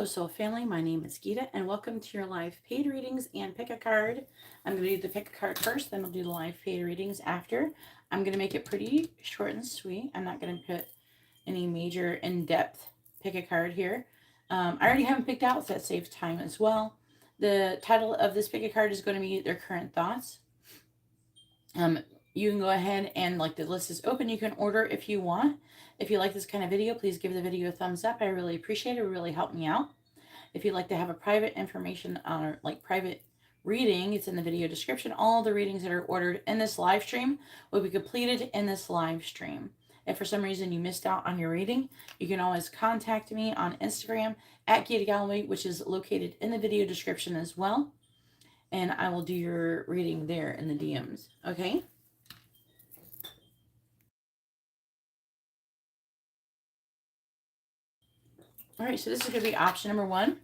Hello, Soul Family. My name is Geeta, and welcome to your live paid readings and pick a card. I'm going to do the pick a card first, then I'll do the live paid readings after. I'm going to make it pretty short and sweet. I'm not going to put any major in-depth pick a card here. I already have them picked out, so that saves time as well. The title of this pick a card is going to be Their Current Thoughts. You can go ahead and, like, the list is open. You can order if you want. If you like this kind of video, please give the video a thumbs up. I really appreciate it. It really helped me out. If you'd like to have a private information on, like, private reading, it's in the video description. All the readings that are ordered in this live stream will be completed in this live stream. If for some reason you missed out on your reading, you can always contact me on Instagram at Geeta Galloway, which is located in the video description as well. And I will do your reading there in the DMs. Okay? All right, so this is going to be option number 1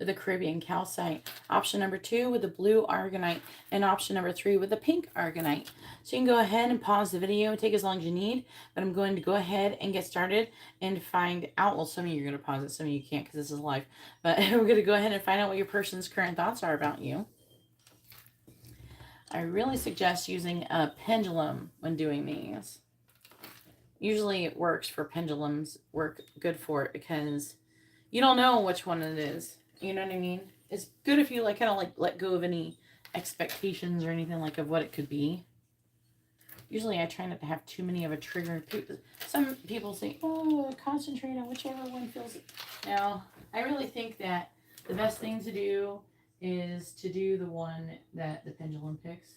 with the Caribbean calcite, option number 2 with the blue argonite, and option number 3 with the pink argonite. So you can go ahead and pause the video and take as long as you need, but I'm going to go ahead and get started and find out, well, some of you are going to pause it, some of you can't because this is live, but we're going to go ahead and find out what your person's current thoughts are about you. I really suggest using a pendulum when doing these. Usually it works for pendulums, work good for it because you don't know which one it is. You know what I mean? It's good if you like kind of like let go of any expectations or anything like of what it could be. Usually I try not to have too many of a trigger. Some people say, oh, concentrate on whichever one feels it. Now, I really think that the best thing to do is to do the one that the pendulum picks.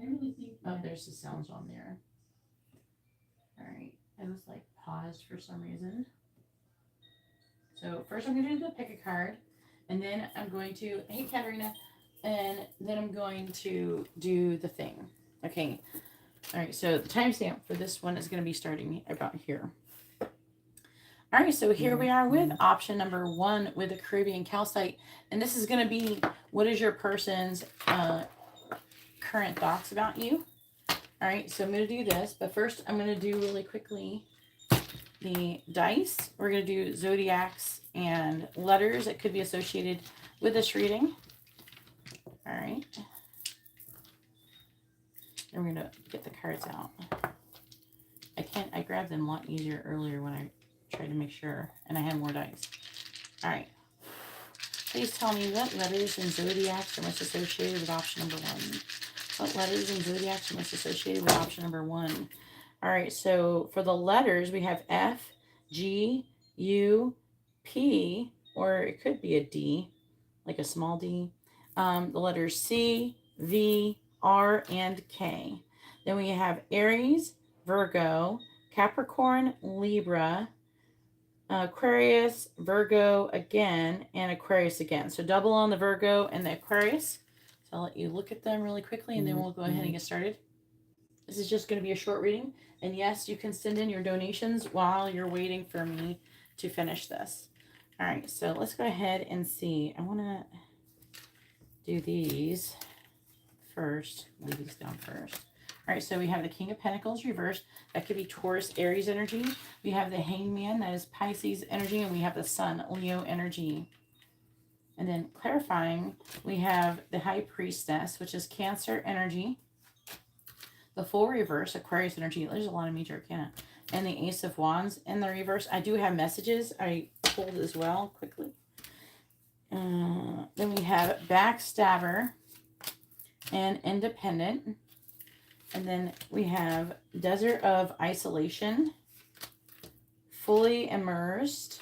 I really think, oh, there's the sounds on there. All right. I was like paused for some reason. So first I'm going to do the pick a card, and then I'm going to, hey Katarina, and then I'm going to do the thing. Okay. All right. So the timestamp for this one is going to be starting about here. All right. So here we are with option number 1 with the Caribbean calcite, and this is going to be what is your person's current thoughts about you. All right, so I'm going to do this, but first I'm going to do really quickly the dice. We're going to do zodiacs and letters that could be associated with this reading. All right. And we're going to get the cards out. I grabbed them a lot easier earlier when I tried to make sure, and I had more dice. All right. Please tell me what letters and zodiacs are most associated with option number 1. What letters and zodiacs are most associated with option number 1? All right, so for the letters, we have F, G, U, P, or it could be a D, like a small d. The letters C, V, R, and K. Then we have Aries, Virgo, Capricorn, Libra, Aquarius, Virgo again, and Aquarius again. So double on the Virgo and the Aquarius. So I'll let you look at them really quickly, and then we'll go ahead and get started. This is just going to be a short reading. And yes, you can send in your donations while you're waiting for me to finish this. All right, so let's go ahead and see. I want to do these first. Leave these down first. All right, so we have the King of Pentacles reversed. That could be Taurus, Aries energy. We have the Hangman, that is Pisces energy. And we have the Sun, Leo energy. And then clarifying, we have the High Priestess, which is Cancer energy. The Full reverse, Aquarius energy. There's a lot of major arcana. And the Ace of Wands in the reverse. I do have messages I pulled as well quickly. Then we have Backstabber and Independent. And then we have Desert of Isolation, Fully Immersed,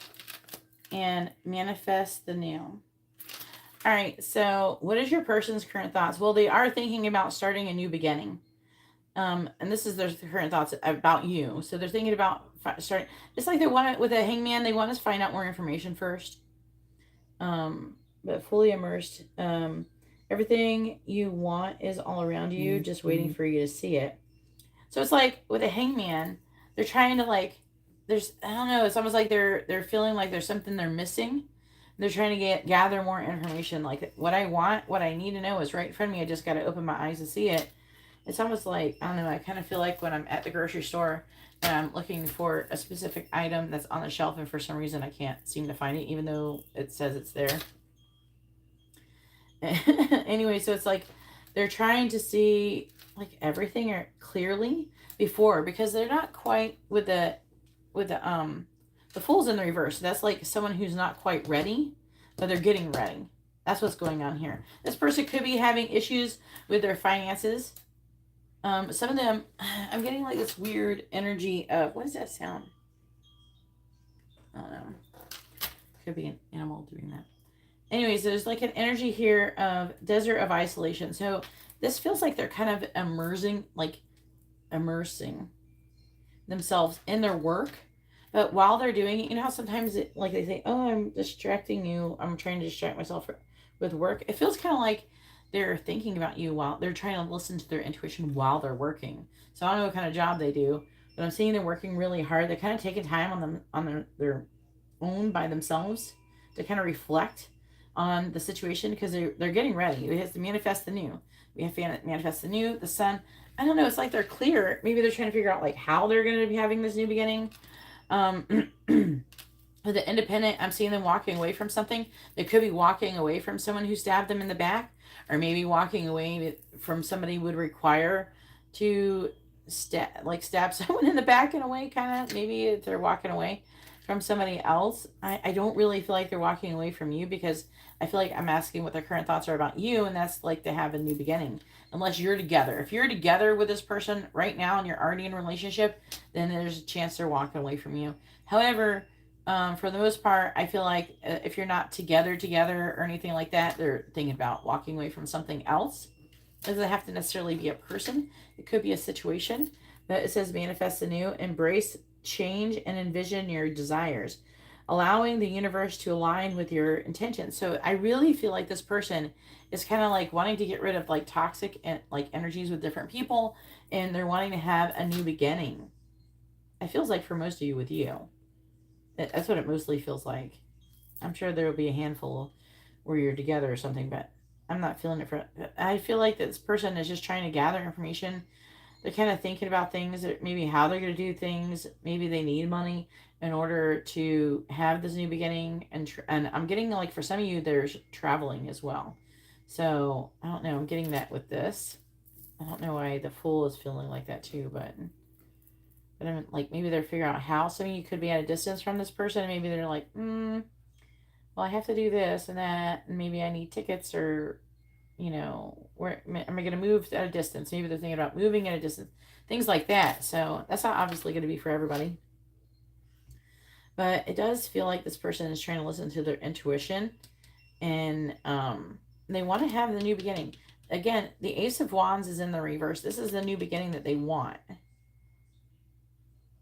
and Manifest the New. All right, so what is your person's current thoughts? Well, they are thinking about starting a new beginning. And this is their current thoughts about you. So they're thinking about starting. It's like they want it with a Hangman. They want us to find out more information first. But fully immersed. Everything you want is all around you, just waiting for you to see it. So it's like with a Hangman, they're trying to, like, I don't know, it's almost like they're feeling like there's something they're missing. They're trying to gather more information. Like, what I want, what I need to know is right in front of me. I just got to open my eyes to see it. It's almost like, I don't know, I kind of feel like when I'm at the grocery store And I'm looking for a specific item that's on the shelf, and for some reason I can't seem to find it, even though it says it's there. Anyway, so it's like they're trying to see like everything or clearly before, because they're not quite with the Fool's in the reverse. That's like someone who's not quite ready, but they're getting ready. That's what's going on here. This person could be having issues with their finances. Some of them, I'm getting like this weird energy of, what does that sound? I don't know. Could be an animal doing that. Anyways, there's like an energy here of desert of isolation. So this feels like they're kind of immersing themselves in their work. But while they're doing it, you know how sometimes like they say, oh, I'm distracting you. I'm trying to distract myself with work. It feels kind of like they're thinking about you while they're trying to listen to their intuition while they're working. So I don't know what kind of job they do, but I'm seeing they're working really hard. They're kind of taking time on their own by themselves to kind of reflect on the situation, because they're getting ready. We have to manifest the new. We have to manifest the new, the sun. I don't know. It's like they're clear. Maybe they're trying to figure out like how they're going to be having this new beginning. With the independent, I'm seeing them walking away from something. They could be walking away from someone who stabbed them in the back, or maybe walking away from somebody would require to stab someone in the back in a way, kind of. Maybe if they're walking away from somebody else. I don't really feel like they're walking away from you, because I feel like I'm asking what their current thoughts are about you, and that's like to have a new beginning. Unless you're together. If you're together with this person right now and you're already in a relationship, then there's a chance they're walking away from you. However, for the most part, I feel like if you're not together or anything like that, they're thinking about walking away from something else. It doesn't have to necessarily be a person. It could be a situation. But it says manifest anew, embrace change, and envision your desires, allowing the universe to align with your intentions. So I really feel like this person is kind of like wanting to get rid of like toxic and like energies with different people, and they're wanting to have a new beginning. It feels like for most of you with you. That's what it mostly feels like. I'm sure there will be a handful where you're together or something, but I'm not feeling it for. I feel like this person is just trying to gather information. They're kind of thinking about things, maybe how they're going to do things. Maybe they need money in order to have this new beginning. And I'm getting like for some of you, there's traveling as well. So I don't know. I'm getting that with this. I don't know why the Fool is feeling like that too, but I'm like, maybe they're figuring out how. Some of you could be at a distance from this person, and maybe they're like, well, I have to do this and that, and maybe I need tickets, or where am I going to move at a distance? Maybe they're thinking about moving at a distance, things like that. So that's not obviously going to be for everybody, but it does feel like this person is trying to listen to their intuition, and they want to have the new beginning. Again, the Ace of Wands is in the reverse. This is the new beginning that they want.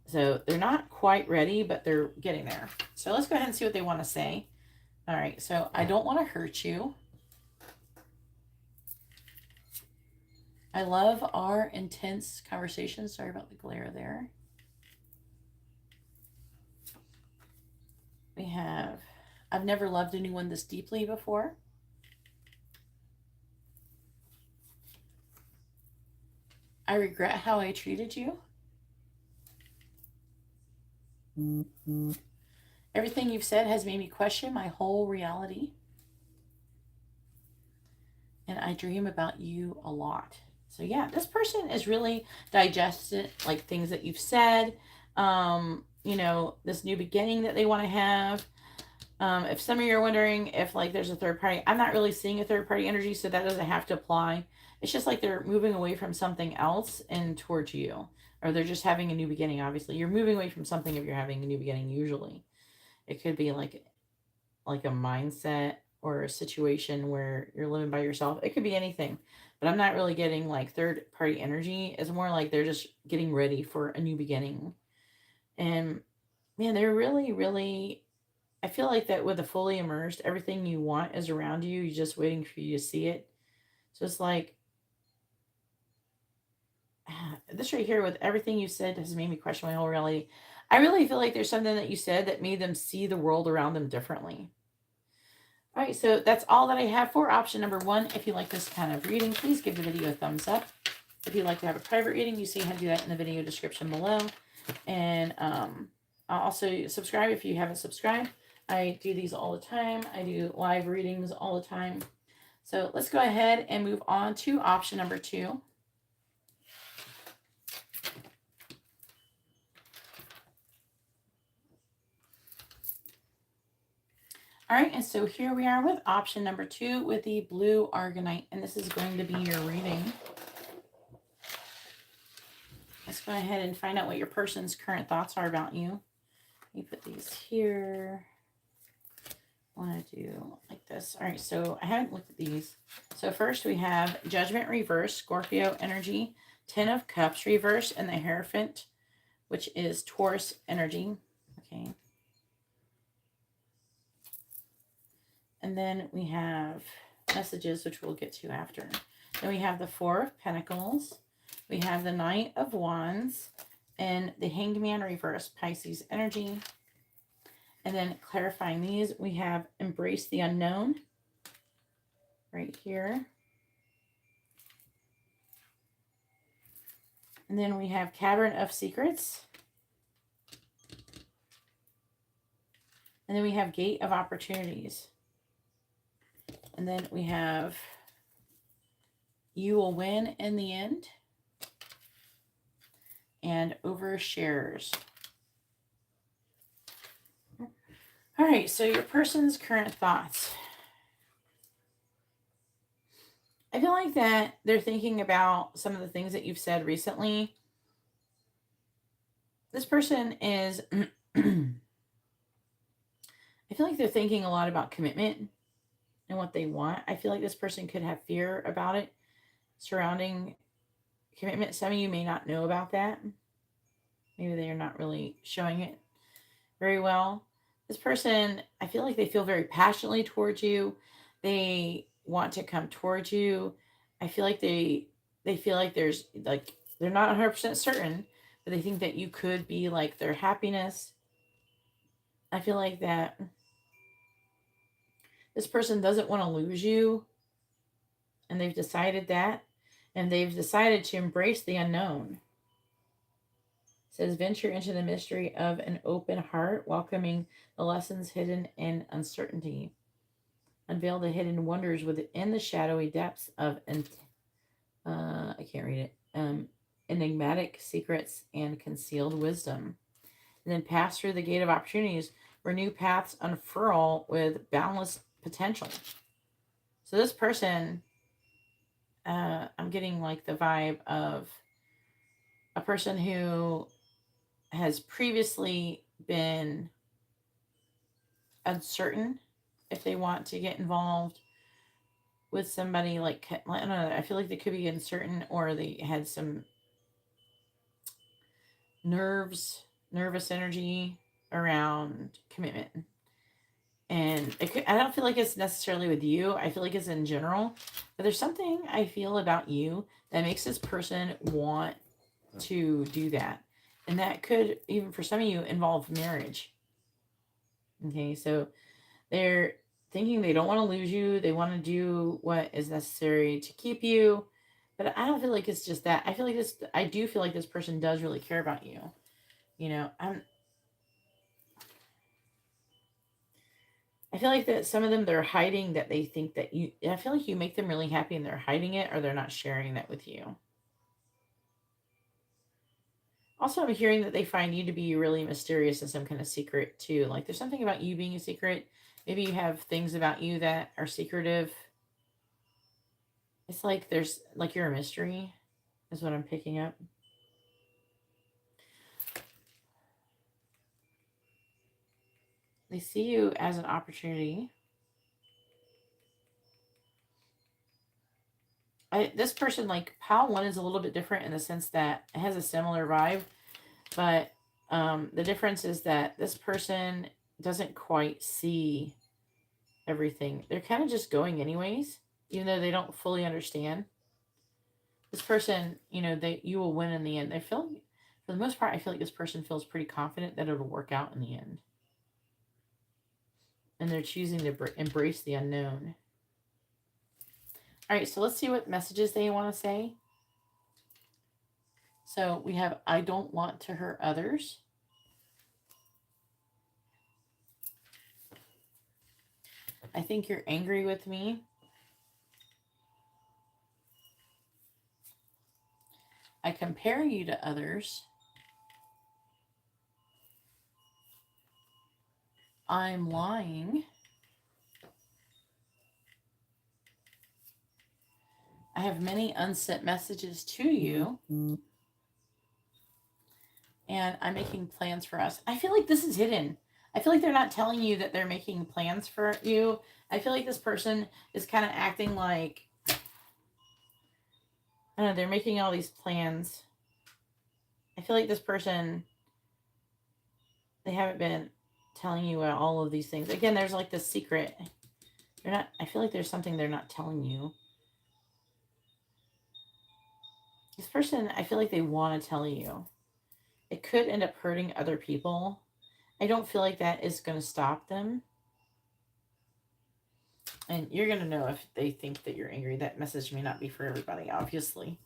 So they're not quite ready, but they're getting there. So let's go ahead and see what they want to say. All right, so I don't want to hurt you. I love our intense conversations. Sorry about the glare there. We have, I've never loved anyone this deeply before. I regret how I treated you. Everything you've said has made me question my whole reality. And I dream about you a lot. So yeah, this person is really digesting like things that you've said. This new beginning that they want to have. If some of you are wondering if like there's a third party, I'm not really seeing a third party energy, so that doesn't have to apply. It's just like they're moving away from something else and towards you, or they're just having a new beginning. Obviously, you're moving away from something if you're having a new beginning. Usually, it could be like a mindset or a situation where you're living by yourself. It could be anything, but I'm not really getting like third party energy. It's more like they're just getting ready for a new beginning. And man, they're really, really, I feel like that with a fully immersed, everything you want is around you. You're just waiting for you to see it. So it's like, this right here with everything you said has made me question my whole reality. I really feel like there's something that you said that made them see the world around them differently. All right, so that's all that I have for option number 1. If you like this kind of reading, please give the video a thumbs up. If you'd like to have a private reading, you see how to do that in the video description below. And also subscribe if you haven't subscribed. I do these all the time. I do live readings all the time. So let's go ahead and move on to option number 2. All right, and so here we are with option number 2 with the blue Argonite, and this is going to be your reading. Let's go ahead and find out what your person's current thoughts are about you. Let me put these here. I want to do like this. All right, so I haven't looked at these. So first we have Judgment reverse, Scorpio energy, 10 of Cups reverse, and the Hierophant, which is Taurus energy. Okay. And then we have messages, which we'll get to after. Then we have the 4 of Pentacles. We have the Knight of Wands and the Hanged Man reverse, Pisces energy. And then clarifying these, we have Embrace the Unknown right here. And then we have Cavern of Secrets. And then we have Gate of Opportunities. And then we have You Will Win in the End. And Overshares. All right, so your person's current thoughts. I feel like that they're thinking about some of the things that you've said recently. This person is, I feel like they're thinking a lot about commitment and what they want. I feel like this person could have fear about it surrounding commitment. Some of you may not know about that. Maybe they are not really showing it very well. This person, I feel like they feel very passionately towards you. They want to come towards you. I feel like they feel like there's like they're not 100% certain, but they think that you could be like their happiness. I feel like that this person doesn't want to lose you, and they've decided that, and they've decided to embrace the unknown. It says venture into the mystery of an open heart, welcoming the lessons hidden in uncertainty. Unveil the hidden wonders within the shadowy depths of I can't read it. Enigmatic secrets and concealed wisdom. And then pass through the gate of opportunities where new paths unfurl with boundless potential. So this person, I'm getting like the vibe of a person who has previously been uncertain if they want to get involved with somebody. Like, I don't know, I feel like they could be uncertain, or they had some nervous energy around commitment. And I don't feel like it's necessarily with you. I feel like it's in general. But there's something I feel about you that makes this person want to do that. And that could, even for some of you, involve marriage. Okay, so they're thinking they don't want to lose you. They want to do what is necessary to keep you. But I don't feel like it's just that. I do feel like this person does really care about you. You know, I feel like that some of them, they're hiding that they think that you, I feel like you make them really happy and they're hiding it, or they're not sharing that with you. Also, I'm hearing that they find you to be really mysterious and some kind of secret too. Like there's something about you being a secret. Maybe you have things about you that are secretive. It's like there's like you're a mystery, is what I'm picking up. They see you as an opportunity. This person, like pile 1, is a little bit different in the sense that it has a similar vibe, but the difference is that this person doesn't quite see everything. They're kind of just going anyways, even though they don't fully understand. This person, you will win in the end. They feel, for the most part, I feel like this person feels pretty confident that it'll work out in the end. And they're choosing to embrace the unknown. All right, so let's see what messages they want to say. So we have, I don't want to hurt others. I think you're angry with me. I compare you to others. I'm lying. I have many unsent messages to you. And I'm making plans for us. I feel like this is hidden. I feel like they're not telling you that they're making plans for you. I feel like this person is kind of acting like, I don't know, they're making all these plans. I feel like this person, they haven't been telling you all of these things. Again, there's like this secret. They're not, I feel like there's something they're not telling you. This person, I feel like they want to tell you. It could end up hurting other people. I don't feel like that is going to stop them. And you're going to know if they think that you're angry. That message may not be for everybody, obviously.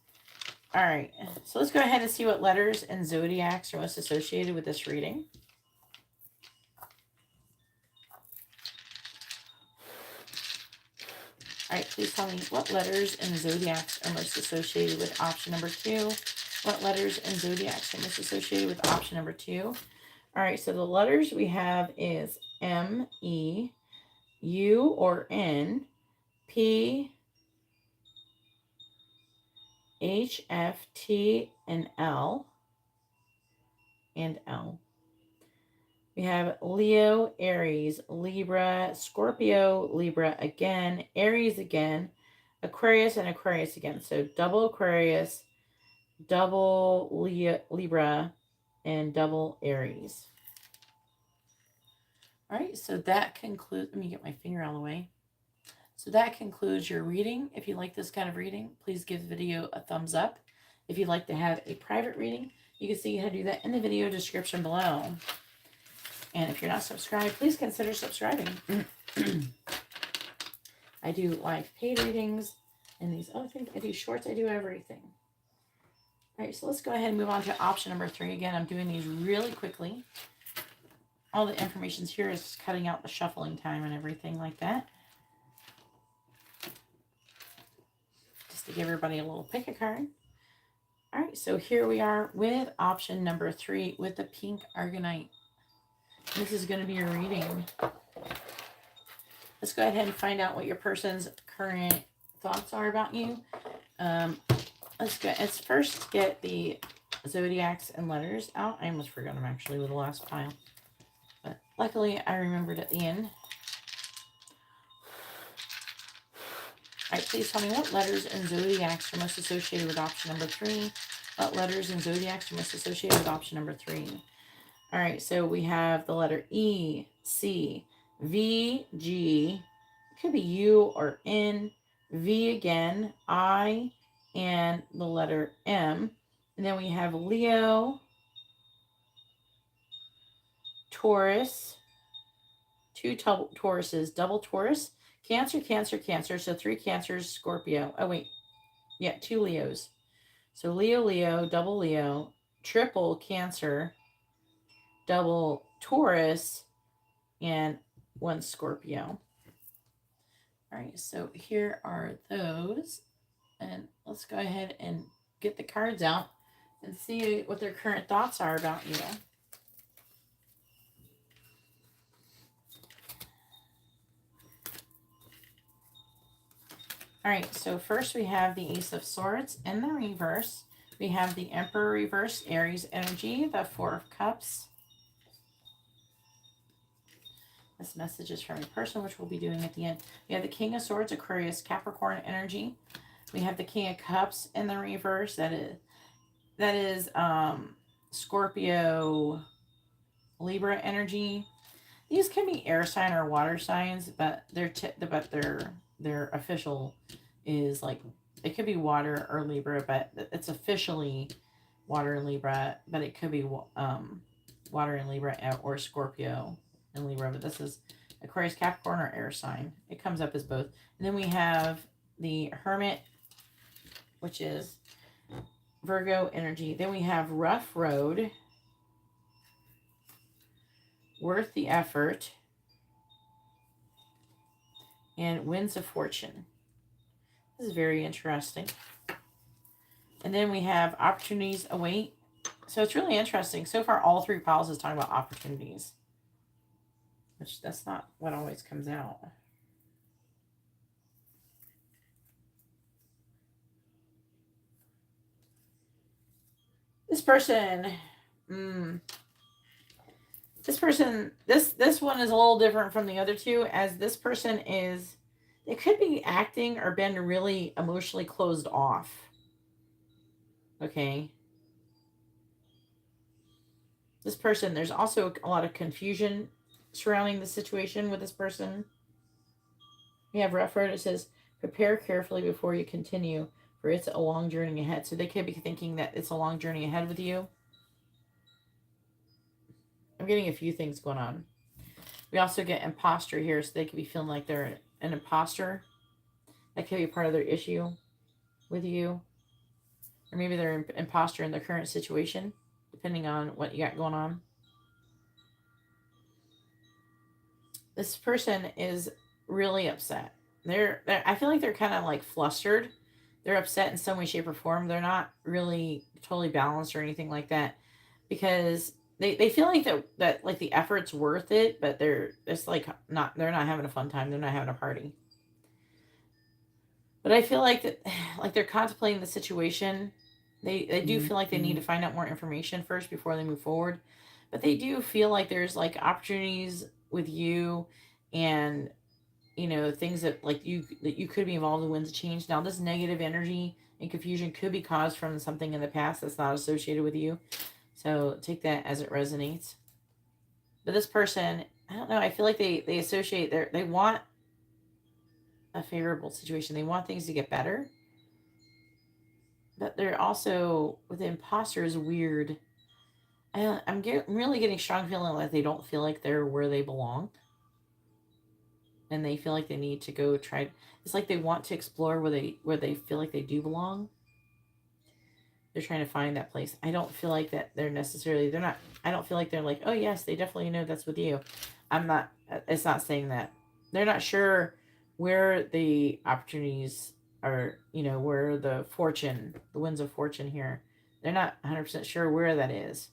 All right. So let's go ahead and see what letters and zodiacs are most associated with this reading. All right. Please tell me what letters and zodiacs are most associated with option number 2. What letters and zodiacs are most associated with option number 2? All right. So the letters we have is M, E, U or N, P, H, F, T, and L. We have Leo, Aries, Libra, Scorpio, Libra again, Aries again, Aquarius, and Aquarius again. So double Aquarius, double Libra, and double Aries. All right, so that concludes, let me get my finger out of the way. So that concludes your reading. If you like this kind of reading, please give the video a thumbs up. If you'd like to have a private reading, you can see how to do that in the video description below. And if you're not subscribed, please consider subscribing. I do live paid readings and these other things. I do shorts. I do everything. All right, so let's go ahead and move on to option number 3. Again, I'm doing these really quickly. All the information's here is cutting out the shuffling time and everything like that. Just to give everybody a little pick a card. All right, so here we are with option number 3 with the pink Argonite. This is going to be your reading. Let's go ahead and find out what your person's current thoughts are about you. Let's first get the zodiacs and letters out. I almost forgot them actually with the last pile. But luckily, I remembered at the end. All right, please tell me what letters and zodiacs are most associated with option number 3. What letters and zodiacs are most associated with option number 3? All right, so we have the letter E, C, V, G, it could be U or N, V again, I, and the letter M. And then we have Leo, Taurus, 2 Tauruses, double Taurus, Cancer, Cancer, Cancer, so 3 Cancers, Scorpio. Oh, wait, yeah, 2 Leos. So Leo, Leo, double Leo, triple Cancer, double Taurus, and 1 Scorpio. All right, so here are those. And let's go ahead and get the cards out and see what their current thoughts are about you. All right, so first we have the Ace of Swords in the reverse. We have the Emperor reverse, Aries energy, the 4 of Cups. This message is from a person, which we'll be doing at the end. We have the King of Swords, Aquarius, Capricorn energy. We have the King of Cups in the reverse. That is Scorpio, Libra energy. These can be air sign or water signs, but their official is like, it could be water or Libra, but it's officially water and Libra, but it could be water and Libra or Scorpio and Libra, but this is Aquarius, Capricorn, or air sign. It comes up as both. And then we have the Hermit, which is Virgo energy. Then we have rough road, worth the effort, and winds of fortune. This is very interesting. And then we have opportunities await. So it's really interesting. So far, all three piles is talking about opportunities, which that's not what always comes out. This person, this one is a little different from the other two, as this person is, they could be acting or been really emotionally closed off. Okay. This person, there's also a lot of confusion surrounding the situation with this person. We have rough road. It says, prepare carefully before you continue, for it's a long journey ahead. So they could be thinking that it's a long journey ahead with you. I'm getting a few things going on. We also get imposter here, so they could be feeling like they're an imposter. That could be part of their issue with you. Or maybe they're an imposter in their current situation, depending on what you got going on. This person is really upset. I feel like they're kind of like flustered. They're upset in some way, shape, or form. They're not really totally balanced or anything like that, because they feel like that like the effort's worth it, but it's like they're not having a fun time. They're not having a party. But I feel like that, like they're contemplating the situation. They do feel like they need to find out more information first before they move forward. But they do feel like there's like opportunities with you, and things that like you could be involved in winds of change. Now this negative energy and confusion could be caused from something in the past that's not associated with you. So take that as it resonates. But this person, I don't know, I feel like they associate they want a favorable situation. They want things to get better. But they're also, with the imposter is weird. I'm really getting strong feeling like they don't feel like they're where they belong. And they feel like they need to go try. It's like they want to explore where they feel like they do belong. They're trying to find that place. I don't feel like that they're not, I don't feel like they're like, oh yes, they definitely know that's with you. It's not saying that. They're not sure where the opportunities are, where the winds of fortune here. They're not 100% sure where that is.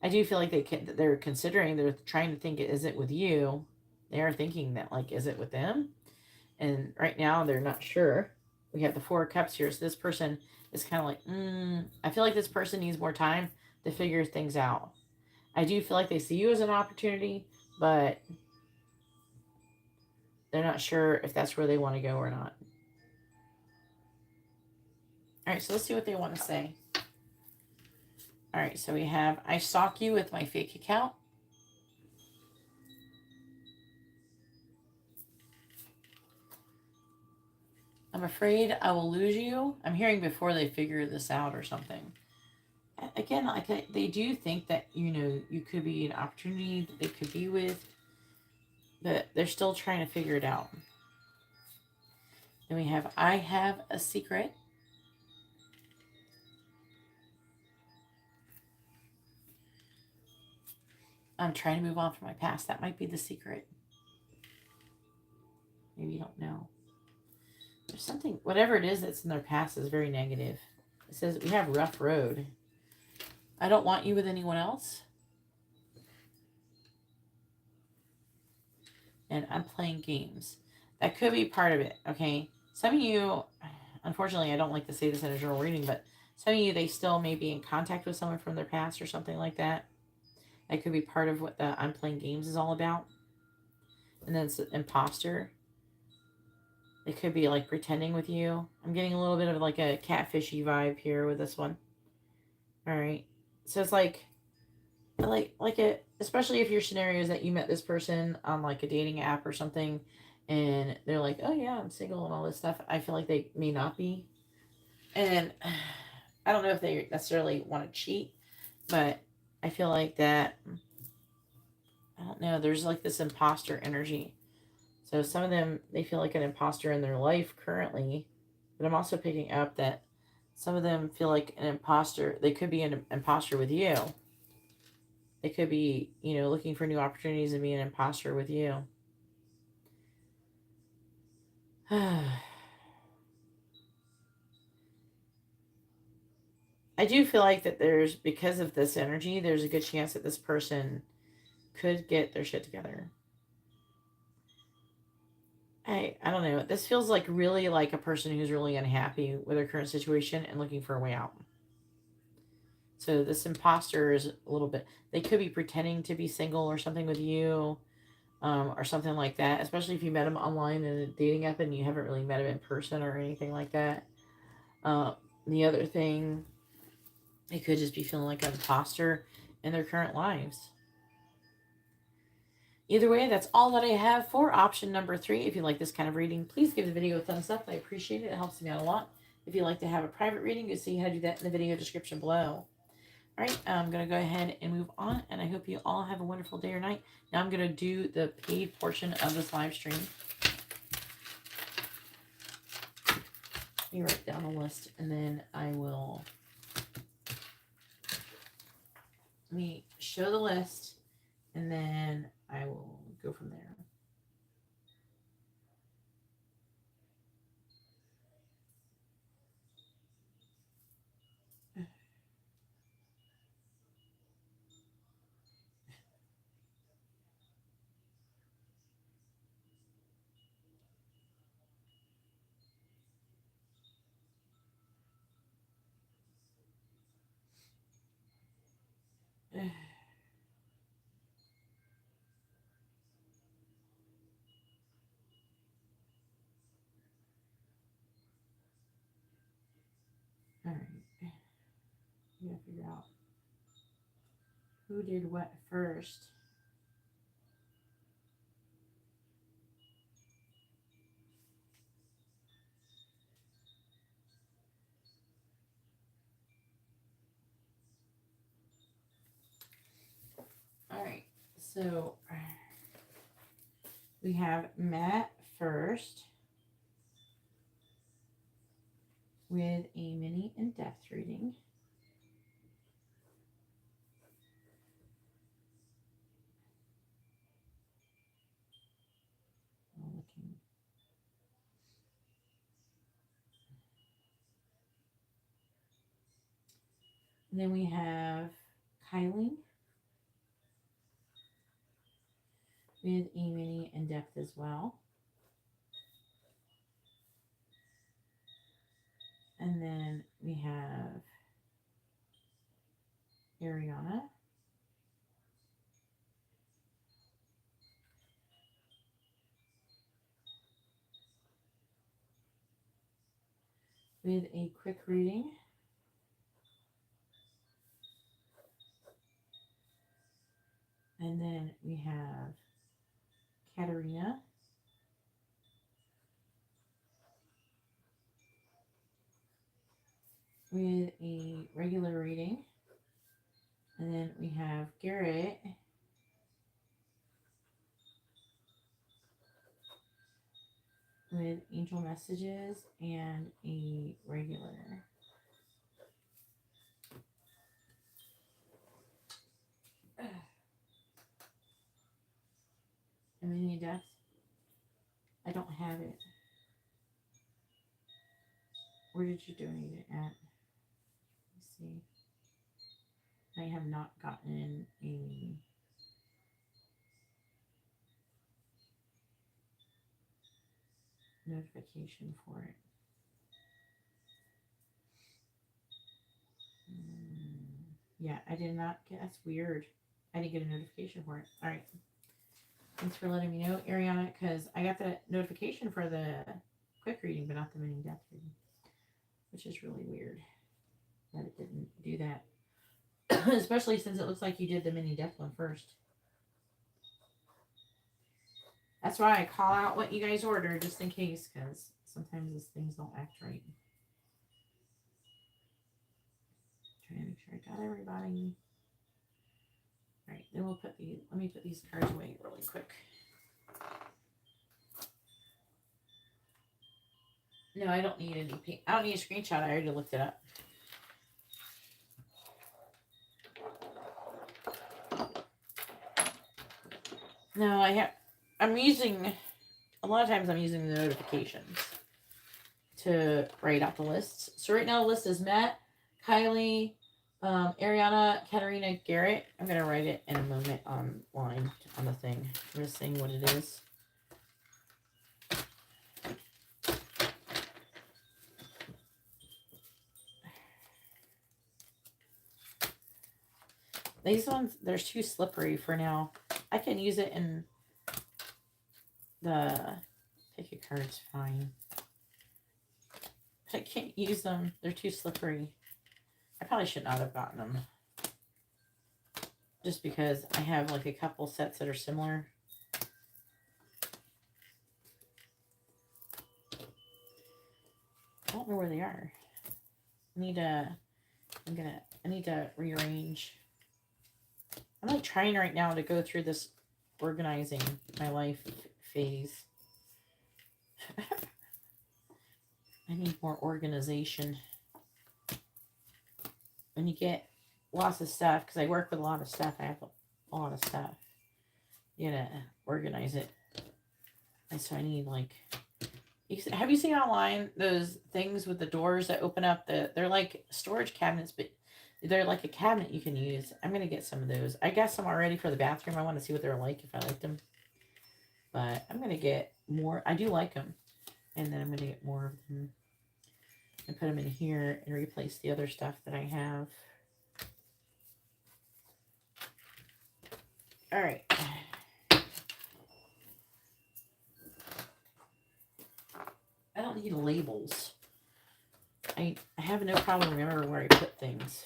I do feel like they're considering, they're trying to think, is it with you? They are thinking that, like, is it with them? And right now they're not sure. We have the Four of Cups here, so this person is kind of like, I feel like this person needs more time to figure things out. I do feel like they see you as an opportunity, but they're not sure if that's where they want to go or not. All right, so let's see what they want to say. All right, so we have, I stalk you with my fake account. I'm afraid I will lose you. I'm hearing before they figure this out or something. Again, like they do think that, you could be an opportunity that they could be with, but they're still trying to figure it out. Then we have, I have a secret. I'm trying to move on from my past. That might be the secret. Maybe you don't know. There's something, whatever it is that's in their past is very negative. It says we have rough road. I don't want you with anyone else. And I'm playing games. That could be part of it, okay? Some of you, unfortunately, I don't like to say this in a journal reading, but some of you, they still may be in contact with someone from their past or something like that. That could be part of what the I'm playing games is all about. And then it's imposter. It could be like pretending with you. I'm getting a little bit of like a catfishy vibe here with this one. All right. So it's like it, especially if your scenario is that you met this person on like a dating app or something, and they're like, oh yeah, I'm single and all this stuff. I feel like they may not be. And I don't know if they necessarily want to cheat, but I feel like that, I don't know, there's like this imposter energy. So some of them, they feel like an imposter in their life currently, but I'm also picking up that Some of them feel like an imposter. They could be an imposter with you. They could be, you know, looking for new opportunities and be an imposter with you. I do feel like that there's, because of this energy, there's a good chance that this person could get their shit together. I don't know. This feels like really like a person who's really unhappy with their current situation and looking for a way out. So this imposter is a little bit, they could be pretending to be single or something with you, or something like that, especially if you met them online in a dating app and you haven't really met them in person or anything like that. The other thing, they could just be feeling like an imposter in their current lives. Either way, that's all that I have for option number 3. If you like this kind of reading, please give the video a thumbs up. I appreciate it. It helps me out a lot. If you'd like to have a private reading, you'll see how to do that in the video description below. All right, I'm going to go ahead and move on, and I hope you all have a wonderful day or night. Now I'm going to do the paid portion of this live stream. Let me write down a list, and then I will... Let me show the list, and then I will go from there. All right. You gotta figure out who did what first. All right. So we have Matt first with a mini in-depth reading. And then we have Kylie with a mini in-depth as well. And then we have Ariana with a quick reading. And then we have Katarina with a regular reading. And then we have Garrett with angel messages and a regular. A mini death. I don't have it. Where did you donate it at? Let's see. I have not gotten a notification for it. Yeah, I did not get, that's weird. I didn't get a notification for it. All right. Thanks for letting me know, Ariana, because I got the notification for the quick reading, but not the mini death reading, which is really weird that it didn't do that. Especially since it looks like you did the mini death one first. That's why I call out what you guys order, just in case, because sometimes these things don't act right. Trying to make sure I got everybody. All right, then we'll put these, let me put these cards away really quick. No, I don't need any pink. I don't need a screenshot. I already looked it up. No, I'm using, a lot of times I'm using the notifications to write out the lists. So right now the list is Matt, Kylie, Ariana, Katarina, Garrett. I'm going to write it in a moment online on the thing. I'm just saying what it is. These ones, they're too slippery for now. I can use it in the pick a card's fine. I can't use them. They're too slippery. I probably should not have gotten them. Just because I have like a couple sets that are similar. I don't know where they are. I need to rearrange. I'm like trying right now to go through this organizing my life phase. I need more organization. When you get lots of stuff, because I work with a lot of stuff, I have a lot of stuff. You gotta organize it. And so I need like, have you seen online those things with the doors that open up? They're like storage cabinets, but they're like a cabinet you can use. I'm gonna get some of those. I got some already for the bathroom. I want to see what they're like, if I like them. But I'm gonna get more. I do like them, and then I'm gonna get more of them and put them in here and replace the other stuff that I have. All right. I don't need labels. I have no problem remembering where I put things.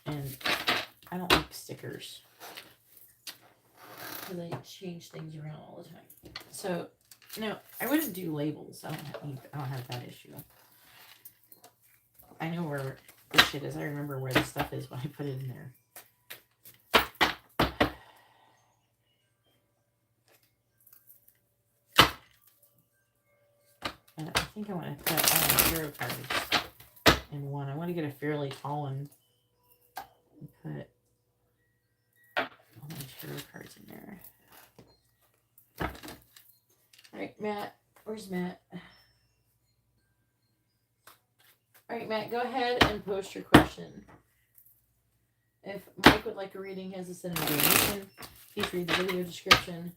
And I don't like stickers, because I change things around all the time. So, no, I wouldn't do labels. I don't have that issue. I know where the shit is. I remember where the stuff is when I put it in there. And I think I want to put all my hero cards in one. I want to get a fairly tall one and put all my hero cards in there. All right, Matt. Where's Matt? All right, Matt, go ahead and post your question. If Mike would like a reading, he has to send a donation. Please read the video description.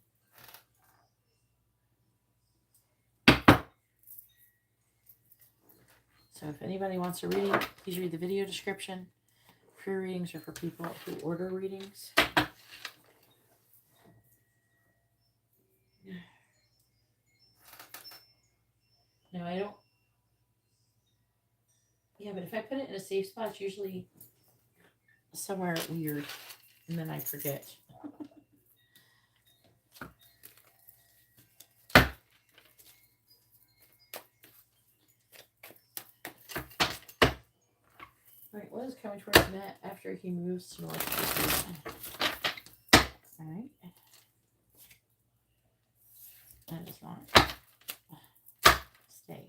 So if anybody wants a reading, please read the video description. Free readings are for people who order readings. No, I don't. Yeah, but if I put it in a safe spot, it's usually somewhere weird, and then I forget. Alright, what is coming towards Matt after he moves to North? Alright. That is not. Stay.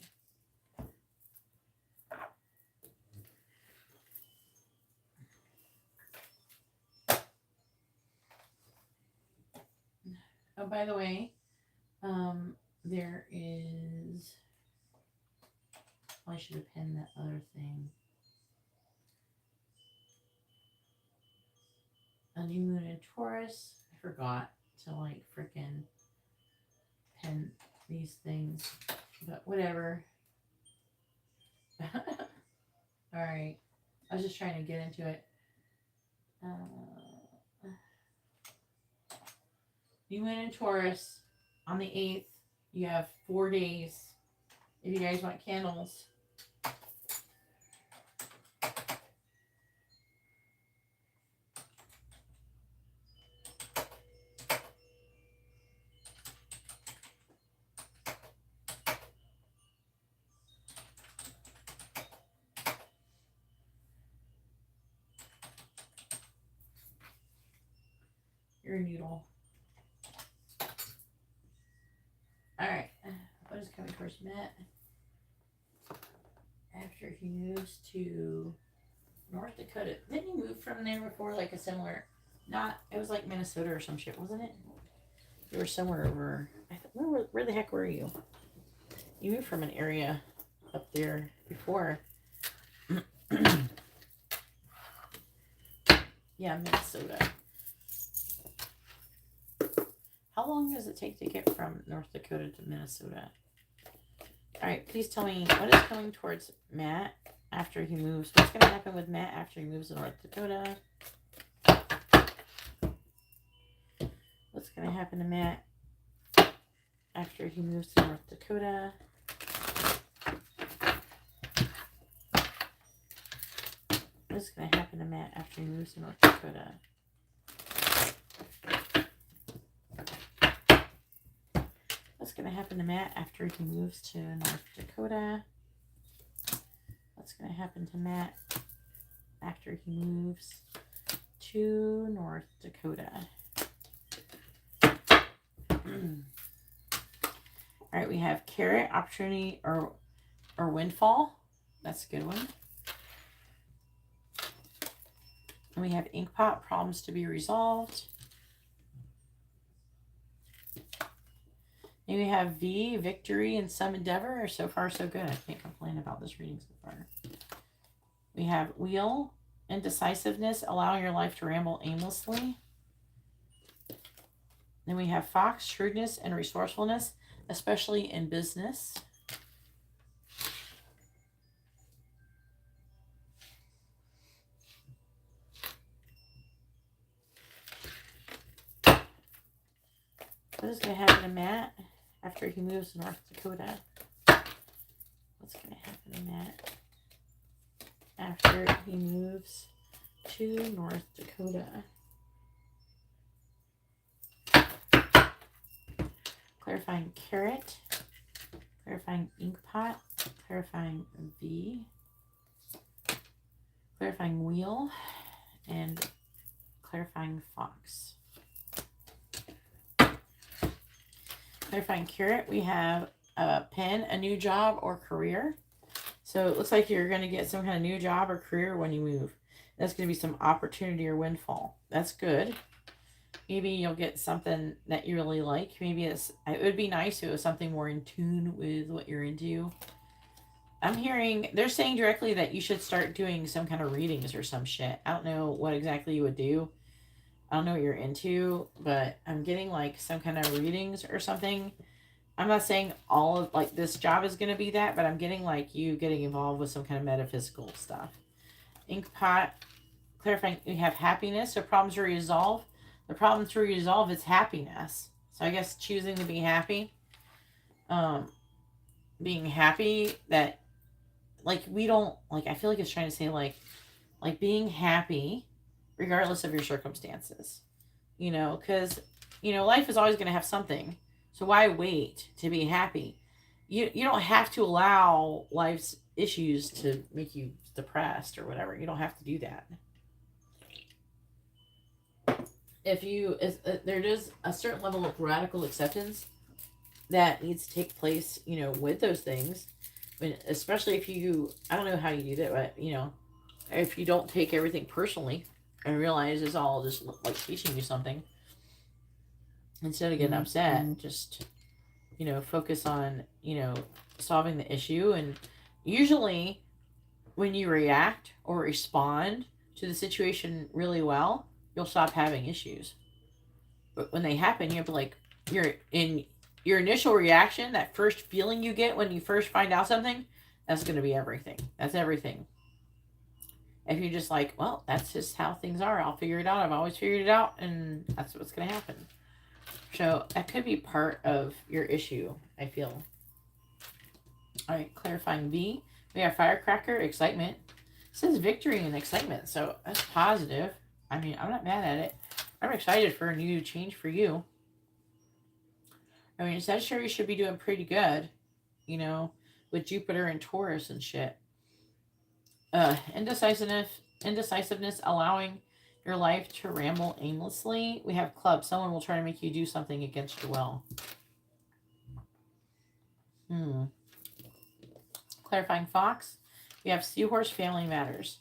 Oh, by the way, there is. I should have penned that other thing. A new moon in Taurus. I forgot to like frickin' pen these things, but whatever. Alright. I was just trying to get into it. New moon in Taurus on the 8th. You have 4 days. If you guys want candles. Your noodle. Alright. What is towards Matt after he moves to North Dakota. Didn't he move from there before, like a similar, not, it was like Minnesota or some shit, wasn't it? You were somewhere over, where the heck were you? You moved from an area up there before. Yeah, Minnesota. How long does it take to get from North Dakota to Minnesota? All right, please tell me what is coming towards Matt after he moves. What's going to happen with Matt after he moves to North Dakota? What's going to happen to Matt after he moves to North Dakota? What's going to happen to Matt after he moves to North Dakota? What's going to happen to Matt after he moves to North Dakota? What's going to happen to Matt after he moves to North Dakota? All right, we have carrot, opportunity, or windfall. That's a good one. And we have inkpot, problems to be resolved. And we have V, victory, and some endeavor. So far, so good. I can't complain about this reading so far. We have wheel, indecisiveness, allowing your life to ramble aimlessly. Then we have fox, shrewdness, and resourcefulness, especially in business. What is going to happen to Matt after he moves to North Dakota? What's going to happen to Matt after he moves to North Dakota? Clarifying carrot, clarifying inkpot, clarifying V, clarifying wheel, and clarifying fox. Clarifying carrot, we have a pen, a new job or career. So it looks like you're going to get some kind of new job or career when you move. That's going to be some opportunity or windfall. That's good. Maybe you'll get something that you really like. Maybe it would be nice if it was something more in tune with what you're into. I'm hearing, they're saying directly that you should start doing some kind of readings or some shit. I don't know what exactly you would do. I don't know what you're into, but I'm getting like some kind of readings or something. I'm not saying all of like this job is going to be that, but I'm getting like you getting involved with some kind of metaphysical stuff. Inkpot, clarifying, we have happiness, so problems to resolve. The problem to resolve is happiness. So I guess choosing to be happy. Being happy that, like, we don't, like, I feel like it's trying to say, like being happy regardless of your circumstances. You know, because, you know, life is always going to have something. So why wait to be happy? You don't have to allow life's issues to make you depressed or whatever. You don't have to do that. There is a certain level of radical acceptance that needs to take place, you know, with those things. I mean, especially if you, I don't know how you do that, but, you know, if you don't take everything personally and realize it's all just like teaching you something, instead of getting upset, just, you know, focus on, you know, solving the issue. And usually when you react or respond to the situation really well, you'll stop having issues. But when they happen, you'll be like, your initial reaction, that first feeling you get when you first find out something, that's going to be everything. That's everything. If you're just like, well, that's just how things are. I'll figure it out. I've always figured it out, and that's what's going to happen. So that could be part of your issue, I feel. All right, clarifying V. We have firecracker, excitement. It says victory and excitement, so that's positive. I mean, I'm not mad at it. I'm excited for a new change for you. I mean, Sagittarius should be doing pretty good, you know, with Jupiter and Taurus and shit. Indecisiveness, allowing your life to ramble aimlessly. We have club. Someone will try to make you do something against your will. Clarifying fox. We have seahorse, family matters.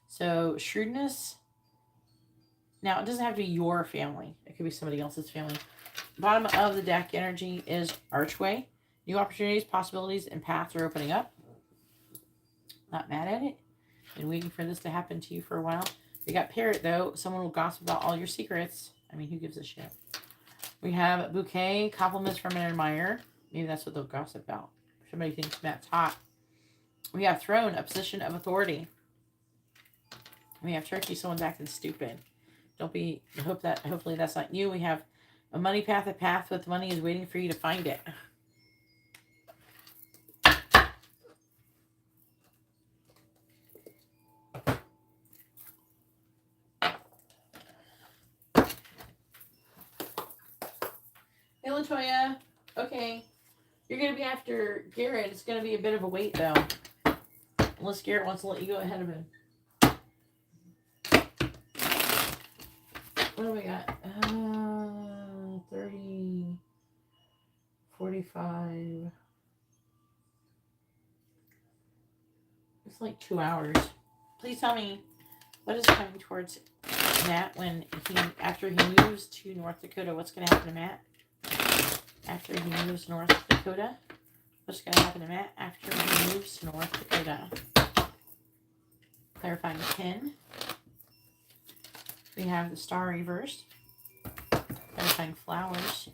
So shrewdness. Now, it doesn't have to be your family. It could be somebody else's family. Bottom of the deck energy is archway. New opportunities, possibilities, and paths are opening up. Not mad at it. Been waiting for this to happen to you for a while. We got parrot, though. Someone will gossip about all your secrets. I mean, who gives a shit? We have bouquet, compliments from an admirer. Maybe that's what they'll gossip about. Somebody thinks Matt's hot. We have throne, a position of authority. We have turkey, someone's acting stupid. Don't be, hopefully that's not you. We have a money path, a path with money is waiting for you to find it. Hey, LaToya. Okay. You're going to be after Garrett. It's going to be a bit of a wait, though. Unless Garrett wants to let you go ahead of him. What do we got? 30, 45. It's like 2 hours. Please tell me what is coming towards Matt after he moves to North Dakota. What's going to happen to Matt? After he moves to North Dakota. What's going to happen to Matt after he moves to North Dakota? Clarifying 10. We have the star reversed. Clarifying flowers.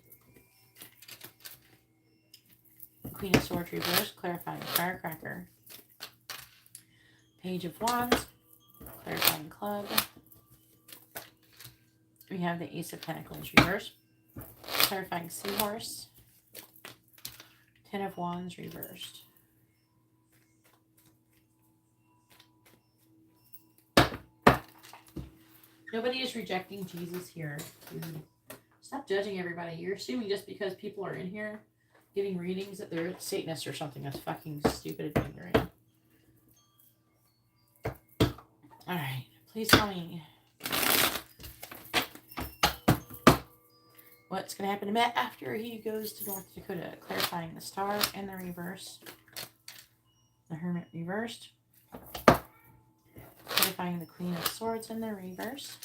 Queen of Swords reversed. Clarifying firecracker. Page of Wands. Clarifying club. We have the Ace of Pentacles reversed. Clarifying seahorse. 10 of Wands reversed. Nobody is rejecting Jesus here. Stop judging everybody. You're assuming just because people are in here getting readings that they're Satanists or something. That's fucking stupid and ignorant. Alright. Please tell me what's going to happen to Matt after he goes to North Dakota. Clarifying the star in the reverse. The hermit reversed. Clarifying the Queen of Swords in the reverse.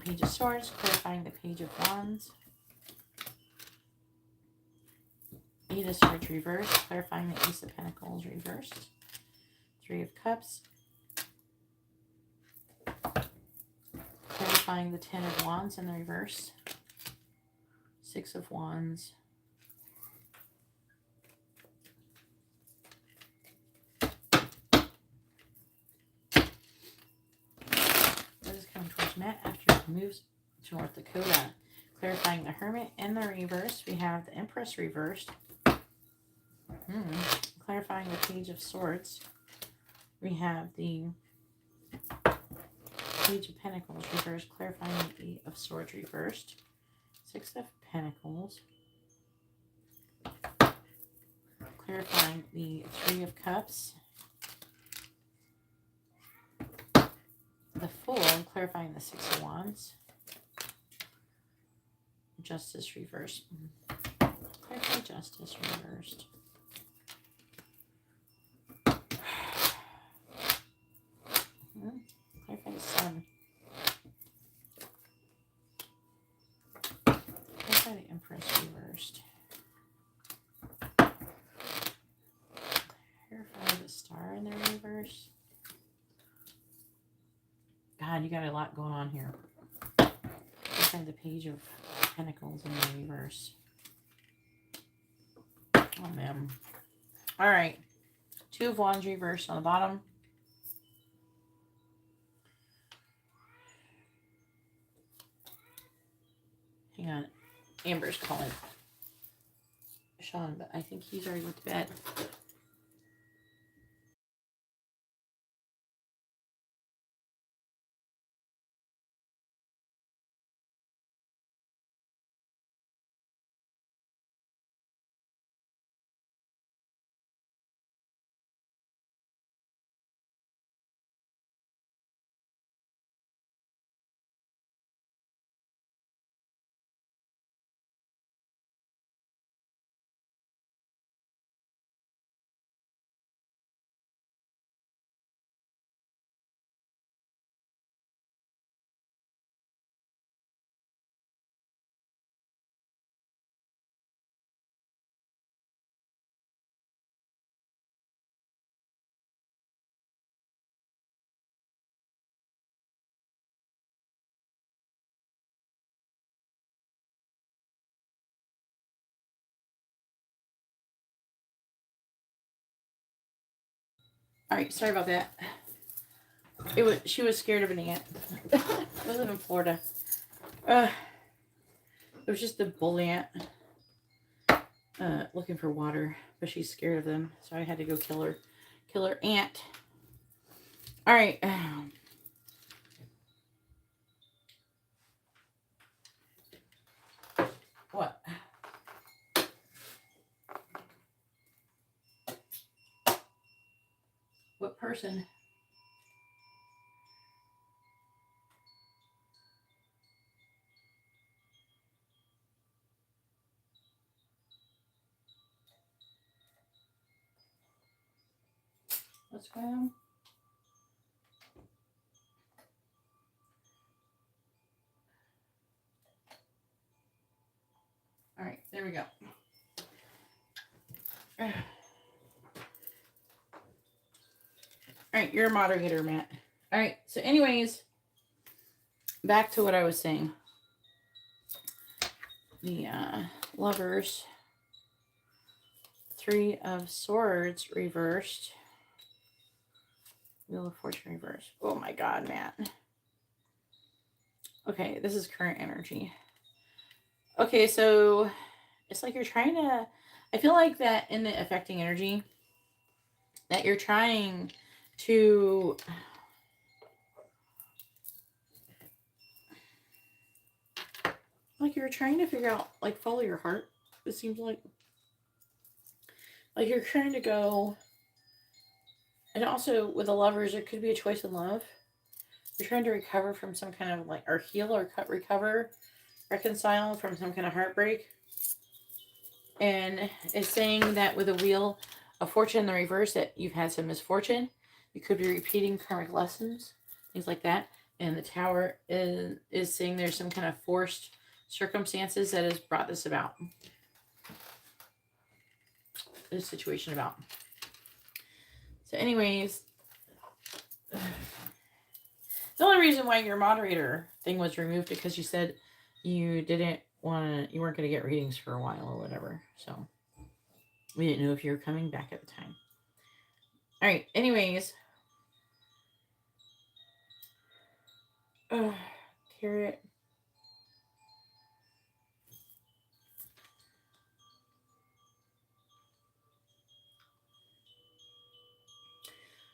Page of Swords. Clarifying the Page of Wands. Eight of Swords reversed. Clarifying the Ace of Pentacles reversed. 3 of Cups. Clarifying the 10 of Wands in the reverse. 6 of Wands. What is coming towards Matt after he moves to North Dakota? Clarifying the Hermit in the reverse. We have the Empress reversed. Clarifying the Page of Swords. We have the Page of Pentacles reversed. Clarifying the 8 of Swords reversed. 6 of Pentacles. Clarifying the 3 of Cups. The Fool. Clarifying the 6 of Wands. Justice reversed. Clarify Justice reversed. Clarify the Sun. Clarify the Empress reversed. Clarify the Star in the reverse. God, you got a lot going on here. Clarify the Page of Pentacles in the reverse. Oh, man. All right. 2 of Wands reversed on the bottom. Hang on. Amber's calling Sean, but I think he's already went to bed. All right, sorry about that. She was scared of an ant. We live in Florida. It was just the bull ant looking for water, but she's scared of them, so I had to go kill her ant. All right. What? What person? What's going on? All right, there we go. All right, you're a moderator, Matt. All right, so anyways, back to what I was saying. The lovers, 3 of Swords reversed, Wheel of Fortune reversed. Oh my God, Matt. Okay, this is current energy. Okay, so it's like you're trying to, I feel like that in the affecting energy, that you're trying to, like you're trying to figure out, like follow your heart. It seems like you're trying to go, and also with the lovers, it could be a choice in love. You're trying to recover from some kind of like, or heal or recover, reconcile from some kind of heartbreak. And it's saying that with a Wheel of Fortune in the reverse, that you've had some misfortune. You could be repeating karmic lessons, things like that. And the Tower is saying there's some kind of forced circumstances that has brought this about. This situation about. So anyways, the only reason why your moderator thing was removed because you said you weren't going to get readings for a while or whatever. So we didn't know if you were coming back at the time. All right, anyways. Carrot.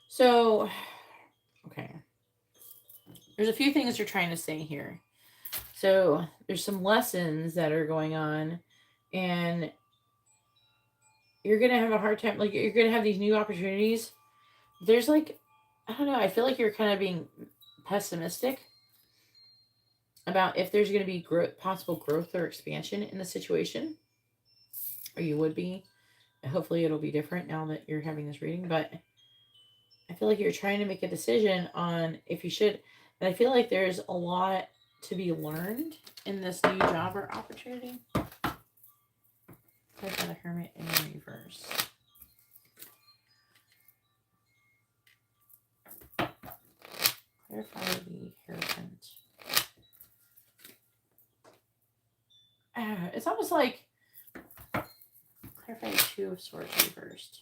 So, okay. There's a few things you're trying to say here. So, there's some lessons that are going on, and you're going to have a hard time. Like, you're going to have these new opportunities. There's like, I don't know, I feel like you're kind of being pessimistic about if there's going to be possible growth or expansion in the situation, or you would be. Hopefully, it'll be different now that you're having this reading, but I feel like you're trying to make a decision on if you should. And I feel like there's a lot to be learned in this new job or opportunity. Clarify the Hermit in reverse. Clarify the Hierophant. It's almost like clarify the 2 of Swords reversed.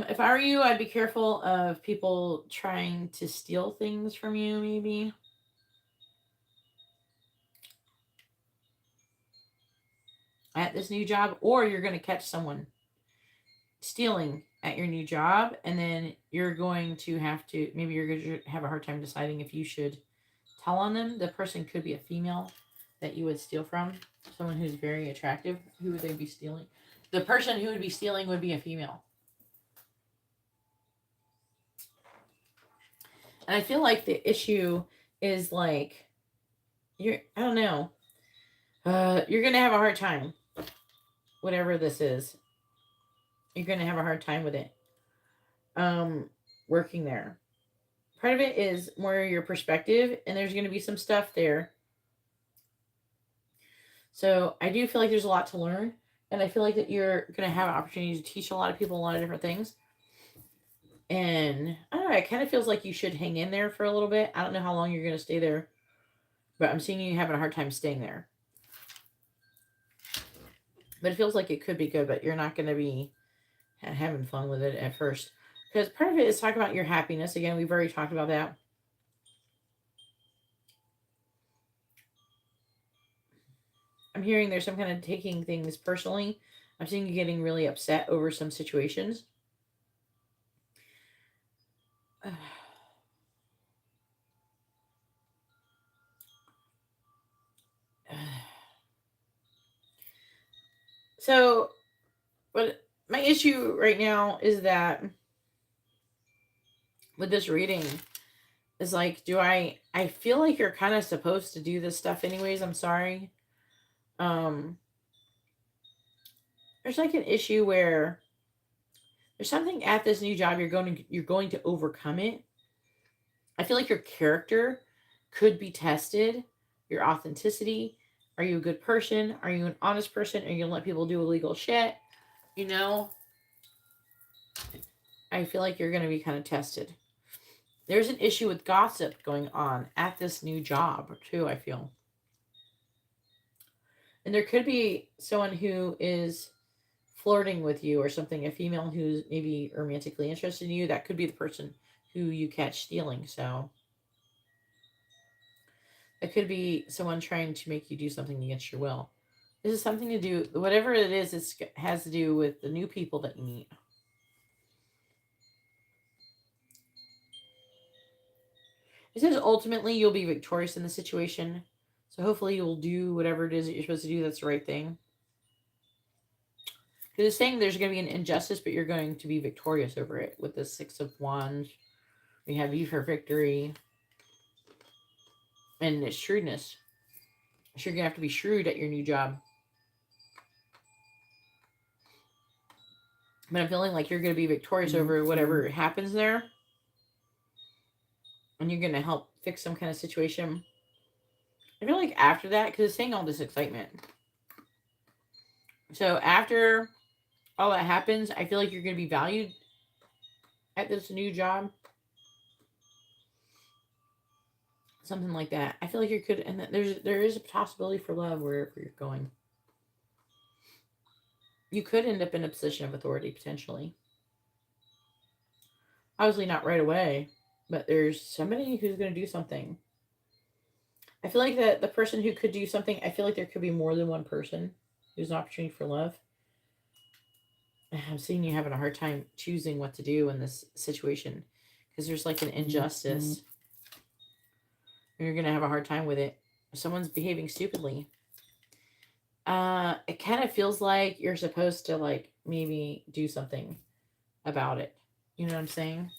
If I were you, I'd be careful of people trying to steal things from you, maybe. At this new job, or you're going to catch someone stealing at your new job, and then you're going to maybe you're going to have a hard time deciding if you should tell on them. The person could be a female that you would steal from, someone who's very attractive. Who would they be stealing? The person who would be stealing would be a female. And I feel like the issue is like, I don't know. You're going to have a hard time. Whatever this is. You're going to have a hard time with it. Working there. Part of it is more your perspective, and there's going to be some stuff there. So I do feel like there's a lot to learn, and I feel like that you're going to have an opportunity to teach a lot of people a lot of different things. And I don't know, it kind of feels like you should hang in there for a little bit. I don't know how long you're going to stay there, but I'm seeing you having a hard time staying there. But it feels like it could be good, but you're not going to be having fun with it at first. Because part of it is talking about your happiness. Again, we've already talked about that. I'm hearing there's some kind of taking things personally. I'm seeing you getting really upset over some situations. So, but my issue right now is that with this reading is like, I feel like you're kind of supposed to do this stuff anyways. I'm sorry. Um, there's like an issue where there's something at this new job you're going to overcome it. I feel like your character could be tested, your authenticity. Are you a good person? Are you an honest person? Are you gonna let people do illegal shit? You know, I feel like you're gonna be kind of tested. There's an issue with gossip going on at this new job too, I feel. And there could be someone who is flirting with you or something, a female who's maybe romantically interested in you. That could be the person who you catch stealing. So it could be someone trying to make you do something against your will. This is something to do, whatever it is, it has to do with the new people that you meet. It says ultimately you'll be victorious in the situation. So hopefully you'll do whatever it is that you're supposed to do that's the right thing. Because it's saying there's going to be an injustice, but you're going to be victorious over it with the Six of Wands. We have you for victory. And it's shrewdness. So you're going to have to be shrewd at your new job. But I'm feeling like you're going to be victorious over whatever happens there. And you're going to help fix some kind of situation. I feel like after that, because it's saying all this excitement. So after all that happens, I feel like you're going to be valued at this new job. Something like that. I feel like you could, and there is a possibility for love wherever you're going. You could end up in a position of authority potentially. Obviously not right away, but there's somebody who's going to do something. I feel like that the person who could do something, I feel like there could be more than one person who's an opportunity for love. I'm seeing you having a hard time choosing what to do in this situation because there's like an injustice. You're going to have a hard time with it. Someone's behaving stupidly. It kind of feels like you're supposed to like maybe do something about it. You know what I'm saying?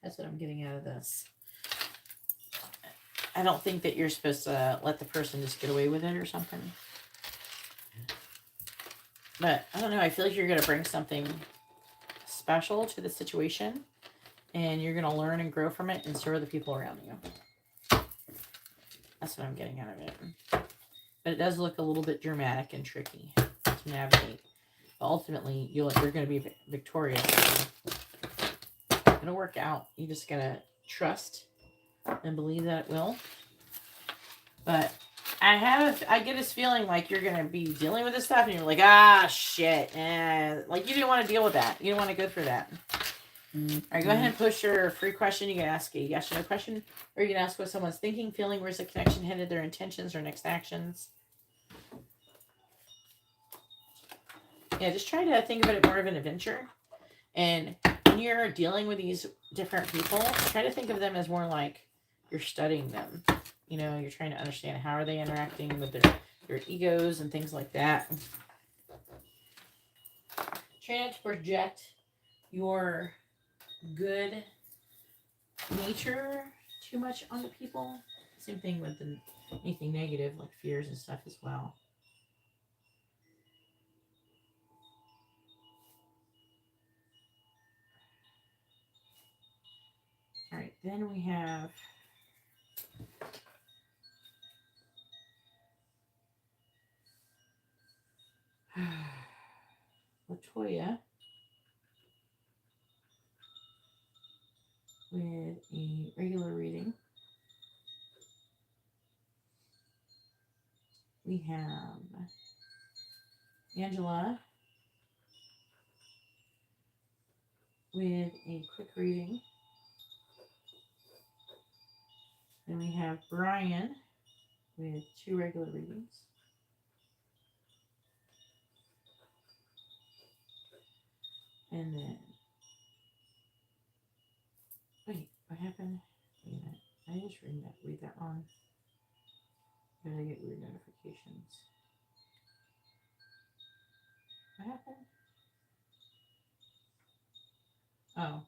That's what I'm getting out of this. I don't think that you're supposed to let the person just get away with it or something. But I don't know. I feel like you're going to bring something special to the situation. And you're going to learn and grow from it and serve the people around you. That's what I'm getting out of it. But it does look a little bit dramatic and tricky to navigate. But ultimately, you're going to be victorious. It's going to work out. You just got to trust and believe that it will. But I get this feeling like you're going to be dealing with this stuff and you're like, shit. And like you didn't want to deal with that. You didn't want to go through that. All right, go ahead and push your free question. You can ask a yes or no question, or you can ask what someone's thinking, feeling, where's the connection headed, their intentions, or next actions. Yeah, just try to think of it more of an adventure. And when you're dealing with these different people, try to think of them as more like you're studying them. You know, you're trying to understand how are they interacting with their egos and things like that. Try not to project your good nature too much on the people. Same thing with anything negative like fears and stuff as well. All right, then we have Latoya with a regular reading. We have Angela with a quick reading. Then we have Brian with 2 regular readings. And then, wait, what happened? Wait a minute. I just read that wrong. Because I get weird notifications. What happened? Oh.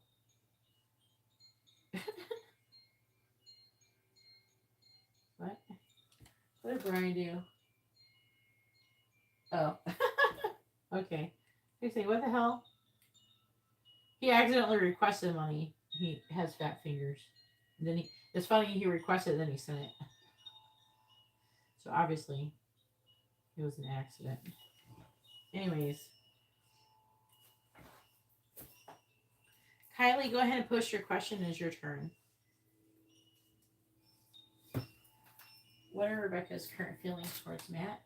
What? What did Brian do? Oh. Okay. You say, what the hell? He accidentally requested money. He has fat fingers. And then it's funny, he requested it, then he sent it. So obviously, it was an accident. Anyways. Kylie, go ahead and post your question. It's your turn. What are Rebecca's current feelings towards Matt?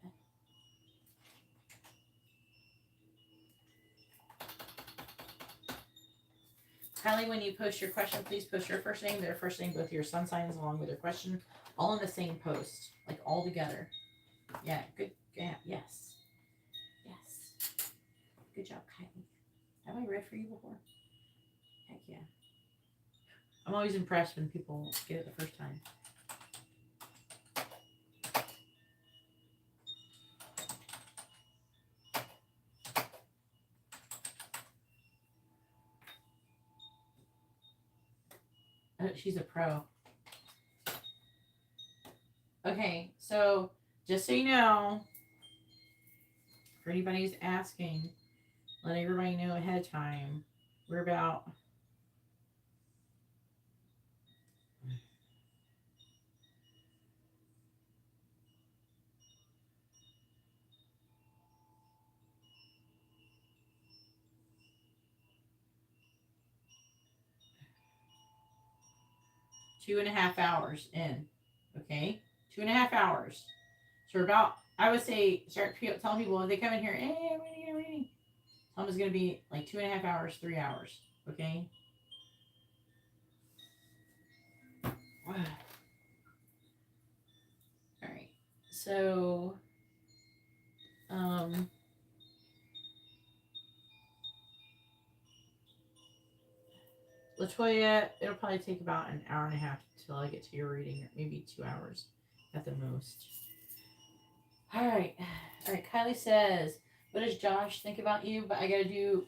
Kylie, when you post your question, please post your first name, their first name, both your sun signs along with their question, all in the same post, like all together. Yeah, good. Yeah, yes. Yes. Good job, Kylie. Have I read for you before? Heck yeah. I'm always impressed when people get it the first time. Oh, she's a pro. Okay, so just so you know, for anybody who's asking, let everybody know ahead of time. We're about 2.5 hours in. Okay? 2.5 hours. So we're about, I would say, start telling people when they come in here, hey, I'm going to get a reading. Tell them it's going to be like 2.5 hours, 3 hours. Okay? All right. So, Latoya, it'll probably take about an hour and a half till I get to your reading, or maybe 2 hours at the most. All right. All right. Kylie says, what does Josh think about you? But I got to do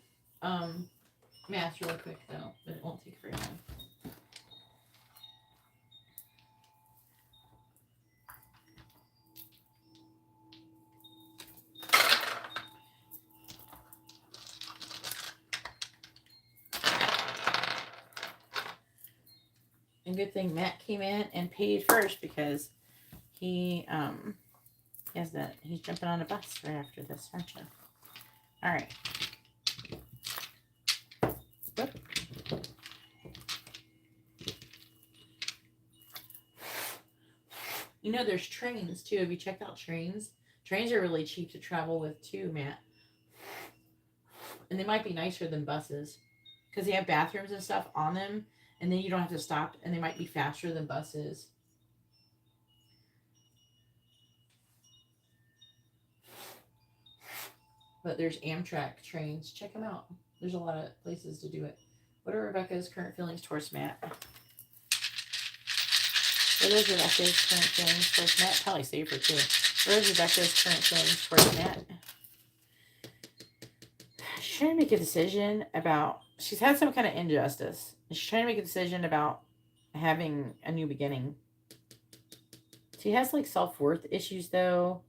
math really quick, though, but it won't take very long. And good thing Matt came in and paid first because he has that he's jumping on a bus right after this, aren't you? All right. Whoop. You know, there's trains too. Have you checked out trains? Trains are really cheap to travel with too, Matt. And they might be nicer than buses because they have bathrooms and stuff on them, and then you don't have to stop, and they might be faster than buses. But there's Amtrak trains. Check them out. There's a lot of places to do it. What are Rebecca's current feelings towards Matt? What is Rebecca's current feelings towards Matt? Probably save her too. What is Rebecca's current feelings towards Matt? She's trying to make a decision about, she's had some kind of injustice. She's trying to make a decision about having a new beginning. She has like self-worth issues though.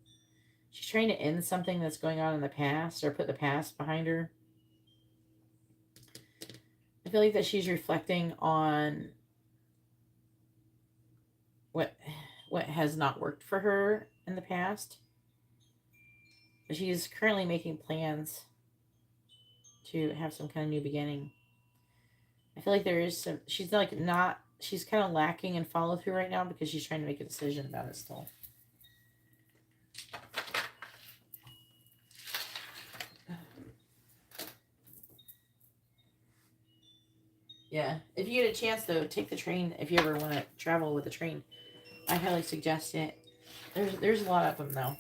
She's trying to end something that's going on in the past or put the past behind her. I feel like that she's reflecting on what has not worked for her in the past. But she's currently making plans to have some kind of new beginning. I feel like there is some, she's like not, she's kind of lacking in follow through right now because she's trying to make a decision about it still. Yeah. If you get a chance, though, take the train. If you ever want to travel with a train, I highly suggest it. There's a lot of them, though.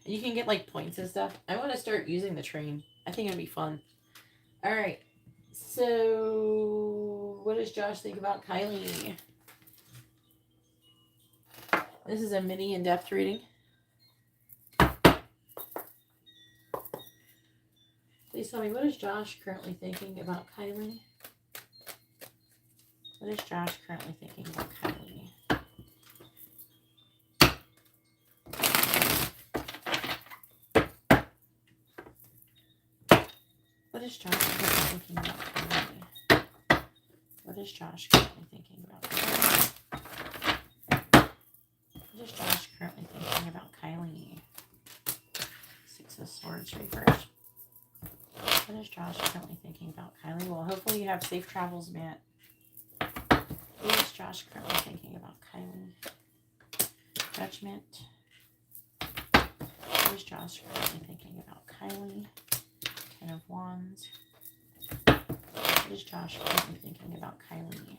And you can get, like, points and stuff. I want to start using the train. I think it'd be fun. All right. So, what does Josh think about Kylie? This is a mini in-depth reading. Please tell me, what is Josh currently thinking about Kylie? What is Josh currently thinking about Kylie? What is Josh currently thinking about Kylie? What is Josh currently thinking about Kylie? What is Josh currently thinking about Kylie? Six of Swords reversed. What is Josh currently thinking about Kylie? Well, hopefully you have safe travels, Matt. What is Josh currently thinking about Kylie? Judgment. What is Josh currently thinking about Kylie? Ten of Wands. What is Josh currently thinking about Kylie?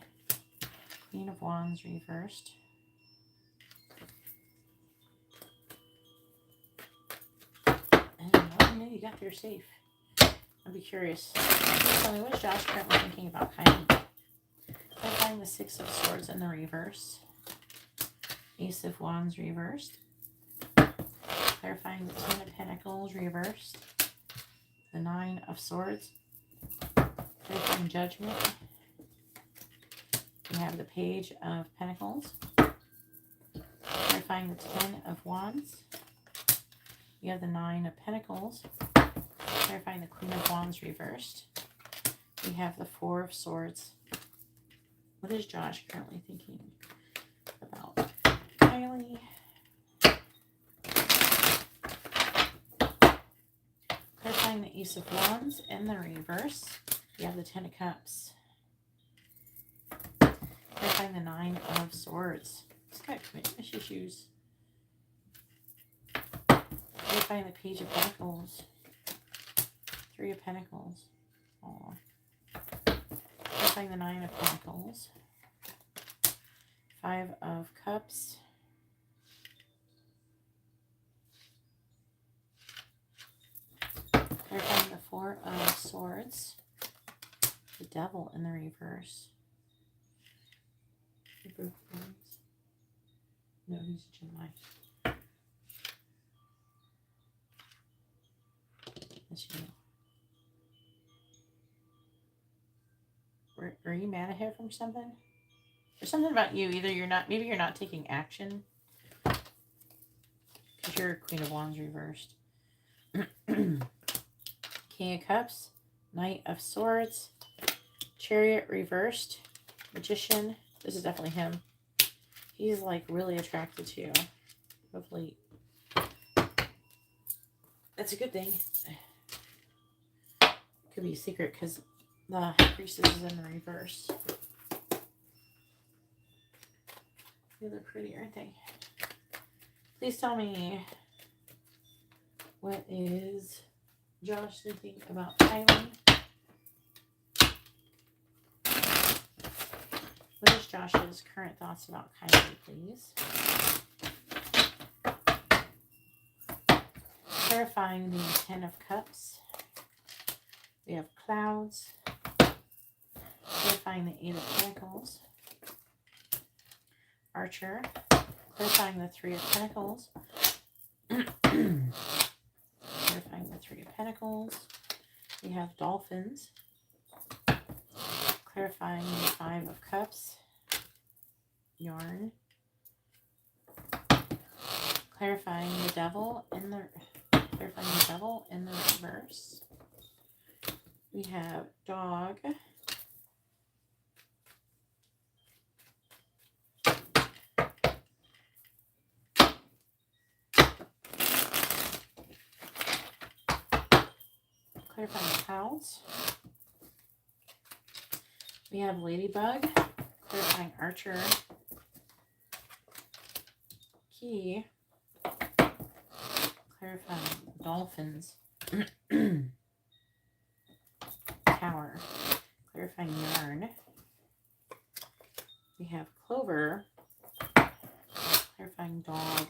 Queen of Wands reversed. And oh, no, you got there safe. I'd be curious. Tell me, what is Josh currently thinking about Kylie? Clarifying the Six of Swords in the reverse. Ace of Wands reversed. Clarifying the Ten of Pentacles reversed. The Nine of Swords. Clarifying Judgment. We have the Page of Pentacles. Clarifying the Ten of Wands. You have the Nine of Pentacles. Clarifying the Queen of Wands reversed. We have the Four of Swords. What is Josh currently thinking about Kylie? Clarifying the Ace of Wands in the reverse. You have the Ten of Cups. Clarifying the Nine of Swords. This got commitment issues. Clarifying the Page of Pentacles. Three of Pentacles. Aww. Clarifying the Nine of Pentacles. Five of Cups. Clarifying the Four of Swords. The Devil in the reverse. No, he's a Gemini. That's you. Are you mad at her from something? There's something about you. Either you're not, maybe you're not taking action. Because you're Queen of Wands reversed. King of Cups. Knight of Swords. Chariot reversed. Magician. This is definitely him. He's like really attracted to you. Hopefully. That's a good thing. Could be a secret because the High Priestess is in the reverse. Yeah, they're pretty, aren't they? Please tell me, what is Josh thinking about Kylie? What is Josh's current thoughts about Kylie, please? Clarifying the Ten of Cups. We have Clouds. Clarifying the Eight of Pentacles. Archer. Clarifying the Three of Pentacles. Clarifying the Three of Pentacles. We have Dolphins. Clarifying the Five of Cups. Yarn. Clarifying the Devil in the reverse. We have Dog. Clarifying Clouds. We have Ladybug. Clarifying Archer. Key. Clarifying Dolphins. Tower. Clarifying Yarn. We have Clover. Terrifying dog.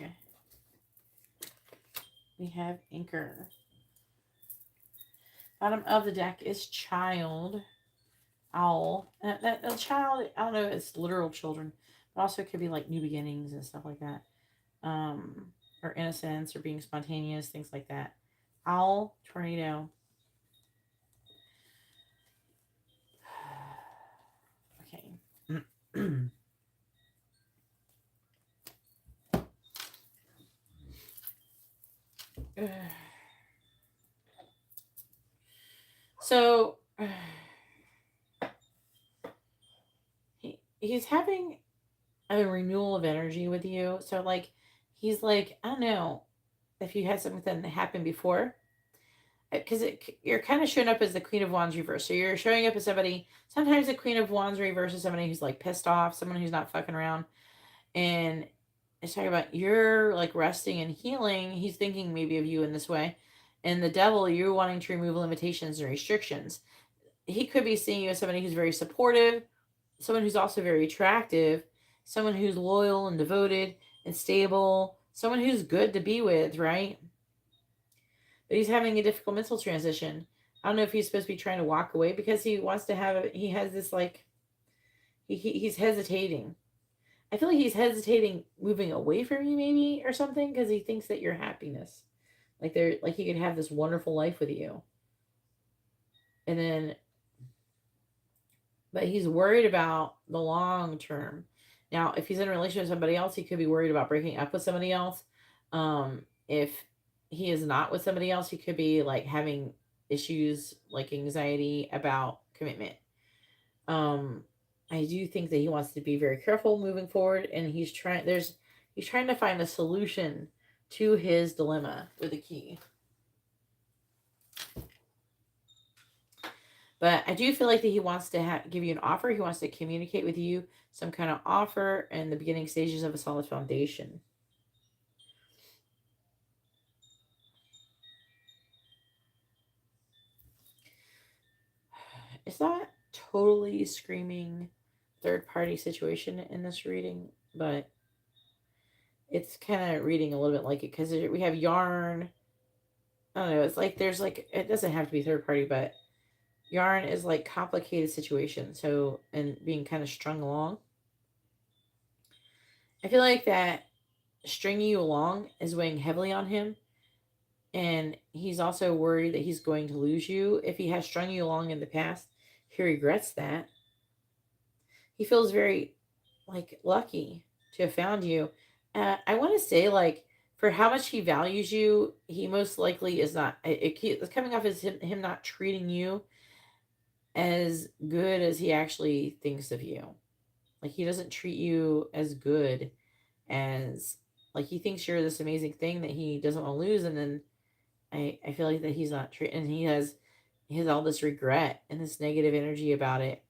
We have Anchor. Bottom of the deck is Child. Owl. That child, I don't know if it's literal children, but also it could be like new beginnings and stuff like that. Or innocence or being spontaneous, things like that. Owl, tornado. Okay. So he's having a renewal of energy with you. So like he's like, I don't know if you had something that happened before, because you're kind of showing up as the Queen of Wands reverse. So you're showing up as somebody. Sometimes the Queen of Wands reverse is somebody who's like pissed off, someone who's not fucking around, and it's talking about you're like resting and healing. He's thinking maybe of you in this way, and the devil, you're wanting to remove limitations and restrictions. He could be seeing you as somebody who's very supportive, someone who's also very attractive, someone who's loyal and devoted and stable, someone who's good to be with, right? But he's having a difficult mental transition. I don't know if he's supposed to be trying to walk away because he wants to have he has this like he's hesitating. I feel like he's hesitating moving away from you maybe or something because he thinks that your happiness. Like he could have this wonderful life with you. And then but he's worried about the long term. Now, if he's in a relationship with somebody else, he could be worried about breaking up with somebody else. If he is not with somebody else, he could be like having issues like anxiety about commitment. I do think that he wants to be very careful moving forward, and he's trying to find a solution to his dilemma with a key. But I do feel like that he wants to give you an offer. He wants to communicate with you some kind of offer in the beginning stages of a solid foundation. It's not totally screaming third party situation in this reading, but it's kind of reading a little bit like it because we have yarn. I don't know. It's like there's like, it doesn't have to be third party, but yarn is like complicated situation. So, and being kind of strung along. I feel like that stringing you along is weighing heavily on him. And he's also worried that he's going to lose you. If he has strung you along in the past, he regrets that. He feels very like lucky to have found you. I want to say like for how much he values you, he most likely is not. It's coming off as him not treating you as good as he actually thinks of you. Like he doesn't treat you as good as like he thinks you're this amazing thing that he doesn't want to lose, and then I feel like that he's not treating, and he has all this regret and this negative energy about it.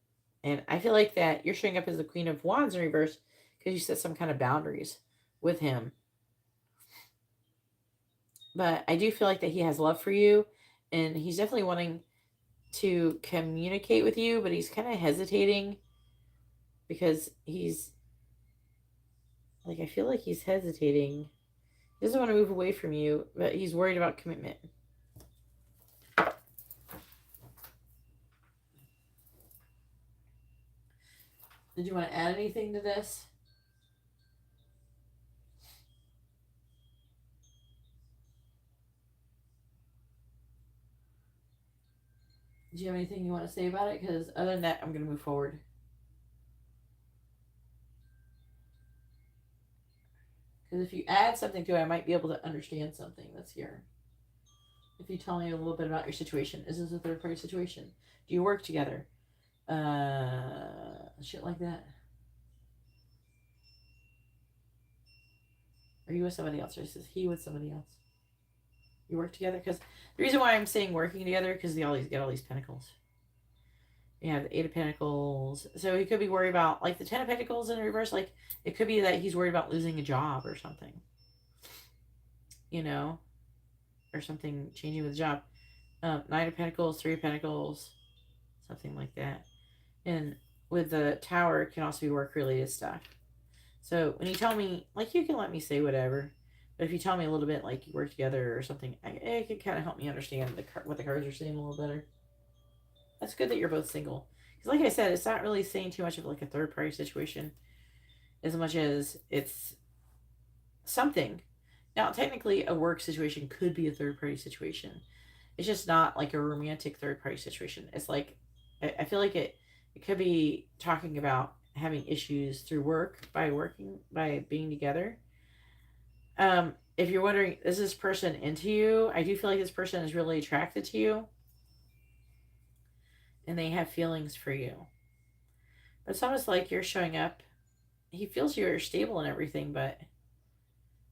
And I feel like that you're showing up as the Queen of Wands in reverse because you set some kind of boundaries with him. But I do feel like that he has love for you, and he's definitely wanting to communicate with you, but he's kind of hesitating because he's like, I feel like he's hesitating. He doesn't want to move away from you, but he's worried about commitment. Did you want to add anything to this? Do you have anything you want to say about it? Because other than that, I'm going to move forward. Because if you add something to it, I might be able to understand something that's here. If you tell me a little bit about your situation. Is this a third party situation? Do you work together? Shit like that. Are you with somebody else? Or is he with somebody else? You work together? Because the reason why I'm saying working together, because they always get all these pentacles. You have the Eight of Pentacles. So he could be worried about, like the Ten of Pentacles in reverse. Like, it could be that he's worried about losing a job or something. You know? Or something changing with the job. Nine of Pentacles, Three of Pentacles. Something like that. And with the Tower can also be work-related stuff. So when you tell me, like, you can let me say whatever. But if you tell me a little bit, like, you work together or something, it can kind of help me understand what the cards are saying a little better. That's good that you're both single. Because like I said, it's not really saying too much of, like, a third-party situation as much as it's something. Now, technically, a work situation could be a third-party situation. It's just not, like, a romantic third-party situation. It's like, I feel like it could be talking about having issues through work by being together. If you're wondering, is this person into you? I do feel like this person is really attracted to you and they have feelings for you. But it's almost like you're showing up. He feels you're stable and everything, but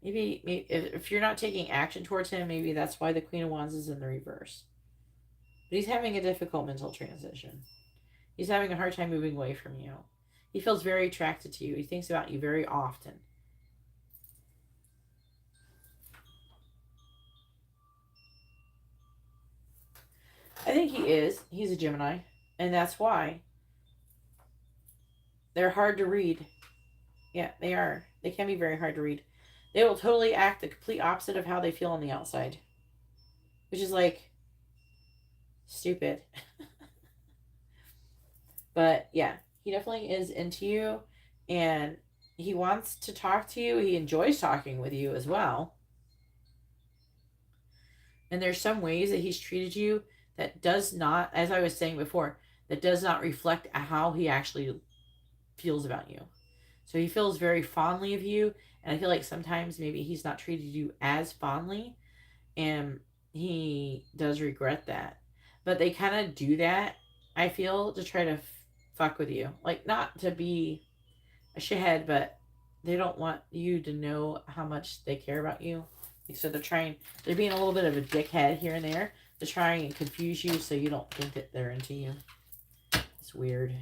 maybe if you're not taking action towards him, maybe that's why the Queen of Wands is in the reverse. But he's having a difficult mental transition. He's having a hard time moving away from you. He feels very attracted to you. He thinks about you very often. I think he is. He's a Gemini. And that's why they're hard to read. Yeah, they are. They can be very hard to read. They will totally act the complete opposite of how they feel on the outside. Which is like stupid. But yeah, he definitely is into you. And he wants to talk to you. He enjoys talking with you as well. And there's some ways that he's treated you that does not, as I was saying before, that does not reflect how he actually feels about you. So he feels very fondly of you. And I feel like sometimes maybe he's not treated you as fondly. And he does regret that. But they kind of do that, I feel, to try to fuck with you. Like, not to be a shithead, but they don't want you to know how much they care about you. So they're being a little bit of a dickhead here and there to try and confuse you so you don't think that they're into you. It's weird.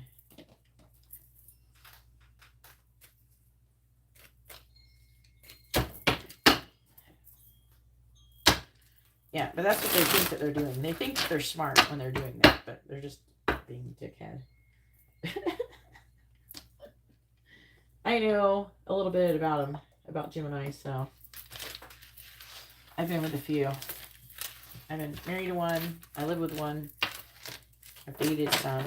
Yeah, but that's what they think that they're doing. They think they're smart when they're doing that, but they're just being dickhead. I know a little bit about them, about Gemini, so I've been with a few. I've been married to one. I live with one. I've dated some.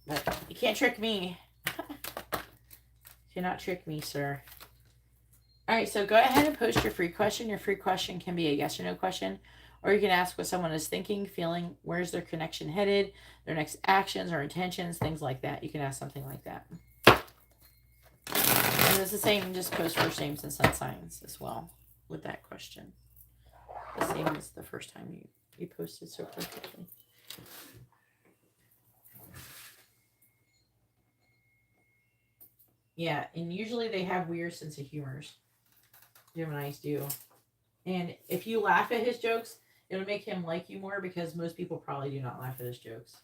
But you can't trick me. You cannot trick me, sir. Alright, so go ahead and post your free question. Your free question can be a yes or no question. Or you can ask what someone is thinking, feeling, where's their connection headed, their next actions or intentions, things like that. You can ask something like that. And it's the same, just post first names and sun signs as well with that question. The same as the first time you posted so perfectly. Yeah, and usually they have weird sense of humors. Geminis do. And if you laugh at his jokes, it'll make him like you more because most people probably do not laugh at his jokes.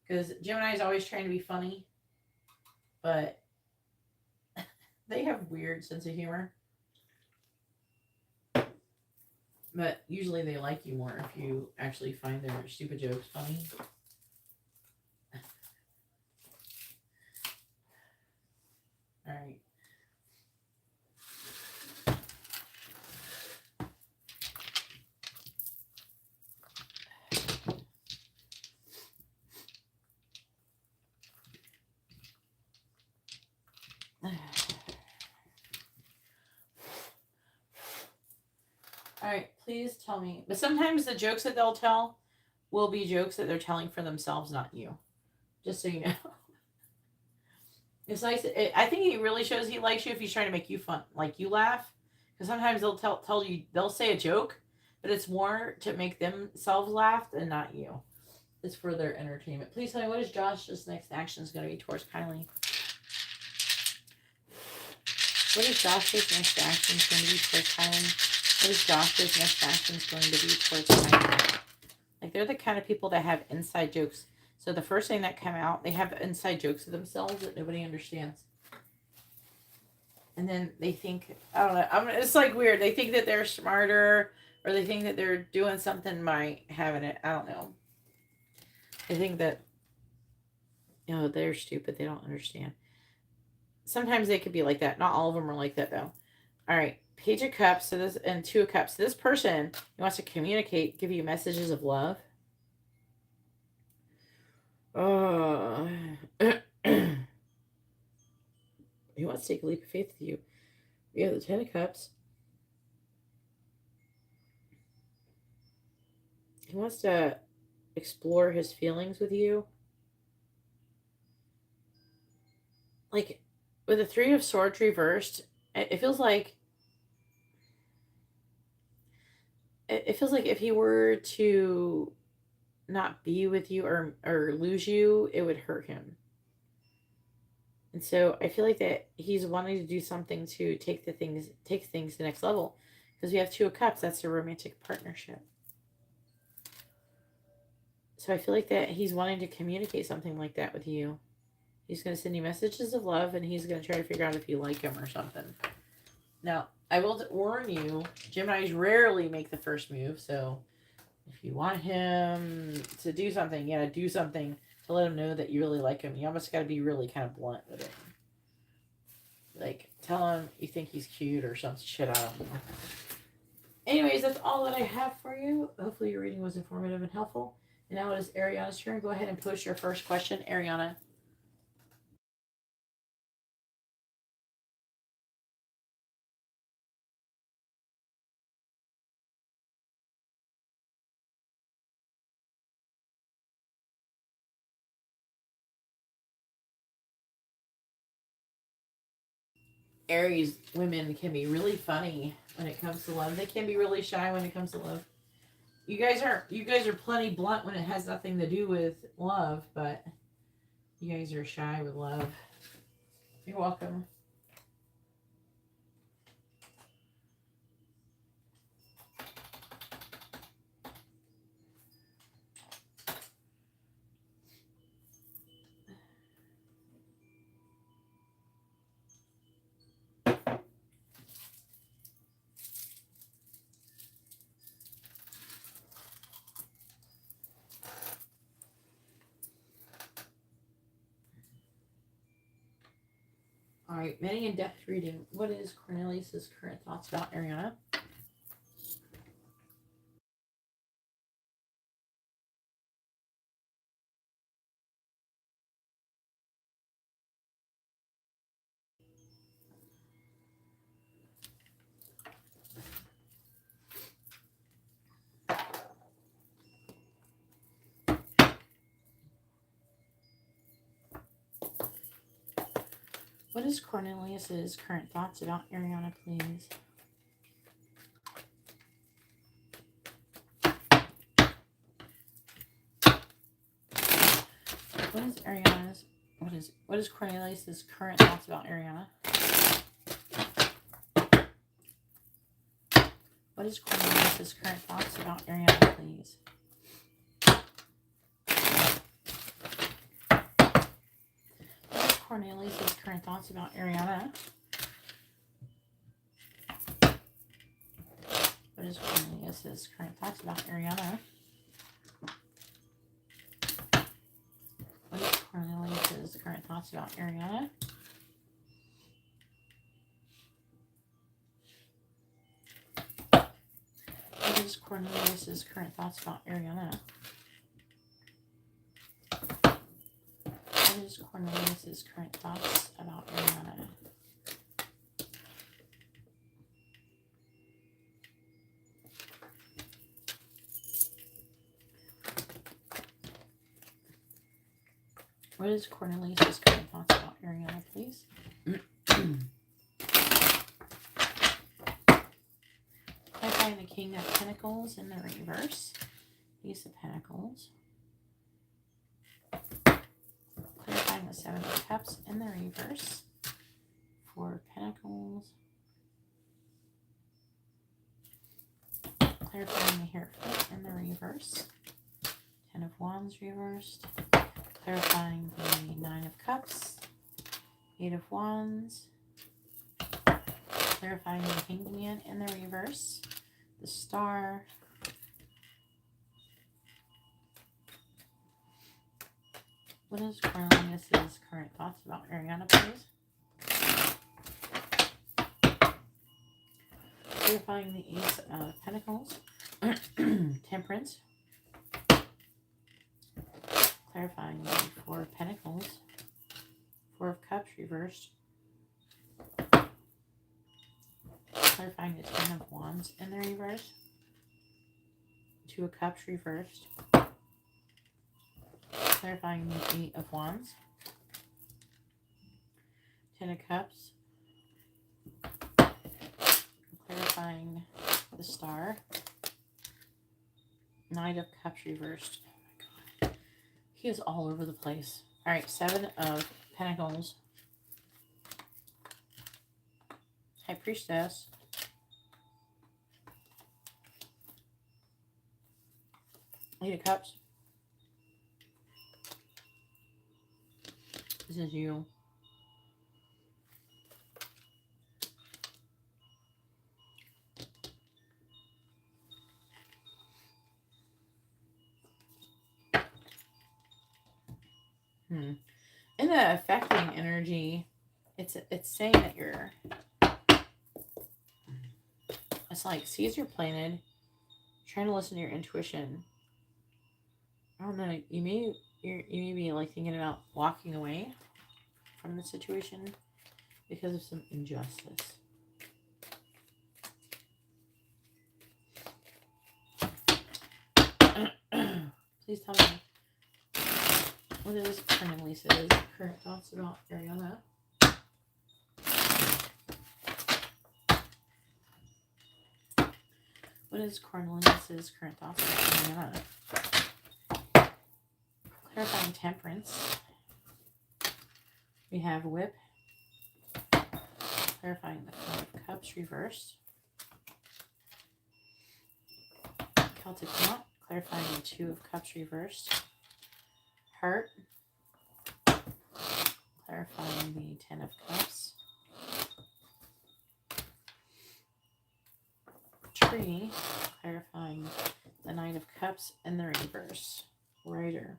Because Gemini is always trying to be funny, but they have weird sense of humor. But usually they like you more if you actually find their stupid jokes funny. All right. All right, please tell me. But sometimes the jokes that they'll tell will be jokes that they're telling for themselves, not you. Just so you know. It's nice. I think he really shows he likes you if he's trying to make you fun, like you laugh. Because sometimes they'll tell you, they'll say a joke, but it's more to make themselves laugh and not you. It's for their entertainment. Please tell me, what is Josh's next action is going to be towards Kylie? What is Josh's next action going to be towards Kylie? What is Josh's next action going to be towards Kylie? Like, they're the kind of people that have inside jokes. So the first thing that came out, they have inside jokes of themselves that nobody understands. And then they think, I don't know, it's like weird. They think that they're smarter, or they think that they're doing something by having it. I don't know. I think that, you know, they're stupid. They don't understand. Sometimes they could be like that. Not all of them are like that, though. All right. Page of Cups so this, and Two of Cups. So this person wants to communicate, give you messages of love. Oh. He wants to take a leap of faith with you. We have the Ten of Cups. He wants to explore his feelings with you. Like, with the Three of Swords reversed, it feels like if he were to not be with you or lose you, it would hurt him. And so I feel like that he's wanting to do something to take things to the next level. Because we have Two of Cups, that's a romantic partnership. So I feel like that he's wanting to communicate something like that with you. He's going to send you messages of love, and he's going to try to figure out if you like him or something. Now, I will warn you, Geminis rarely make the first move, so if you want him to do something, you gotta do something to let him know that you really like him. You almost gotta be really kind of blunt with him. Like, tell him you think he's cute or some shit, I don't know. Anyways, that's all that I have for you. Hopefully your reading was informative and helpful. And now it is Ariana's turn. Go ahead and post your first question, Ariana. Aries women can be really funny when it comes to love. They can be really shy when it comes to love. You guys are plenty blunt when it has nothing to do with love, but you guys are shy with love. You're welcome. All right, many in-depth reading. What is Cornelius's current thoughts about Ariana? What is Cornelius's current thoughts about Ariana, please? What is Cornelius's current thoughts about Ariana? What is Cornelius's current thoughts about Ariana, please? What is Cornelius's current thoughts about Ariana? What is Cornelius's current thoughts about Ariana? What is Cornelius's current thoughts about Ariana? What is Cornelius's current thoughts about Ariana? What is Cornelius's current thoughts about Ariana? What is Cornelius's current thoughts about Ariana, please? Clarifying the King of Pentacles in the reverse. Ace of Pentacles. Clarifying the Seven of Cups in the reverse. Four of Pentacles. Clarifying the Hierophant in the reverse. Ten of Wands reversed. Clarifying the Nine of Cups. Eight of Wands. Clarifying the Hanged Man in the reverse. The Star. What is Cornelius's current thoughts about Ariana, please? Clarifying the Ace of Pentacles. Temperance. Clarifying the Four of Pentacles. Four of Cups reversed. Clarifying the Ten of Wands in the reverse. Two of Cups reversed. Clarifying the Eight of Wands. Ten of Cups. Clarifying the Star. Knight of Cups reversed. Oh my god. He is all over the place. Alright, Seven of Pentacles. High Priestess. Eight of Cups. This is you. In the affecting energy, it's saying that you're, it's like seeds are planted, trying to listen to your intuition. I don't know, you may be like thinking about walking away from the situation because of some injustice. Please tell me, what is Cornelius's current thoughts about Ariana? What is Cornelius's current thoughts about Ariana? Clarifying Temperance. We have Whip. Clarifying the Four of Cups reversed. Celtic Knot. Clarifying the Two of Cups reversed. Heart. Clarifying the Ten of Cups. Tree. Clarifying the Nine of Cups in the reverse. Rider.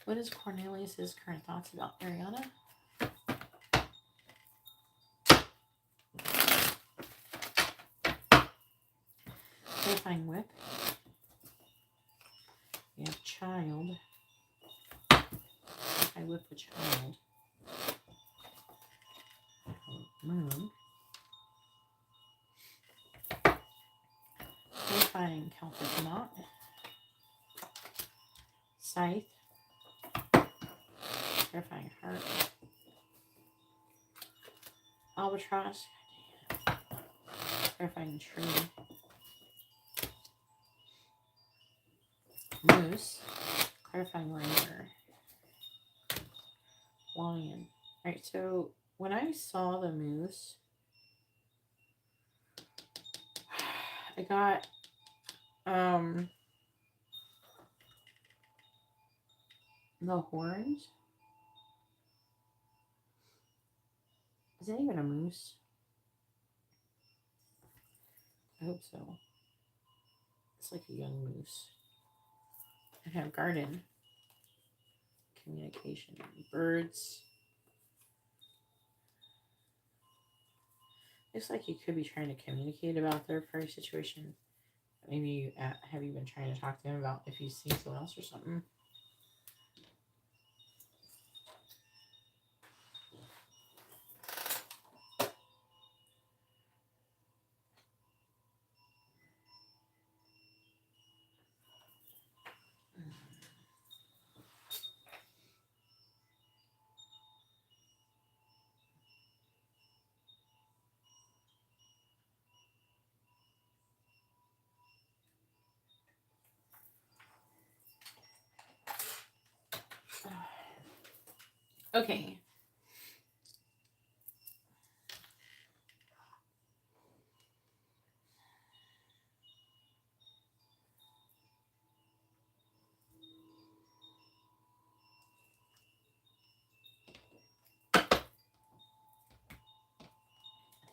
What is Cornelius's current thoughts about Ariana? Clarifying Whip. We have Child. I whip the child. Moon. Clarifying Celtic Knot. Scythe. Clarifying Heart. Albatross. Clarifying Tree. Moose. Clarifying Ranger. Lion. Alright, so when I saw the moose, I got the horns. Is that even a moose? I hope so. It's like a young moose. I have garden. Communication. Birds. Looks like you could be trying to communicate about their party situation. Maybe you have you been trying to talk to him about if he's seen someone else or something. Okay.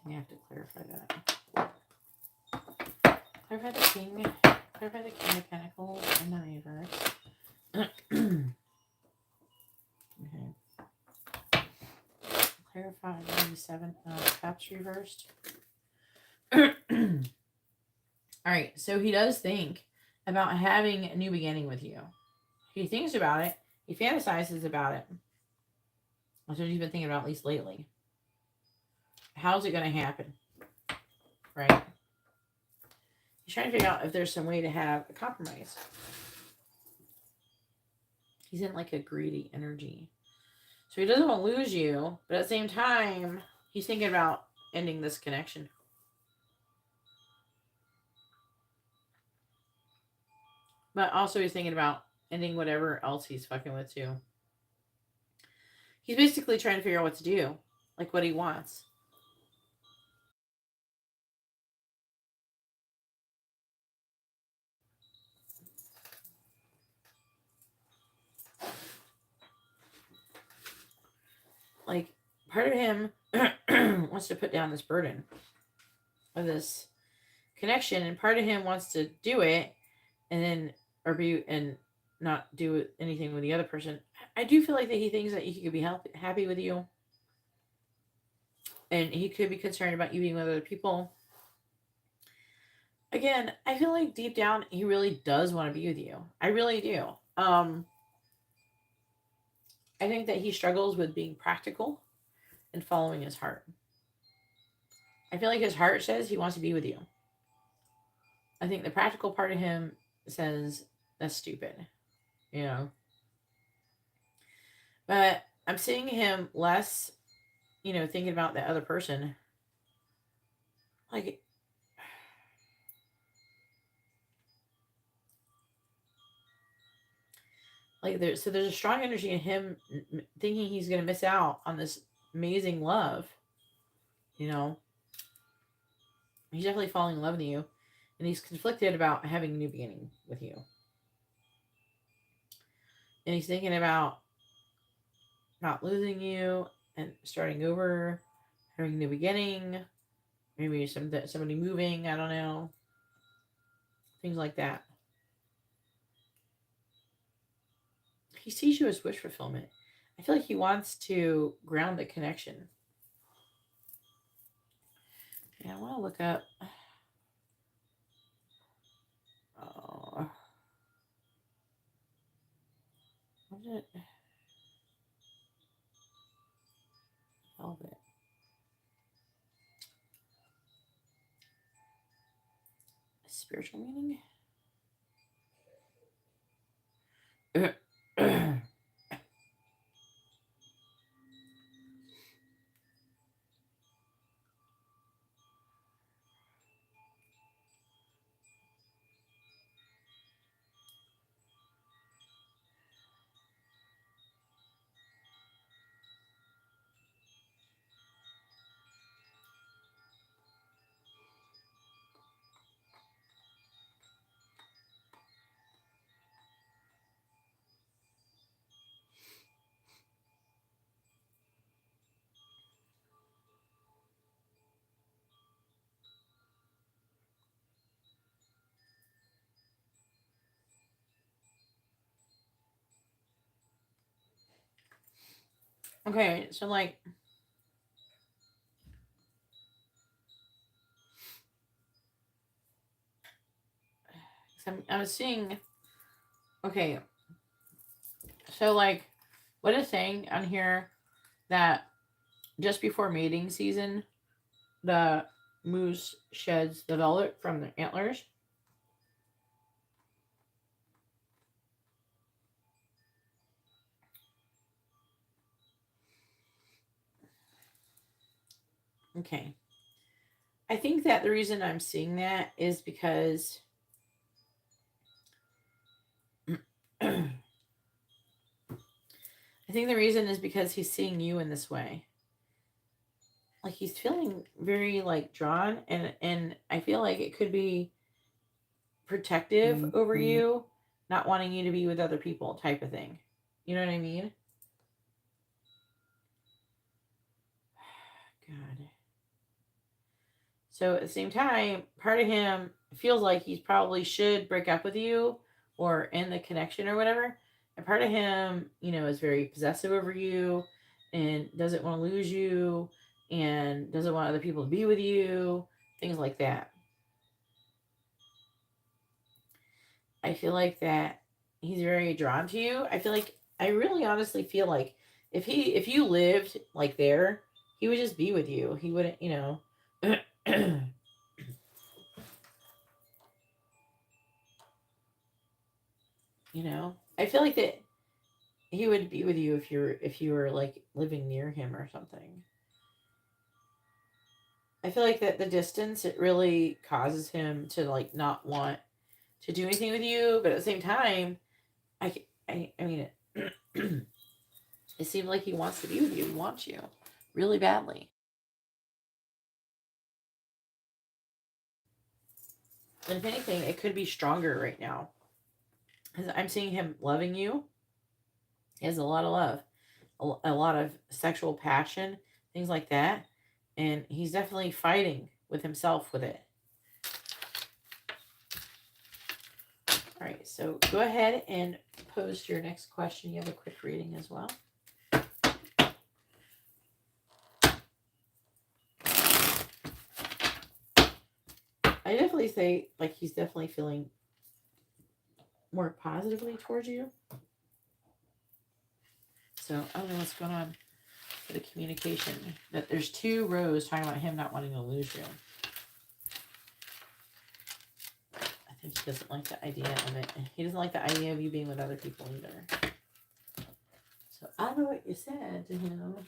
I have to clarify that. Clarify the King. Clarify the King of Pentacles and the reverse. Okay. Clarify the Seven of Cups reversed. Alright, so he does think about having a new beginning with you. He thinks about it. He fantasizes about it. That's what he's been thinking about, at least lately. How's it going to happen? Right? He's trying to figure out if there's some way to have a compromise. He's in like a greedy energy. So he doesn't want to lose you, but at the same time, he's thinking about ending this connection. But also he's thinking about ending whatever else he's fucking with too. He's basically trying to figure out what to do. Like what he wants. Like, part of him wants to put down this burden of this connection, and part of him wants to do it and then and not do anything with the other person. I do feel like that he thinks that he could be happy with you, and he could be concerned about you being with other people. Again, I feel like deep down he really does want to be with you. I really do. I think that he struggles with being practical and following his heart. I feel like his heart says he wants to be with you. I think the practical part of him says that's stupid, you know. But I'm seeing him less, thinking about the other person. Like there's a strong energy in him thinking he's going to miss out on this amazing love. He's definitely falling in love with you, and he's conflicted about having a new beginning with you. And he's thinking about not losing you and starting over, having a new beginning, maybe somebody moving, I don't know. Things like that. He sees you as wish fulfillment. I feel like he wants to ground the connection. Yeah, I want to look up. Oh. What is it? Velvet. Spiritual meaning? Okay, so like I'm seeing. Okay, so like what it's saying on here that just before mating season, the moose sheds the velvet from the antlers. Okay. I think that the reason I'm seeing that is because I think the reason is because he's seeing you in this way. Like he's feeling very like drawn, and I feel like it could be protective over you, not wanting you to be with other people type of thing. You know what I mean? God. So at the same time, part of him feels like he probably should break up with you or end the connection or whatever. And part of him, is very possessive over you and doesn't want to lose you and doesn't want other people to be with you, things like that. I feel like that he's very drawn to you. I really honestly feel like if you lived like there, he would just be with you. He wouldn't, I feel like that he would be with you if you were like living near him or something. I feel like that the distance, it really causes him to like not want to do anything with you, but at the same time, I mean it. It seems like he wants to be with you. He wants you really badly. And if anything, it could be stronger right now. Because I'm seeing him loving you. He has a lot of love, a lot of sexual passion, things like that. And he's definitely fighting with himself with it. All right, so go ahead and post your next question. You have a quick reading as well. I definitely say, like, he's definitely feeling more positively towards you. So I don't know what's going on for the communication. That there's 2 rows talking about him not wanting to lose you. I think he doesn't like the idea of it. He doesn't like the idea of you being with other people either. So I don't know what you said to him.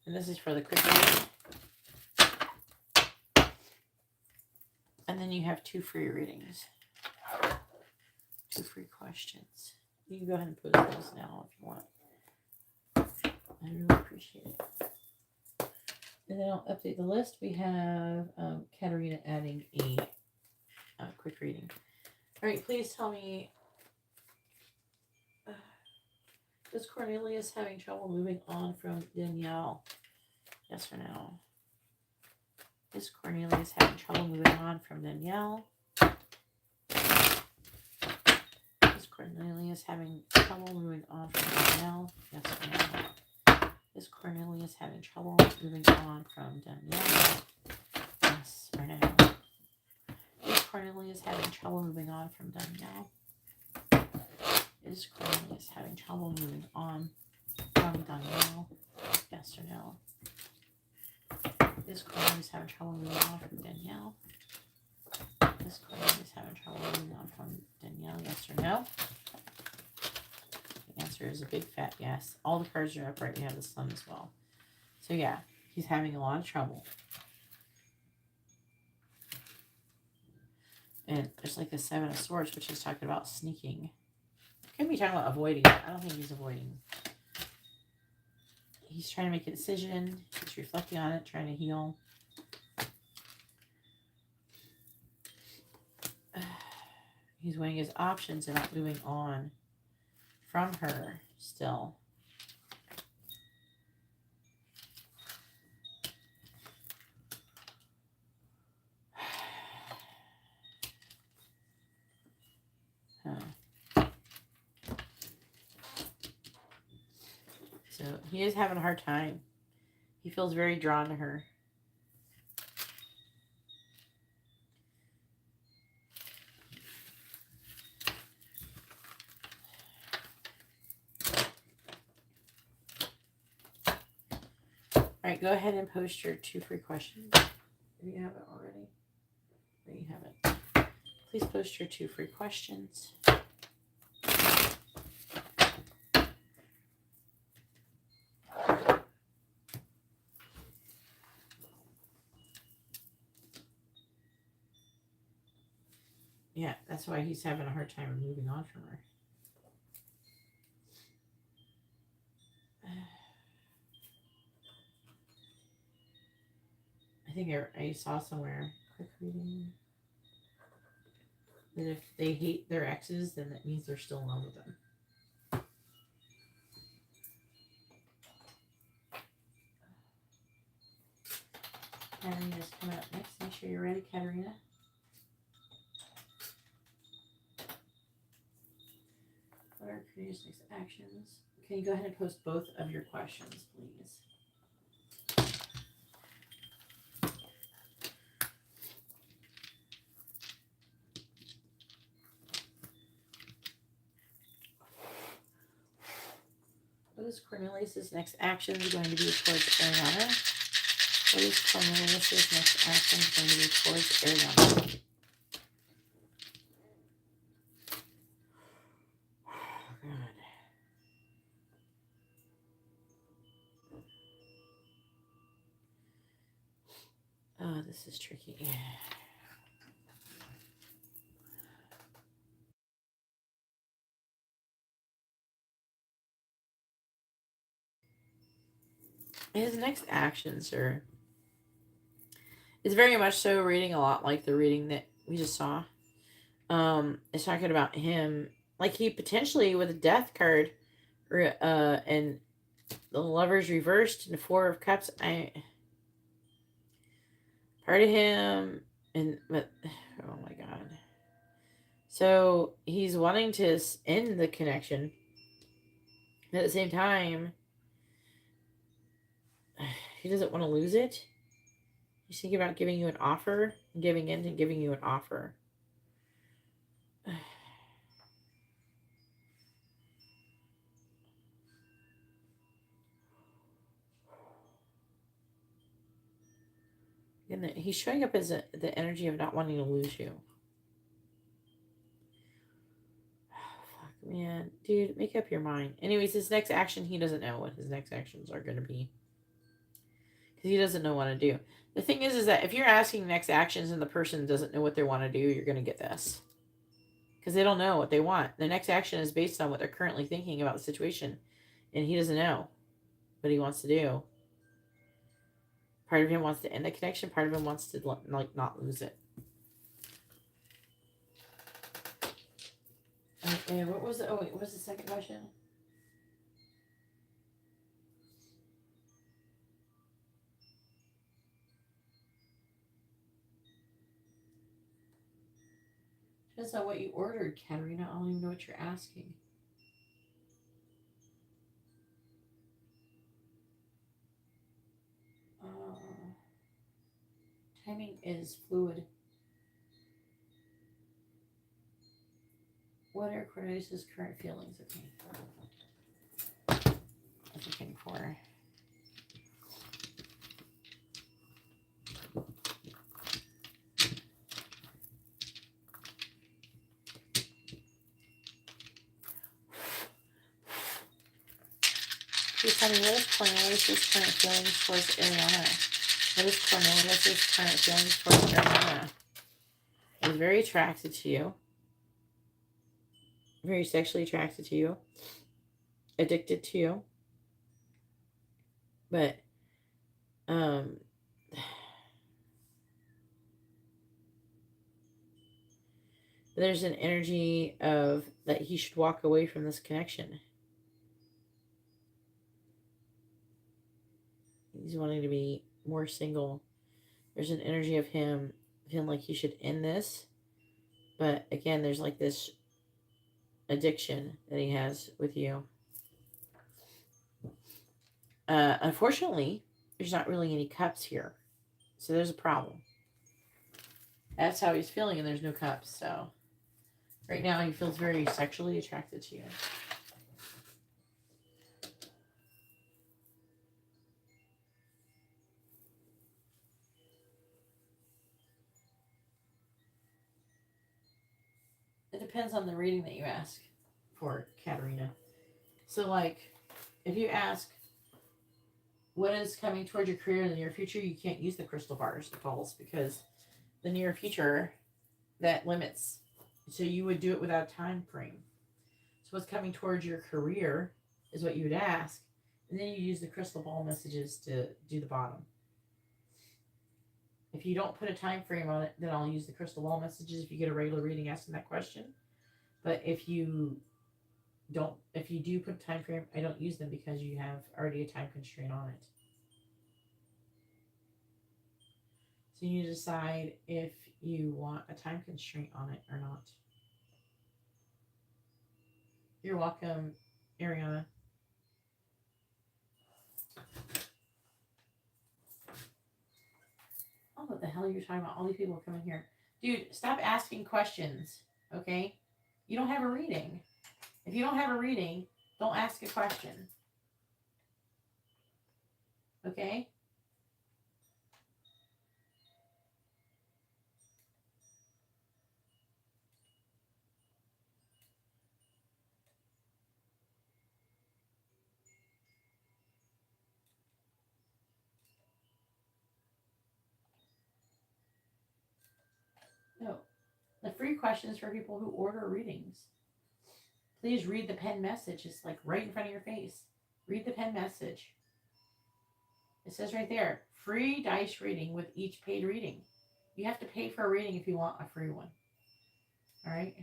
And this is for the quick reading. And then you have 2 free readings. 2 free questions. You can go ahead and post those now if you want. I really appreciate it. And then I'll update the list. We have Katarina adding a quick reading. All right, please tell me, is Cornelius having trouble moving on from Danielle? Yes or no? Is Cornelius having trouble moving on from Danielle? Is Cornelius having trouble moving on from Danielle? Yes or no? Is Cornelius having trouble moving on from Danielle? Yes or no? Is Cornelius having trouble moving on from Danielle? Is Cornelius having trouble moving on from Danielle? Yes or no? Is Cornelius having trouble moving on from Danielle? Is Cornelius having trouble moving on from Danielle? Yes or no? The answer is a big fat yes. All the cards are upright. We have the sun as well. So yeah, he's having a lot of trouble. And there's like the 7 of Swords, which is talking about sneaking. Could be talking about avoiding. I don't think he's avoiding. He's trying to make a decision. He's reflecting on it, trying to heal. He's weighing his options and not moving on from her still. So he is having a hard time. He feels very drawn to her. All right, go ahead and post your 2 free questions. If you haven't already. There you have it. Please post your 2 free questions. Yeah, that's why he's having a hard time moving on from her. I think I saw somewhere, quick reading, that if they hate their exes, then that means they're still in love with them. Katarina's coming up next. Make sure you're ready, Katarina. What are Karina's next actions? Can you go ahead and post both of your questions, please? What is Cornelius' next action going to be towards Ariana? What is Cornelius' next action going to be towards Ariana? Oh, this is tricky. His next actions are... It's very much so reading a lot like the reading that we just saw. It's talking about him, like he potentially with a death card, and the Lovers reversed and the Four of Cups. Part of him, but oh my god. So he's wanting to end the connection. At the same time, he doesn't want to lose it. He's thinking about giving you an offer, giving in and giving you an offer. And he's showing up as the energy of not wanting to lose you. Fuck, man. Dude, make up your mind. Anyways, his next action, he doesn't know what his next actions are going to be. Because he doesn't know what to do. The thing is that if you're asking next actions and the person doesn't know what they want to do, you're going to get this. Because they don't know what they want. The next action is based on what they're currently thinking about the situation. And he doesn't know what he wants to do. Part of him wants to end the connection. Part of him wants to like not lose it. And what was it? Oh wait, what was the second question? Depends on what you ordered, Katarina. I don't even know what you're asking. Timing is fluid. What are Cornelius' current feelings? Okay. I'm looking for. Please tell me, what is Cornelius' current feelings towards Ariana? What is Cornelius' current feelings towards Ariana? He's very attracted to you. Very sexually attracted to you. Addicted to you. But, there's an energy of that he should walk away from this connection. He's wanting to be more single. There's an energy of him feeling like he should end this. But again, there's like this addiction that he has with you. Unfortunately, there's not really any cups here. So there's a problem. That's how he's feeling, and there's no cups. So right now he feels very sexually attracted to you. It depends on the reading that you ask for, Katarina. So, like, if you ask what is coming towards your career in the near future, you can't use the crystal bars, the balls, because the near future, that limits. So you would do it without a time frame. So what's coming towards your career is what you would ask, and then you use the crystal ball messages to do the bottom. If you don't put a time frame on it, then I'll use the crystal ball messages if you get a regular reading asking that question. But if you do put a time frame, I don't use them because you have already a time constraint on it. So you decide if you want a time constraint on it or not. You're welcome, Ariana. Oh, what the hell are you talking about? All these people coming here. Dude, stop asking questions, okay? You don't have a reading. If you don't have a reading, don't ask a question. Okay? No. The free questions for people who order readings. Please read the pen message. It's like right in front of your face. Read the pen message. It says right there, free dice reading with each paid reading. You have to pay for a reading if you want a free one. All right?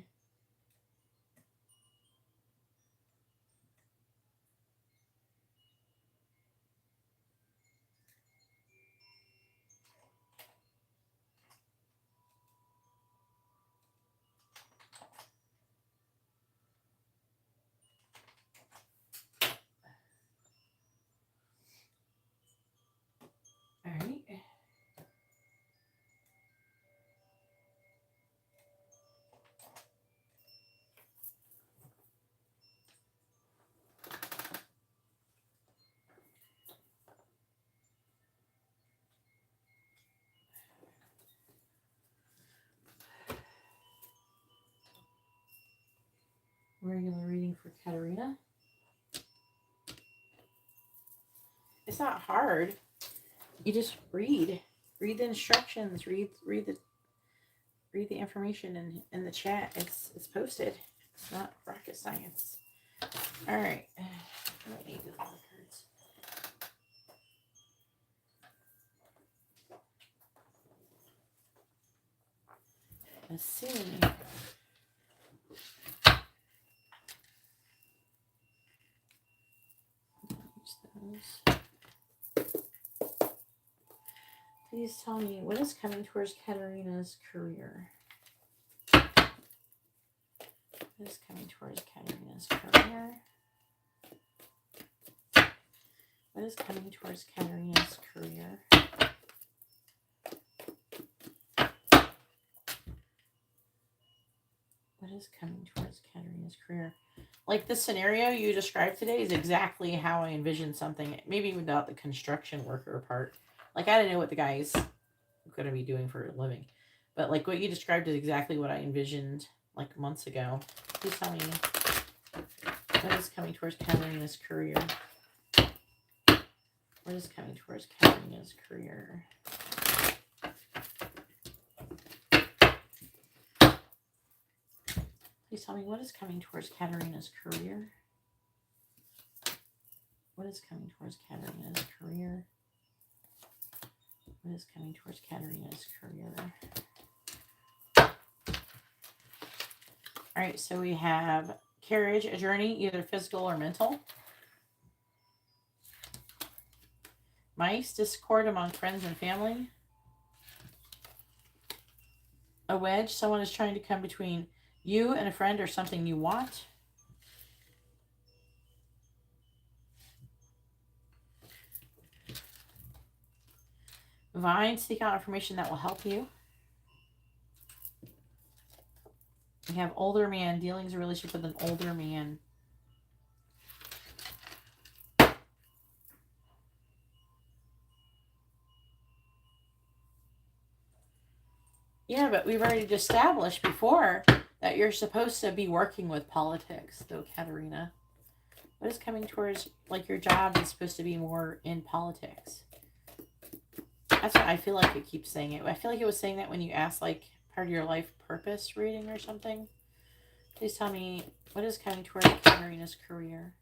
All right. Regular reading for Katerina. It's not hard. You just read the instructions, read the information in the chat. It's posted. It's not rocket science. All right. I need those other cards. Let's see. Use those. Please tell me what is coming towards Katerina's career. What is coming towards Katerina's career? What is coming towards Katerina's career? What is coming towards Katerina's career? Like the scenario you described today is exactly how I envisioned something, maybe without the construction worker part. Like I don't know what the guy's going to be doing for a living. But like what you described is exactly what I envisioned like months ago. Please tell me what is coming towards Katerina's career. What is coming towards Katerina's career? Please tell me what is coming towards Katerina's career. What is coming towards Katerina's career? What is coming towards Katerina's career? All right, so we have carriage, a journey, either physical or mental. Mice, discord among friends and family. A wedge, someone is trying to come between you and a friend or something you want. Vine, seek out information that will help you. We have older man, dealings a relationship with an older man. Yeah, but we've already established before that you're supposed to be working with politics, though, Katerina. What is coming towards, like, your job is supposed to be more in politics? That's what I feel like it keeps saying it. I feel like it was saying that when you asked, like, part of your life purpose reading or something. Please tell me, what is coming towards Katerina's career?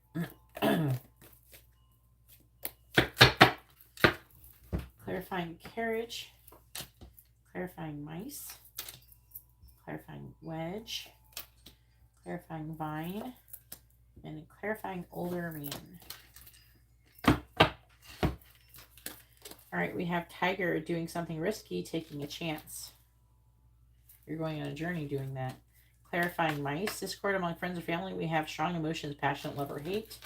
Clarifying carriage. Clarifying mice. Clarifying wedge. Clarifying vine. And clarifying older man. All right, we have Tiger doing something risky, taking a chance. You're going on a journey doing that. Clarifying Mice. Discord among friends or family. We have strong emotions, passionate love or hate.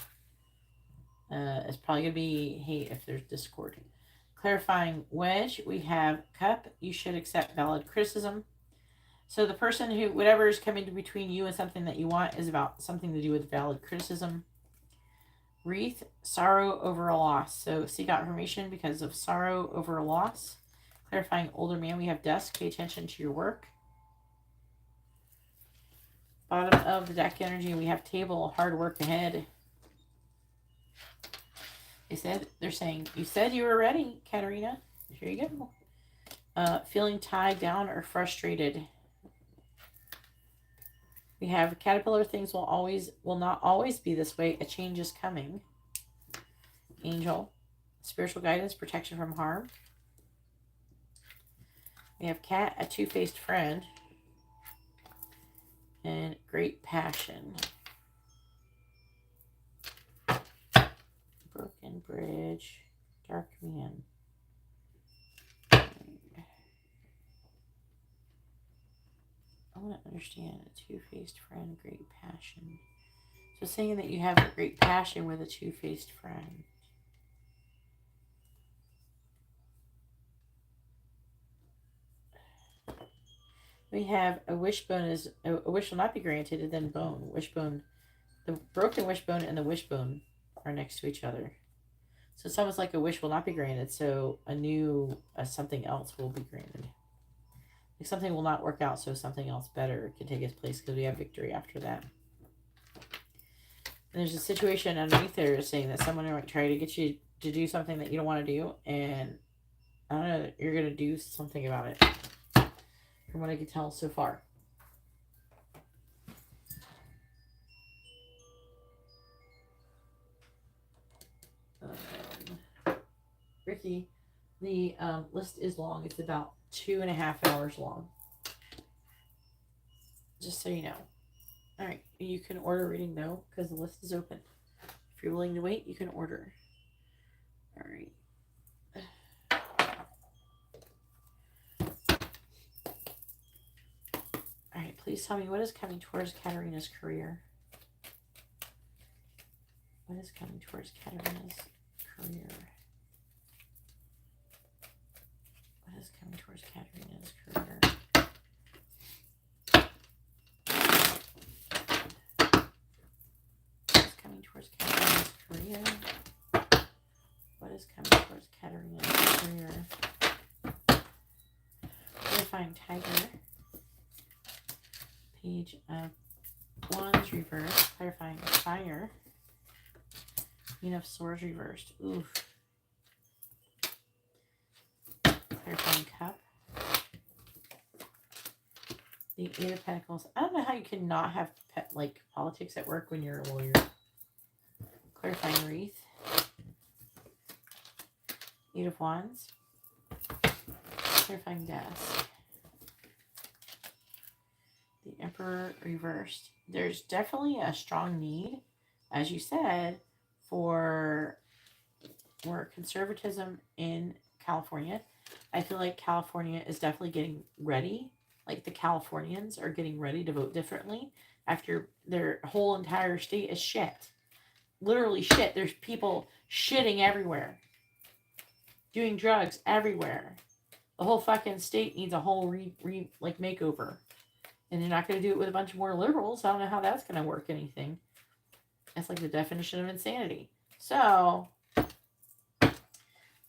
It's probably going to be hate if there's discord. Clarifying Wedge. We have Cup. You should accept valid criticism. So the person who, whatever is coming between you and something that you want is about something to do with valid criticism. Wreath, sorrow over a loss. So seek out information because of sorrow over a loss. Clarifying older man, we have Dusk. Pay attention to your work. Bottom of the deck energy, we have Table. Hard work ahead. They're saying, you said you were ready, Katarina. Here you go. Feeling tied down or frustrated. We have Caterpillar. Things will not always be this way. A change is coming. Angel. Spiritual guidance, protection from harm. We have Cat, a two-faced friend. And great passion. Broken bridge. Dark man. I want to understand a two-faced friend, great passion. So saying that you have a great passion with a two-faced friend. We have a wishbone is a wish will not be granted, and then bone. Wishbone, the broken wishbone and the wishbone are next to each other. So it's almost like a wish will not be granted, so a new something else will be granted. Like something will not work out, so something else better can take its place because we have victory after that. And there's a situation underneath there saying that someone might try to get you to do something that you don't want to do, and I don't know, you're going to do something about it. From what I can tell so far. Ricky, the list is long. It's about 2.5 hours long. Just so you know. All right, you can order reading though, because the list is open. If you're willing to wait, you can order. All right. All right, please tell me what is coming towards Katarina's career. What is coming towards Katarina's career? What is coming towards Katarina's career? What is coming towards Katarina's career? What is coming towards Katarina's career? Clarifying Tiger. Page of Wands reversed. Clarifying Fire. Queen of Swords reversed. Oof. Clarifying Cup. The Eight of Pentacles. I don't know how you cannot have politics at work when you're a lawyer. Clarifying Wreath. Eight of Wands. Clarifying Death. The Emperor reversed. There's definitely a strong need, as you said, for more conservatism in California. I feel like California is definitely getting ready. Like the Californians are getting ready to vote differently after their whole entire state is shit. Literally shit. There's people shitting everywhere. Doing drugs everywhere. The whole fucking state needs a whole makeover. And you're not going to do it with a bunch of more liberals. I don't know how that's going to work anything. That's like the definition of insanity. So,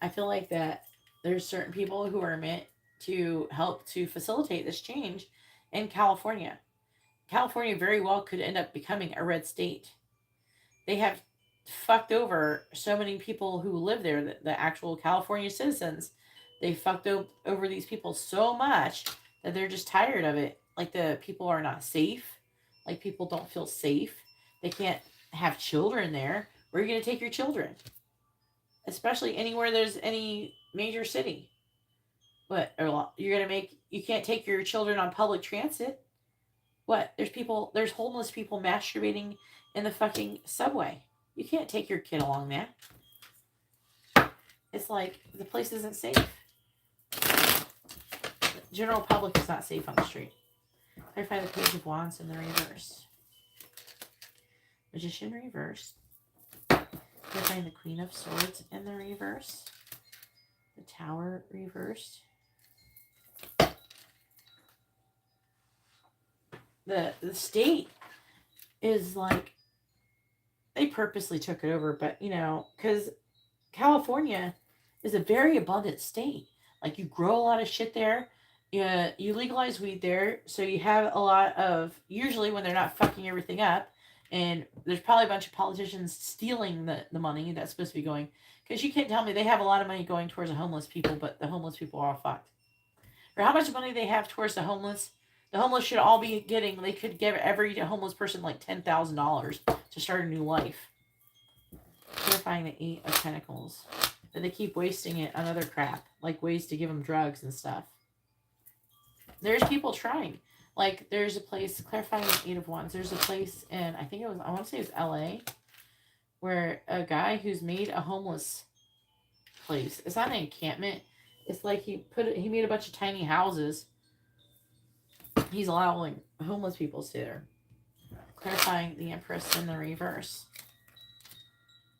I feel like that there's certain people who are meant to help to facilitate this change in California. California very well could end up becoming a red state. They have fucked over so many people who live there, the actual California citizens. They fucked over these people so much that they're just tired of it. Like the people are not safe. Like people don't feel safe. They can't have children there. Where are you going to take your children? Especially anywhere there's any major city. What? You're going to make, you can't take your children on public transit. What? There's homeless people masturbating in the fucking subway. You can't take your kid along that. it's like the place isn't safe. The general public is not safe on the street. Clarify the Page of Wands in the reverse. Magician reversed. Clarifying the Queen of Swords in the reverse. The Tower reversed. The state is like, they purposely took it over, but you know, because California is a very abundant state. Like, you grow a lot of shit there. You legalize weed there, so you have a lot of, usually when they're not fucking everything up, and there's probably a bunch of politicians stealing the money that's supposed to be going, because you can't tell me they have a lot of money going towards the homeless people, but the homeless people are all fucked. For how much money they have towards the homeless should all be getting, they could give every homeless person like $10,000 to start a new life. Clarifying the Eight of Pentacles. That they keep wasting it on other crap, like ways to give them drugs and stuff. There's people trying. Like, there's a place, clarifying the Eight of Wands, there's a place in, I think it was, I want to say it was LA, where a guy who's made a homeless place, it's not an encampment, it's like he made a bunch of tiny houses. He's allowing homeless people to stay there. Clarifying the Empress in the reverse.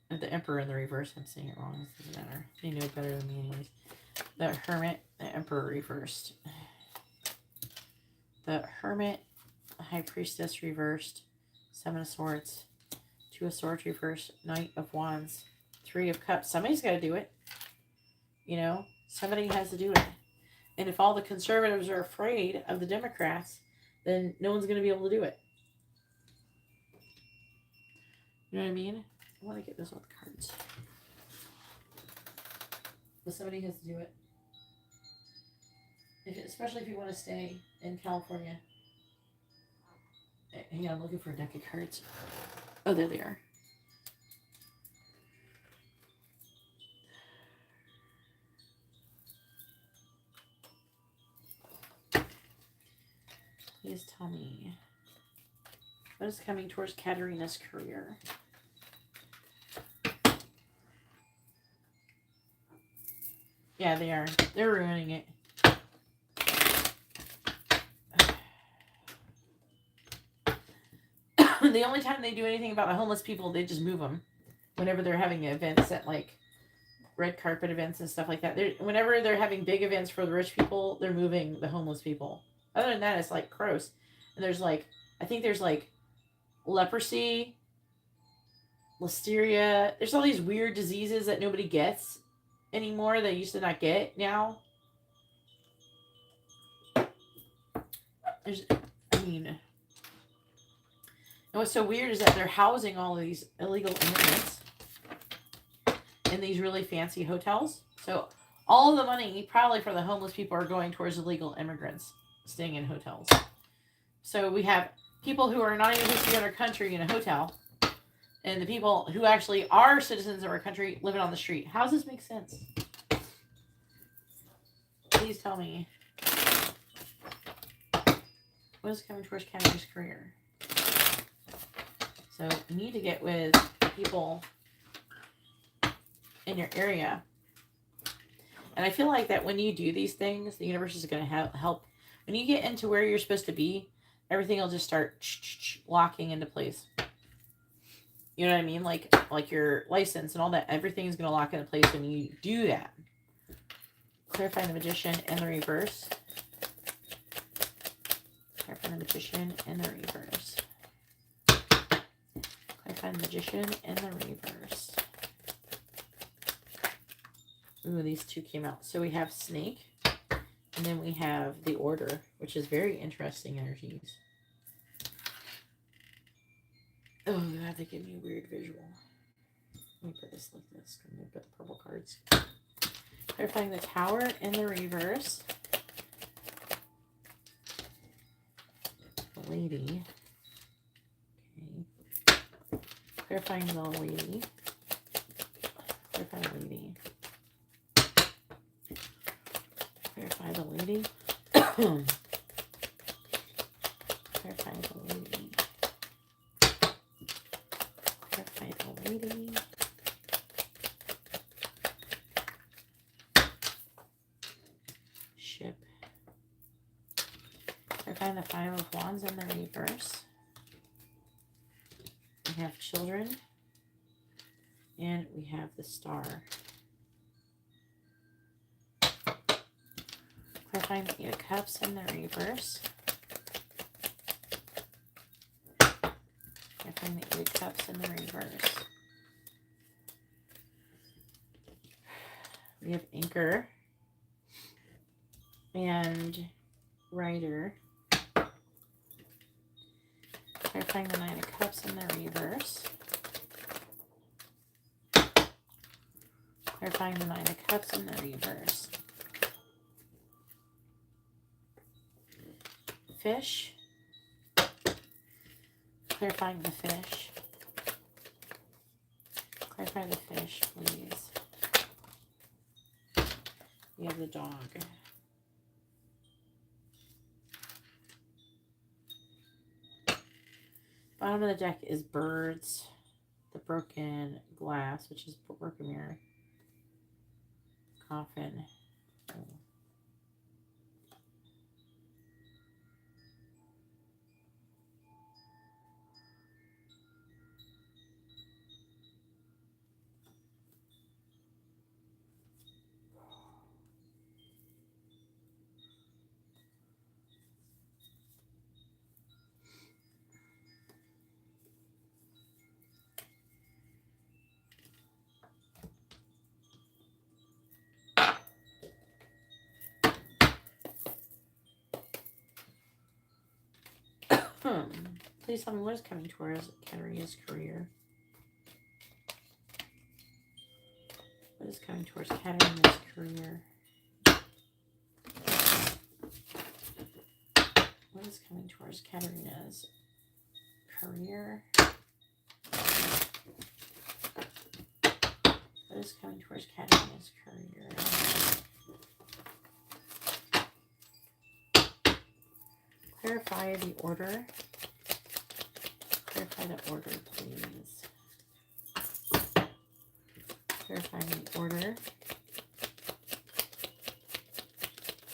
The Emperor in the reverse. I'm saying it wrong. It doesn't matter. They know better than me anyways. The Hermit. The Emperor reversed. The Hermit. The High Priestess reversed. Seven of Swords. Two of Swords reversed. Knight of Wands. Three of Cups. Somebody's got to do it. You know? Somebody has to do it. And if all the conservatives are afraid of the Democrats, then no one's going to be able to do it. You know what I mean? I want to get this with cards. But somebody has to do it. Especially if you want to stay in California. Hang on, I'm looking for a deck of cards. Oh, there they are. Please tell me what is coming towards Katarina's career. Yeah, they are. They're ruining it. The only time they do anything about the homeless people, they just move them. Whenever they're having events at, like, red carpet events and stuff like that. Whenever they're having big events for the rich people, they're moving the homeless people. Other than that, it's like gross. And there's like, I think there's like leprosy, listeria. There's all these weird diseases that nobody gets anymore that used to not get now. And what's so weird is that they're housing all of these illegal immigrants in these really fancy hotels. So all of the money probably for the homeless people are going towards illegal immigrants staying in hotels. So we have people who are not even supposed to be in our country in a hotel, and the people who actually are citizens of our country living on the street. How does this make sense? Please tell me. What is coming towards Canada's career? So you need to get with people in your area. And I feel like that when you do these things, the universe is going to help. When you get into where you're supposed to be, everything will just start locking into place. You know what I mean? Like your license and all that, everything is going to lock into place when you do that. Clarifying the Magician in the reverse. Clarifying the Magician in the reverse. Clarifying the Magician in the reverse. Ooh, these two came out. So we have Snake, and then we have the Order, which is very interesting energies. Oh, God, they give me a weird visual. Let me put this like this. I'm going to put the purple cards. Clarifying the Tower in the reverse. The Lady. Okay. Clarifying the Lady. Clarify the Lady. Clarify the Lady. Clarify the Lady. Clarify the Lady. Clarifying the Five of Wands in the reverse. We have children. And we have the Star. Clarifying the Eight of Cups in the reverse. Clarifying the Eight of Cups in the reverse. We have Anchor and Rider. Clarifying the Nine of Cups in the reverse. Clarifying the Nine of Cups in the reverse. Fish. Clarifying the Fish. Clarify the Fish, please. We have the Dog. Bottom of the deck is Birds, the Broken Glass, which is Broken Mirror, Coffin. Oh. Please tell me what is coming towards Katarina's career. What is coming towards Katarina's career? What is coming towards Katarina's career? What is coming towards Katarina's career? Clarify the order. Clarify the order, please. Clarifying the order.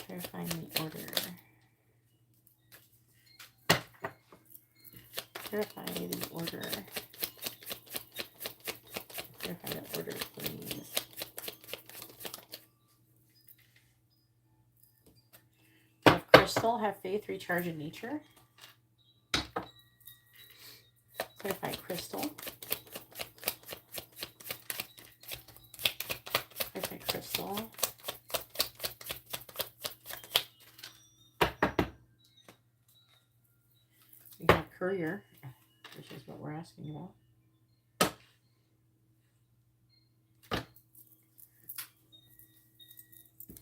Clarifying the order. Clarify the order. Clarify the order, please. Have Crystal, have faith, recharge in nature. Clarify Crystal. Clarify Crystal. We have Courier, which is what we're asking about.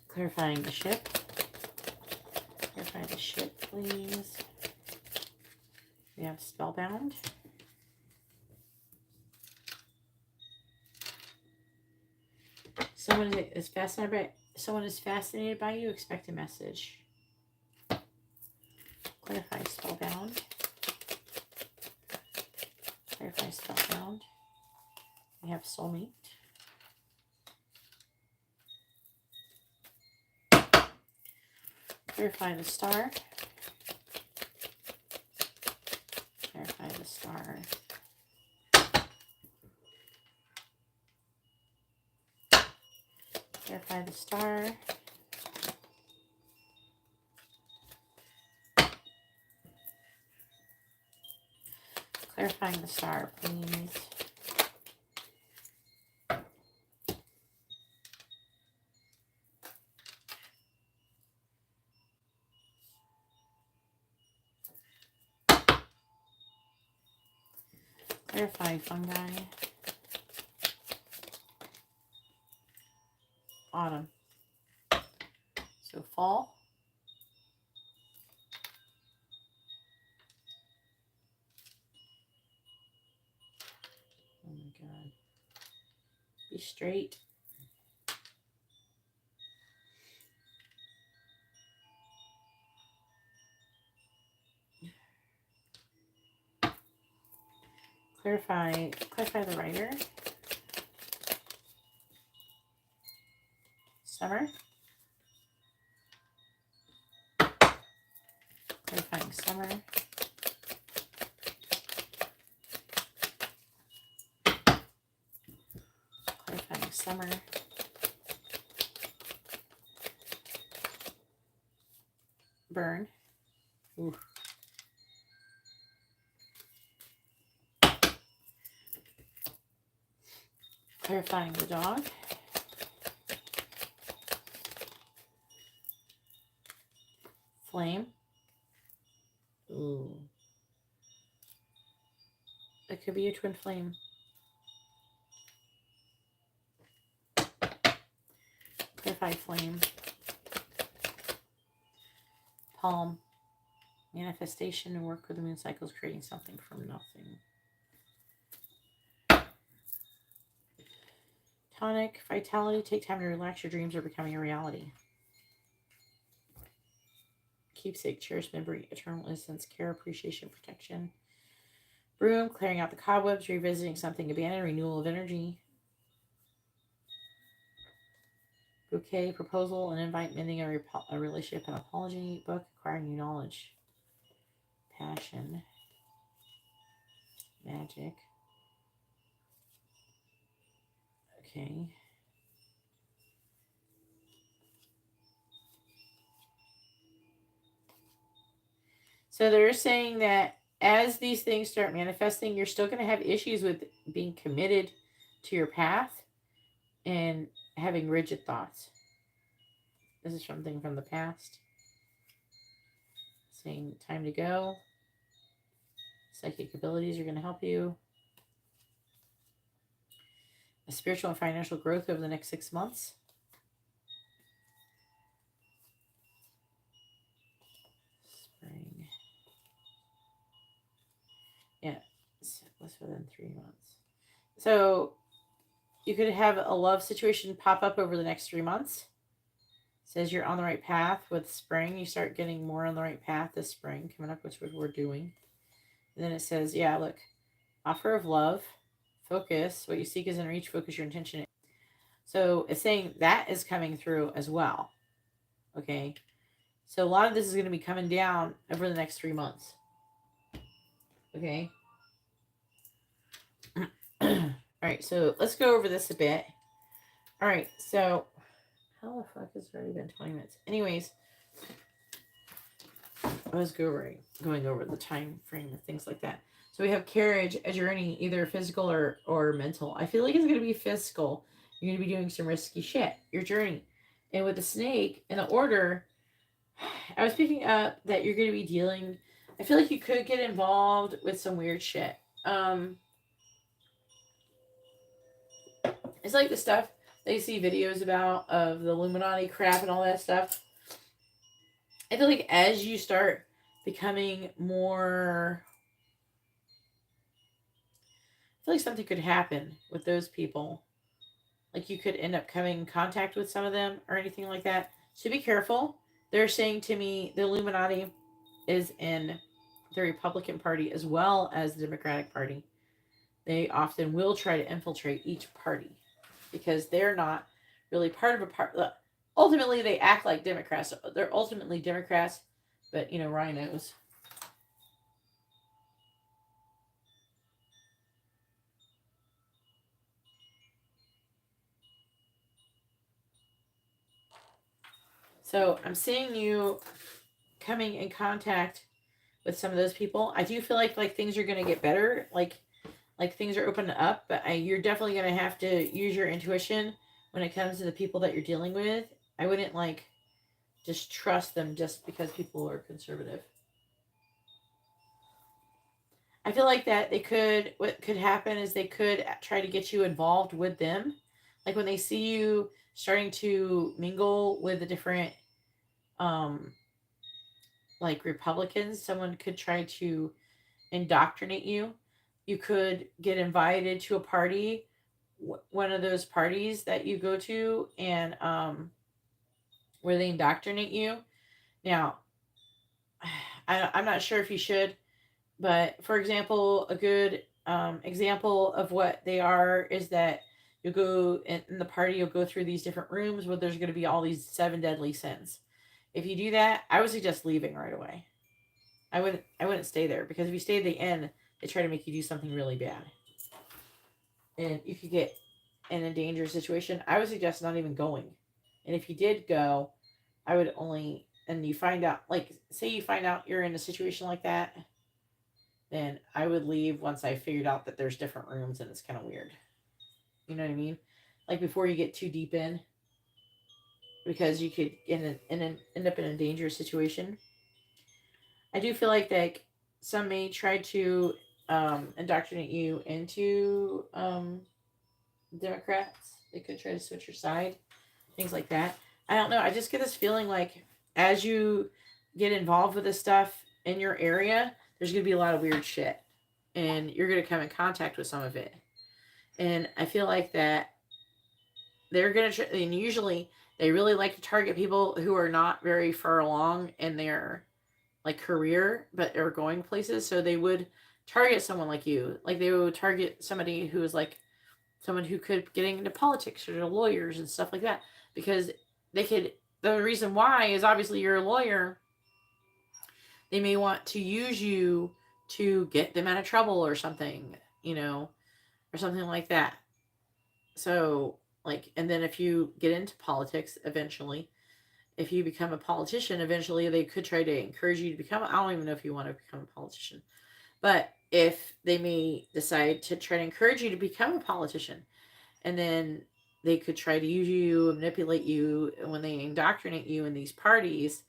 Clarifying the Ship. Clarify the Ship, please. We have Spellbound. Someone is fascinated by you. Expect a message. Clarify Spellbound. Clarify Spellbound. We have Soulmate. Clarify the Star. Clarify the Star. Clarify the Star. Clarifying the Star, please. Clarifying Fungi. Autumn. So fall. Oh my God. Be straight. Clarify the Writer. Summer. Clarifying summer. Clarifying summer. Burn. Ooh. Clarifying the dog. Flame. Ooh. It could be a twin flame. Clarify flame. Palm. Manifestation and work with the moon cycles, creating something from nothing. Tonic. Vitality. Take time to relax. Your dreams are becoming a reality. Keepsake. Cherished memory. Eternal innocence. Care. Appreciation. Protection. Broom. Clearing out the cobwebs. Revisiting something abandoned. Renewal of energy. Bouquet. Proposal. An invite. Mending a relationship. An apology. Book. Acquiring new knowledge. Passion. Magic. Okay. So they're saying that as these things start manifesting, you're still going to have issues with being committed to your path and having rigid thoughts. This is something from the past. Saying time to go. Psychic abilities are going to help you. A spiritual and financial growth over the next 6 months. Spring. Yeah, less within 3 months. So you could have a love situation pop up over the next 3 months. It says you're on the right path with spring. You start getting more on the right path this spring coming up, which is what we're doing. And then it says, yeah, look, offer of love, focus. What you seek is in reach, focus your intention. So it's saying that is coming through as well. Okay. So a lot of this is going to be coming down over the next 3 months. Okay. All right. So let's go over this a bit. All right. So how the fuck has it already been 20 minutes? Anyways, I was going over the time frame and things like that. So we have carriage, a journey, either physical or mental. I feel like it's going to be physical. You're going to be doing some risky shit. Your journey. And with the snake and the order, I was picking up that you're going to be dealing. I feel like you could get involved with some weird shit. It's like the stuff they see videos about of the Illuminati crap and all that stuff. I feel like as you start becoming more, I feel like something could happen with those people. Like you could end up coming in contact with some of them or anything like that. So be careful. They're saying to me the Illuminati is in the Republican Party as well as the Democratic Party. They often will try to infiltrate each party because they're not really part of a part. Ultimately, they act like Democrats. They're ultimately Democrats, but you know, rhinos. So I'm seeing you coming in contact with some of those people. I do feel like things are going to get better. Like things are opening up, but you're definitely going to have to use your intuition when it comes to the people that you're dealing with. I wouldn't just trust them just because people are conservative. I feel like that what could happen is they could try to get you involved with them. Like when they see you starting to mingle with the different, like Republicans, someone could try to indoctrinate you. You could get invited to a party, one of those parties that you go to, and where they indoctrinate you. Now, I'm not sure if you should, but for example, a good example of what they are is that you'll go in the party, you'll go through these different rooms where there's going to be all these 7 deadly sins. If you do that, I would suggest leaving right away. I wouldn't stay there, because if you stay at the end, they try to make you do something really bad, and you could get in a dangerous situation. I would suggest not even going. And if you did go, I would only, and you find out, like, say you find out you're in a situation like that, then I would leave once I figured out that there's different rooms and it's kind of weird. You know what I mean? Like, before you get too deep in, because you could end up in a dangerous situation. I do feel like some may try to indoctrinate you into Democrats. They could try to switch your side, things like that. I don't know. I just get this feeling like as you get involved with this stuff in your area, there's going to be a lot of weird shit. And you're going to come in contact with some of it. And I feel like that they're going to, and usually they really like to target people who are not very far along in their like career, but are going places. So they would target someone like you. Like they would target somebody who is like someone who could get into politics or lawyers and stuff like that, because they could. The reason why is obviously you're a lawyer. They may want to use you to get them out of trouble or something, or something like that. So, like, and then if you get into politics eventually, if you become a politician, eventually they could try to encourage you to become. I don't even know if you want to become a politician, but if they may decide to try to encourage you to become a politician, and then they could try to use you, manipulate you, and when they indoctrinate you in these parties,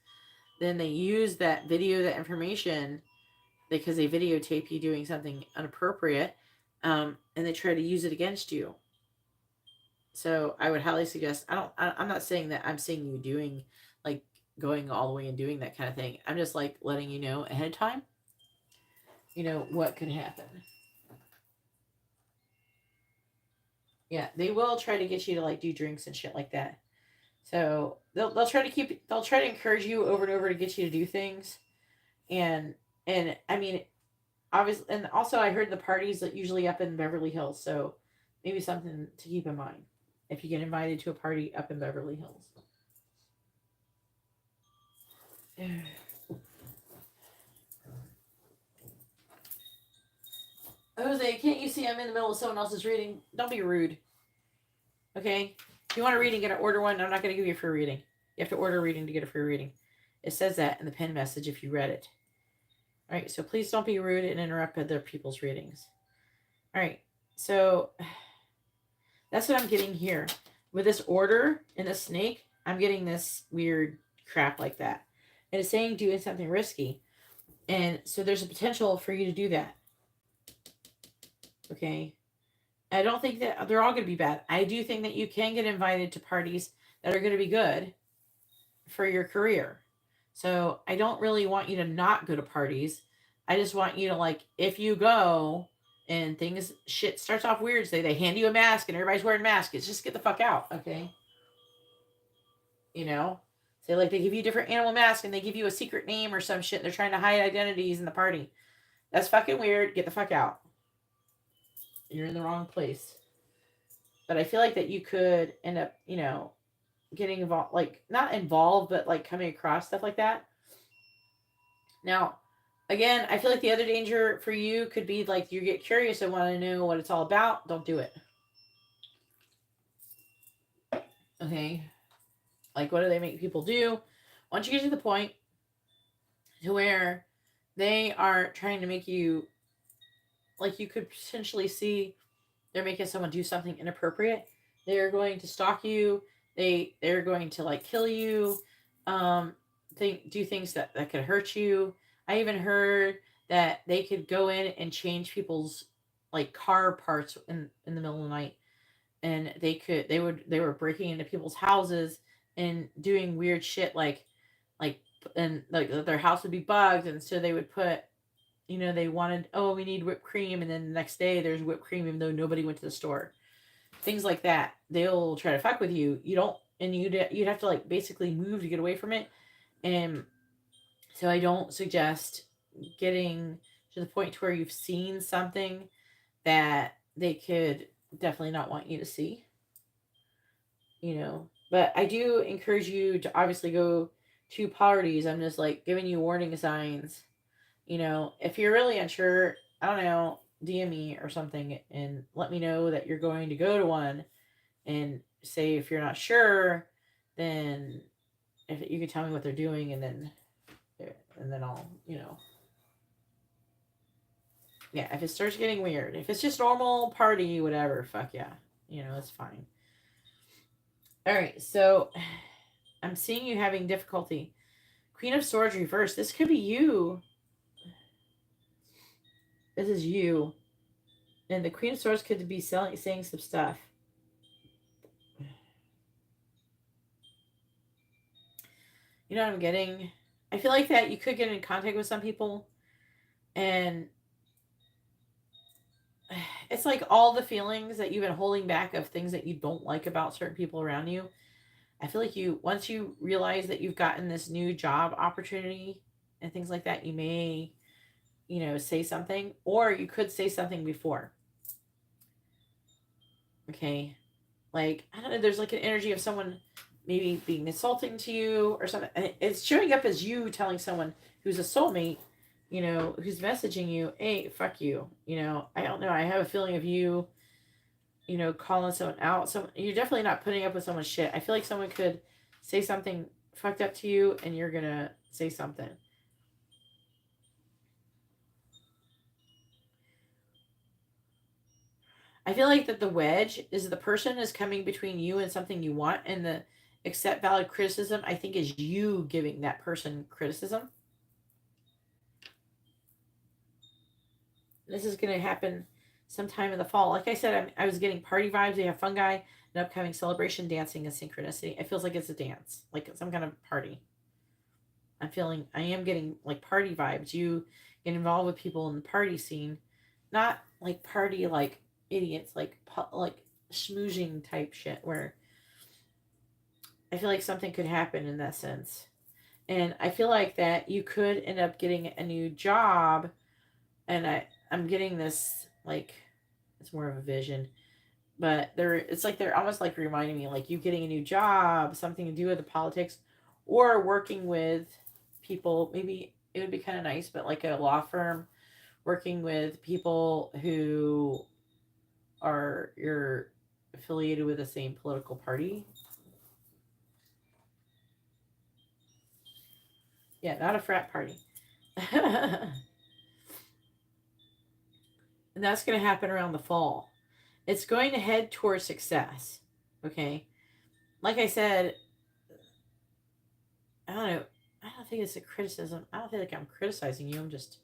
then they use that video, that information, because they videotape you doing something inappropriate, and they try to use it against you. So I would highly suggest. I'm not saying that I'm seeing you doing like going all the way and doing that kind of thing. I'm just like letting you know ahead of time. What could happen. Yeah, they will try to get you to like do drinks and shit like that. So they'll try to encourage you over and over to get you to do things, and I mean, obviously, and also I heard the parties that usually up in Beverly Hills, so maybe something to keep in mind if you get invited to a party up in Beverly Hills. Jose, can't you see I'm in the middle of someone else's reading? Don't be rude. Okay? If you want a reading, get an order one. I'm not going to give you a free reading. You have to order a reading to get a free reading. It says that in the pin message if you read it. All right, so please don't be rude and interrupt other people's readings. All right, so that's what I'm getting here. With this order and the snake, I'm getting this weird crap like that. And it's saying doing something risky. And so there's a potential for you to do that. Okay? I don't think that they're all going to be bad. I do think that you can get invited to parties that are going to be good for your career. So I don't really want you to not go to parties. I just want you to, like, if you go and shit starts off weird, say they hand you a mask and everybody's wearing masks, it's just get the fuck out, okay? Say like they give you different animal masks and they give you a secret name or some shit. They're trying to hide identities in the party. That's fucking weird. Get the fuck out. You're in the wrong place. But I feel like that you could end up, getting involved, like not involved, but like coming across stuff like that. Now, again, I feel like the other danger for you could be like you get curious and want to know what it's all about. Don't do it. Okay. Like, what do they make people do? Once you get to the point to where they are trying to make you, like, you could potentially see they're making someone do something inappropriate. They're going to stalk you. They're going to like kill you. Do things that could hurt you. I even heard that they could go in and change people's like car parts in the middle of the night, and they were breaking into people's houses and doing weird shit like and like their house would be bugged, and so they would put, they wanted, oh, we need whipped cream, and then the next day there's whipped cream even though nobody went to the store. Things like that. They'll try to fuck with you. You don't, and you'd have to like basically move to get away from it. And so I don't suggest getting to the point to where you've seen something that they could definitely not want you to see. But I do encourage you to obviously go to parties. I'm just like giving you warning signs You know, if you're really unsure, I don't know, DM me or something and let me know that you're going to go to one, and say if you're not sure, then if you can tell me what they're doing, and then I'll, yeah, if it starts getting weird, if it's just normal party, whatever, fuck yeah, it's fine. All right, so I'm seeing you having difficulty. Queen of Swords reversed. This could be you. This is you. And the Queen of Swords could be saying some stuff. You know what I'm getting? I feel like that you could get in contact with some people, and it's like all the feelings that you've been holding back of things that you don't like about certain people around you. I feel like once you realize that you've gotten this new job opportunity and things like that, you may, say something, or you could say something before. Okay. Like, I don't know, there's like an energy of someone maybe being insulting to you or something. And it's showing up as you telling someone who's a soulmate, who's messaging you, hey, fuck you. I don't know. I have a feeling of you, calling someone out. So you're definitely not putting up with someone's shit. I feel like someone could say something fucked up to you and you're going to say something. I feel like that the wedge is the person is coming between you and something you want, and the accept valid criticism, I think, is you giving that person criticism. This is going to happen sometime in the fall. Like I said, I was getting party vibes. We have fungi, an upcoming celebration, dancing, and synchronicity. It feels like it's a dance, like some kind of party. I am getting like party vibes. You get involved with people in the party scene, not like party like idiots, like schmoozing type shit where I feel like something could happen in that sense. And I feel like that you could end up getting a new job. And I'm getting this, like, it's more of a vision, but it's like they're almost like reminding me, like, you getting a new job, something to do with the politics, or working with people. Maybe it would be kind of nice, but like a law firm, working with people who you're affiliated with the same political party. Yeah, not a frat party. And that's going to happen around the fall. It's going to head towards success. Okay. Like I said, I don't know. I don't think it's a criticism. I don't feel like I'm criticizing you. I'm just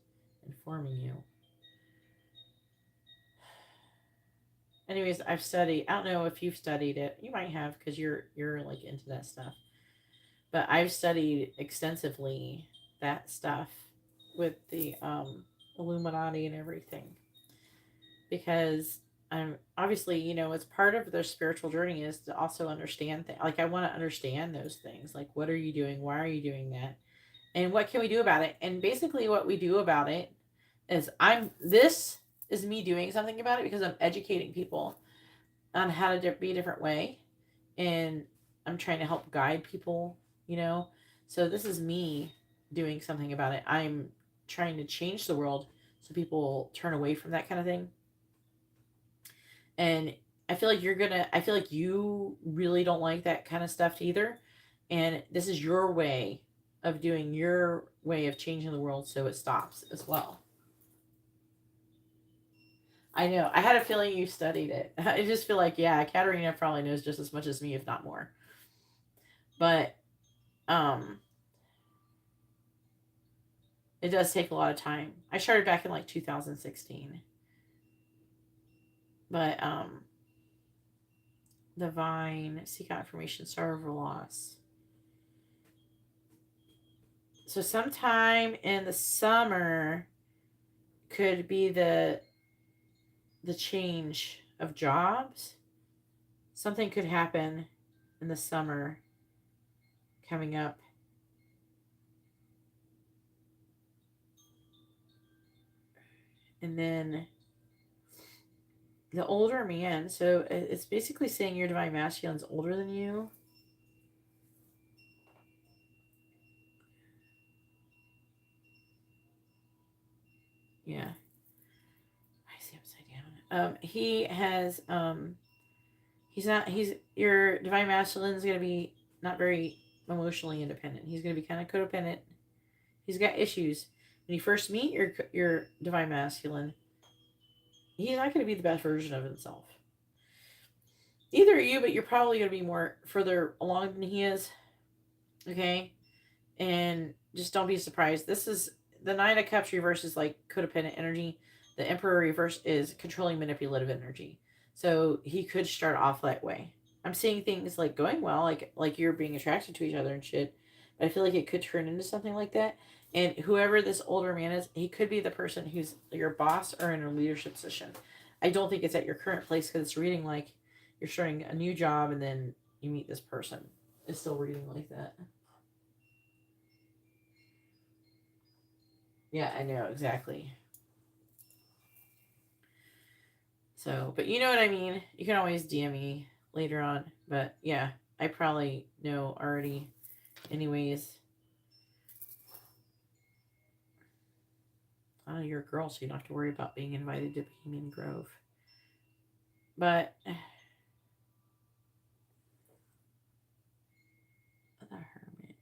informing you. Anyways, I've studied. I don't know if you've studied it. You might have because you're like into that stuff. But I've studied extensively that stuff with the Illuminati and everything, because I'm obviously, it's part of their spiritual journey is to also understand things. Like, I want to understand those things. Like, what are you doing? Why are you doing that? And what can we do about it? And basically, what we do about it is this is me doing something about it because I'm educating people on how to be a different way, and I'm trying to help guide people. You know, so this is me doing something about it. I'm trying to change the world so people turn away from that kind of thing. And I feel like you really don't like that kind of stuff either. And this is your way of doing your way of changing the world so it stops as well. I know. I had a feeling you studied it. I just feel like, yeah, Katarina probably knows just as much as me, if not more. But um it does take a lot of time. I started back in like 2016. But Divine, seek out information, sorrow over loss. So sometime in the summer could be the change of jobs. Something could happen in the summer coming up. And then the older man, so it's basically saying your divine masculine's older than you. Yeah. I see upside down. He has, your divine masculine is going to be not very emotionally independent. He's going to be kind of codependent. He's got issues. When you first meet your divine masculine, he's not going to be the best version of himself. Either are you, but you're probably going to be more further along than he is. Okay? And just don't be surprised. This is the Nine of Cups reverse is like codependent energy. The Emperor reverse is controlling manipulative energy. So he could start off that way. I'm seeing things like going well, like you're being attracted to each other and shit. But I feel like it could turn into something like that. And whoever this older man is, he could be the person who's your boss or in a leadership position. I don't think it's at your current place because it's reading like you're starting a new job and then you meet this person. It's still reading like that. Yeah, I know, exactly. So, but you know what I mean? You can always DM me later on. But yeah, I probably know already. Anyways, you're a girl, so you don't have to worry about being invited to Bohemian Grove. But the Hermit.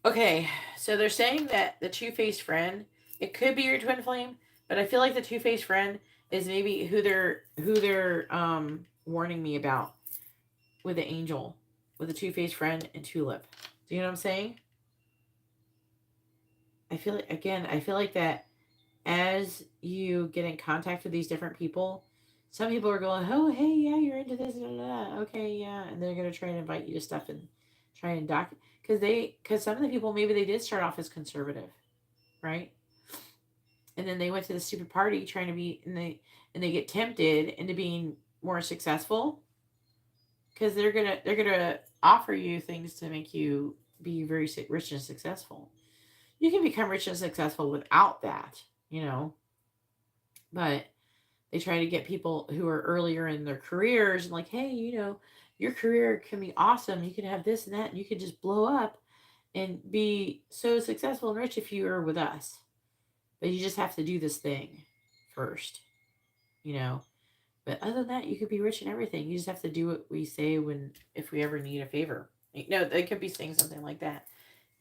Okay, so they're saying that the two-faced friend, it could be your twin flame, but I feel like the two-faced friend is maybe who they're warning me about with the angel, with the two-faced friend and tulip. Do you know what I'm saying? I feel like that as you get in contact with these different people, some people are going, "Oh, hey, yeah, you're into this, blah, blah, blah. Okay, yeah," and they're gonna try and invite you to stuff and try and because some of the people maybe they did start off as conservative, right? And then they went to the stupid party trying to be, and they get tempted into being more successful because they're gonna offer you things to make you be very rich and successful. You can become rich and successful without that, you know, but they try to get people who are earlier in their careers and like, hey, you know, your career can be awesome. You can have this and that, and you can just blow up and be so successful and rich if you are with us. But you just have to do this thing first, you know. But other than that, you could be rich in everything. You just have to do what we say if we ever need a favor. No, they could be saying something like that.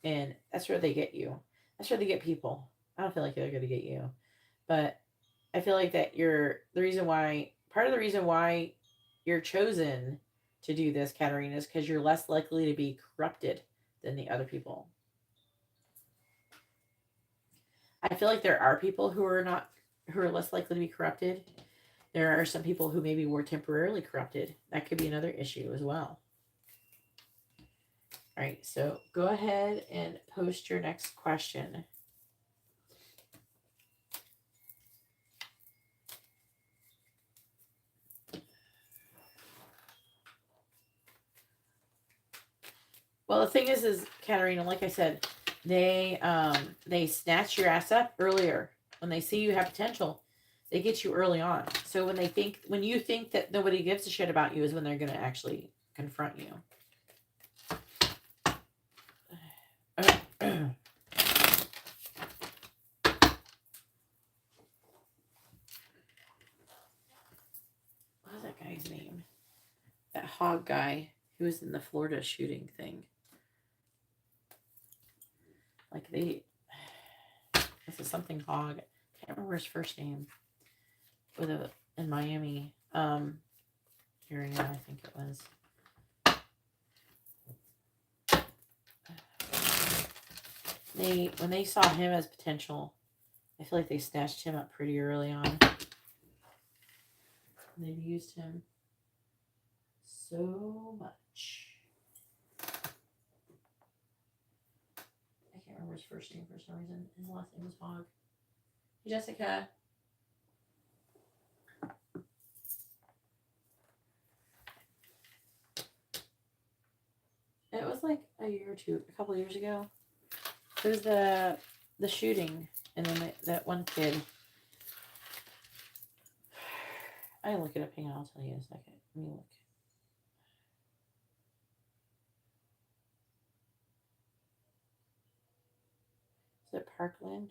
And that's where they get you. That's where they get people. I don't feel like they're going to get you. But I feel like that part of the reason why you're chosen to do this, Katarina, is because you're less likely to be corrupted than the other people. I feel like there are people who are less likely to be corrupted. There are some people who maybe were temporarily corrupted. That could be another issue as well. All right, so go ahead and post your next question. Well, the thing is Katarina, like I said, they snatch your ass up earlier when they see you have potential. They get you early on. So when you think that nobody gives a shit about you is when they're going to actually confront you. What's that guy's name? That hog guy who was in the Florida shooting thing. Like this is something hog. I can't remember his first name. In Miami. Here now, I think it was. When they saw him as potential, I feel like they snatched him up pretty early on. They've used him so much. I can't remember his first name for some reason. His last name was Hog. Hey, Jessica. It was like a couple of years ago. It was the shooting, and then that one kid. I look it up. Hang on, I'll tell you in a second. Let me look. Is it Parkland?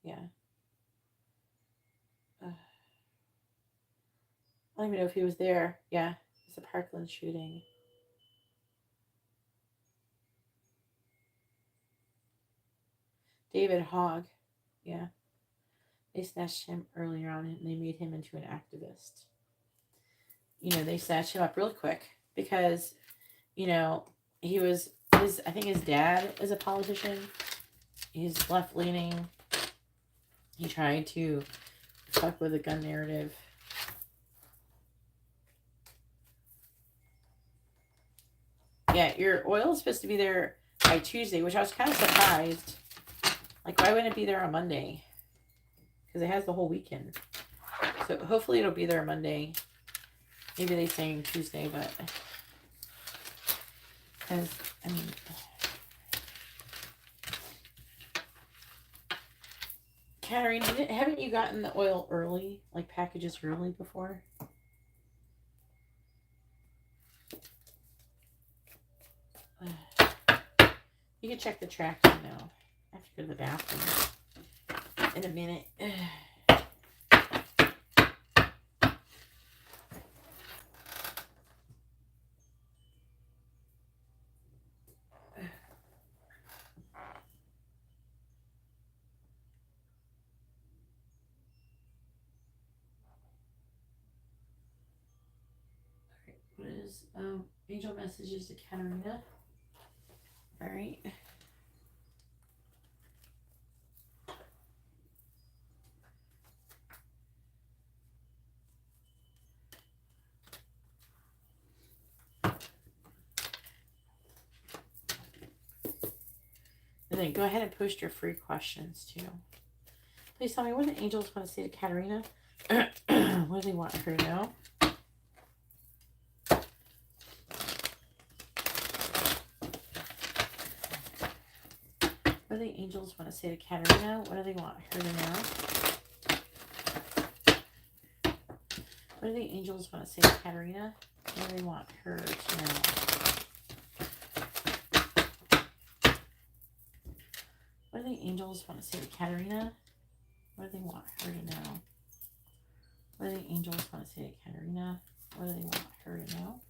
Yeah. I don't even know if he was there. Yeah, it's a Parkland shooting. David Hogg. Yeah. They snatched him earlier on and they made him into an activist. They snatched him up really quick because, he was I think his dad is a politician. He's left leaning. He tried to fuck with the gun narrative. Yeah, your oil is supposed to be there by Tuesday, which I was kind of surprised. Like, why wouldn't it be there on Monday? Because it has the whole weekend. So hopefully it'll be there Monday. Maybe they say Tuesday, but because Katarina, haven't you gotten the oil early, like packages early before? You can check the tracking now. I have to go to the bathroom in a minute. What is angel messages to Katarina? All right. And then go ahead and post your free questions too. Please tell me what the angels want to say to Katarina. What do they want her to know? What do the angels want to say to Katarina? What do they want her to know? What do the angels want to say to Katarina? What do they want her to know? What do the angels want to say to Katarina? What do they want her to know? What do the angels want to say to Katarina? What do they want her to know?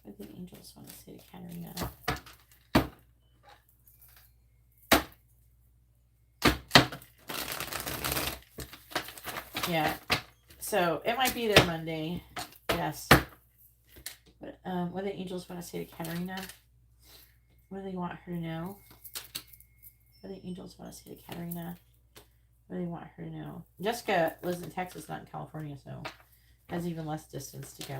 What do the angels want to say to Katarina? Yeah, so it might be there Monday. Yes. But what do the angels want to say to Katarina? What do they want her to know? What do the angels want to say to Katarina? What do they want her to know? Jessica lives in Texas, not in California, so has even less distance to go.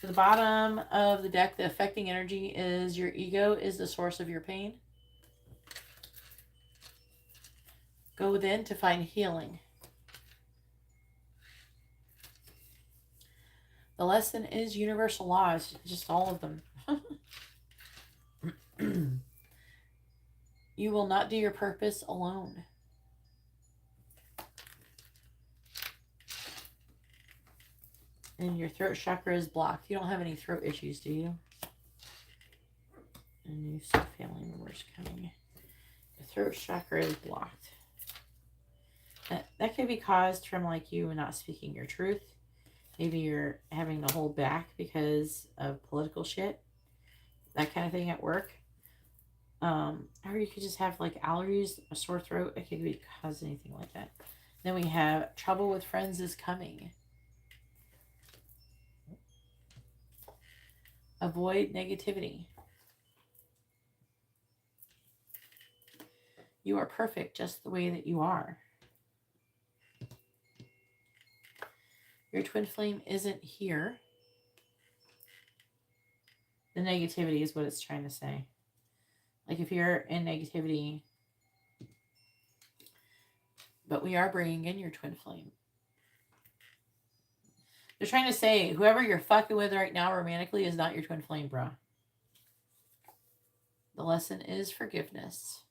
To the bottom of the deck, the affecting energy is your ego is the source of your pain. Go within to find healing. The lesson is universal laws, just all of them. You will not do your purpose alone. And your throat chakra is blocked. You don't have any throat issues, do you? And you see family members coming. The throat chakra is blocked. That could be caused from like you not speaking your truth. Maybe you're having to hold back because of political shit. That kind of thing at work. Or you could just have like allergies, a sore throat. It could be cause anything like that. Then we have trouble with friends is coming. Avoid negativity. You are perfect just the way that you are. Your twin flame isn't here. The negativity is what it's trying to say. Like if you're in negativity, but we are bringing in your twin flame. They're trying to say whoever you're fucking with right now romantically is not your twin flame, bro. The lesson is forgiveness.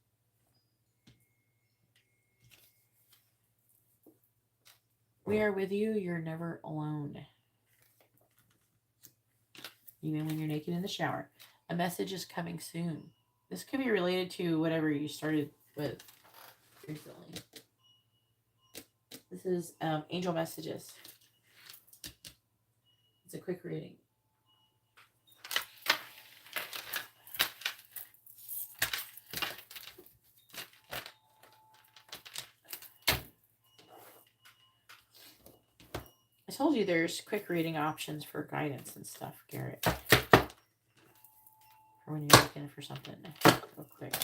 We are with you. You're never alone. Even when you're naked in the shower. A message is coming soon. This could be related to whatever you started with recently. This is angel messages. It's a quick reading. I told you there's quick reading options for guidance and stuff, Garrett. For when you're looking for something real quick.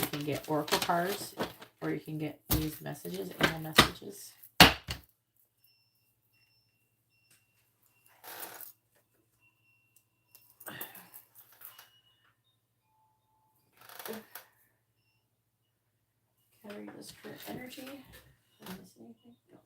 You can get oracle cards, or you can get these messages, angel messages. Carry this current energy. Did I miss anything? No.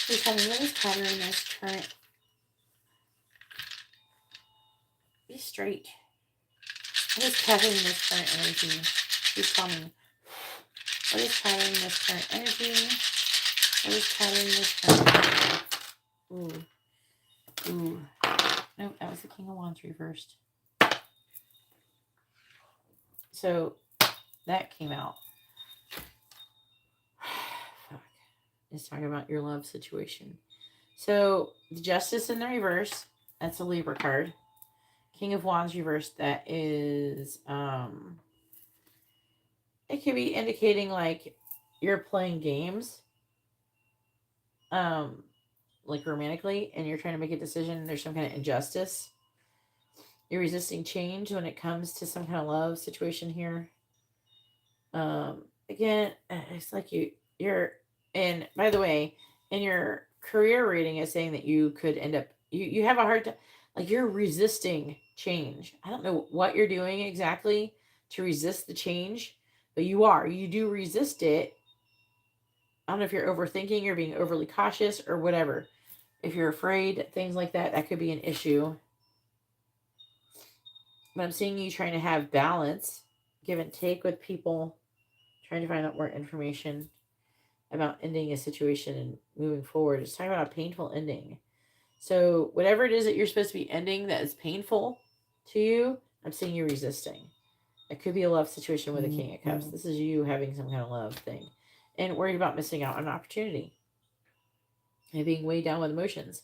Please tell me what is covering this current. Be straight. What is covering this current energy? Please tell me. What is covering this current energy? What is covering this current energy? Ooh. Ooh. Nope, that was the King of Wands reversed. So that came out. Fuck. It's talking about your love situation. So the Justice in the reverse, that's a Libra card. King of Wands reversed, that is it could be indicating like you're playing games like romantically, and you're trying to make a decision and there's some kind of injustice. You're resisting change when it comes to some kind of love situation here. Again, it's like you're, and by the way, in your career reading is saying that you could end up, you have a hard time, like you're resisting change. I don't know what you're doing exactly to resist the change, but you do resist it. I don't know if you're overthinking or being overly cautious or whatever. If you're afraid, things like that, that could be an issue. But I'm seeing you trying to have balance, give and take with people, trying to find out more information about ending a situation and moving forward. It's talking about a painful ending. So whatever it is that you're supposed to be ending that is painful to you, I'm seeing you resisting. It could be a love situation with a King of Cups. This is you having some kind of love thing and worried about missing out on an opportunity and being weighed down with emotions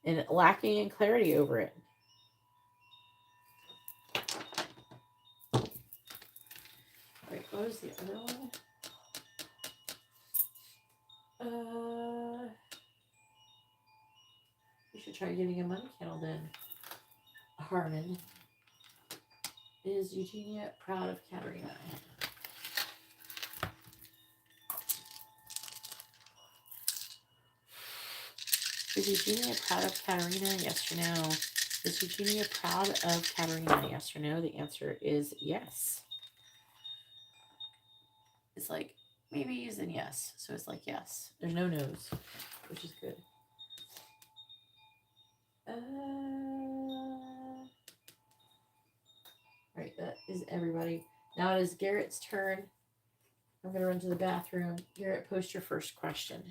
and lacking in clarity over it. All right, what was the other one? You should try getting a money candle then. Harmon. Is Eugenia proud of Katerina? Is Eugenia proud of Katerina? Yes or no? Is Eugenia proud of Katerina? Yes or no? The answer is yes. It's like maybe and yes. So it's like yes. There's no no's, which is good. Right, that is everybody. Now it is Garrett's turn. I'm going to run to the bathroom. Garrett, post your first question.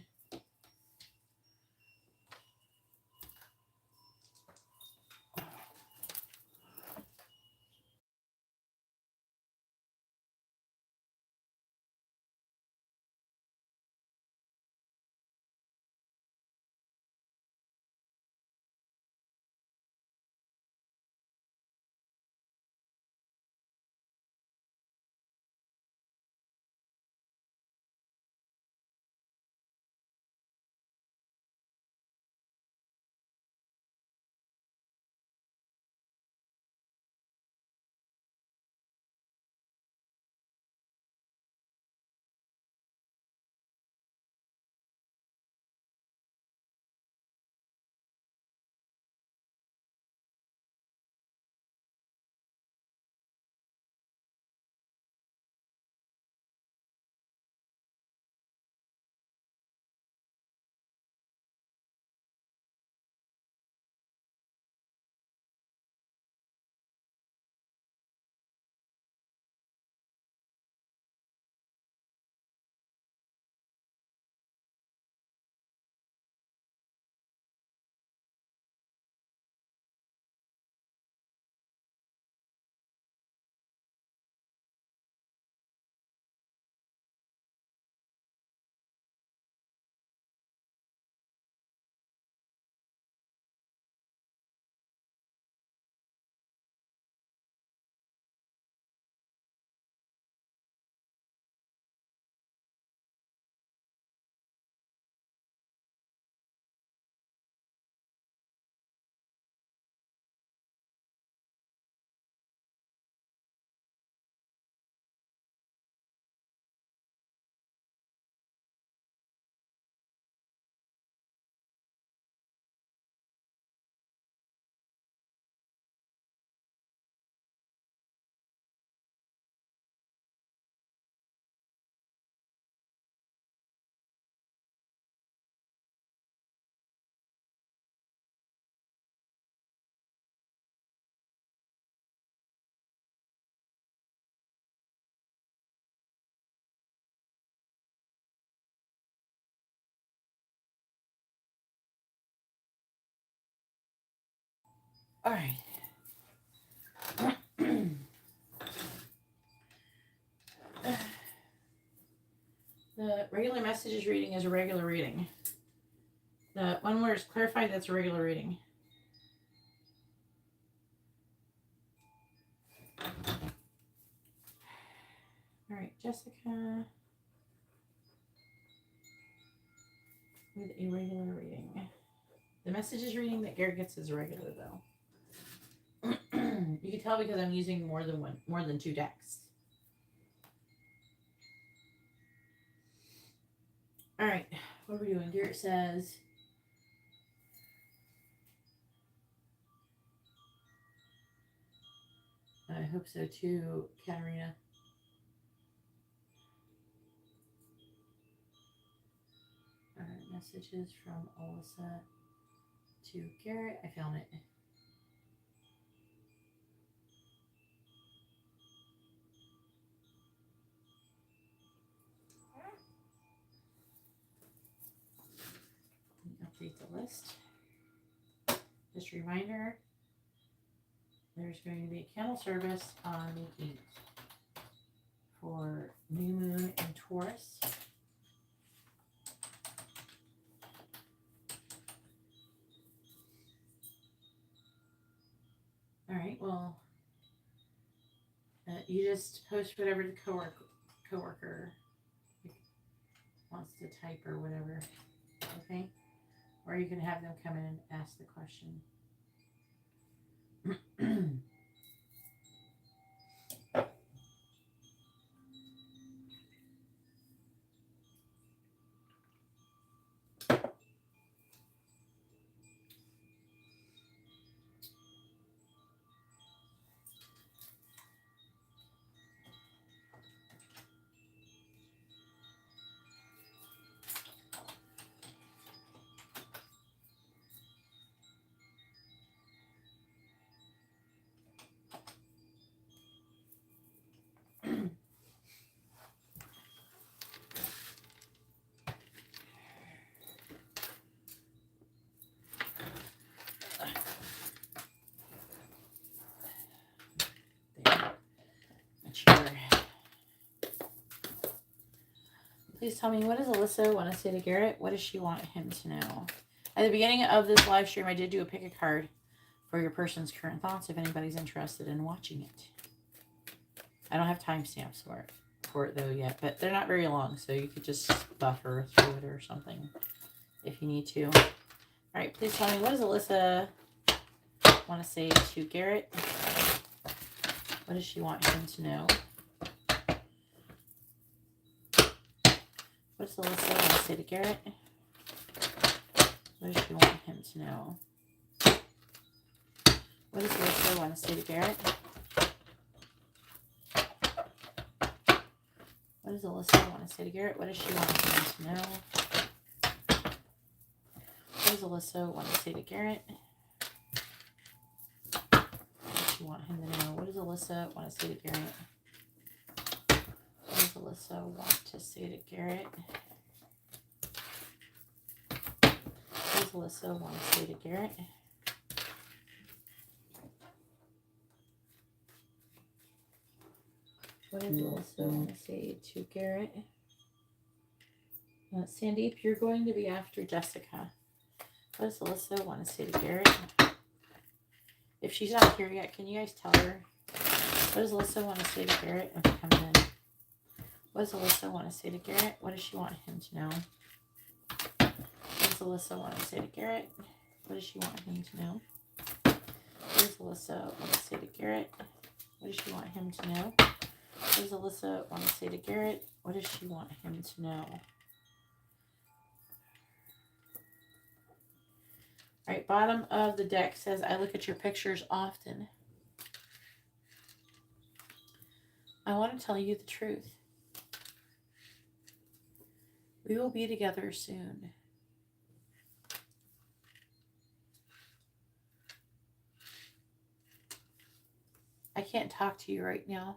All right. The regular messages reading is a regular reading. The one where it's clarified, that's a regular reading. All right, Jessica with a regular reading. The messages reading that Garrett gets is regular, though. You can tell because I'm using more than 2 decks. All right, what are we doing? Garrett says, I hope so too, Katarina. All right, messages from Alyssa to Garrett. I found it. Update the list. Just a reminder, there's going to be a candle service on the 8th for New Moon and Taurus. All right, well, you just post whatever the coworker wants to type or whatever, okay? Or you can have them come in and ask the question. Please tell me, what does Alyssa want to say to Garrett? What does she want him to know? At the beginning of this live stream, I did do a pick a card for your person's current thoughts if anybody's interested in watching it. I don't have timestamps for it though yet, but they're not very long, so you could just buffer through it or something if you need to. All right, please tell me, what does Alyssa want to say to Garrett? What does she want him to know? What does Alyssa want to say to Garrett? What does she want him to know? What does Alyssa want to say to Garrett? What does Alyssa want to say to Garrett? What does she want him to know? What does Alyssa want to say to Garrett? What does she want him to know? What does Alyssa want to say to Garrett? What does Alyssa want to say to Garrett? What does Alyssa want to say to Garrett? What does Alyssa want to say to Garrett? Sandeep, you're going to be after Jessica. What does Alyssa want to say to Garrett? If she's not here yet, can you guys tell her? What does Alyssa want to say to Garrett? Okay, coming in. What does Alyssa want to say to Garrett? What does she want him to know? What does Alyssa want to say to Garrett? What does she want him to know? What does Alyssa want to say to Garrett? What does she want him to know? What does Alyssa want to say to Garrett? What does she want him to know? All right, bottom of the deck says, I look at your pictures often. I want to tell you the truth. We will be together soon. I can't talk to you right now.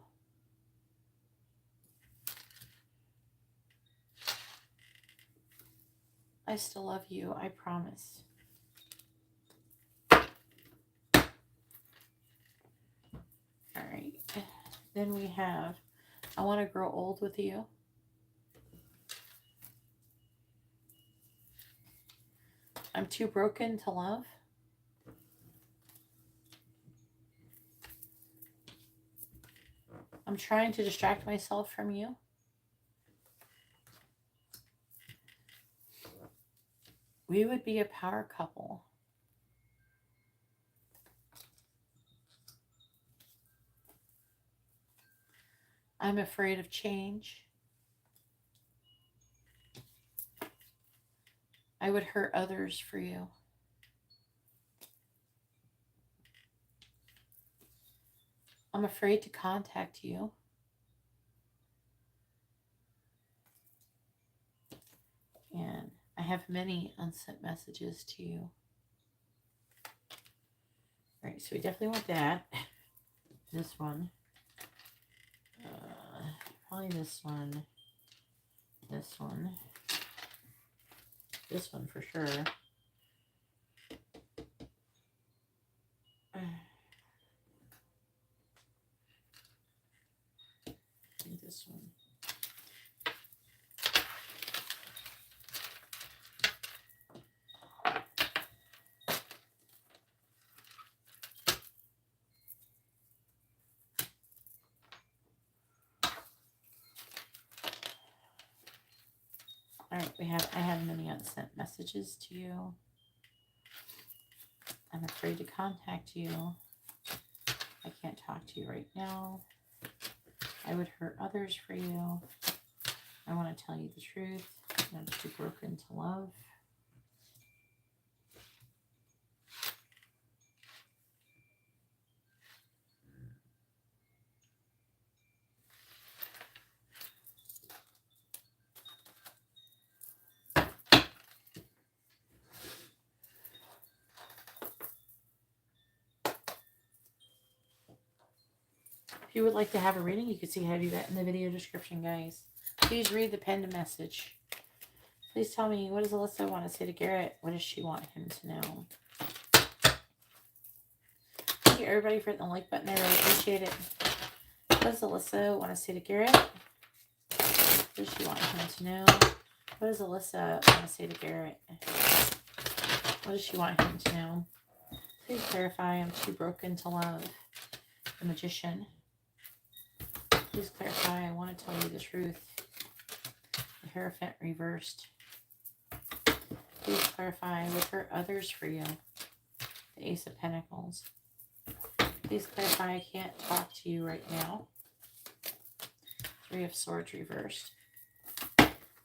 I still love you, I promise. Then we have, I want to grow old with you. I'm too broken to love. I'm trying to distract myself from you. We would be a power couple. I'm afraid of change. I would hurt others for you. I'm afraid to contact you. And I have many unsent messages to you. All right, so we definitely want that. This one. Probably this one. This one. This one for sure. I think this one. All right, I have many unsent messages to you. I'm afraid to contact you. I can't talk to you right now. I would hurt others for you. I want to tell you the truth. I'm too broken to love. If you would like to have a reading, you can see how to do that in the video description, guys. Please read the penned message. Please tell me, what does Alyssa want to say to Garrett? What does she want him to know? Thank you, everybody, for hitting the like button. I really appreciate it. What does Alyssa want to say to Garrett? What does she want him to know? What does Alyssa want to say to Garrett? What does she want him to know? Please clarify. I'm too broken to love. The Magician. Please clarify. I want to tell you the truth. The Hierophant reversed. Please clarify. I would hurt others for you. The Ace of Pentacles. Please clarify. I can't talk to you right now. Three of Swords reversed.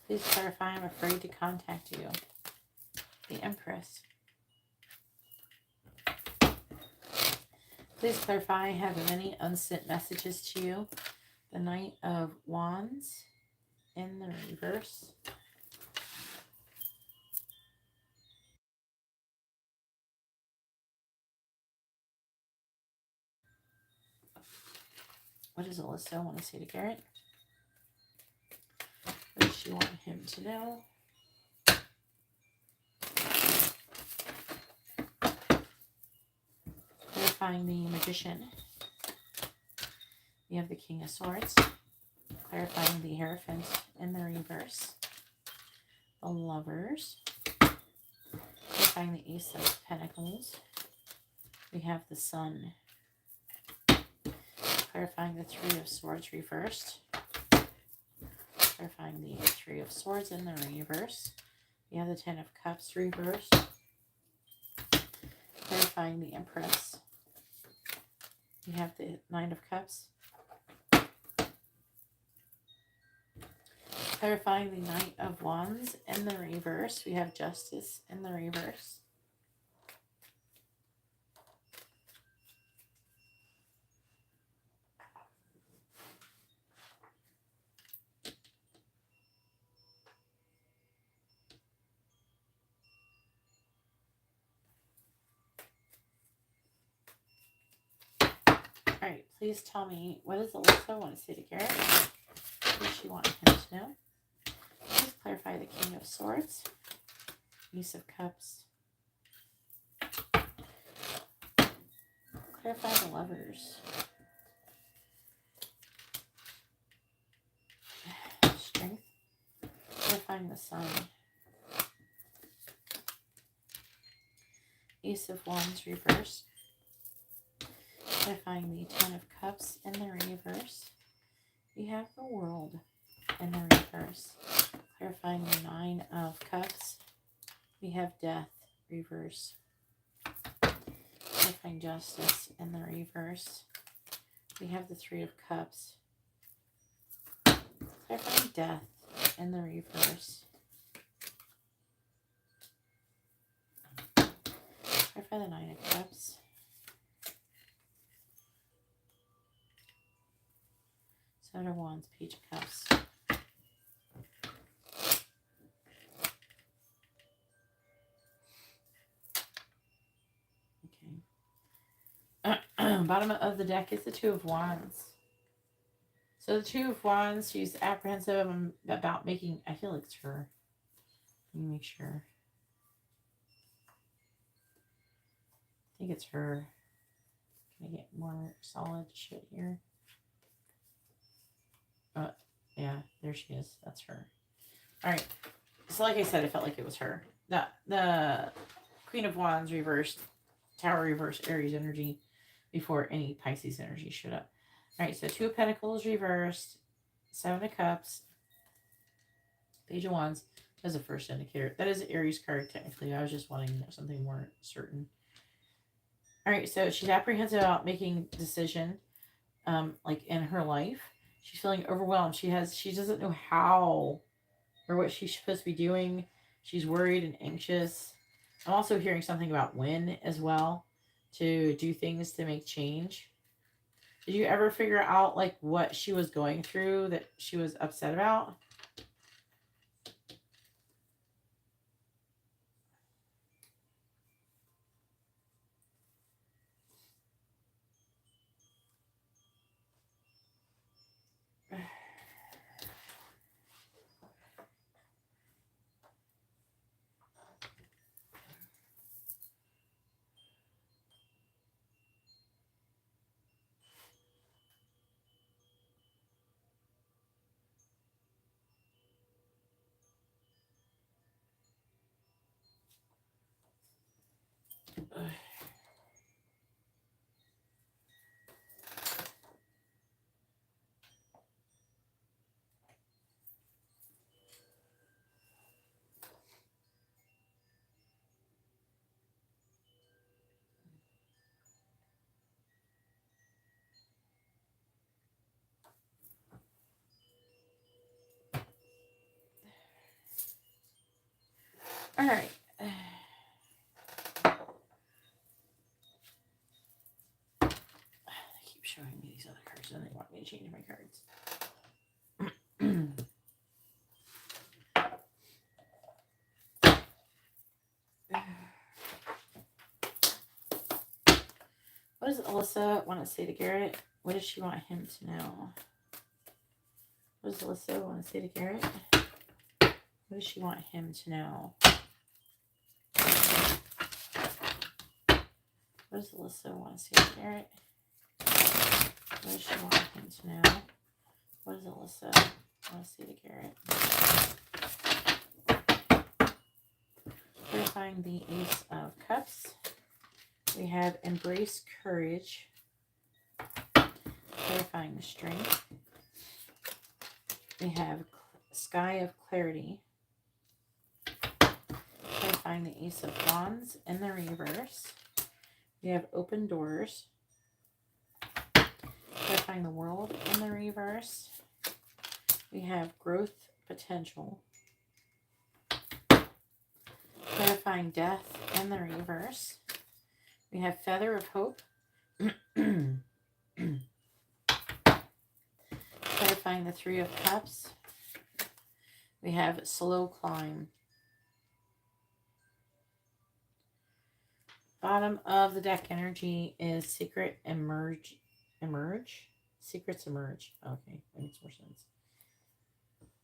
Please clarify. I'm afraid to contact you. The Empress. Please clarify. I have many unsent messages to you. The Knight of Wands in the reverse. What does Alyssa want to say to Garrett? What does she want him to know? Clarifying the Magician. We have the King of Swords. Clarifying the Hierophant in the reverse. The Lovers. Clarifying the Ace of Pentacles. We have the Sun. Clarifying the Three of Swords reversed. Clarifying the Three of Swords in the reverse. We have the Ten of Cups reversed. Clarifying the Empress. We have the Nine of Cups. Clarifying the Knight of Wands in the reverse. We have Justice in the reverse. All right, please tell me, what does Alyssa want to say to Garrett? What does she want him to know? Please clarify the King of Swords, Ace of Cups. Clarify the Lovers. Clarifying the Sun. Ace of Wands reverse. Clarifying the Ten of Cups in the reverse. We have the World in the reverse. Clarifying the Nine of Cups. We have Death reverse. Clarifying Justice in the reverse. We have the Three of Cups. Clarifying Death in the reverse. Clarify the Nine of Cups. Seven of Wands, Page of Cups. Okay. Bottom of the deck is the Two of Wands. So the Two of Wands, she's apprehensive about making, I feel like it's her. Let me make sure. I think it's her. Can I get more solid shit here? Yeah, there she is. That's her. All right. So like I said, I felt like it was her. The Queen of Wands reversed, Tower reversed, Aries energy before any Pisces energy showed up. All right, so Two of Pentacles reversed, Seven of Cups, Page of Wands. That's the first indicator. That is an Aries card, technically. I was just wanting something more certain. All right, so she's apprehensive about making a decision, like in her life. She's feeling overwhelmed. She doesn't know how or what she's supposed to be doing. She's worried and anxious. I'm also hearing something about when as well, to do things to make change. Did you ever figure out like what she was going through that she was upset about? All right. They keep showing me these other cards and they want me to change my cards. What does Alyssa want to say to Garrett? What does she want him to know? What does Alyssa want to say to Garrett? What does she want him to know? What does Alyssa want to say to Garrett? What does she want him to know? What does Alyssa want to say to Garrett? Clarifying the Ace of Cups. We have Embrace Courage. Clarifying the Strength. We have Sky of Clarity. Clarifying the Ace of Wands in the reverse. We have Open Doors. Clarifying the World in the reverse. We have Growth Potential. Clarifying Death in the reverse. We have Feather of Hope. Clarifying the Three of Cups. We have Slow Climb. Bottom of the deck energy is Secret Emerge. Secrets Emerge. Okay, that makes more sense.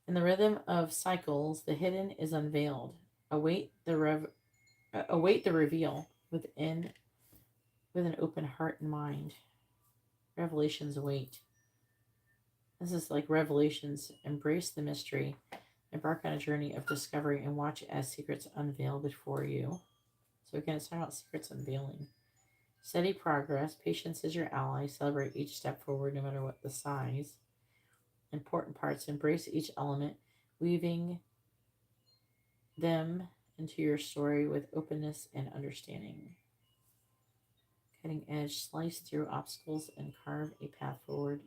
In the rhythm of cycles, the hidden is unveiled. Await the reveal with an open heart and mind. Revelations await. This is like Revelations. Embrace the mystery. Embark on a journey of discovery and watch as secrets unveil before you. So again, it's talking about secrets unveiling. Steady progress. Patience is your ally. Celebrate each step forward, no matter what the size. Important parts. Embrace each element, weaving them into your story with openness and understanding. Cutting edge. Slice through obstacles and carve a path forward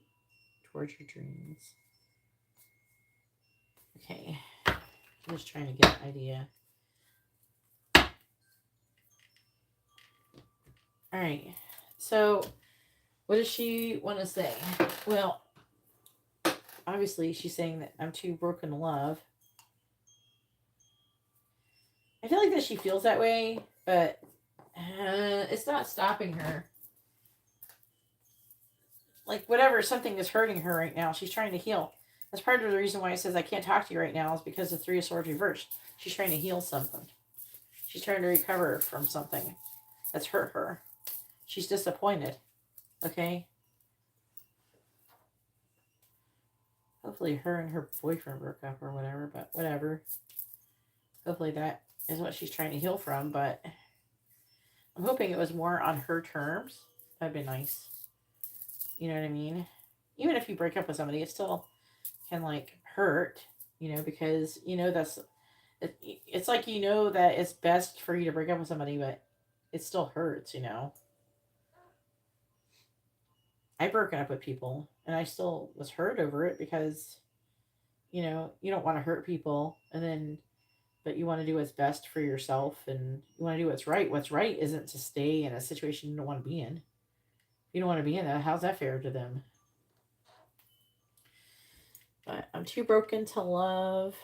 towards your dreams. Okay. I'm just trying to get an idea. All right. So, what does she want to say? Well, obviously, she's saying that I'm too broken to love. I feel like that she feels that way, but it's not stopping her. Like, whatever, something is hurting her right now. She's trying to heal. That's part of the reason why it says I can't talk to you right now is because the Three of Swords reversed. She's trying to heal something. She's trying to recover from something that's hurt her. She's disappointed. Okay? Hopefully her and her boyfriend broke up or whatever, but whatever. Hopefully that is what she's trying to heal from, but I'm hoping it was more on her terms. That'd be nice. You know what I mean? Even if you break up with somebody, it still can, like, hurt, you know, because, you know, it's like, you know, that it's best for you to break up with somebody, but it still hurts, you know. I broken up with people, and I still was hurt over it because, you know, you don't want to hurt people, and then, but you want to do what's best for yourself, and you want to do what's right. What's right isn't to stay in a situation you don't want to be in. If you don't want to be in that, how's that fair to them? But I'm too broken to love.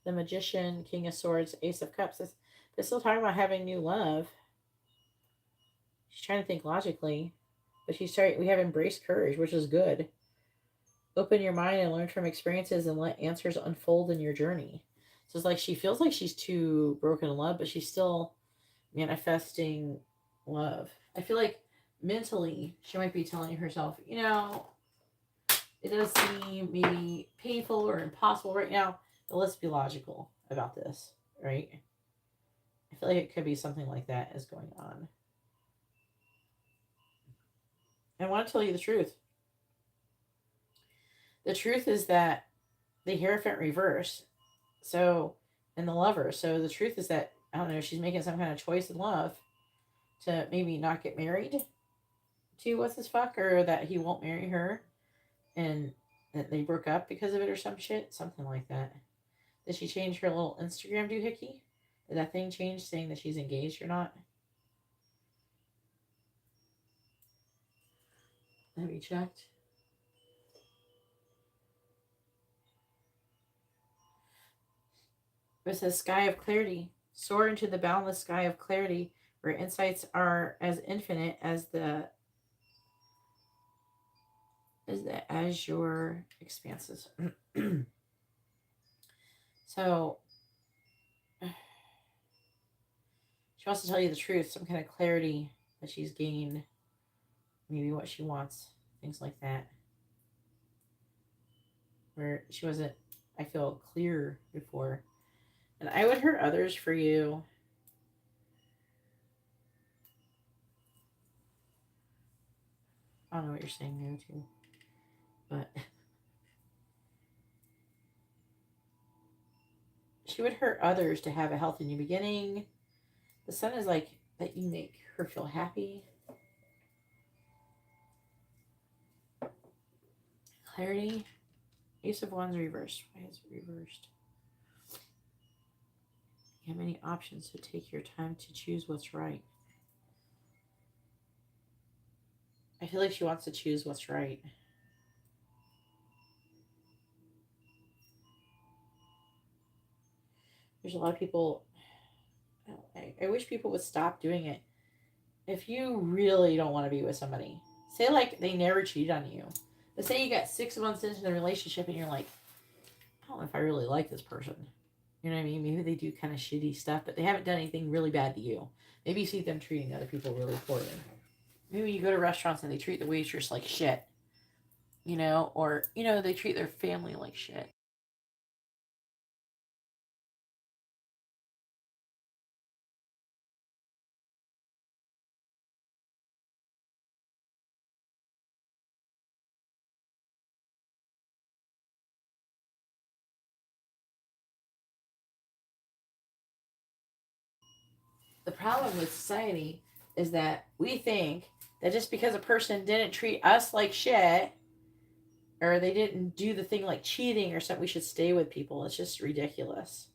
The Magician, King of Swords, Ace of Cups. They're still talking about having new love. She's trying to think logically, but she's trying. We have embraced courage, which is good. Open your mind and learn from experiences and let answers unfold in your journey. So it's like she feels like she's too broken in love, but she's still manifesting love. I feel like mentally she might be telling herself, you know, it does seem maybe painful or impossible right now, but let's be logical about this, right? I feel like it could be something like that is going on. I want to tell you the truth. The truth is that the Hierophant reverse. So, and the Lover. So the truth is that, I don't know, she's making some kind of choice in love to maybe not get married to what's his fuck, or that he won't marry her, and that they broke up because of it or some shit. Something like that. Did she change her little Instagram doohickey? Did that thing change saying that she's engaged or not? Have you checked? It says Sky of Clarity. Soar into the boundless sky of clarity where insights are as infinite as the azure expanses. So she wants to tell you the truth, some kind of clarity that she's gained, maybe what she wants, things like that. Where she wasn't, I feel, clear before. And I would hurt others for you. I don't know what you're saying there too. But she would hurt others to have a healthy new beginning. The Sun is like that you make her feel happy. Clarity. Ace of Wands reversed. Why is it reversed? You have many options, so take your time to choose what's right. I feel like she wants to choose what's right. There's a lot of people. I wish people would stop doing it. If you really don't want to be with somebody, say like they never cheated on you, but say you got 6 months into the relationship and you're like, I don't know if I really like this person. You know what I mean? Maybe they do kind of shitty stuff, but they haven't done anything really bad to you. Maybe you see them treating other people really poorly. Maybe you go to restaurants and they treat the waitress like shit. You know, or, you know, they treat their family like shit. The problem with society is that we think that just because a person didn't treat us like shit, or they didn't do the thing like cheating or something, we should stay with people. It's just ridiculous.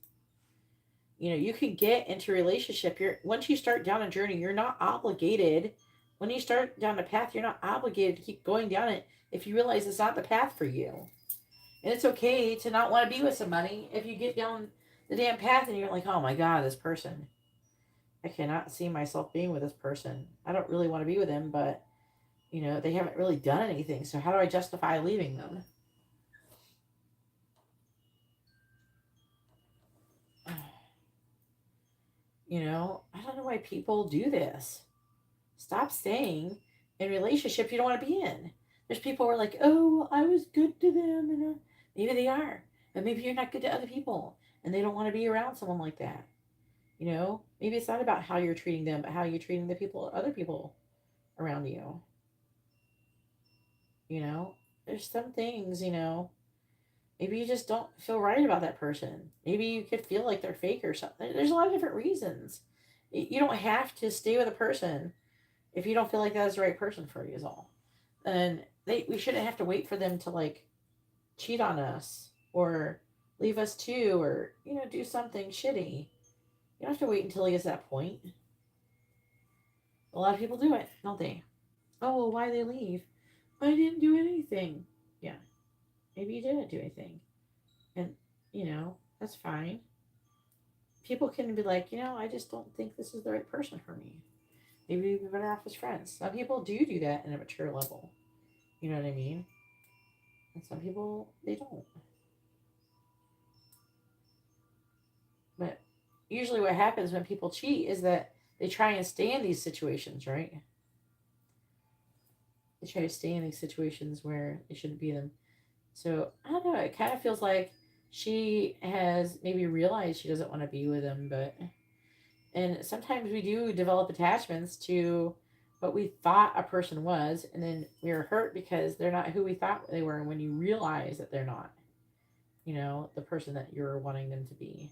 You know, you can get into a relationship. You're once you start down a journey, you're not obligated. When you start down a path, you're not obligated to keep going down it if you realize it's not the path for you. And it's okay to not want to be with somebody if you get down the damn path and you're like, oh my god, this person. I cannot see myself being with this person. I don't really want to be with them, but you know, they haven't really done anything. So how do I justify leaving them? You know, I don't know why people do this. Stop staying in relationships you don't want to be in. There's people who are like, oh, I was good to them, and maybe they are, but maybe you're not good to other people, and they don't want to be around someone like that. You know, maybe it's not about how you're treating them, but how you're treating the people, other people around you. You know, there's some things, you know, maybe you just don't feel right about that person. Maybe you could feel like they're fake or something. There's a lot of different reasons. You don't have to stay with a person if you don't feel like that's the right person for you, is all. And we shouldn't have to wait for them to like cheat on us or leave us too, or you know, do something shitty. You don't have to wait until it gets to that point. A lot of people do it, don't they? Oh, well, why they leave? I didn't do anything. Yeah, maybe you didn't do anything, and you know that's fine. People can be like, you know, I just don't think this is the right person for me. Maybe we'd be better off as friends. Some people do that in a mature level. You know what I mean? And some people they don't. But usually, what happens when people cheat is that they try and stay in these situations, right? They try to stay in these situations where they shouldn't be them. So I don't know. It kind of feels like she has maybe realized she doesn't want to be with him, but and sometimes we do develop attachments to what we thought a person was, and then we're hurt because they're not who we thought they were. And when you realize that they're not, you know, the person that you're wanting them to be,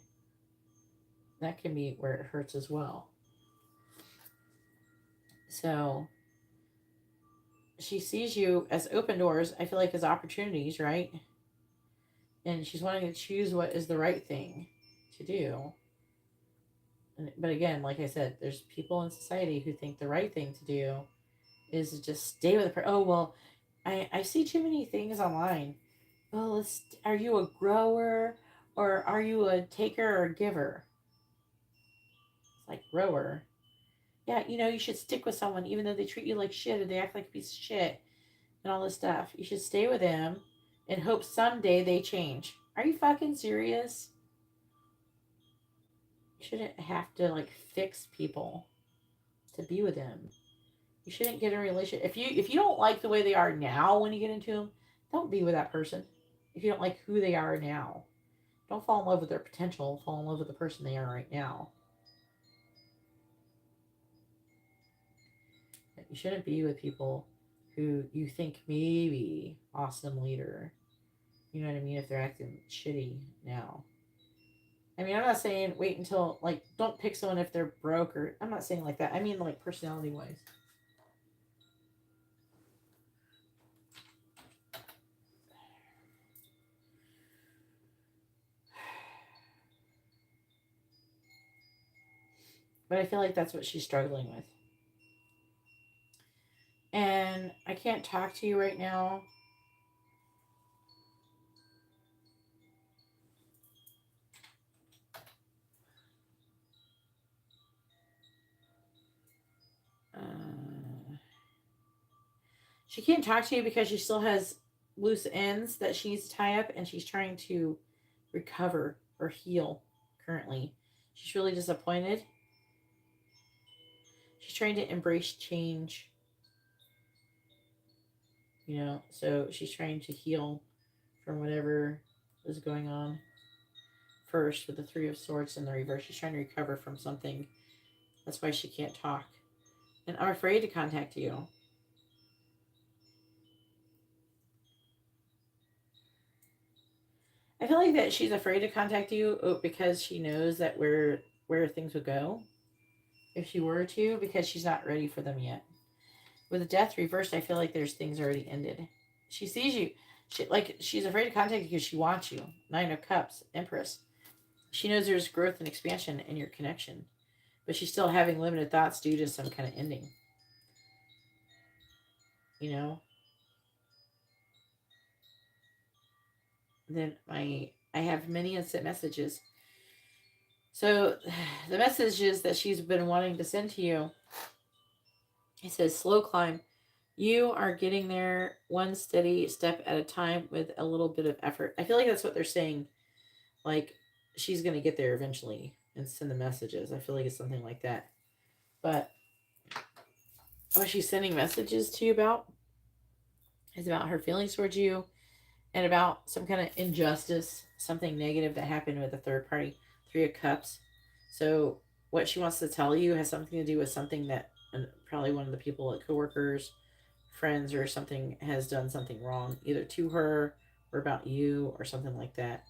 that can be where it hurts as well. So she sees you as open doors, I feel like, as opportunities, right? And she's wanting to choose what is the right thing to do. But again, like I said, there's people in society who think the right thing to do is to just stay with a person. Oh, well, I see too many things online. Well, are you a grower or are you a taker or a giver? It's like grower. Yeah, you know, you should stick with someone even though they treat you like shit or they act like a piece of shit and all this stuff. You should stay with them and hope someday they change. Are you fucking serious? You shouldn't have to like fix people to be with them. You shouldn't get in a relationship if you don't like the way they are now when you get into them, don't be with that person. If you don't like who they are now, don't fall in love with their potential. Fall in love with the person they are right now. You shouldn't be with people who you think maybe awesome leader. You know what I mean? If they're acting shitty now. I mean, I'm not saying wait until like don't pick someone if they're broke or I'm not saying like that. I mean like personality wise. But I feel like that's what she's struggling with. And I can't talk to you right now. She can't talk to you because she still has loose ends that she needs to tie up and she's trying to recover or heal currently. She's really disappointed. She's trying to embrace change, you know, so she's trying to heal from whatever is going on first with the Three of Swords in the reverse. She's trying to recover from something. That's why she can't talk. And I'm afraid to contact you. I feel like that she's afraid to contact you because she knows that where things would go. if she were to, because she's not ready for them yet. With the death reversed, I feel like there's things already ended. She sees you. She's afraid to contact you because she wants you. Nine of Cups, Empress. She knows there's growth and expansion in your connection, but she's still having limited thoughts due to some kind of ending. You know? Then I have many instant messages. So the messages that she's been wanting to send to you, it says slow climb. You are getting there one steady step at a time with a little bit of effort. I feel like that's what they're saying. Like, she's going to get there eventually and send the messages. I feel like it's something like that. But what she's sending messages to you about is about her feelings towards you and about some kind of injustice, something negative that happened with a third party. 3 of Cups. So what she wants to tell you has something to do with something that probably one of the people, like coworkers, friends, or something, has done something wrong, either to her or about you or something like that.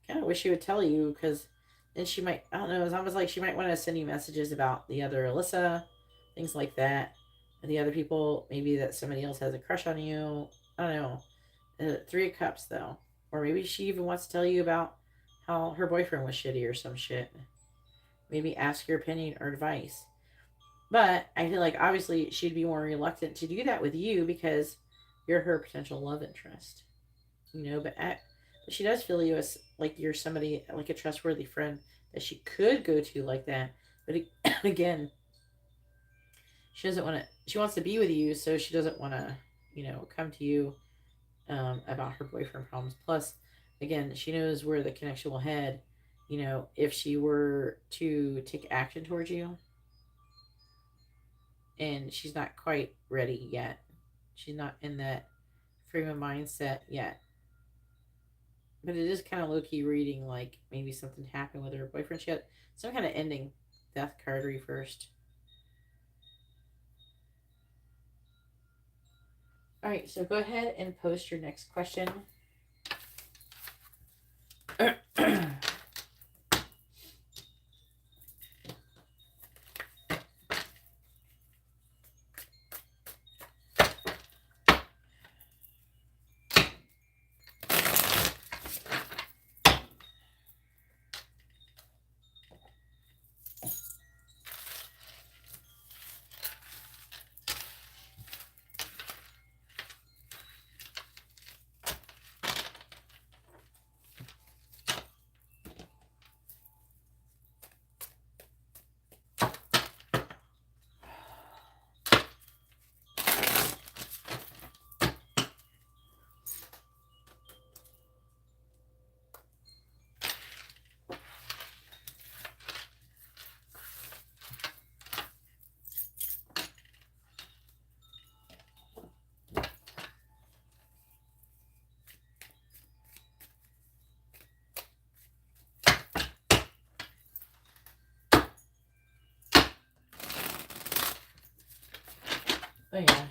Kind of wish she would tell you, because then she might, I don't know, it's almost like she might want to send you messages about the other Alyssa, things like that. And the other people, maybe that somebody else has a crush on you. I don't know. 3 of Cups, though. Or maybe she even wants to tell you about how her boyfriend was shitty or some shit. Maybe ask your opinion or advice. But I feel like obviously she'd be more reluctant to do that with you because you're her potential love interest. But she does feel you as like you're somebody, like a trustworthy friend that she could go to like that. But again, she doesn't want to. She wants to be with you, so she doesn't want to, come to you about her boyfriend problems. Plus, again, she knows where the connection will head. If she were to take action towards you, and she's not quite ready yet. She's not in that frame of mindset yet. But it is kind of low-key reading, like maybe something happened with her boyfriend. She had some kind of ending. Death card reversed. All right, so go ahead and post your next question. Oh, yeah.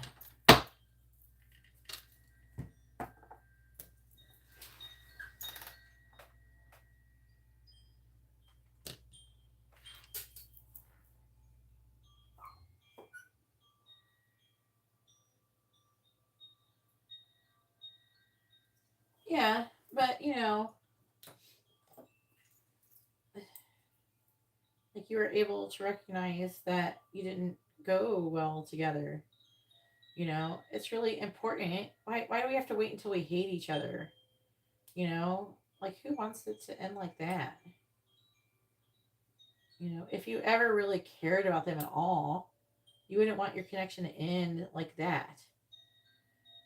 Yeah, but like you were able to recognize that you didn't go well together. It's really important. Why do we have to wait until we hate each other? Like who wants it to end like that? If you ever really cared about them at all, you wouldn't want your connection to end like that,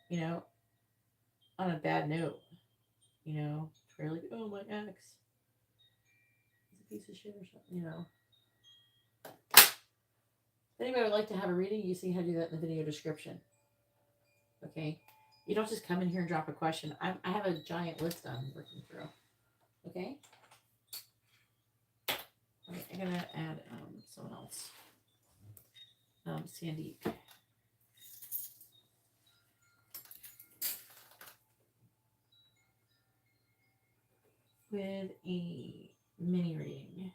you know, on a bad note, where you're like, oh, my ex is a piece of shit or something. If anybody would like to have a reading, you see how to do that in the video description. Okay? You don't just come in here and drop a question. I have a giant list I'm working through. Okay? Okay, I'm going to add someone else. Sandy. With a mini reading.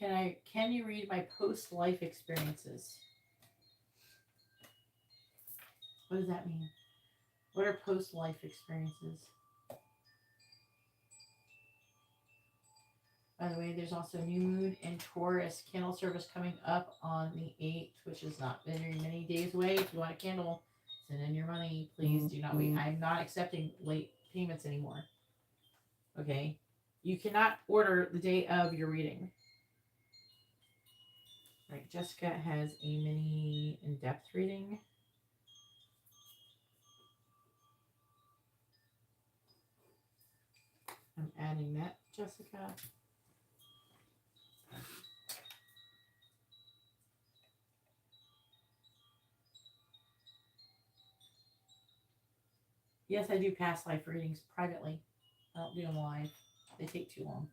Can you read my post-life experiences? What does that mean? What are post-life experiences? By the way, there's also new moon in Taurus candle service coming up on the 8th, which is not very many days away. If you want a candle, send in your money. Please do not wait. I'm not accepting late payments anymore. Okay? You cannot order the day of your reading. Right, Jessica has a mini in-depth reading. I'm adding that, Jessica. Yes, I do past life readings privately. I don't do them live. They take too long.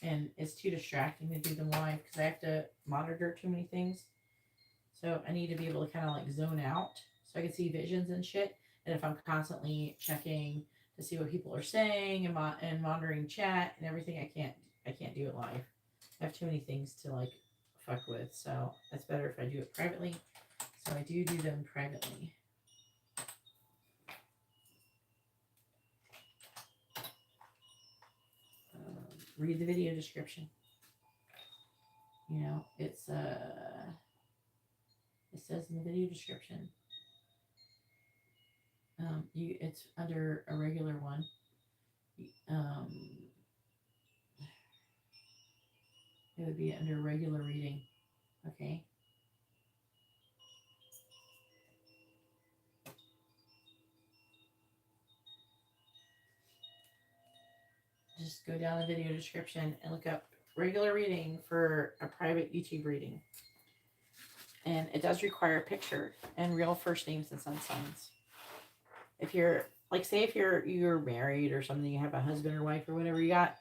And it's too distracting to do them live because I have to monitor too many things. So I need to be able to kind of like zone out so I can see visions and shit. And if I'm constantly checking to see what people are saying and monitoring chat and everything, I can't do it live. I have too many things to like fuck with. So it's better if I do it privately. So I do them privately. Read the video description. You know, it says in the video description. It's under a regular one. It would be under regular reading. Okay. Just go down the video description and look up regular reading for a private YouTube reading. And it does require a picture and real first names and sun signs. If you're like, say if you're married or something, you have a husband or wife or whatever you got,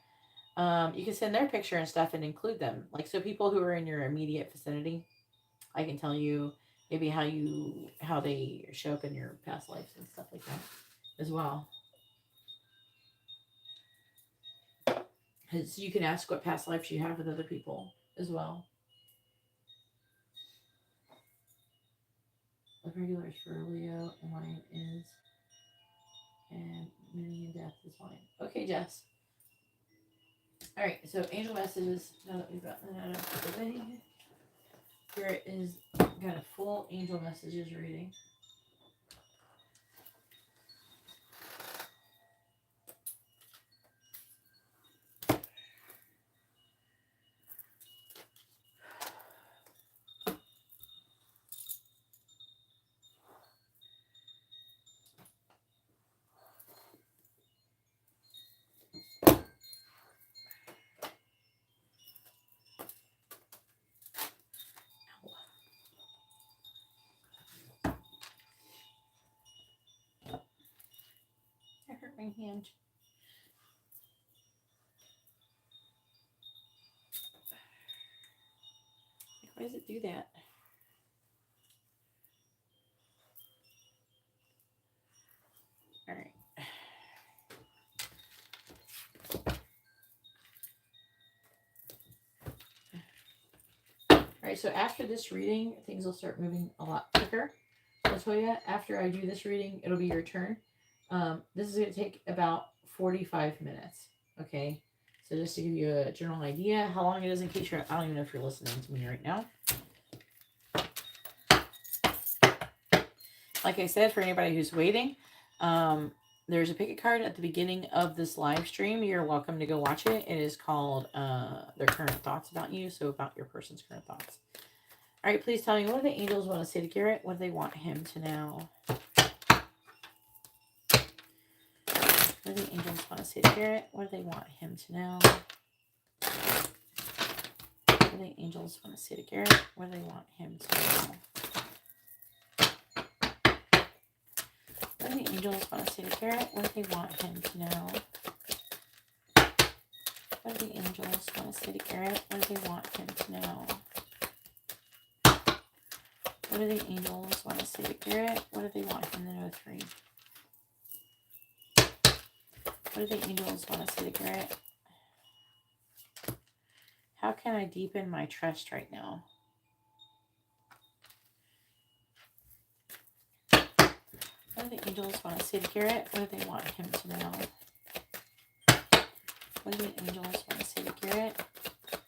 you can send their picture and stuff and include them. Like, so people who are in your immediate vicinity, I can tell you maybe how they show up in your past lives and stuff like that as well. Because you can ask what past lives you have with other people as well. The regular is for Leo and mine is, and mini in depth is mine. Okay, Jess. All right, so angel messages. Now that we've gotten that out of the way, here is got a full angel messages reading. I hurt my hand. Why does it do that? All right. All right, so after this reading, things will start moving a lot quicker. I'll tell you, after I do this reading, it'll be your turn. This is going to take about 45 minutes, okay? So just to give you a general idea how long it is in case I don't even know if you're listening to me right now. Like I said, for anybody who's waiting, there's a pick a card at the beginning of this live stream. You're welcome to go watch it. It is called Their Current Thoughts About You, so about your person's current thoughts. All right, please tell me, what do the angels want to say to Garrett? What do they want him to know? What do the angels want to say to Garrett? What do they want him to know? What do the angels want to say to Garrett? What do they want him to know? What do the angels want to say to Garrett? What do they want him to know? What do the angels want to say to Garrett? What do they want him to know? What do the angels want to say to Garrett? What do they want him to know? 3. What do the angels want to say to Garrett? How can I deepen my trust right now? What do the angels want to say to Garrett? What do they want him to know? What do the angels want to say to Garrett?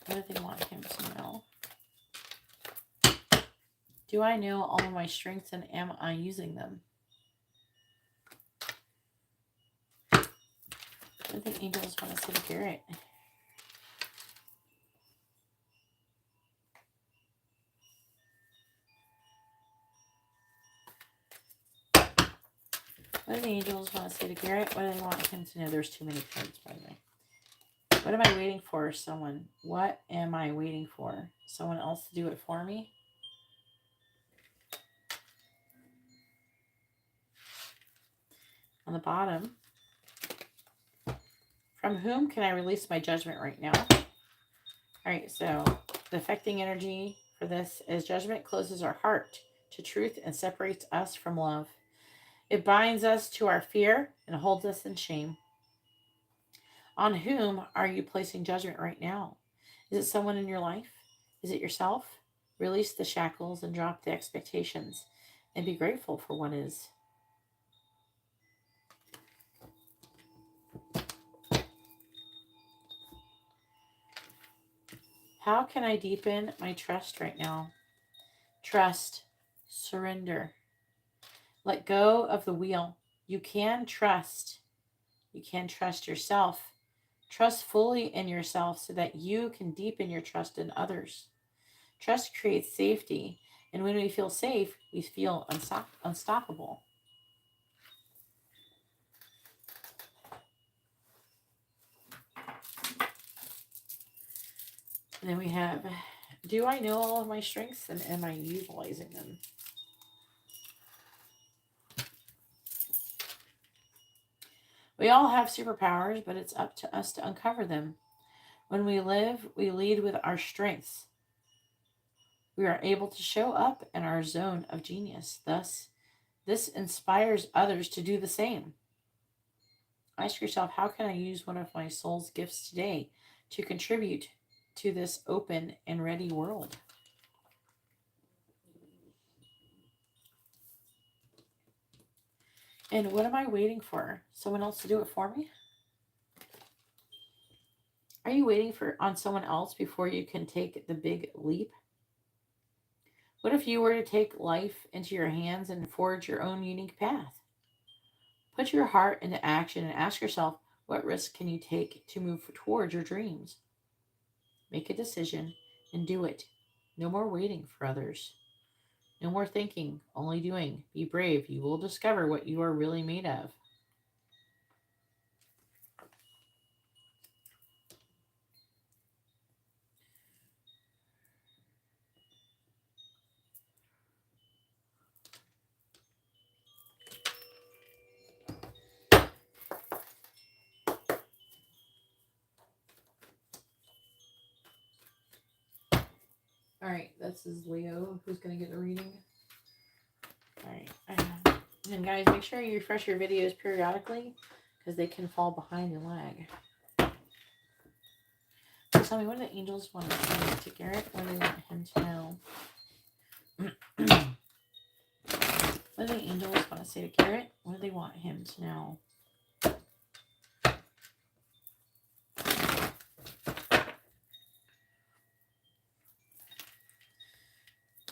What do they want him to know? Do I know all of my strengths and am I using them? What do the angels want to say to Garrett? What do the angels want to say to Garrett? What do they want him to know? There's too many cards, by the way. What am I waiting for? Someone. What am I waiting for? Someone else to do it for me? On the bottom. From whom can I release my judgment right now? All right, so the affecting energy for this is judgment closes our heart to truth and separates us from love. It binds us to our fear and holds us in shame. On whom are you placing judgment right now? Is it someone in your life? Is it yourself? Release the shackles and drop the expectations and be grateful for what is. How can I deepen my trust right now? Trust, surrender. Let go of the wheel. You can trust. You can trust yourself. Trust fully in yourself so that you can deepen your trust in others. Trust creates safety, and when we feel safe, we feel unstoppable. And then we have, do I know all of my strengths and am I utilizing them? We all have superpowers, but it's up to us to uncover them. When we live, we lead with our strengths. We are able to show up in our zone of genius. Thus, this inspires others to do the same. Ask yourself, how can I use one of my soul's gifts today to contribute to this open and ready world? And what am I waiting for? Someone else to do it for me? Are you waiting on someone else before you can take the big leap? What if you were to take life into your hands and forge your own unique path? Put your heart into action and ask yourself, what risk can you take to move towards your dreams? Make a decision and do it. No more waiting for others. No more thinking, only doing. Be brave. You will discover what you are really made of. All right, this is Leo who's going to get the reading. All right. And guys, make sure you refresh your videos periodically because they can fall behind and lag. So tell me, what do the angels want to say to Garrett? What do they want him to know? What do the angels want to say to Garrett? What do they want him to know?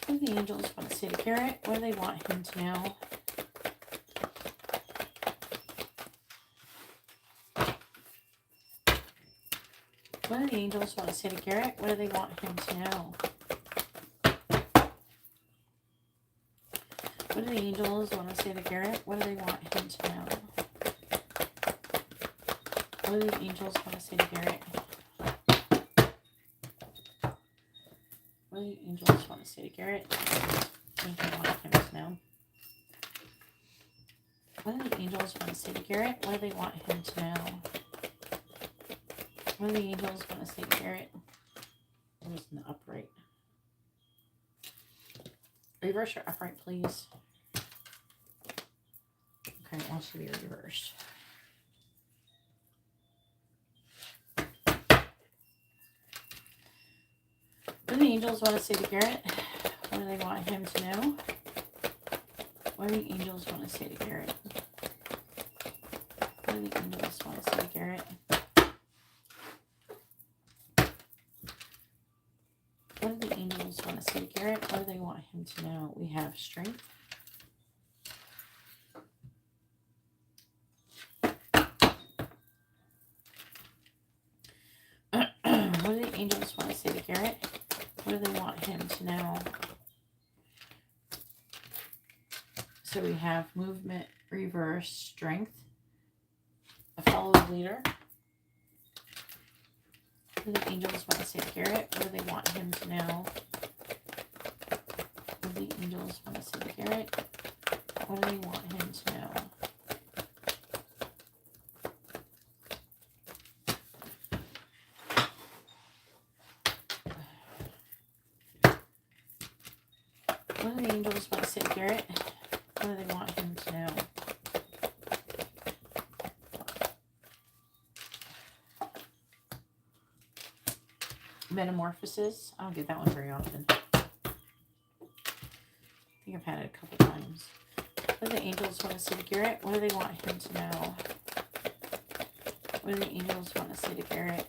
What do the angels want to say to Garrett? What do they want him to know? What do the angels want to say to Garrett? What do they want him to know? What do the angels want to say to Garrett? What do they want him to know? What do the angels want to say to Garrett? What do the angels want to say to Garrett? What do they want him to know? What do the angels want to say to Garrett? What do they want him to know? What do the angels want to say to Garrett? I'm just in the upright. Reverse your upright, please. Okay, it wants to be reversed. What do the angels want to say to Garrett? What do they want him to know? What do the angels want to say to Garrett? What do the angels want to say to Garrett? What do the angels want to say to Garrett? What do they want him to know? We have strength. What do the angels want to say to Garrett? What do they want him to know? So we have movement, reverse, strength, a follow the leader. What do the angels want to say to Garrett? What do they want him to know? What do the angels want to say to Garrett? What do they want him to know? What do the angels want to say to Garrett? What do they want him to know? Metamorphosis. I don't get that one very often. I think I've had it a couple times. What do the angels want to say to Garrett? What do they want him to know? What do the angels want to say to Garrett?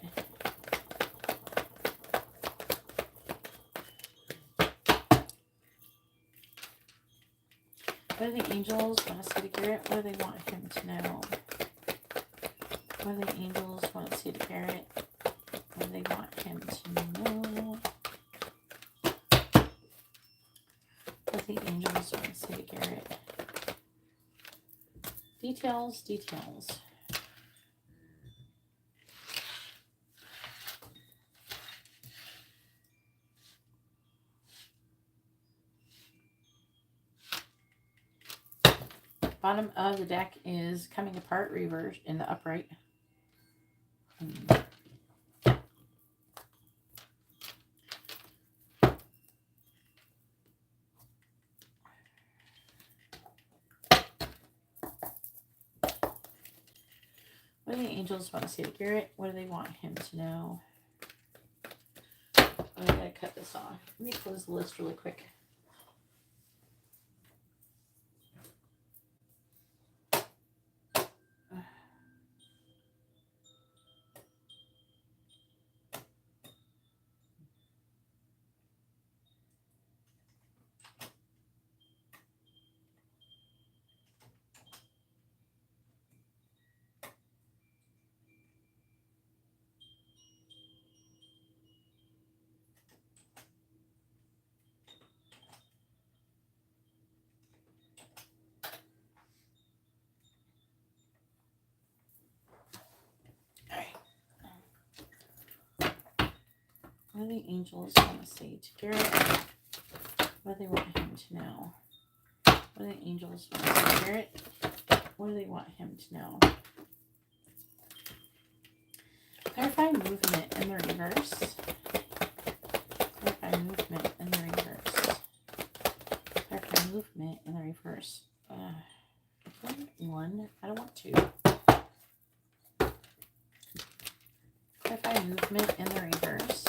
What do the angels want to say to Garrett? What do they want him to know? What do the angels want to say to Garrett? What do they want him to know? What do the angels want to say to Garrett? Details, details. Bottom of the deck is coming apart, reverse in the upright. What do the angels want to say to Garrett? What do they want him to know? I'm going to cut this off. Let me close the list really quick. What do the angels want to say to Garrett? What do they want him to know? What do the angels want to say to Garrett? What do they want him to know? Clarify movement in the reverse. Clarify movement in the reverse. Clarify movement in the reverse. One. I don't want two. Clarify movement in the reverse.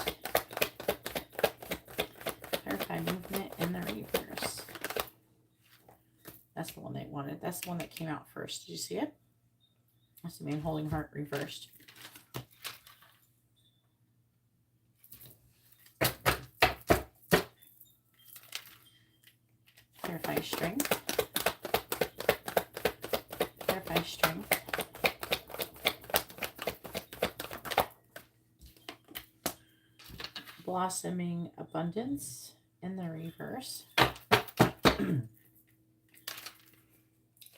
Clarify movement in the reverse. That's the one they wanted. That's the one that came out first. Did you see it? That's the man holding heart reversed. Clarify strength. Clarify strength. Blossoming abundance in the reverse.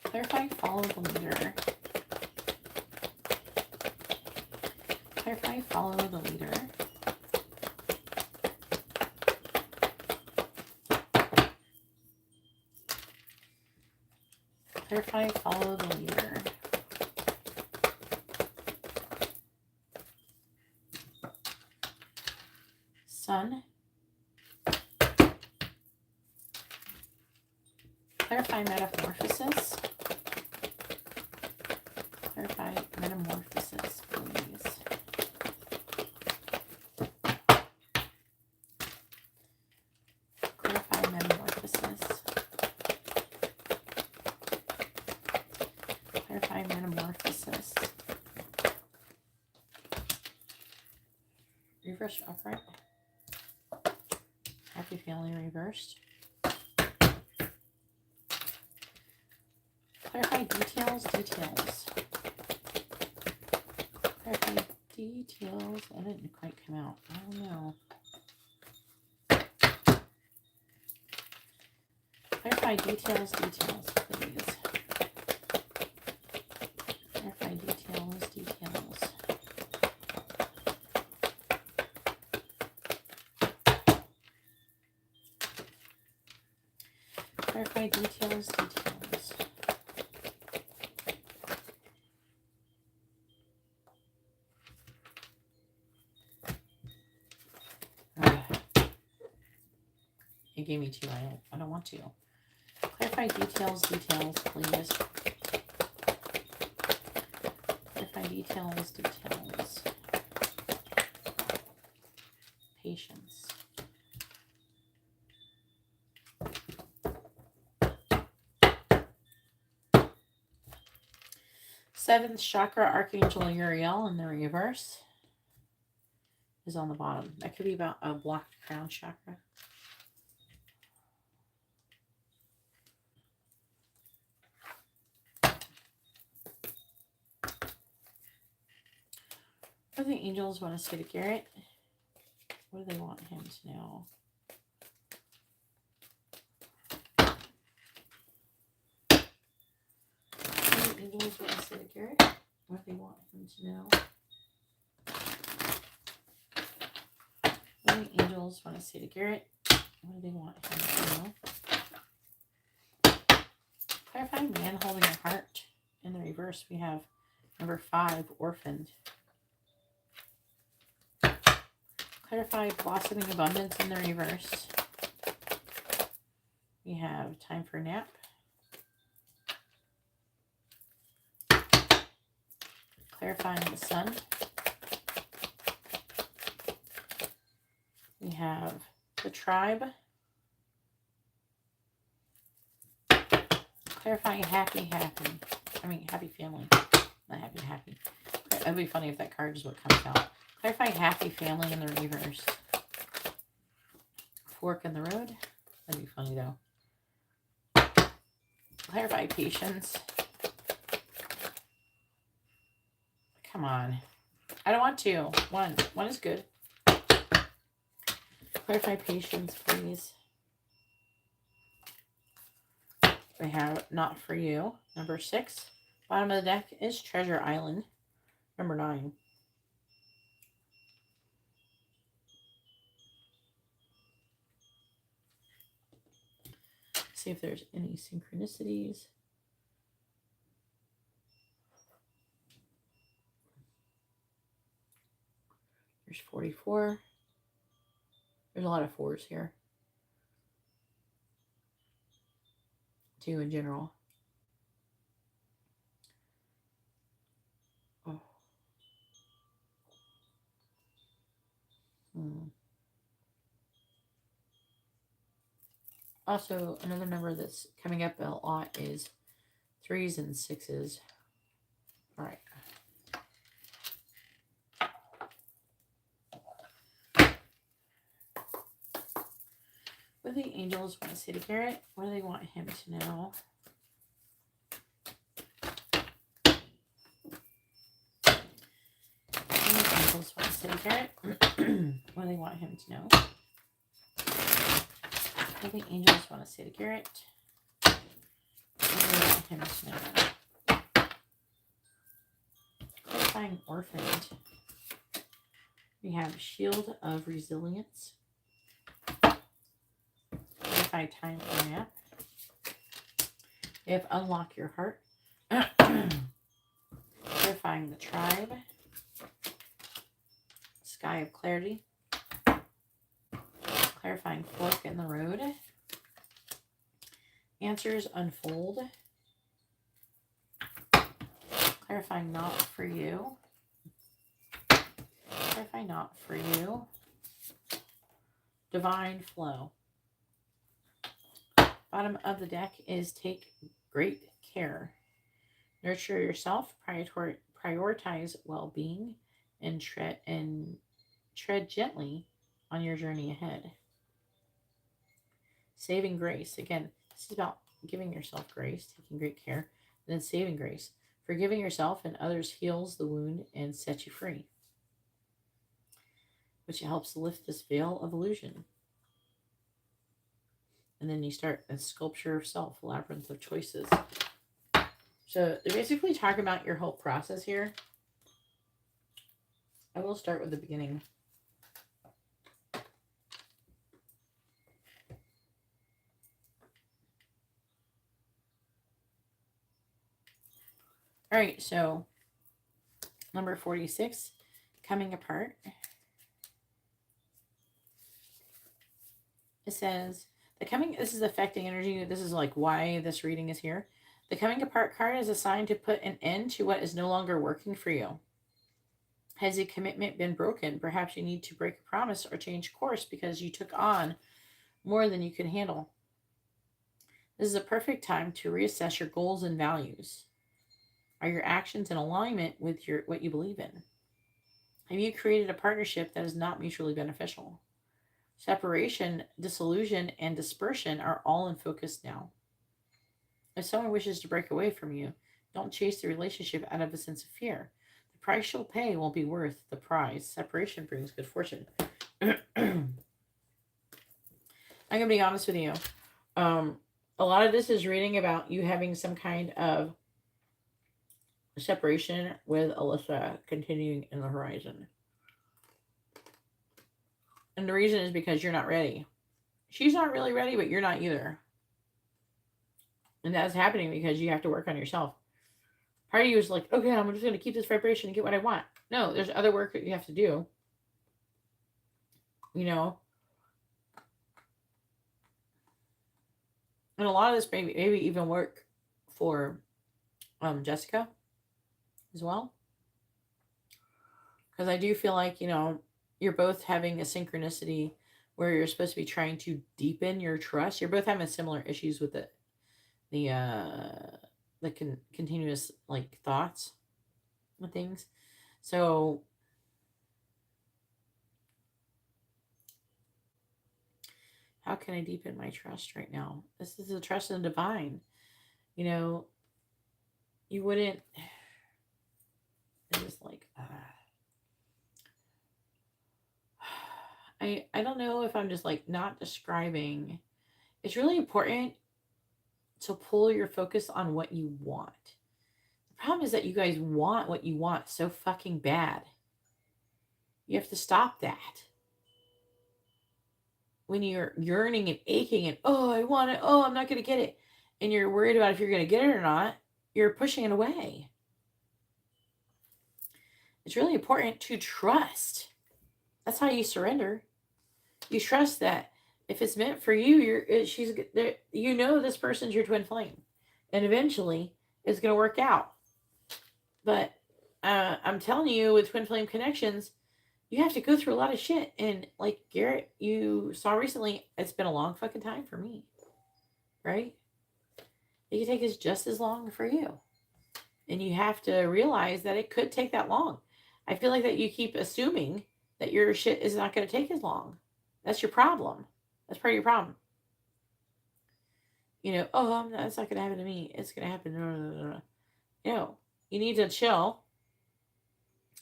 Clarify follow the leader. Clarify follow the leader. Clarify follow the leader. Sun. Clarify metamorphosis. Clarify metamorphosis, please. Reverse upright. Happy family reversed. Clarify details. Clarify details. That didn't quite come out. I don't know. Clarify details, please. Clarify details. Clarify details. It gave me two. I don't want to. Clarify details, please. Clarify details. Patience. Seventh chakra, Archangel Uriel in the reverse is on the bottom. That could be about a blocked crown chakra. What do the angels want to say to Garrett? What do they want him to know? What do the angels want to say to Garrett? What do they want him to know? What do the angels want to say to Garrett? What do they want him to know? Clarify man holding a heart. In the reverse, we have number 5, orphaned. Clarify blossoming abundance in the reverse. We have time for a nap. Clarifying the sun. We have the tribe. Clarifying happy family. Not happy. That'd be funny if that card is what comes out. Clarify happy family in the reverse. Fork in the road. That'd be funny though. Clarify patience. Come on. I don't want to. One is good. Clarify patience, please. We have not for you. Number 6. Bottom of the deck is Treasure Island. Number 9. See if there's any synchronicities. There's 44. There's a lot of 4s here. 2 in general. Oh. Also, another number that's coming up a lot is 3s and 6s. All right. What do the angels want to say to Garrett? What do they want him to know? What do the angels want to say to Garrett? What do they want him to know? What do the angels want to say to Garrett? What do they want him to know? Clarifying orphaned. We have Shield of Resilience. Clarify time for nap. We have Unlock Your Heart. Clarifying the tribe. Sky of Clarity. Clarifying fork in the road. Answers unfold. Clarifying not for you. Clarify not for you. Divine flow. Bottom of the deck is take great care. Nurture yourself. Prioritize well-being and tread gently on your journey ahead. Saving grace. Again, this is about giving yourself grace, taking great care, and then saving grace. Forgiving yourself and others heals the wound and sets you free, which helps lift this veil of illusion. And then you start a sculpture of self, a labyrinth of choices. So they're basically talking about your whole process here. I will start with the beginning. All right, so number 46, coming apart. It says, this is affecting energy. This is like why this reading is here. The coming apart card is a sign to put an end to what is no longer working for you. Has a commitment been broken? Perhaps you need to break a promise or change course because you took on more than you can handle. This is a perfect time to reassess your goals and values. Are your actions in alignment with what you believe in? Have you created a partnership that is not mutually beneficial? Separation, disillusion, and dispersion are all in focus now. If someone wishes to break away from you, don't chase the relationship out of a sense of fear. The price you'll pay won't be worth the prize. Separation brings good fortune. I'm going to be honest with you. A lot of this is reading about you having some kind of separation with Alyssa continuing in the horizon. And the reason is because you're not ready. She's not really ready, but you're not either. And that's happening because you have to work on yourself. Part of you is like, okay, I'm just going to keep this vibration and get what I want. No, there's other work that you have to do. You know? And a lot of this maybe even work for Jessica as well. Because I do feel like, you're both having a synchronicity where you're supposed to be trying to deepen your trust. You're both having similar issues with continuous like thoughts and things. So how can I deepen my trust right now? This is the trust in the divine. You wouldn't. It's just like I don't know if I'm just like not describing. It's really important to pull your focus on what you want. The problem is that you guys want what you want so fucking bad. You have to stop that. When you're yearning and aching and, oh, I want it, oh, I'm not going to get it, and you're worried about if you're going to get it or not, you're pushing it away. It's really important to trust. That's how you surrender. You trust that if it's meant for you, this person's your twin flame, and eventually it's going to work out. But I'm telling you, with twin flame connections, you have to go through a lot of shit. And like Garrett, you saw recently, it's been a long fucking time for me, right? It can take us just as long for you, and you have to realize that it could take that long. I feel like that you keep assuming that your shit is not going to take as long. That's your problem. That's part of your problem. It's not going to happen to me. It's going to happen. No, you need to chill,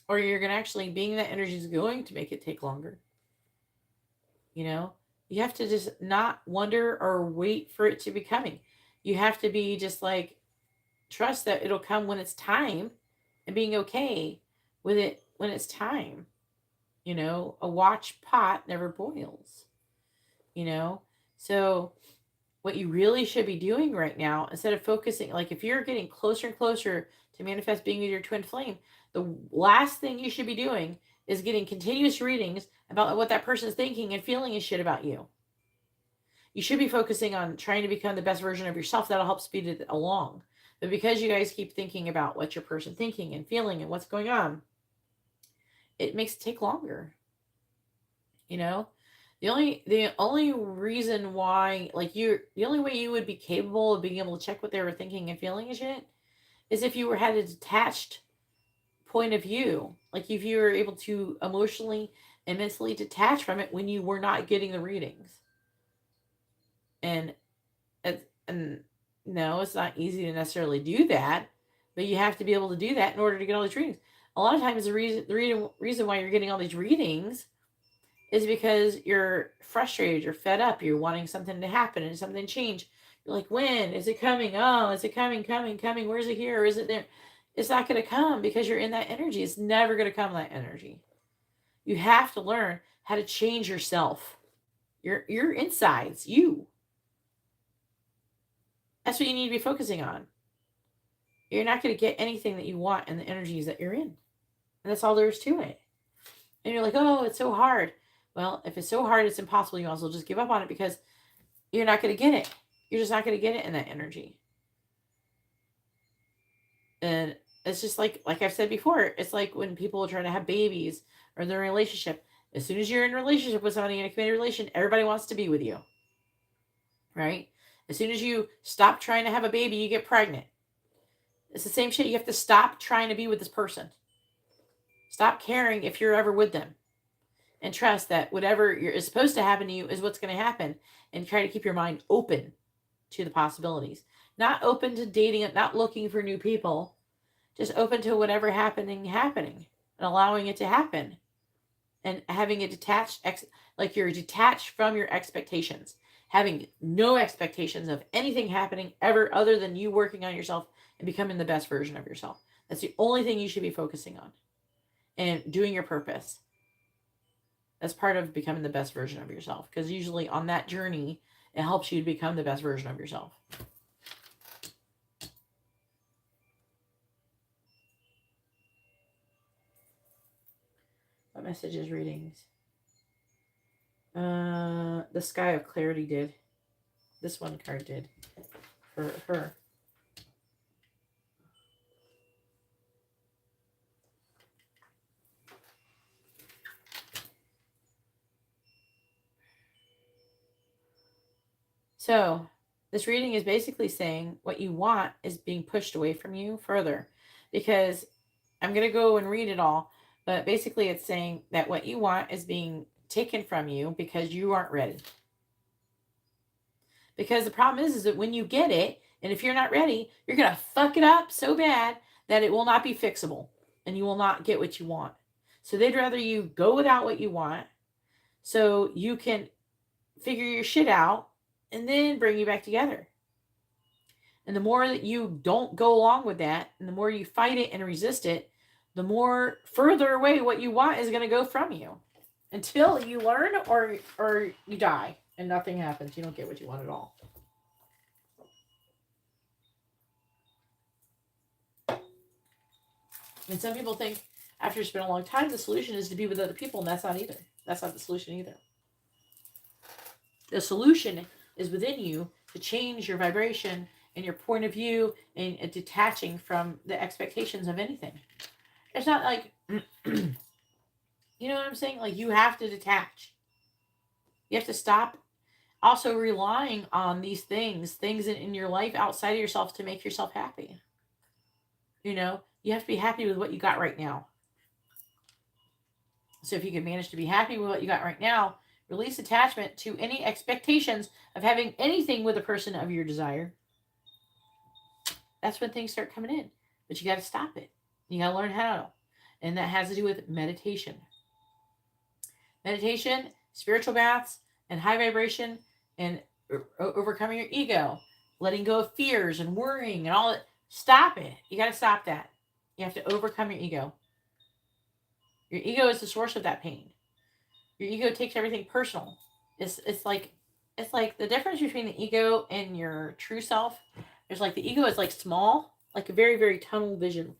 or you're going to actually, being that energy is going to make it take longer. You have to just not wonder or wait for it to be coming. You have to be just like, trust that it'll come when it's time, and being okay with it when it's time. A watch pot never boils. So what you really should be doing right now, instead of focusing, like if you're getting closer and closer to manifest being with your twin flame, the last thing you should be doing is getting continuous readings about what that person is thinking and feeling and shit about you. You should be focusing on trying to become the best version of yourself. That'll help speed it along. But because you guys keep thinking about what your person thinking and feeling and what's going on, it makes it take longer. The only reason why, the only way you would be capable of being able to check what they were thinking and feeling and shit is if you had a detached point of view. Like if you were able to emotionally and mentally detach from it when you were not getting the readings. And no, it's not easy to necessarily do that, but you have to be able to do that in order to get all these readings. A lot of times, the reason why you're getting all these readings is because you're frustrated, you're fed up, you're wanting something to happen and something to change. You're like, when is it coming? Oh, is it coming? Where is it here? Or is it there? It's not going to come because you're in that energy. It's never going to come, that energy. You have to learn how to change yourself. Your insides, you. That's what you need to be focusing on. You're not going to get anything that you want in the energies that you're in. And that's all there is to it. And you're like, oh, it's so hard. Well, if it's so hard, it's impossible. You might as well just give up on it because you're not going to get it. You're just not going to get it in that energy. And it's just like I've said before, it's like when people are trying to have babies or they're in a relationship. As soon as you're in a relationship with somebody in a committed relation, everybody wants to be with you. Right? As soon as you stop trying to have a baby, you get pregnant. It's the same shit. You have to stop trying to be with this person. Stop caring if you're ever with them. And trust that whatever is supposed to happen to you is what's going to happen. And try to keep your mind open to the possibilities. Not open to dating, not looking for new people. Just open to whatever happening. And allowing it to happen. And having it detached, like you're detached from your expectations. Having no expectations of anything happening ever other than you working on yourself and becoming the best version of yourself. That's the only thing you should be focusing on. And doing your purpose. That's part of becoming the best version of yourself. Because usually on that journey, it helps you to become the best version of yourself. What messages, readings? The Sky of Clarity did. This one card did. For her. So, this reading is basically saying what you want is being pushed away from you further. Because I'm going to go and read it all. But basically, it's saying that what you want is being taken from you because you aren't ready. Because the problem is that when you get it, and if you're not ready, you're going to fuck it up so bad that it will not be fixable. And you will not get what you want. So they'd rather you go without what you want so you can figure your shit out and then bring you back together. And the more that you don't go along with that, and the more you fight it and resist it, the more further away what you want is going to go from you. Until you learn or you die and nothing happens. You don't get what you want at all. And some people think after it's been a long time, the solution is to be with other people, and that's not either. That's not the solution either. The solution is within you to change your vibration and your point of view and detaching from the expectations of anything. It's not like, you know what I'm saying? Like, you have to detach. You have to stop also relying on these things in your life outside of yourself to make yourself happy. You know, you have to be happy with what you got right now. So if you can manage to be happy with what you got right now, release attachment to any expectations of having anything with a person of your desire. That's when things start coming in. But you got to stop it. You got to learn how. And that has to do with meditation. Meditation, spiritual baths, and high vibration, and overcoming your ego. Letting go of fears and worrying and all that. Stop it. You got to stop that. You have to overcome your ego. Your ego is the source of that pain. Your ego takes everything personal. It's like the difference between the ego and your true self. There's like the ego is like small, like a very, very tunnel vision.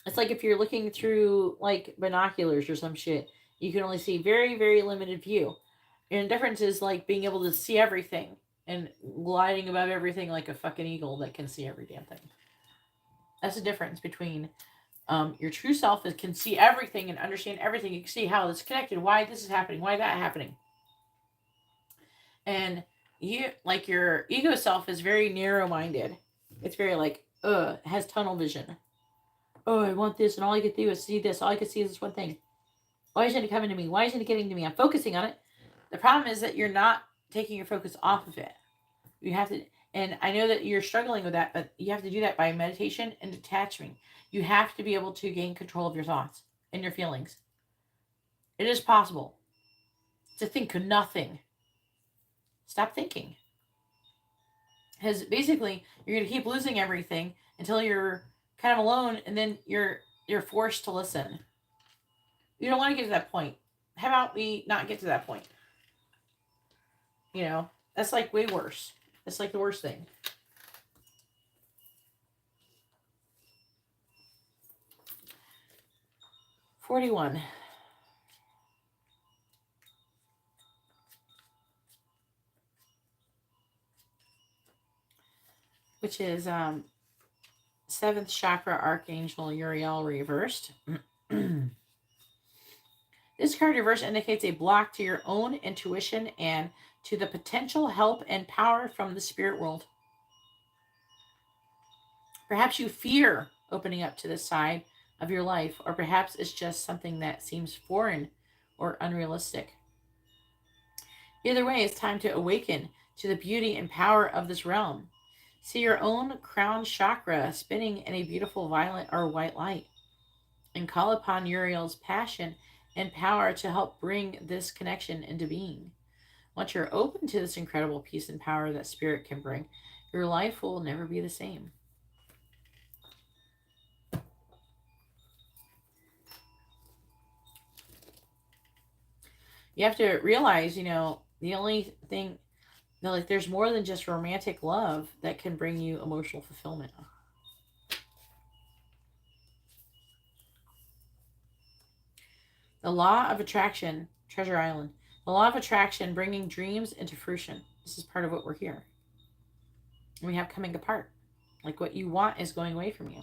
It's like if you're looking through like binoculars or some shit, you can only see very, very limited view. And the difference is like being able to see everything and gliding above everything like a fucking eagle that can see every damn thing. That's the difference between your true self that can see everything and understand everything. You can see how it's connected, why this is happening, why that happening. And you, like your ego self, is very narrow-minded. It's very like, has tunnel vision. Oh, I want this, and all I can do is see this. All I can see is this one thing. Why isn't it coming to me? Why isn't it getting to me? I'm focusing on it. The problem is that you're not taking your focus off of it. You have to, and I know that you're struggling with that, but you have to do that by meditation and detachment. You have to be able to gain control of your thoughts and your feelings. It is possible to think nothing. Stop thinking. Because basically, you're going to keep losing everything until you're kind of alone, and then you're forced to listen. You don't want to get to that point. How about we not get to that point? You know, that's like way worse. That's like the worst thing. 41. Which is 7th chakra archangel Uriel reversed. This card reverse indicates a block to your own intuition and to the potential help and power from the spirit world. Perhaps you fear opening up to this side of your life, or perhaps it's just something that seems foreign or unrealistic. Either way, it's time to awaken to the beauty and power of this realm. See your own crown chakra spinning in a beautiful violet or white light, and call upon Uriel's passion and power to help bring this connection into being. Once you're open to this incredible peace and power that spirit can bring, your life will never be the same. You have to realize, the only thing, like, there's more than just romantic love that can bring you emotional fulfillment. The law of attraction, Treasure Island. The law of attraction, bringing dreams into fruition. This is part of what we're here. We have coming apart. Like, what you want is going away from you.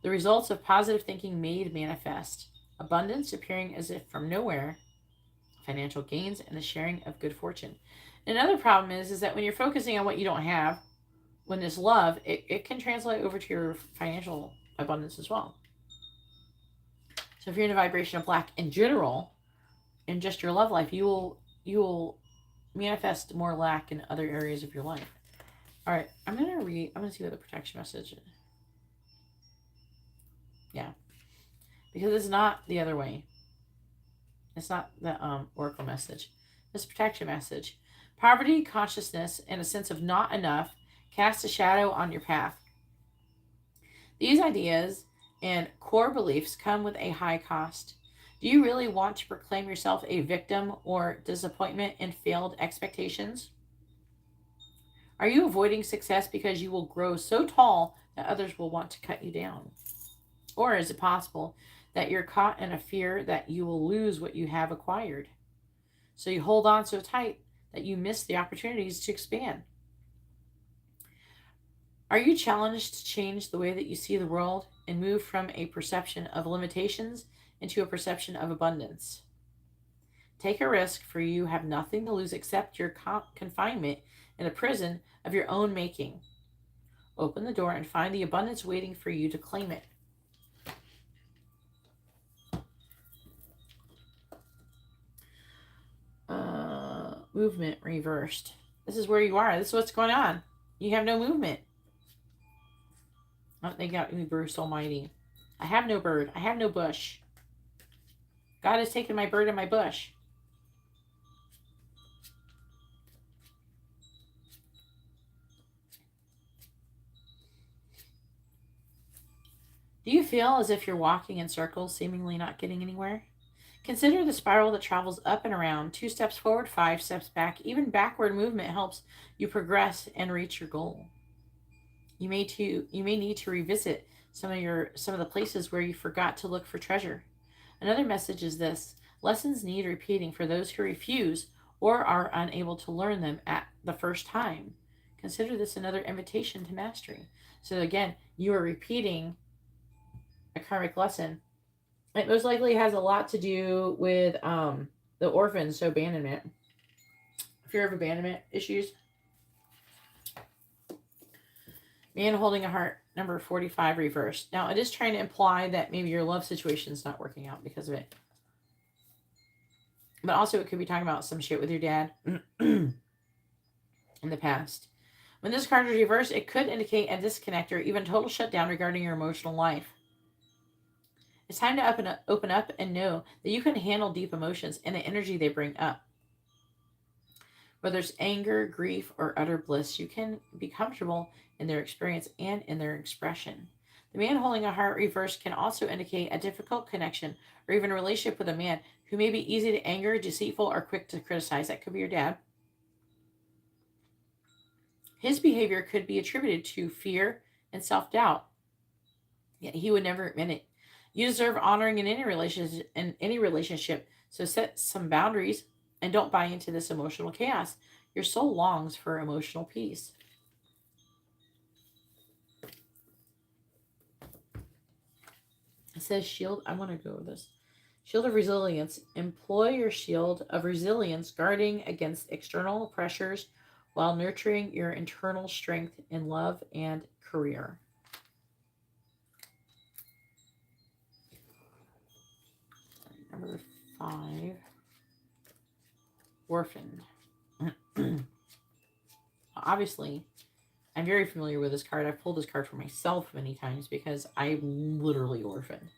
The results of positive thinking made manifest. Abundance appearing as if from nowhere. Financial gains and the sharing of good fortune. Another problem is that when you're focusing on what you don't have, when there's love, it can translate over to your financial abundance as well. So if you're in a vibration of lack in general, in just your love life, you will manifest more lack in other areas of your life. All right, I'm gonna see what the protection message is. Yeah, because it's not the other way. It's not the oracle message. This protection message. Poverty, consciousness, and a sense of not enough cast a shadow on your path. These ideas and core beliefs come with a high cost. Do you really want to proclaim yourself a victim or disappointment and failed expectations? Are you avoiding success because you will grow so tall that others will want to cut you down? Or is it possible that you're caught in a fear that you will lose what you have acquired? So you hold on so tight that you miss the opportunities to expand. Are you challenged to change the way that you see the world and move from a perception of limitations into a perception of abundance? Take a risk, for you have nothing to lose except your confinement in a prison of your own making. Open the door and find the abundance waiting for you to claim it. Movement reversed. This is where you are. This is what's going on. You have no movement. Oh, they got me, Bruce Almighty. I have no bird. I have no bush. God has taken my bird and my bush. Do you feel as if you're walking in circles, seemingly not getting anywhere? Consider the spiral that travels up and around. 2 steps forward, 5 steps back. Even backward movement helps you progress and reach your goal. You may need to revisit some of the places where you forgot to look for treasure. Another message is this: lessons need repeating for those who refuse or are unable to learn them at the first time. Consider this another invitation to mastery. So again, you are repeating a karmic lesson. It most likely has a lot to do with the orphans, so abandonment, fear of abandonment issues. Man holding a heart, number 45 reversed. Now, it is trying to imply that maybe your love situation is not working out because of it. But also it could be talking about some shit with your dad in the past. When this card is reversed, it could indicate a disconnect or even total shutdown regarding your emotional life. It's time to open up and know that you can handle deep emotions and the energy they bring up. Whether it's anger, grief, or utter bliss, you can be comfortable in their experience and in their expression. The man holding a heart reversed can also indicate a difficult connection or even a relationship with a man who may be easy to anger, deceitful, or quick to criticize. That could be your dad. His behavior could be attributed to fear and self doubt, yet he would never admit it. You deserve honoring in any relationship, so set some boundaries and don't buy into this emotional chaos. Your soul longs for emotional peace. It says shield. I want to go with this. Shield of resilience. Employ your shield of resilience, guarding against external pressures while nurturing your internal strength in love and career. Number 5. Orphan. Obviously, I'm very familiar with this card. I've pulled this card for myself many times because I'm literally orphaned.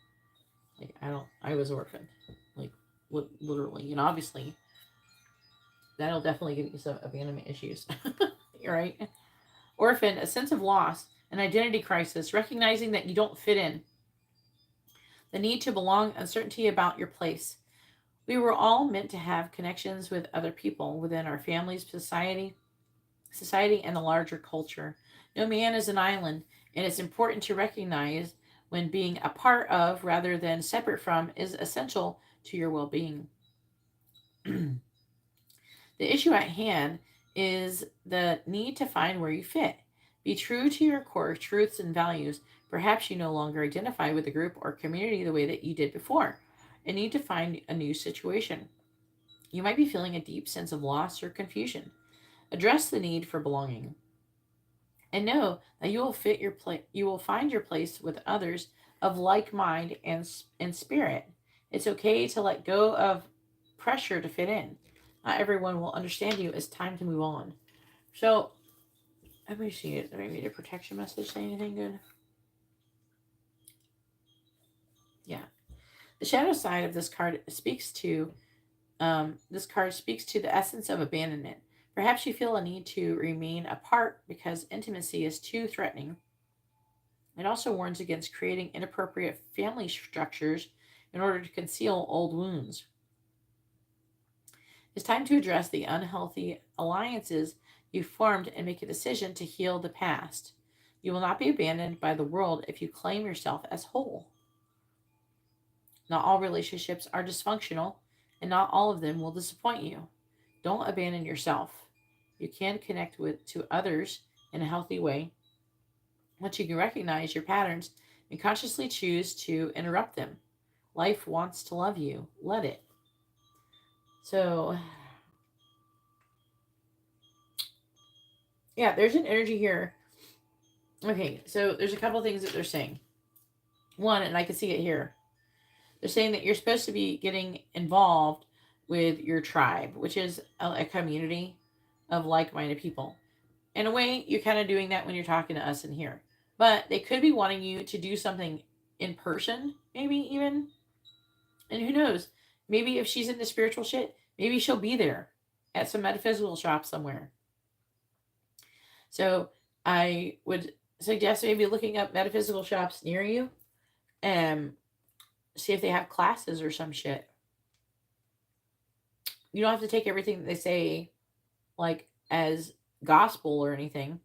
Like, I was orphaned. Like, literally. And obviously, that'll definitely give you some abandonment issues. You're right. Orphan, a sense of loss, an identity crisis, recognizing that you don't fit in, the need to belong, uncertainty about your place. We were all meant to have connections with other people within our families, society, and the larger culture. No man is an island, and it's important to recognize when being a part of rather than separate from is essential to your well being. The issue at hand is the need to find where you fit. Be true to your core truths and values. Perhaps you no longer identify with the group or community the way that you did before and need to find a new situation. You might be feeling a deep sense of loss or confusion. Address the need for belonging and know that you will find your place with others of like mind and spirit. It's okay to let go of pressure to fit in. Not everyone will understand you. It's time to move on. So, let me see it. Maybe the protection message say anything good? Yeah. The shadow side of this card speaks to the essence of abandonment. Perhaps you feel a need to remain apart because intimacy is too threatening. It also warns against creating inappropriate family structures in order to conceal old wounds. It's time to address the unhealthy alliances you formed and make a decision to heal the past. You will not be abandoned by the world if you claim yourself as whole. Not all relationships are dysfunctional, and not all of them will disappoint you. Don't abandon yourself. You can connect to others in a healthy way once you can recognize your patterns and consciously choose to interrupt them. Life wants to love you. Let it. So, yeah, there's an energy here. Okay, so there's a couple things that they're saying. One, and I can see it here. They're saying that you're supposed to be getting involved with your tribe, which is a community of like-minded people. In a way, you're kind of doing that when you're talking to us in here. But they could be wanting you to do something in person, maybe even. And who knows? Maybe if she's into spiritual shit, maybe she'll be there at some metaphysical shop somewhere. So I would suggest maybe looking up metaphysical shops near you and see if they have classes or some shit. You don't have to take everything that they say like as gospel or anything.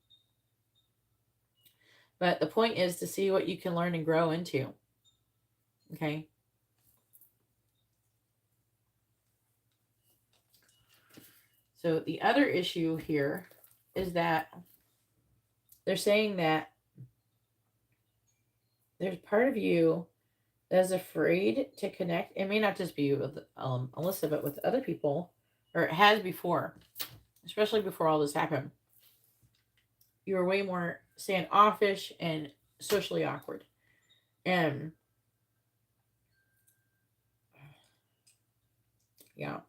But the point is to see what you can learn and grow into. Okay? So the other issue here is that they're saying that there's part of you that is afraid to connect. It may not just be with Alyssa, but with other people, or it has before, especially before all this happened. You were way more standoffish and socially awkward. And yeah.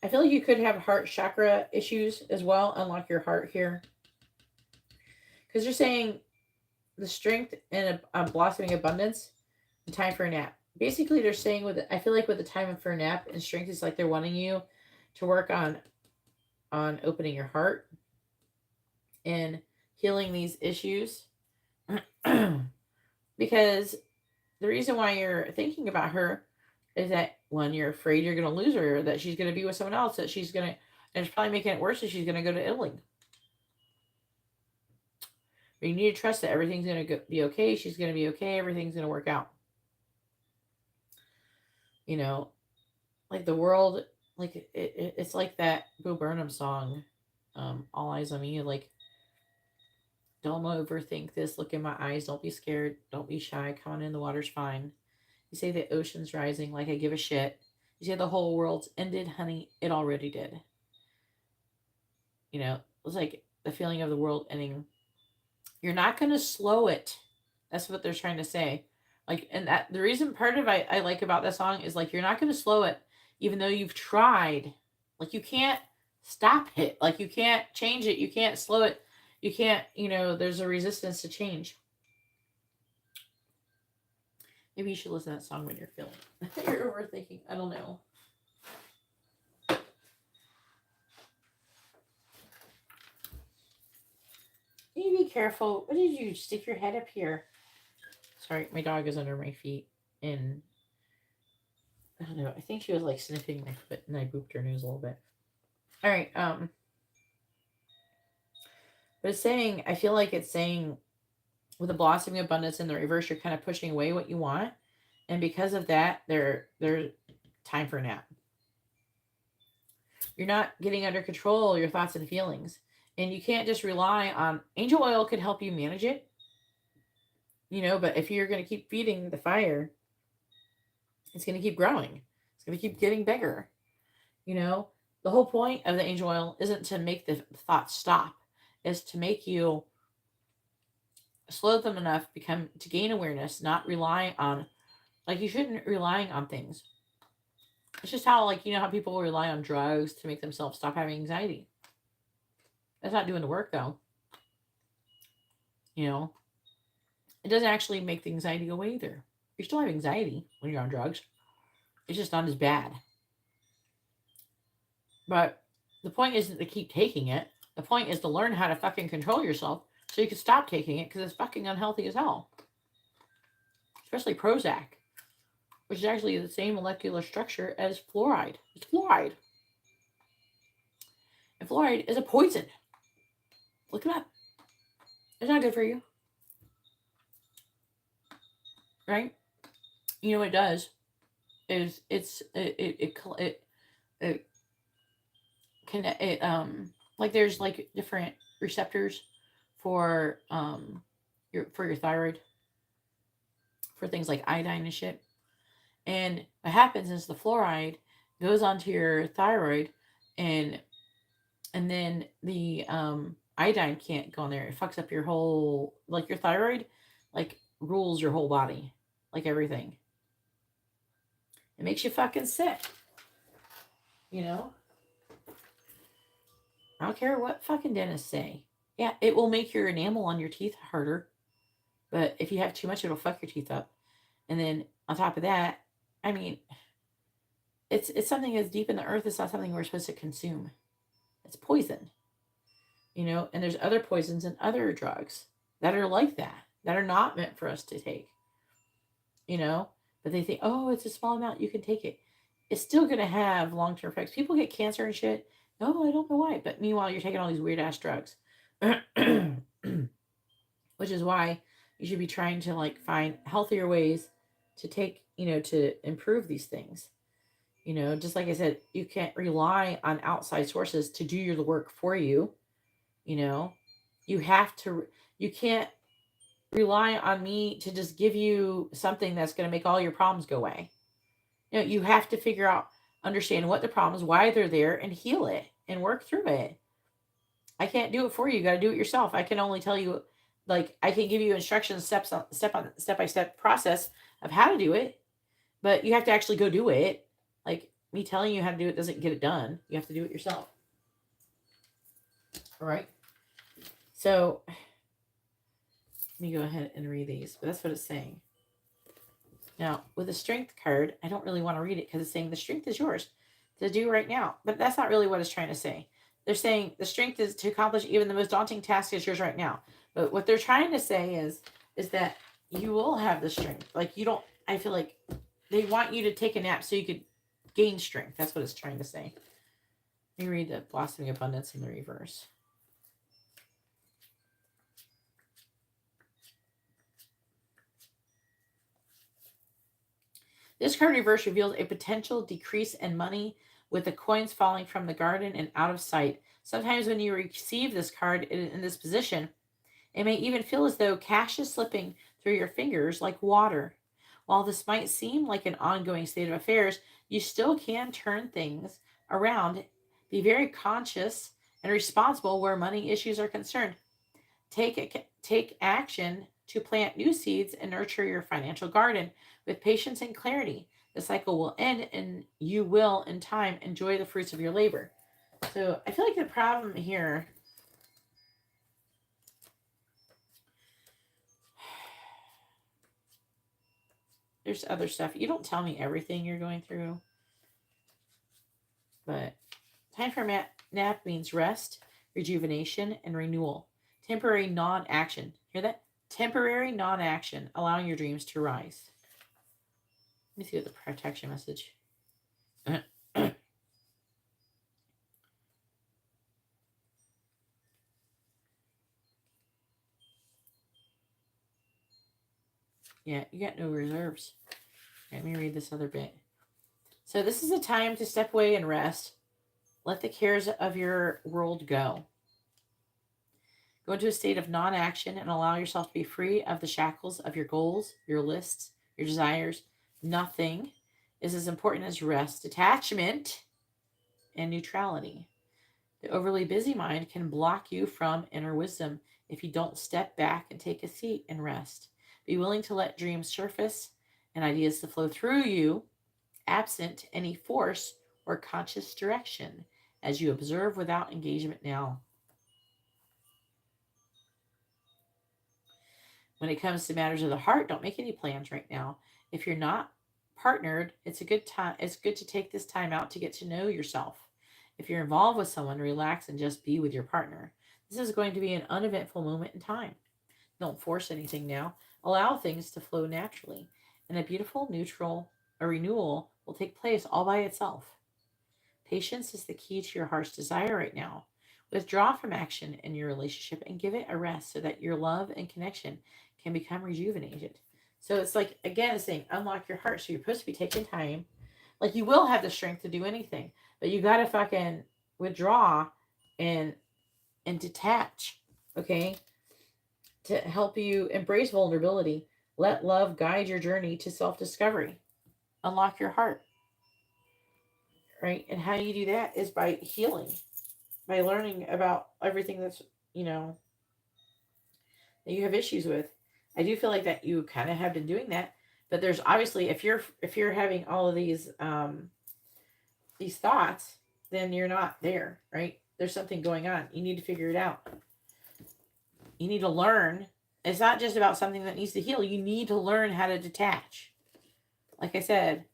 I feel like you could have heart chakra issues as well. Unlock your heart here. Because you're saying the strength and a blossoming abundance and time for a nap. Basically, they're saying I feel like with the time for a nap and strength is like they're wanting you to work on opening your heart and healing these issues. Because the reason why you're thinking about her is that one, you're afraid you're going to lose her, that she's going to be with someone else, that she's going to, and it's probably making it worse that she's going to go to Italy. But you need to trust that everything's going to be okay. She's going to be okay. Everything's going to work out. You know, like the world, like it's like that Bo Burnham song, All Eyes on Me. Like, don't overthink this. Look in my eyes. Don't be scared. Don't be shy. Come on in. The water's fine. You say the ocean's rising. Like I give a shit. You say the whole world's ended, honey. It already did. You know, it's like the feeling of the world ending. You're not going to slow it. That's what they're trying to say. Like, and that the reason part of I like about that song is like, you're not going to slow it, even though you've tried. Like, you can't stop it. Like, you can't change it. You can't slow it. You can't, there's a resistance to change. Maybe you should listen to that song when you're feeling. You're overthinking. I don't know. You be careful. What did you stick your head up here? Sorry, my dog is under my feet, and I don't know. I think she was like sniffing my foot, and I booped her nose a little bit. All right. But it's saying, I feel like it's saying, with the blossoming abundance in the reverse, you're kind of pushing away what you want, and because of that, they're time for a nap. You're not getting under control your thoughts and feelings, and you can't just rely on angel oil. Could help you manage it, but if you're going to keep feeding the fire, it's going to keep growing. It's going to keep getting bigger. The whole point of the angel oil isn't to make the thoughts stop. It's to make you slow them enough to gain awareness, not rely on, like, you shouldn't relying on things. It's just how, like, how people rely on drugs to make themselves stop having anxiety. That's not doing the work, though. It doesn't actually make the anxiety go away either. You still have anxiety when you're on drugs. It's just not as bad. But the point isn't to keep taking it. The point is to learn how to fucking control yourself so you can stop taking it, because it's fucking unhealthy as hell. Especially Prozac, which is actually the same molecular structure as fluoride. It's fluoride. And fluoride is a poison. Look it up. It's not good for you. Right? You know what it does is like there's like different receptors for your thyroid, for things like iodine and shit. And what happens is the fluoride goes onto your thyroid, and then the iodine can't go in there. It fucks up your whole, like, your thyroid, like, rules your whole body, like everything. It makes you fucking sick. I don't care what fucking dentists say. Yeah, it will make your enamel on your teeth harder. But if you have too much, it'll fuck your teeth up. And then on top of that, I mean, it's something that's deep in the earth. It's not something we're supposed to consume. It's poison. And there's other poisons and other drugs that are like that are not meant for us to take. But they think, oh, it's a small amount, you can take it. It's still going to have long-term effects. People get cancer and shit. No, I don't know why. But meanwhile, you're taking all these weird-ass drugs. Which is why you should be trying to, like, find healthier ways to take, to improve these things. Just like I said, you can't rely on outside sources to do the work for you. You can't rely on me to just give you something that's going to make all your problems go away. You have to understand what the problem is, why they're there, and heal it and work through it. I can't do it for you. You got to do it yourself. I can only tell you, like, I can give you instructions, step by step process of how to do it, but you have to actually go do it. Like, me telling you how to do it doesn't get it done. You have to do it yourself. All right. So let me go ahead and read these, but that's what it's saying. Now, with the strength card, I don't really want to read it because it's saying the strength is yours to do right now. But that's not really what it's trying to say. They're saying the strength is to accomplish even the most daunting task is yours right now. But what they're trying to say is that you will have the strength. Like you don't, I feel like they want you to take a nap so you could gain strength. That's what it's trying to say. Let me read the blossoming abundance in the reverse. This card reverse reveals a potential decrease in money with the coins falling from the garden and out of sight. Sometimes when you receive this card in this position, it may even feel as though cash is slipping through your fingers like water. While this might seem like an ongoing state of affairs, you still can turn things around. Be very conscious and responsible where money issues are concerned. Take action to plant new seeds and nurture your financial garden with patience and clarity. The cycle will end and you will, in time, enjoy the fruits of your labor. So I feel like the problem here, there's other stuff. You don't tell me everything you're going through, but time for nap means rest, rejuvenation, and renewal. Temporary non-action. Hear that? Temporary non-action, allowing your dreams to rise. Let me see what the protection message. Yeah, you got no reserves. Let me read this other bit. So this is a time to step away and rest. Let the cares of your world go. Go into a state of non-action and allow yourself to be free of the shackles of your goals, your lists, your desires. Nothing is as important as rest, detachment, and neutrality. The overly busy mind can block you from inner wisdom if you don't step back and take a seat and rest. Be willing to let dreams surface and ideas to flow through you, absent any force or conscious direction, as you observe without engagement now. When it comes to matters of the heart, don't make any plans right now. If you're not partnered, it's a good time. It's good to take this time out to get to know yourself. If you're involved with someone, relax and just be with your partner. This is going to be an uneventful moment in time. Don't force anything now. Allow things to flow naturally. And a beautiful, neutral, a renewal will take place all by itself. Patience is the key to your heart's desire right now. Withdraw from action in your relationship and give it a rest so that your love and connection can become rejuvenated. So it's like, again, it's saying unlock your heart. So you're supposed to be taking time. Like you will have the strength to do anything, but you got to fucking withdraw and detach, okay? To help you embrace vulnerability. Let love guide your journey to self-discovery. Unlock your heart, right? And how you do that is by healing, by learning about everything that's, that you have issues with. I do feel like that you kind of have been doing that, but there's obviously if you're having all of these thoughts, then you're not there, right? There's something going on. You need to figure it out. You need to learn. It's not just about something that needs to heal. You need to learn how to detach. Like I said,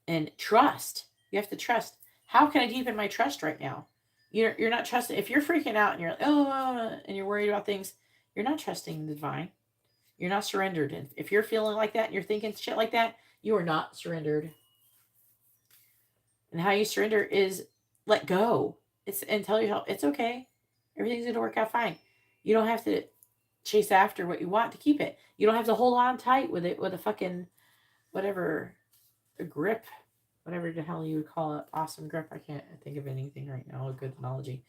and trust. You have to trust. How can I deepen my trust right now? You're not trusting. If you're freaking out and you're like, oh, and you're worried about things, you're not trusting the divine. You're not surrendered. And if you're feeling like that and you're thinking shit like that, you are not surrendered. And how you surrender is let go. And tell yourself it's okay. Everything's gonna work out fine. You don't have to chase after what you want to keep it. You don't have to hold on tight with it with a fucking whatever, a grip, whatever the hell you would call it. Awesome grip. I can't think of anything right now. A good analogy.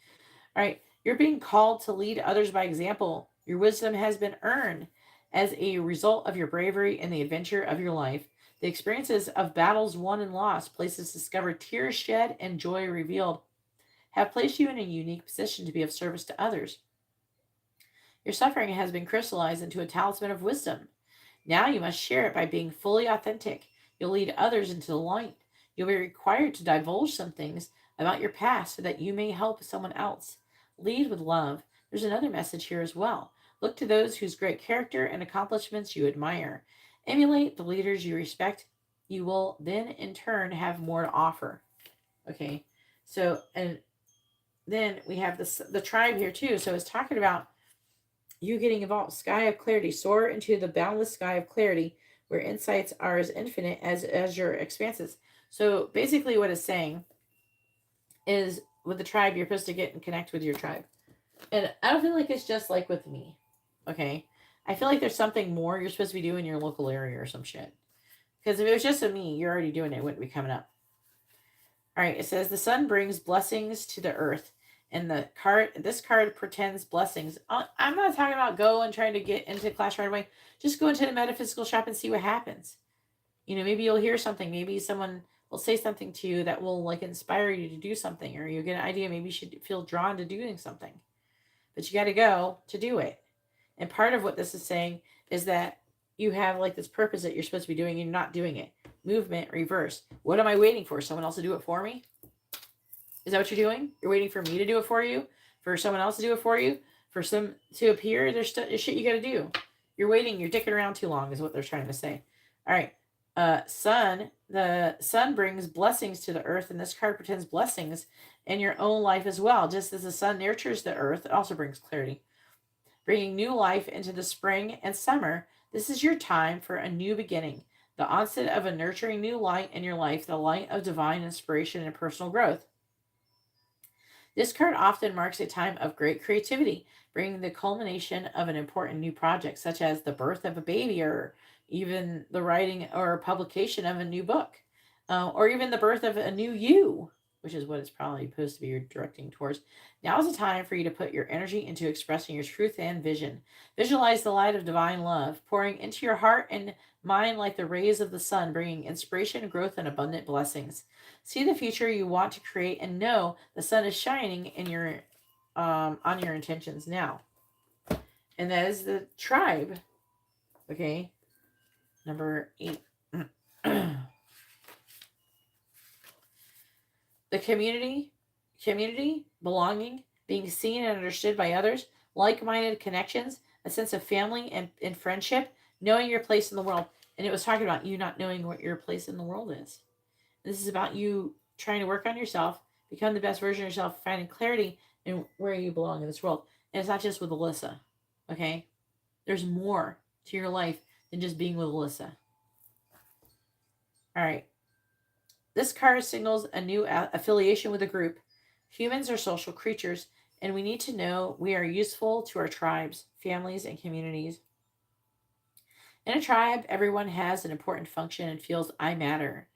All right. You're being called to lead others by example. Your wisdom has been earned as a result of your bravery and the adventure of your life. The experiences of battles won and lost, places discovered, tears shed, and joy revealed have placed you in a unique position to be of service to others. Your suffering has been crystallized into a talisman of wisdom. Now you must share it by being fully authentic. You'll lead others into the light. You'll be required to divulge some things about your past so that you may help someone else. Lead with love. There's another message here as well. Look to those whose great character and accomplishments you admire. Emulate the leaders you respect. You will then, in turn, have more to offer. Okay, so and then we have the tribe here too. So it's talking about you getting involved. Sky of clarity. Soar into the boundless sky of clarity, where insights are as infinite as your expanses. So basically, what it's saying is, with the tribe, you're supposed to get and connect with your tribe. And I don't feel like it's just like with me. Okay, I feel like there's something more you're supposed to be doing in your local area or some shit. Because if it was just a me, you're already doing it. It wouldn't be coming up. All right, it says the sun brings blessings to the earth, and this card pretends blessings. I'm not talking about go and trying to get into class right away. Just go into the metaphysical shop and see what happens. You know, maybe you'll hear something. Maybe someone will say something to you that will like inspire you to do something, or you get an idea. Maybe you should feel drawn to doing something, but you got to go to do it. And part of what this is saying is that you have like this purpose that you're supposed to be doing, and you're not doing it. Movement, reverse. What am I waiting for? Someone else to do it for me? Is that what you're doing? You're waiting for me to do it for you? For someone else to do it for you? For some to appear? There's shit you got to do. You're waiting. You're dicking around too long is what they're trying to say. All right. Sun. The sun brings blessings to the earth, and this card pretends blessings in your own life as well. Just as the sun nurtures the earth, it also brings clarity. Bringing new life into the spring and summer, this is your time for a new beginning. The onset of a nurturing new light in your life, the light of divine inspiration and personal growth. This card often marks a time of great creativity, bringing the culmination of an important new project, such as the birth of a baby, or even the writing or publication of a new book, or even the birth of a new you, which is what it's probably supposed to be directing towards. Now is the time for you to put your energy into expressing your truth and vision. Visualize the light of divine love pouring into your heart and mind like the rays of the sun, bringing inspiration, growth, and abundant blessings. See the future you want to create and know the sun is shining in your on your intentions now. And that is the tribe. Okay. Number 8. The community, belonging, being seen and understood by others, like-minded connections, a sense of family and friendship, knowing your place in the world. And it was talking about you not knowing what your place in the world is. This is about you trying to work on yourself, become the best version of yourself, finding clarity in where you belong in this world. And it's not just with Alyssa, okay? There's more to your life than just being with Alyssa. All right. This card signals a new affiliation with a group. Humans are social creatures, and we need to know we are useful to our tribes, families, and communities. In a tribe, everyone has an important function and feels I matter.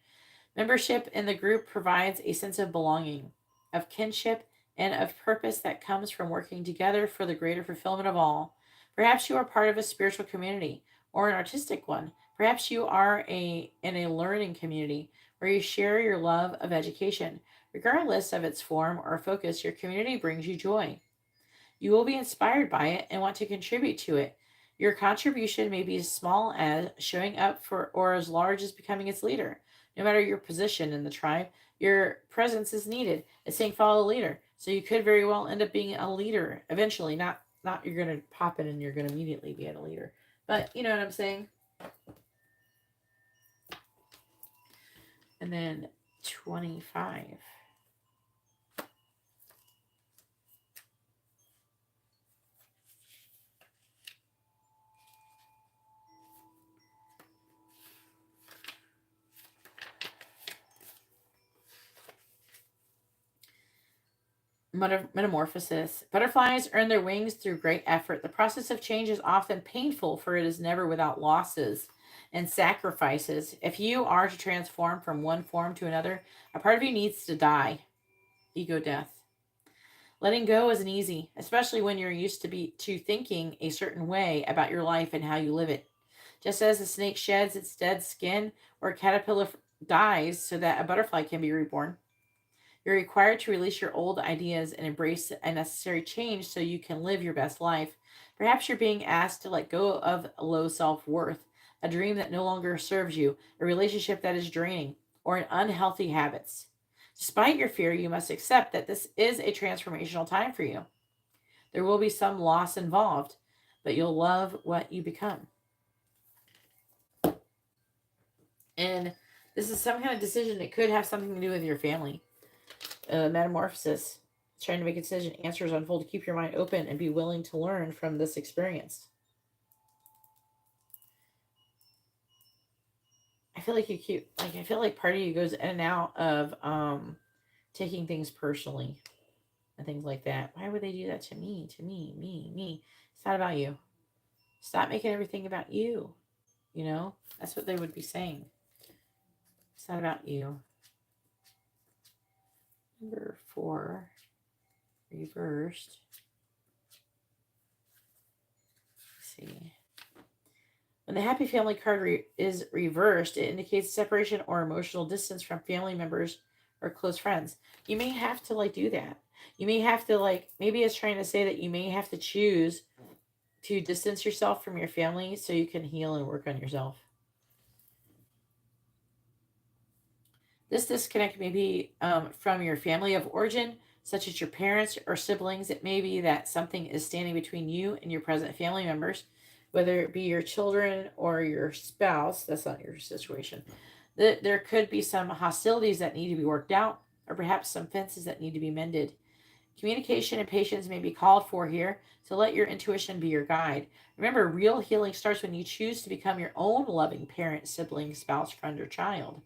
Membership in the group provides a sense of belonging, of kinship, and of purpose that comes from working together for the greater fulfillment of all. Perhaps you are part of a spiritual community or an artistic one. Perhaps you are in a learning community where you share your love of education. Regardless of its form or focus, your community brings you joy. You will be inspired by it and want to contribute to it. Your contribution may be as small as showing up for, or as large as becoming its leader. No matter your position in the tribe, your presence is needed. It's saying follow the leader. So you could very well end up being a leader eventually. Not you're going to pop in and you're going to immediately be a leader. But you know what I'm saying? And then 25. Metamorphosis. Butterflies earn their wings through great effort. The process of change is often painful, for it is never without losses and sacrifices. If you are to transform from one form to another, a part of you needs to die. Ego death. Letting go isn't easy, especially when you're used to thinking a certain way about your life and how you live it. Just as a snake sheds its dead skin or a caterpillar dies so that a butterfly can be reborn, you're required to release your old ideas and embrace a necessary change so you can live your best life. Perhaps you're being asked to let go of low self-worth, a dream that no longer serves you, a relationship that is draining, or in unhealthy habits. Despite your fear, you must accept that this is a transformational time for you. There will be some loss involved, but you'll love what you become. And this is some kind of decision that could have something to do with your family. Metamorphosis. Trying to make a decision. Answers unfold. Keep your mind open and be willing to learn from this experience. I feel like I feel like part of you goes in and out of taking things personally and things like that. Why would they do that to me? To me. It's not about you. Stop making everything about you. You know? That's what they would be saying. It's not about you. Number 4. Reversed. Let's see. When the happy family card is reversed, it indicates separation or emotional distance from family members or close friends. You may have to do that. You may have to maybe it's trying to say that you may have to choose to distance yourself from your family so you can heal and work on yourself. This disconnect may be from your family of origin, such as your parents or siblings. It may be that something is standing between you and your present family members, whether it be your children or your spouse. That's not your situation. There could be some hostilities that need to be worked out, or perhaps some fences that need to be mended. Communication and patience may be called for here, so let your intuition be your guide. Remember, real healing starts when you choose to become your own loving parent, sibling, spouse, friend, or child.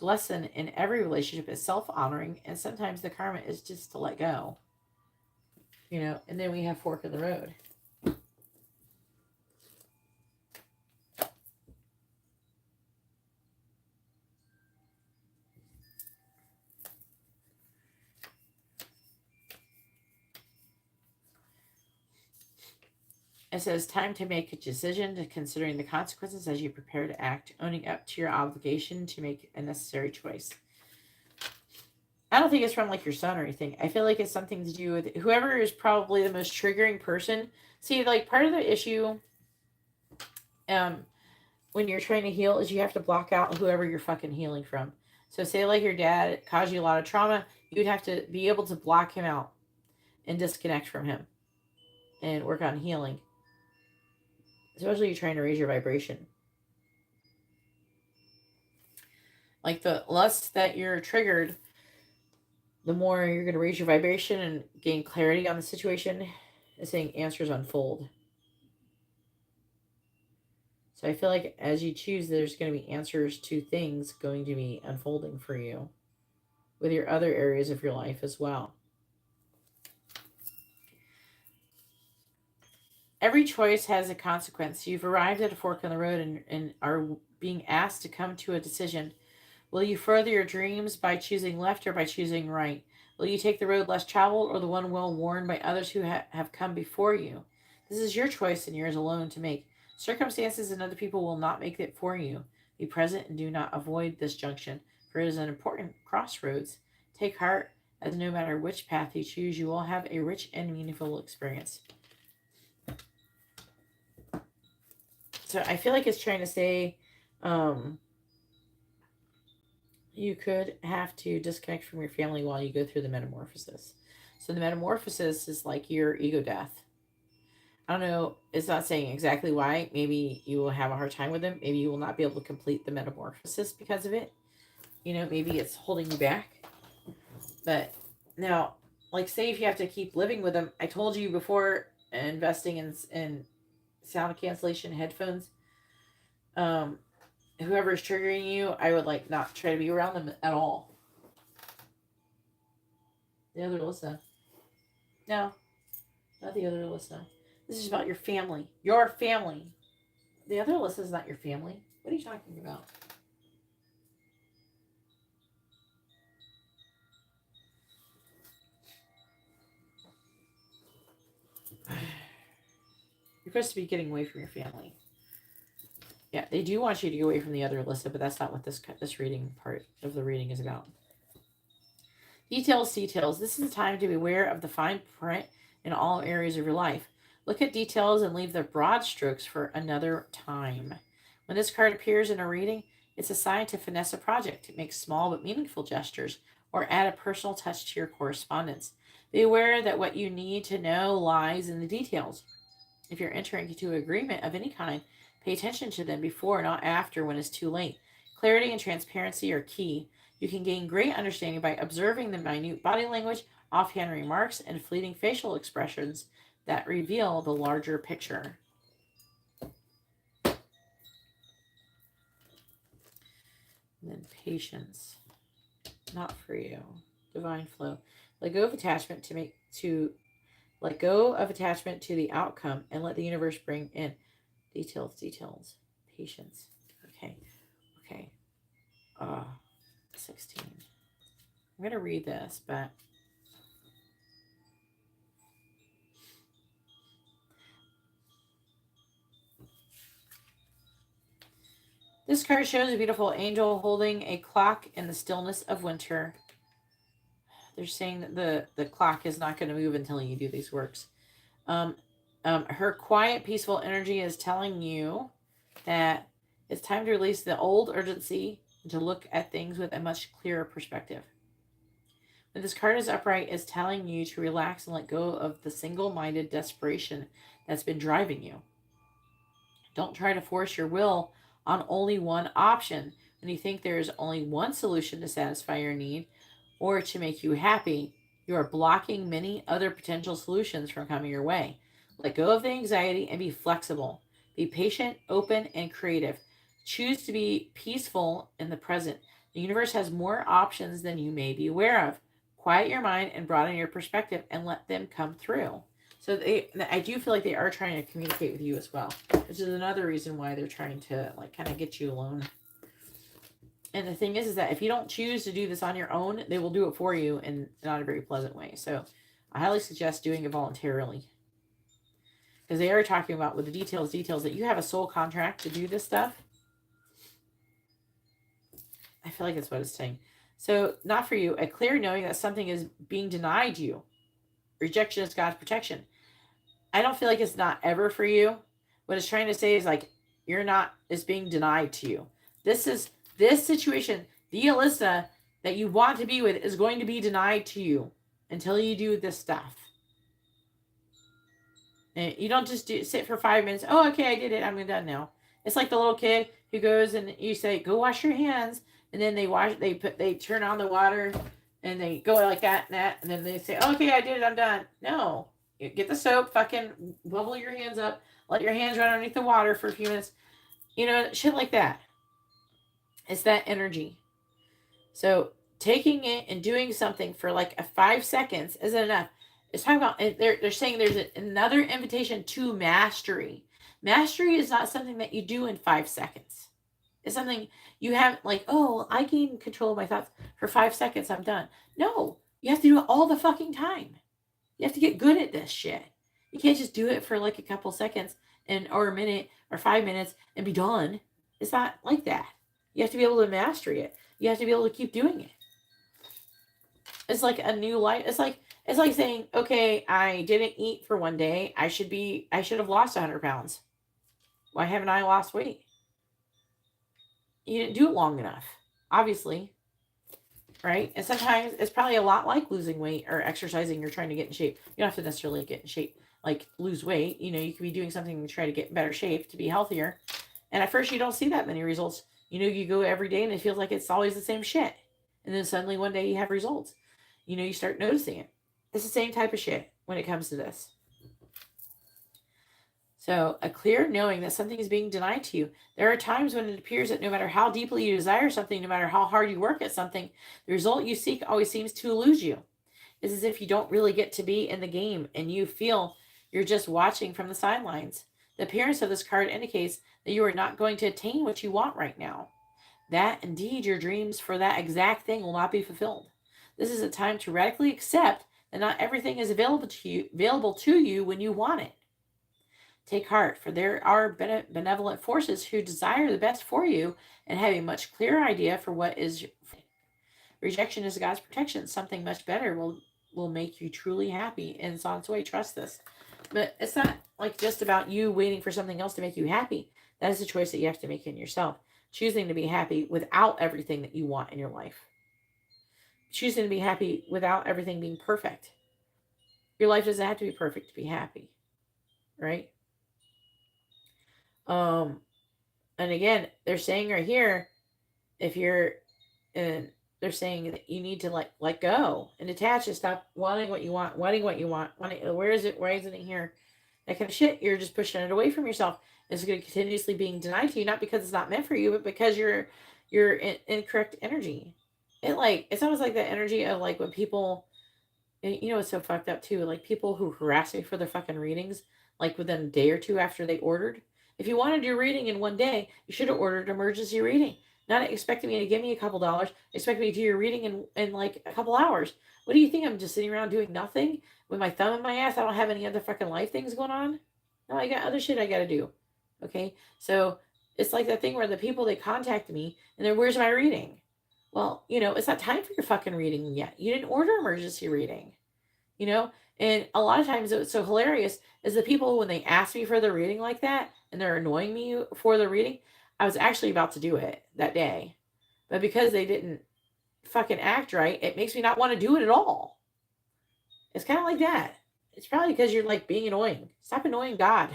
The lesson in every relationship is self-honoring, and sometimes the karma is just to let go. And then we have fork in the road. It says, time to make a decision, to considering the consequences as you prepare to act, owning up to your obligation to make a necessary choice. I don't think it's from your son or anything. I feel like it's something to do with whoever is probably the most triggering person. See, part of the issue when you're trying to heal is you have to block out whoever you're fucking healing from. So say your dad caused you a lot of trauma, you'd have to be able to block him out and disconnect from him and work on healing. Especially you're trying to raise your vibration. The less that you're triggered, the more you're going to raise your vibration and gain clarity on the situation. It's saying answers unfold. So I feel like as you choose, there's going to be answers to things going to be unfolding for you with your other areas of your life as well. Every choice has a consequence. You've arrived at a fork in the road and are being asked to come to a decision. Will you further your dreams by choosing left or by choosing right? Will you take the road less traveled or the one well worn by others who have come before you? This is your choice and yours alone to make. Circumstances and other people will not make it for you. Be present and do not avoid this junction, for it is an important crossroads. Take heart, as no matter which path you choose, you will have a rich and meaningful experience. So I feel like it's trying to say you could have to disconnect from your family while you go through the metamorphosis. So the metamorphosis is your ego death. I don't know. It's not saying exactly why. Maybe you will have a hard time with them. Maybe you will not be able to complete the metamorphosis because of it. Maybe it's holding you back. But now, say if you have to keep living with them. I told you before, investing in sound cancellation headphones. Whoever is triggering you, I would not try to be around them at all. The other Alyssa. No, not the other Alyssa. This is about your family. Your family. The other Alyssa is not your family. What are you talking about? You're supposed to be getting away from your family. Yeah, they do want you to get away from the other Alyssa, but that's not what this reading part of the reading is about. Details. This is a time to be aware of the fine print in all areas of your life. Look at details and leave the broad strokes for another time. When this card appears in a reading, It's a sign to finesse a project, make small but meaningful gestures, or add a personal touch to your correspondence. Be aware that what you need to know lies in the details. If you're entering into an agreement of any kind, pay attention to them before, not after, when it's too late. Clarity and transparency are key. You can gain great understanding by observing the minute body language, offhand remarks, and fleeting facial expressions that reveal the larger picture. And then patience. Not for you. Divine flow. Let go of attachment to the outcome and let the universe bring in details. Patience. Okay. 16. I'm going to read this, but this card shows a beautiful angel holding a clock in the stillness of winter. They're saying that the clock is not going to move until you do these works. Her quiet, peaceful energy is telling you that it's time to release the old urgency and to look at things with a much clearer perspective. When this card is upright, it's telling you to relax and let go of the single-minded desperation that's been driving you. Don't try to force your will on only one option when you think there is only one solution to satisfy your need or to make you happy. You are blocking many other potential solutions from coming your way. Let go of the anxiety and be flexible. Be patient, open, and creative. Choose to be peaceful in the present. The universe has more options than you may be aware of. Quiet your mind and broaden your perspective and let them come through. So I do feel like they are trying to communicate with you as well, which is another reason why they're trying to like kind of get you alone. And the thing is that if you don't choose to do this on your own, they will do it for you in not a very pleasant way. So I highly suggest doing it voluntarily. Because they are talking about with the details that you have a soul contract to do this stuff. I feel like that's what it's saying. So not for you, a clear knowing that something is being denied you. Rejection is God's protection. I don't feel like it's not ever for you. What it's trying to say is like, you're not, it's being denied to you. This situation, the Alyssa that you want to be with is going to be denied to you until you do this stuff. And you don't just sit for 5 minutes. Oh, okay, I did it. I'm done now. It's like the little kid who goes and you say, go wash your hands. And then they turn on the water and they go like that and that. And then they say, okay, I did it. I'm done. No, you get the soap, fucking bubble your hands up, let your hands run underneath the water for a few minutes. You know, shit like that. It's that energy. So taking it and doing something for like a 5 seconds isn't enough. It's talking about, they're saying there's another invitation to mastery. Mastery is not something that you do in 5 seconds. It's something you have like, oh, I gain control of my thoughts for 5 seconds. I'm done. No, you have to do it all the fucking time. You have to get good at this shit. You can't just do it for like a couple seconds or a minute or 5 minutes and be done. It's not like that. You have to be able to master it. You have to be able to keep doing it. It's like a new life. It's like saying, okay, I didn't eat for one day. I should have lost 100 pounds. Why haven't I lost weight? You didn't do it long enough, obviously. Right? And sometimes it's probably a lot like losing weight or exercising. You're trying to get in shape. You don't have to necessarily get in shape, like lose weight. You know, you could be doing something to try to get in better shape, to be healthier. And at first you don't see that many results. You know, you go every day and it feels like it's always the same shit. And then suddenly one day you have results. You know, you start noticing it. It's the same type of shit when it comes to this. So a clear knowing that something is being denied to you. There are times when it appears that no matter how deeply you desire something, no matter how hard you work at something, the result you seek always seems to elude you. It's as if you don't really get to be in the game and you feel you're just watching from the sidelines. The appearance of this card indicates that you are not going to attain what you want right now. That indeed your dreams for that exact thing will not be fulfilled. This is a time to radically accept that not everything is available to you when you want it. Take heart, for there are benevolent forces who desire the best for you and have a much clearer idea for what is. Rejection is God's protection. Something much better will make you truly happy, and it's on its way. Trust this. But it's not like just about you waiting for something else to make you happy. That is a choice that you have to make in yourself. choosing to be happy without everything that you want in your life. Choosing to be happy without everything being perfect. Your life doesn't have to be perfect to be happy, right? Um, and again, they're saying right here, if you're and they're saying that you need to let go and detach and stop wanting what you want, where is it? Why isn't it here? That kind of shit. You're just pushing it away from yourself. It's going to continuously being denied to you, not because it's not meant for you, but because you're in incorrect energy. It's almost like that energy of like when people, and you know, it's so fucked up too. Like people who harass me for their fucking readings, like within a day or two after they ordered. If you want to do reading in one day, you should have ordered emergency reading. Not expecting me to give me a couple dollars, expecting me to do your reading in like a couple hours. What do you think? I'm just sitting around doing nothing with my thumb in my ass? I don't have any other fucking life things going on. No, I got other shit I gotta do. Okay, so it's like that thing where the people they contact me and they're, where's my reading? Well, you know, it's not time for your fucking reading yet. You didn't order emergency reading, you know? And a lot of times what's so hilarious is the people, when they ask me for the reading like that and they're annoying me for the reading, I was actually about to do it that day. But because they didn't fucking act right, it makes me not want to do it at all. It's kind of like that. It's probably because you're like being annoying. Stop annoying God.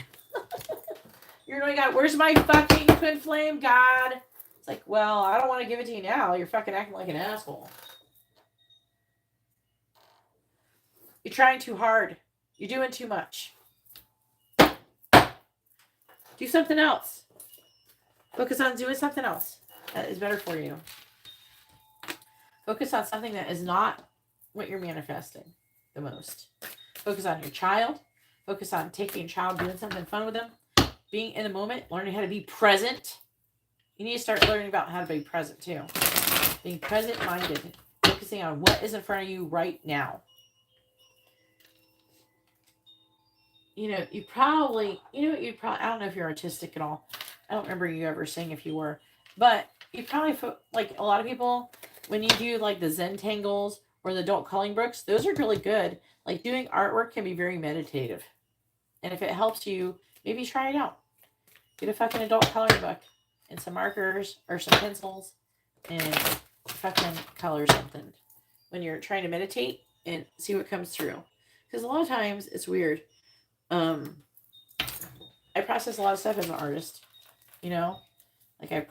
You're annoying God. Where's my fucking twin flame, God? It's like, well, I don't want to give it to you now. You're fucking acting like an asshole. You're trying too hard. You're doing too much. Do something else. Focus on doing something else that is better for you. Focus on something that is not what you're manifesting the most. Focus on your child. Focus on taking your child, doing something fun with them. Being in the moment, learning how to be present. You need to start learning about how to be present too. Being present-minded. Focusing on what is in front of you right now. You know, I don't know if you're artistic at all. I don't remember you ever saying if you were. But you probably, like a lot of people, when you do like the Zentangles or the adult coloring books, those are really good. Like doing artwork can be very meditative. And if it helps you, maybe try it out. Get a fucking adult coloring book and some markers or some pencils and fucking color something when you're trying to meditate and see what comes through. Because a lot of times it's weird. I process a lot of stuff as an artist, you know, like I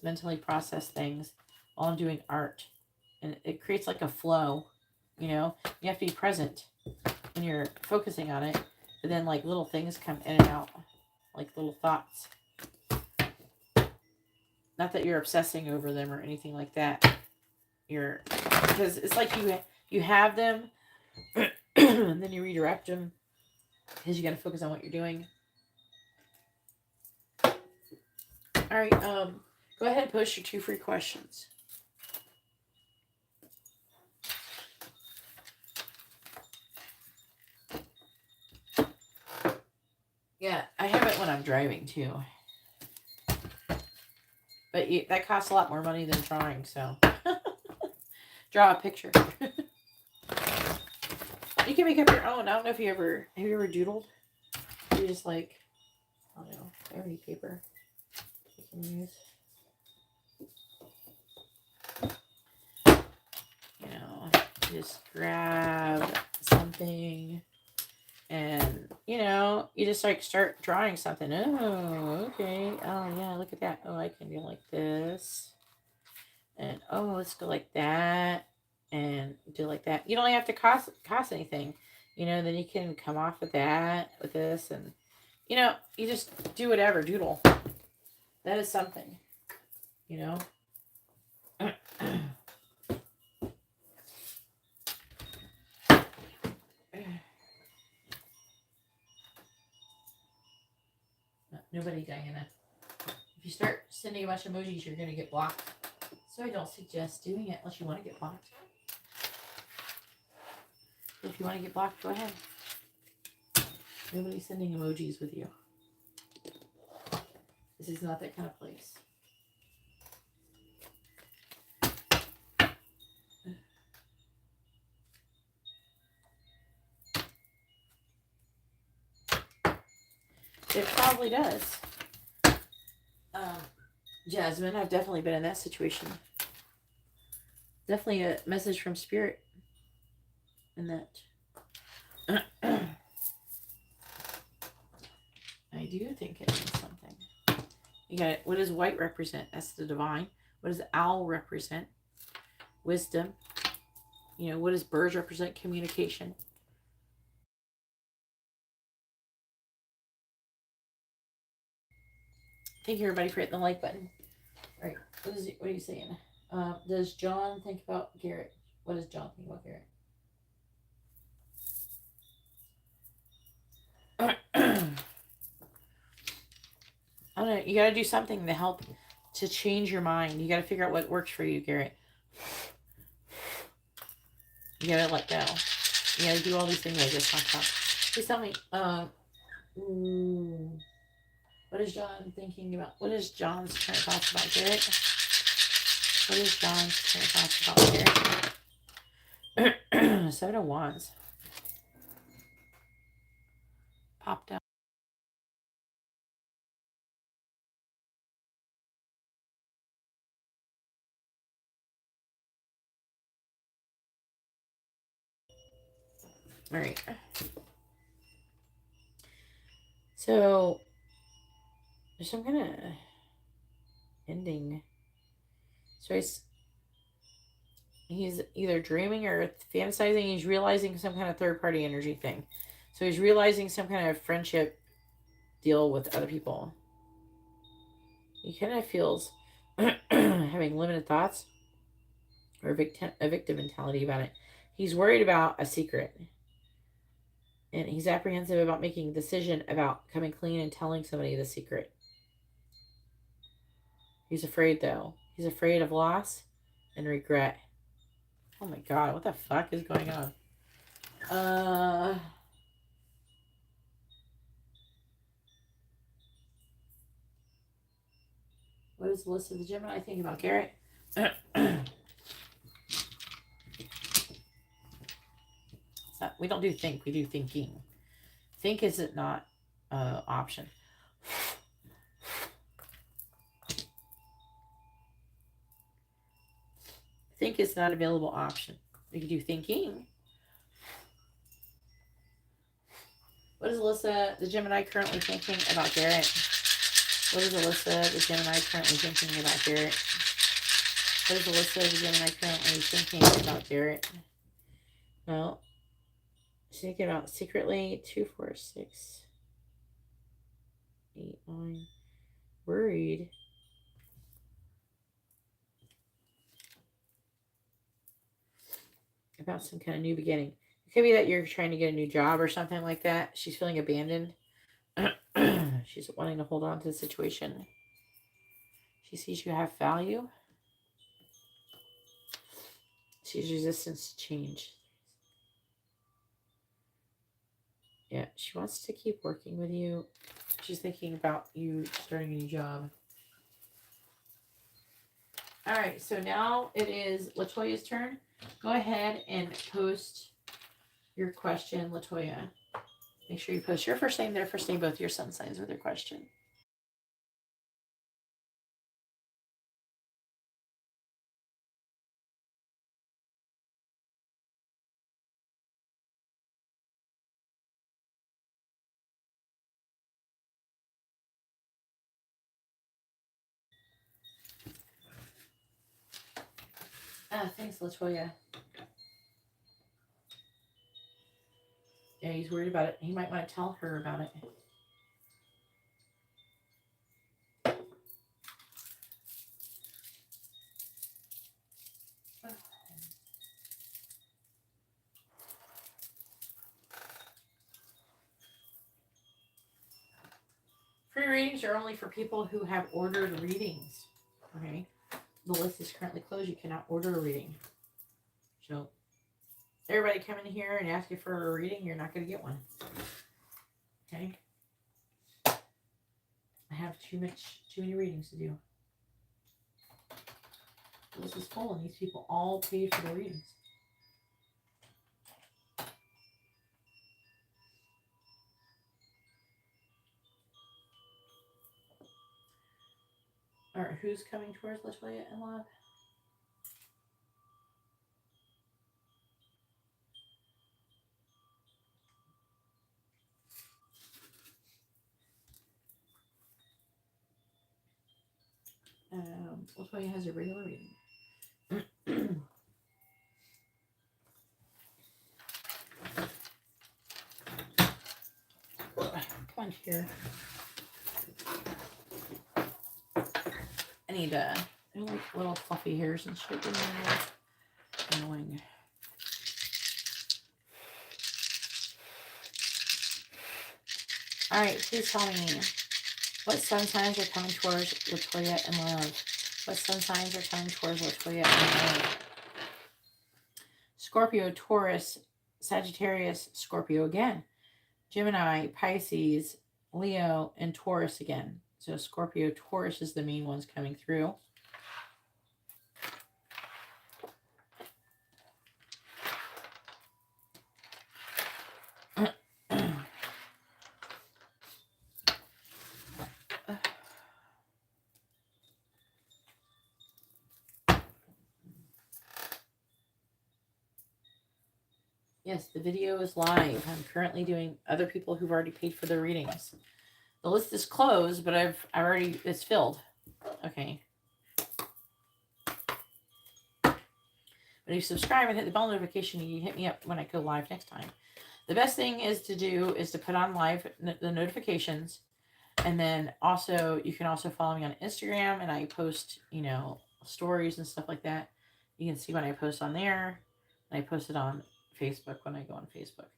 mentally process things while I'm doing art, and it creates like a flow, you know. You have to be present when you're focusing on it, but then like little things come in and out, like little thoughts. Not that you're obsessing over them or anything like that. Because it's like you have them, and then you redirect them because you got to focus on what you're doing. All right, go ahead and post your 2 free questions. Yeah, I have it when I'm driving too. But that costs a lot more money than drawing, so draw a picture. You can make up your own. I don't know if have you ever doodled? You just like, I don't know, every paper you can use. You know, just grab something and, you know, you just like start drawing something. Oh, okay. Oh, yeah, look at that. Oh, I can do like this. And, oh, let's go like that. And do like that. You don't have to cost anything. You know, then you can come off with that, with this. And, you know, you just do whatever. Doodle. That is something. You know? Nobody, Diana. If you start sending a bunch of emojis, you're going to get blocked. So I don't suggest doing it unless you want to get blocked. If you want to get blocked, go ahead. Nobody's sending emojis with you. This is not that kind of place. It probably does. Jasmine, I've definitely been in that situation. Definitely a message from Spirit in that. I do think it means something. You got it. What does white represent? That's the divine. What does owl represent? Wisdom. You know, what does birds represent? Communication. Thank you, everybody, for hitting the like button. All right. What are you saying? Does John think about Garrett? What does John think about Garrett? I don't know. You got to do something to help to change your mind. You got to figure out what works for you, Garrett. You got to let go. You got to do all these things I just talked about. Please tell me. What is John thinking about? What is John's current thoughts about Garrett? What is John's current thoughts about Garrett? 7 of Wands. Popped out. All right. So there's some kind of ending. So he's either dreaming or fantasizing. He's realizing some kind of third party energy thing. So he's realizing some kind of friendship deal with other people. He kind of feels having limited thoughts or a victim mentality about it. He's worried about a secret. And he's apprehensive about making a decision about coming clean and telling somebody the secret. He's afraid, though. He's afraid of loss and regret. Oh my god, what the fuck is going on? What is the list of the Gemini think about Garrett? We don't do think, we do thinking. Think is it not option. Think is not available option. We can do thinking. What is Alyssa, the Gemini, currently thinking about Garrett? What is Alyssa, the Gemini, currently thinking about Garrett? What is Alyssa, the Gemini, currently thinking about Garrett? Well, she's thinking about secretly 2, 4, 6, 8, 9. Worried. About some kind of new beginning. It could be that you're trying to get a new job or something like that. She's feeling abandoned. She's wanting to hold on to the situation. She sees you have value. She's resistant to change. Yeah, she wants to keep working with you. She's thinking about you starting a new job. All right, so now it is Latoya's turn. Go ahead and post your question, Latoya. Make sure you post your first name, their first name, both your sun signs with your question. Thanks, Latoya. Yeah, he's worried about it. He might want to tell her about it. Free readings are only for people who have ordered readings. Okay? The list is currently closed. You cannot order a reading. So, everybody come in here and ask you for a reading, you're not going to get one. Okay? I have too many readings to do. This is full, and these people all paid for the readings. Or who's coming towards Latoya in love? Latoya has a regular reading. Come on here. I need like little fluffy hairs and shit in there. Annoying. Alright, please tell me what sun signs are coming towards Latoya in love. What sun signs are coming towards Latoya in love? Scorpio, Taurus, Sagittarius, Scorpio again. Gemini, Pisces, Leo, and Taurus again. So Scorpio, Taurus is the main ones coming through. Yes, the video is live. I'm currently doing other people who've already paid for their readings. The list is closed, but it's filled. Okay. But if you subscribe and hit the bell notification, you hit me up when I go live next time. The best thing is to put on live the notifications. And then also, you can also follow me on Instagram, and I post, stories and stuff like that. You can see when I post on there. And I post it on Facebook when I go on Facebook.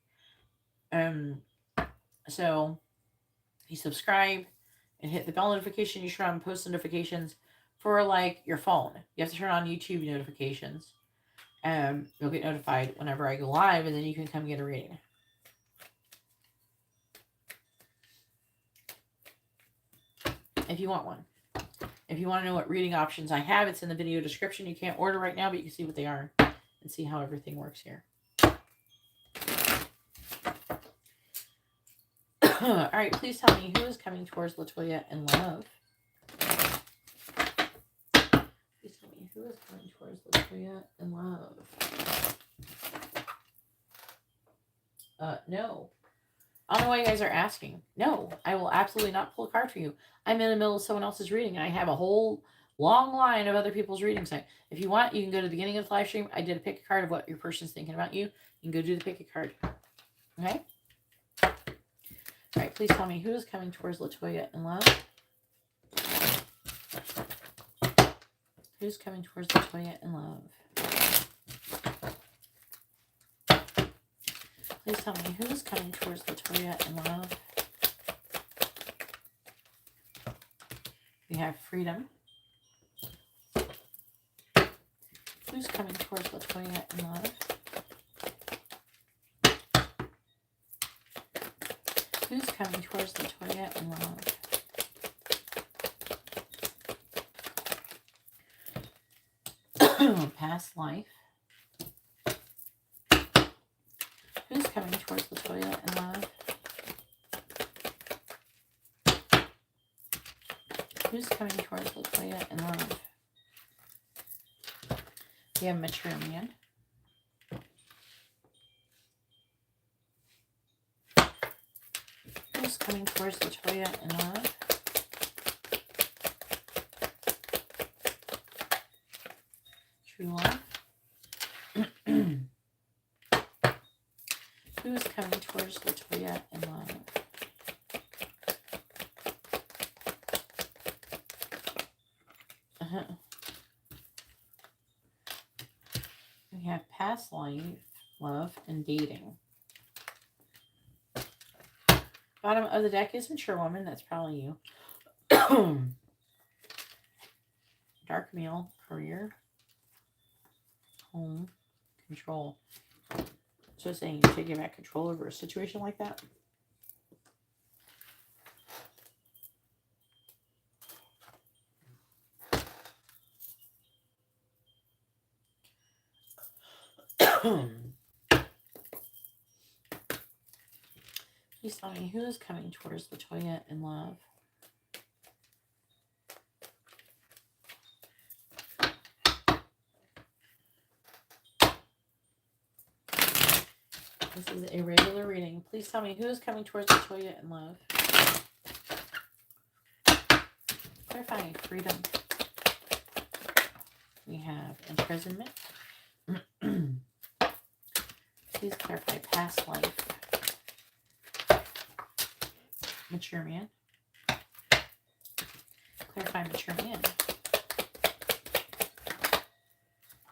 So you subscribe and hit the bell notification. You turn on post notifications for like your phone. You have to turn on YouTube notifications. You'll get notified whenever I go live, and then you can come get a reading. If you want one. If you want to know what reading options I have, it's in the video description. You can't order right now, but you can see what they are and see how everything works here. All right, please tell me who is coming towards Latoya in love. Please tell me who is coming towards Latoya in love. No. I don't know why you guys are asking. No, I will absolutely not pull a card for you. I'm in the middle of someone else's reading, and I have a whole long line of other people's readings. If you want, you can go to the beginning of the live stream. I did a pick a card of what your person's thinking about you. You can go do the pick a card. Okay? All right, please tell me who is coming towards Latoya in love. Who's coming towards Latoya in love? Please tell me who is coming towards Latoya in love. We have freedom. Who's coming towards Latoya in love? Who's coming towards Latoya in love? Past life. Who's coming towards Latoya in love? Who's coming towards Latoya in love? We have mature man. Who's coming towards Latoya in love? True love. Who's coming towards Latoya in love? We have past life, love, and dating. Bottom of the deck is mature woman. That's probably you. Dark male, career, home, control. So saying you're taking back control over a situation like that. Please tell me who is coming towards Latoya in love. This is a regular reading. Please tell me who is coming towards Latoya in love. Clarifying freedom. We have imprisonment. Please clarify past life. Mature man. Clarify mature man.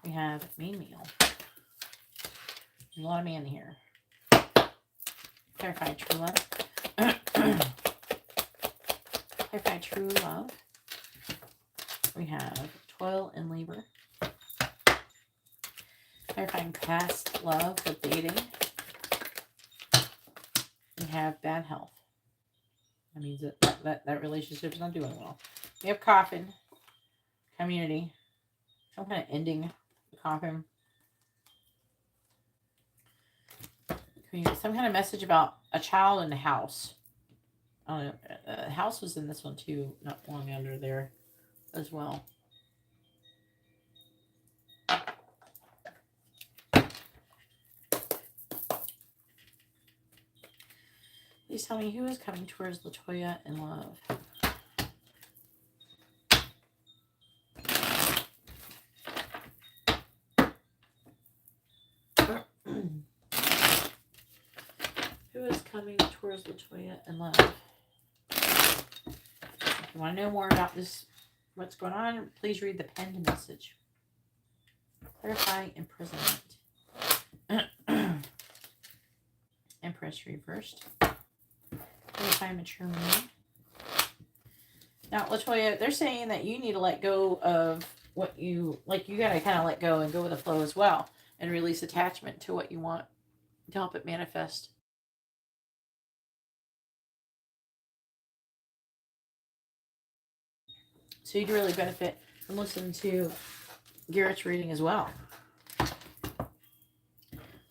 We have main meal. There's a lot of man here. Clarify true love. Clarify true love. We have toil and labor. Clarifying past love with dating. We have bad health. That means that relationship's not doing well. We have coffin. Community. Some kind of ending. Coffin. Some kind of message about a child in the house. I don't know. The house was in this one too, not long under there as well. Please tell me who is coming towards Latoya in love. Who is coming towards Latoya in love? If you want to know more about this, what's going on, please read the penned message. Clarify imprisonment. Empress reversed. Clarify mature man. Now, Latoya, they're saying that you need to let go of what you, like, you got to kind of let go and go with the flow as well and release attachment to what you want to help it manifest. So you'd really benefit from listening to Garrett's reading as well.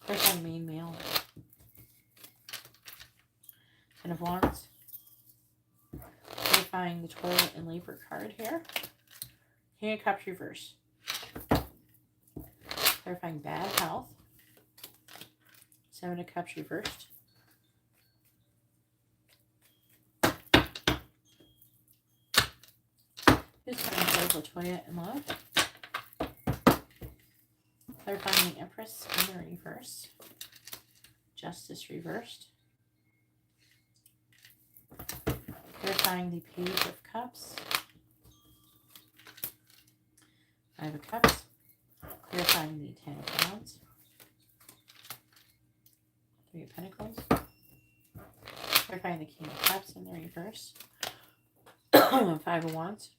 Clarifying main male. Ten of Wands. Clarifying the toil and labor card here. King of Cups reverse. Clarifying bad health. Seven of Cups reversed. Who's coming towards Latoya in love? Clarifying the Empress in the reverse. Justice reversed. Clarifying the Page of Cups. Five of Cups. Clarifying the Ten of Wands. Three of Pentacles. Clarifying the King of Cups in the reverse. Five of Wands.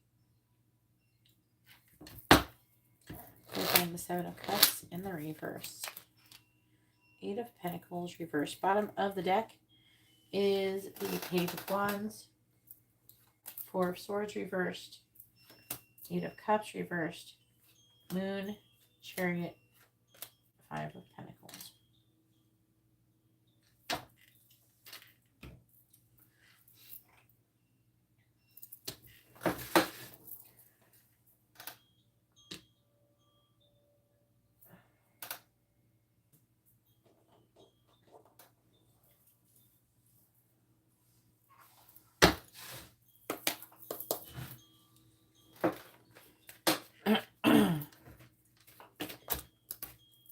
Clarifying the Seven of Cups in the reverse. Eight of Pentacles reversed. Bottom of the deck is the Page of Wands. Four of Swords reversed. Eight of Cups reversed. Moon, Chariot, Five of Pentacles.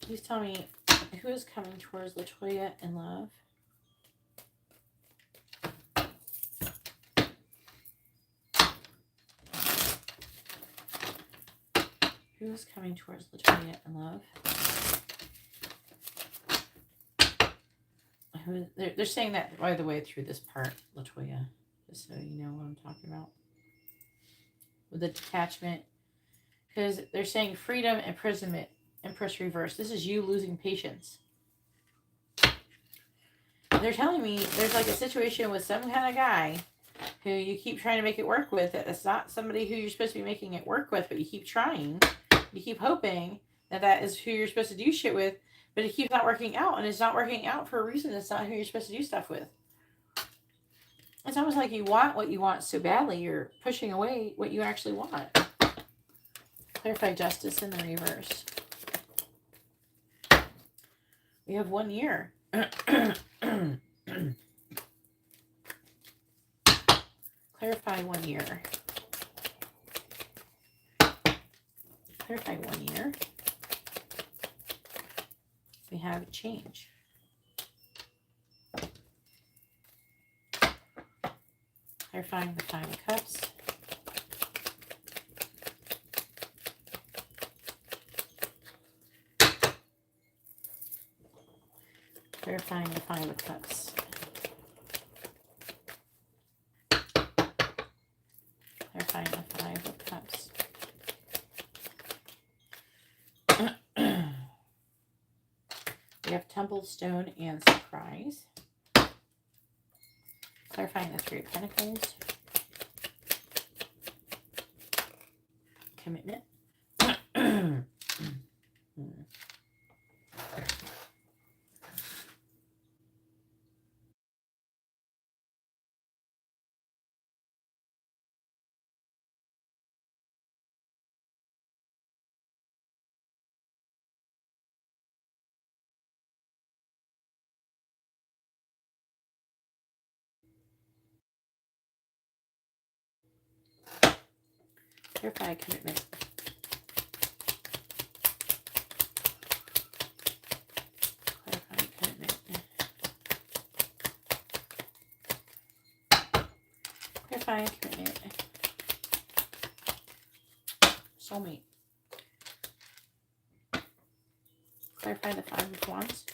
Please tell me who is coming towards Latoya in love. Who is coming towards Latoya in love? They're saying that, by the way, through this part, Latoya, just so you know what I'm talking about. With the detachment. Because they're saying freedom, imprisonment, Empress reverse. This is you losing patience. They're telling me there's like a situation with some kind of guy who you keep trying to make it work with. It's not somebody who you're supposed to be making it work with, but you keep trying. You keep hoping that that is who you're supposed to do shit with, but it keeps not working out, and it's not working out for a reason. It's not who you're supposed to do stuff with. It's almost like you want what you want so badly, you're pushing away what you actually want. Clarify justice in the reverse. We have 1 year. Clarify 1 year. Clarify 1 year. We have change. Clarifying the 5 of Cups. Clarifying the 5 of Cups. Clarifying the 5 of Cups. We have Temple, Stone, and Surprise. Clarifying the 3 of Pentacles. Commitment. Clarify commitment. Clarify commitment. Clarify commitment. Soulmate. Clarify the 5 of Wands.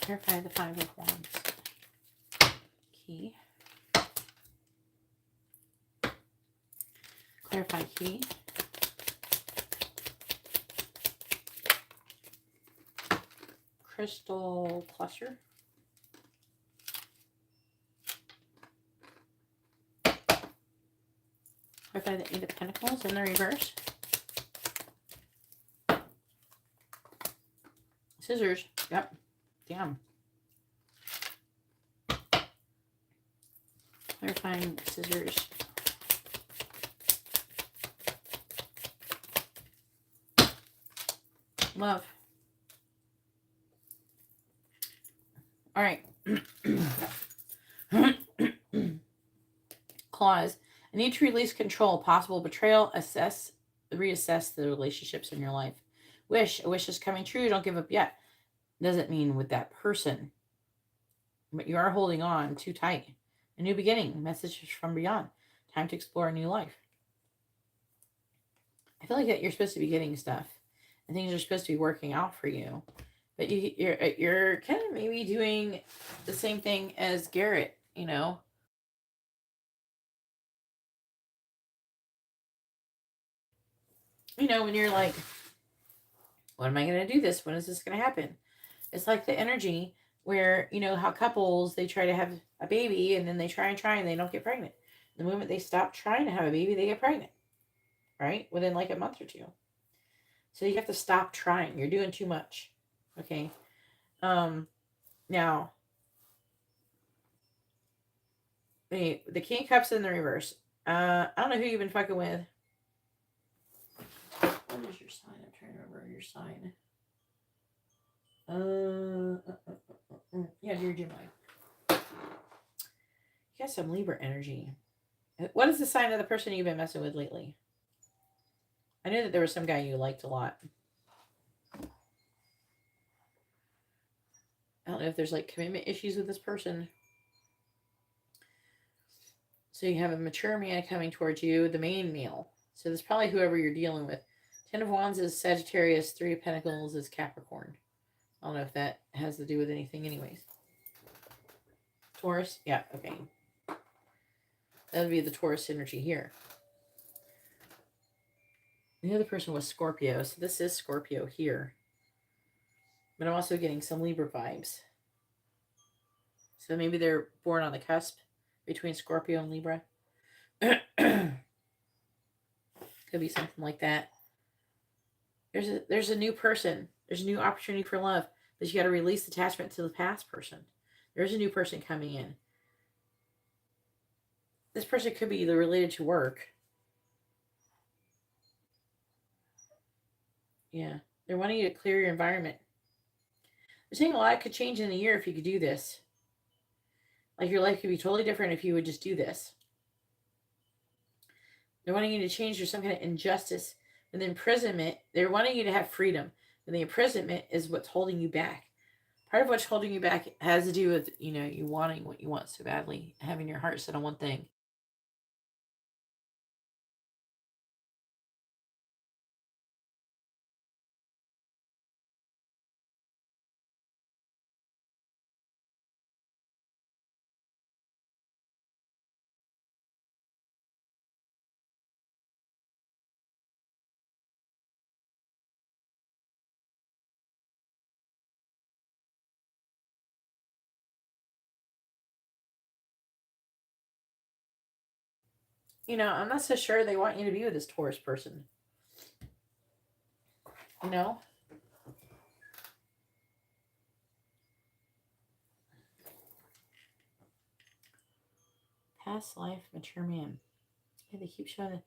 Clarify the 5 of Wands. Key. Clarify key. Crystal cluster. Clarify the 8 of Pentacles in the reverse. Scissors. Yep. Damn. Clarifying scissors. Love. All right. Clause. I need to release control. Possible betrayal. Reassess the relationships in your life. Wish. A wish is coming true. Don't give up yet. Doesn't mean with that person. But you are holding on too tight. A new beginning. Messages from beyond. Time to explore a new life. I feel like that you're supposed to be getting stuff. And things are supposed to be working out for you. But you're kind of maybe doing the same thing as Garrett, you know. You know, when you're like, what am I going to do this? When is this going to happen? It's like the energy where, you know, how couples, they try to have a baby and then they try and they don't get pregnant. The moment they stop trying to have a baby, they get pregnant, right? Within like a month or 2. So you have to stop trying. You're doing too much. Okay. Now, the King of Cups in the reverse. I don't know who you've been fucking with. What is your sign? I'm trying to remember your sign. Yeah, you're Gemini. You got some Libra energy. What is the sign of the person you've been messing with lately? I knew that there was some guy you liked a lot. I don't know if there's like commitment issues with this person. So you have a mature man coming towards you, the main male. So that's probably whoever you're dealing with. 10 of Wands is Sagittarius. 3 of Pentacles is Capricorn. I don't know if that has to do with anything anyways. Taurus? Yeah, okay. That would be the Taurus energy here. The other person was Scorpio, so this is Scorpio here. But I'm also getting some Libra vibes. So maybe they're born on the cusp between Scorpio and Libra. Could be something like that. There's a new person. There's a new opportunity for love. But you got to release attachment to the past person. There's a new person coming in. This person could be either related to work. Yeah. They're wanting you to clear your environment. They're saying a lot could change in a year if you could do this. Like your life could be totally different if you would just do this. They're wanting you to change. There's some kind of injustice. And the imprisonment, they're wanting you to have freedom. And the imprisonment is what's holding you back. Part of what's holding you back has to do with, you wanting what you want so badly, having your heart set on one thing. I'm not so sure they want you to be with this Taurus person. You know? Past life, mature man. Yeah, they keep showing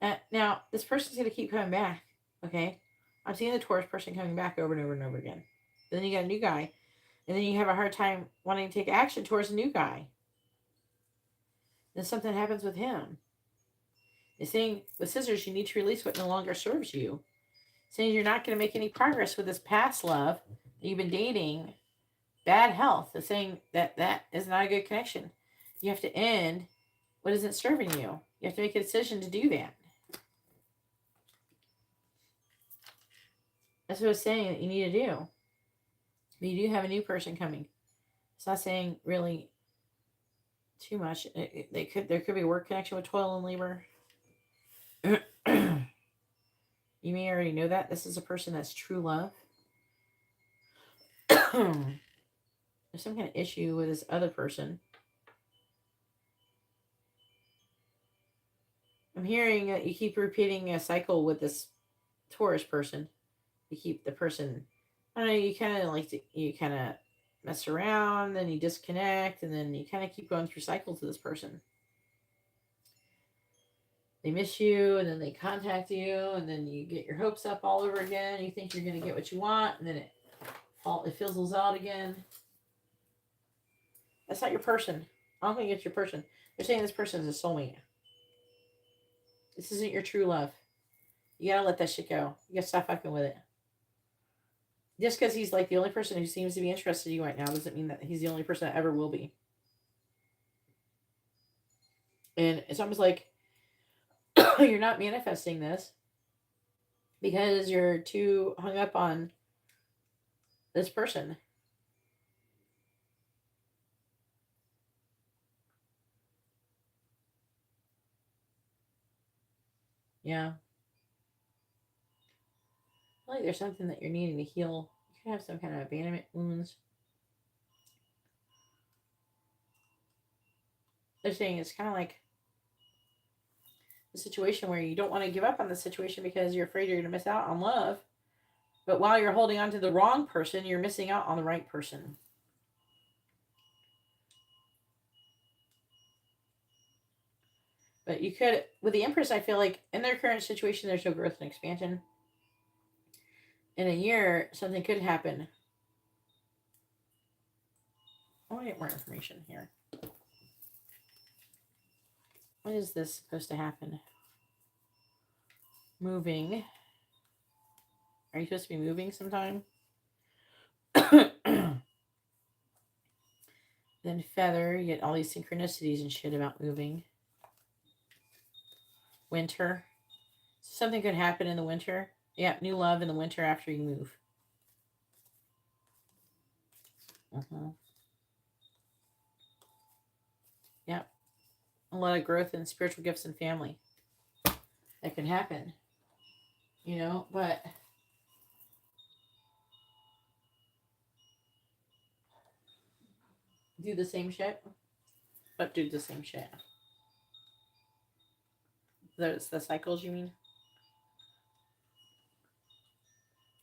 it. Now, this person's going to keep coming back. Okay? I'm seeing the Taurus person coming back over and over and over again. But then you got a new guy. And then you have a hard time wanting to take action towards a new guy. Then something happens with him. They're saying with scissors, you need to release what no longer serves you. Saying you're not going to make any progress with this past love that you've been dating. Bad health. They're saying that is not a good connection. You have to end what isn't serving you. You have to make a decision to do that. That's what it's saying that you need to do. But you do have a new person coming. It's not saying really too much. There could be a work connection with toil and labor. You may already know that. This is a person that's true love. There's some kind of issue with this other person. I'm hearing that you keep repeating a cycle with this Taurus person. You keep the person, I don't know, you kind of mess around, then you disconnect, and then you kind of keep going through cycles with this person. They miss you, and then they contact you, and then you get your hopes up all over again. You think you're going to get what you want, and then it fizzles out again. That's not your person. I don't think it's your person. They're saying this person is a soulmate. This isn't your true love. You gotta let that shit go. You gotta stop fucking with it. Just because he's like the only person who seems to be interested in you right now doesn't mean that he's the only person that ever will be. And it's almost like you're not manifesting this because you're too hung up on this person. Yeah. I feel like there's something that you're needing to heal. You could have some kind of abandonment wounds. They're saying it's kind of like a situation where you don't want to give up on the situation because you're afraid you're going to miss out on love. But while you're holding on to the wrong person, you're missing out on the right person. But you could, with the Empress, I feel like in their current situation, there's no growth and expansion. In a year, something could happen. I want to get more information here. What is this supposed to happen? Moving. Are you supposed to be moving sometime? Then feather, you get all these synchronicities and shit about moving. Winter. Something could happen in the winter. Yeah, new love in the winter after you move. Yep. A lot of growth in spiritual gifts and family. That can happen. But do the same shit. But do the same shit. Those the cycles you mean?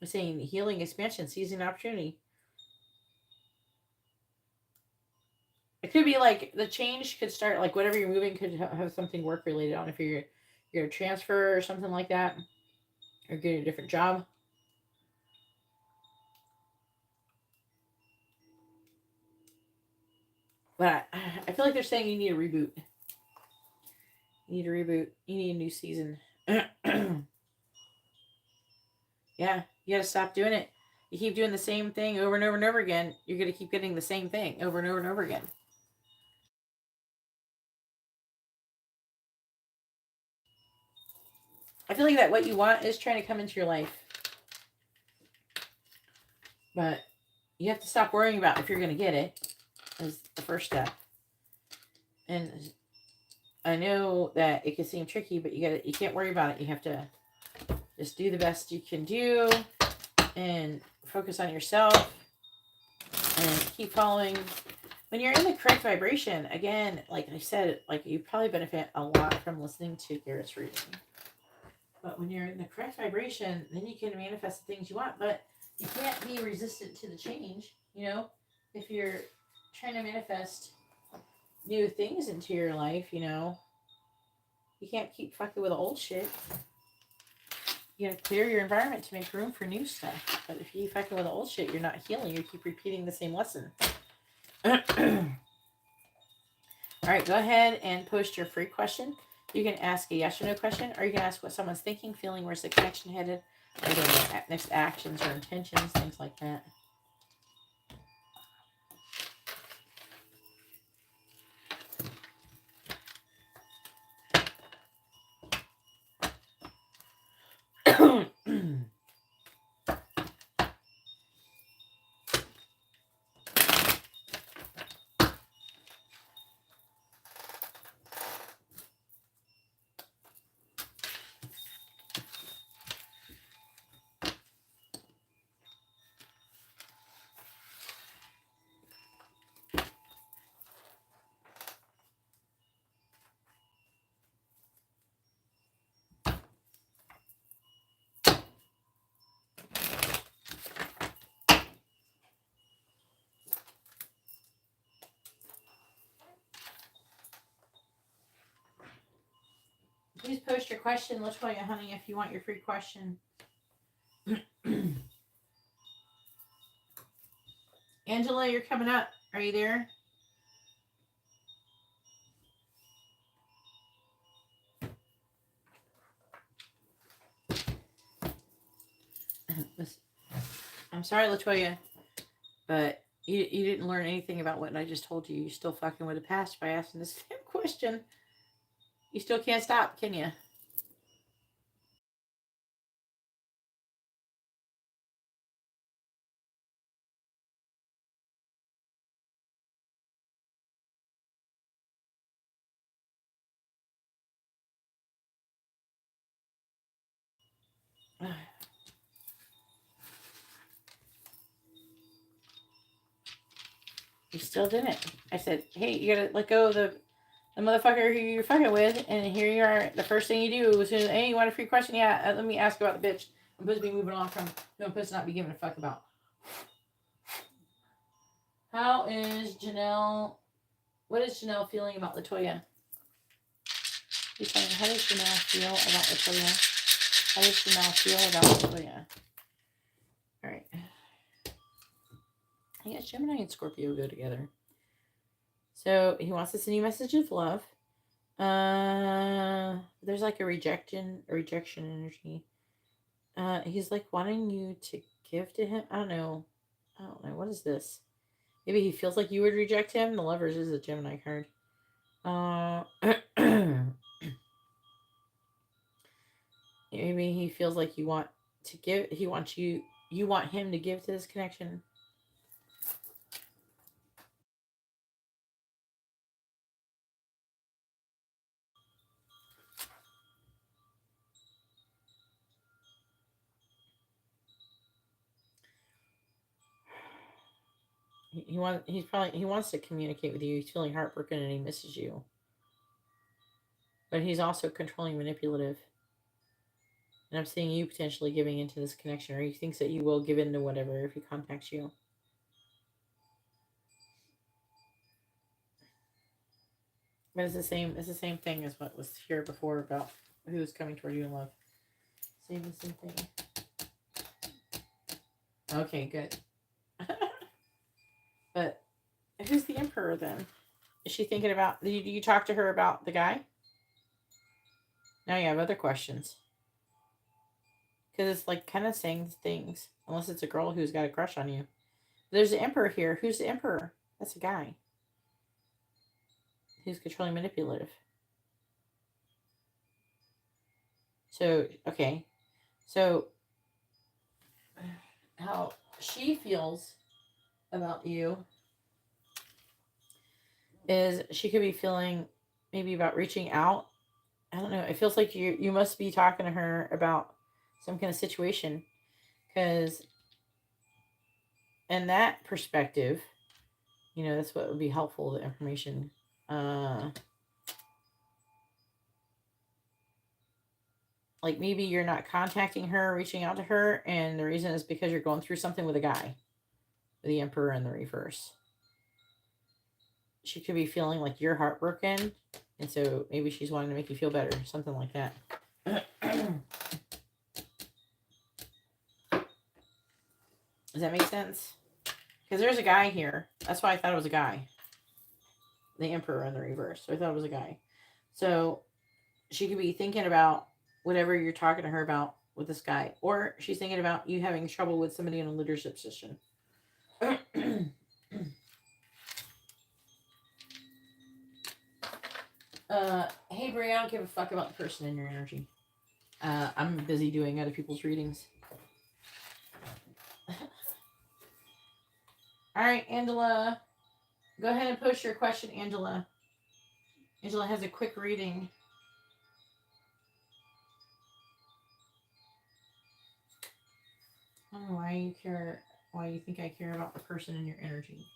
I'm saying healing, expansion, seizing opportunity. It could be like the change could start like whatever you're moving could have something work related on if you're transfer or something like that, or get a different job. But I feel like they're saying you need a reboot. You need a reboot. You need a new season. Yeah, you gotta stop doing it. You keep doing the same thing over and over and over again, you're gonna keep getting the same thing over and over and over again. I feel like that what you want is trying to come into your life. But you have to stop worrying about if you're gonna get it, is the first step. And I know that it can seem tricky, but you can't worry about it. You have to just do the best you can do and focus on yourself and keep following. When you're in the correct vibration, again, like I said, like you probably benefit a lot from listening to Garrett's reading. But when you're in the correct vibration, then you can manifest the things you want. But you can't be resistant to the change, you know? If you're trying to manifest new things into your life, you know, you can't keep fucking with the old shit. You gotta clear your environment to make room for new stuff. But if you keep fucking with the old shit, you're not healing. You keep repeating the same lesson. All right, go ahead and post your free question. You can ask a yes or no question, or you can ask what someone's thinking, feeling, where's the connection headed, or their next actions or intentions, things like that. Please post your question, Latoya, honey, if you want your free question. Angela, you're coming up. Are you there? I'm sorry, Latoya, but you didn't learn anything about what I just told you. You still fucking with the past by asking the same question. You still can't stop, can you? You still didn't. I said, hey, you gotta let go of the motherfucker who you're fucking with, and here you are. The first thing you do is, hey, you want a free question? Yeah, let me ask about the bitch I'm supposed to be moving on from, who I'm supposed to not be giving a fuck about. How is Janelle? What is Janelle feeling about Latoya? He's saying, how does Janelle feel about Latoya? How does Janelle feel about Latoya? All right. I guess Gemini and Scorpio go together. So he wants to send you a message of love. There's like a rejection energy. He's like wanting you to give to him. I don't know. What is this? Maybe he feels like you would reject him. The Lovers is a Gemini card. Maybe he feels like you want to give. He wants you. You want him to give to this connection. He wants to communicate with you. He's feeling heartbroken and he misses you. But he's also controlling, manipulative. And I'm seeing you potentially giving into this connection, or he thinks that you will give in to whatever if he contacts you. But it's the same thing as what was here before about who's coming toward you in love. Same thing. Okay, good. But who's the Emperor then? Is she thinking about, do you talk to her about the guy? Now you have other questions. Because it's like kind of saying things, unless it's a girl who's got a crush on you. There's the Emperor here. Who's the Emperor? That's a guy who's controlling, manipulative. So, okay. So, how she feels about you is she could be feeling maybe about reaching out. I don't know. It feels like you must be talking to her about some kind of situation, because in that perspective, that's what would be helpful, the information. Like maybe you're not contacting her, reaching out to her, and the reason is because you're going through something with a guy, the Emperor in the reverse. She could be feeling like you're heartbroken, and so maybe she's wanting to make you feel better, something like that. Does that make sense? Because there's a guy here. That's why I thought it was a guy. The Emperor in the reverse. So I thought it was a guy. So she could be thinking about whatever you're talking to her about with this guy. Or she's thinking about you having trouble with somebody in a leadership position. Hey, Brie, I don't give a fuck about the person in your energy. I'm busy doing other people's readings. All right, Angela. Go ahead and post your question, Angela. Angela has a quick reading. I don't know why you think I care about the person in your energy.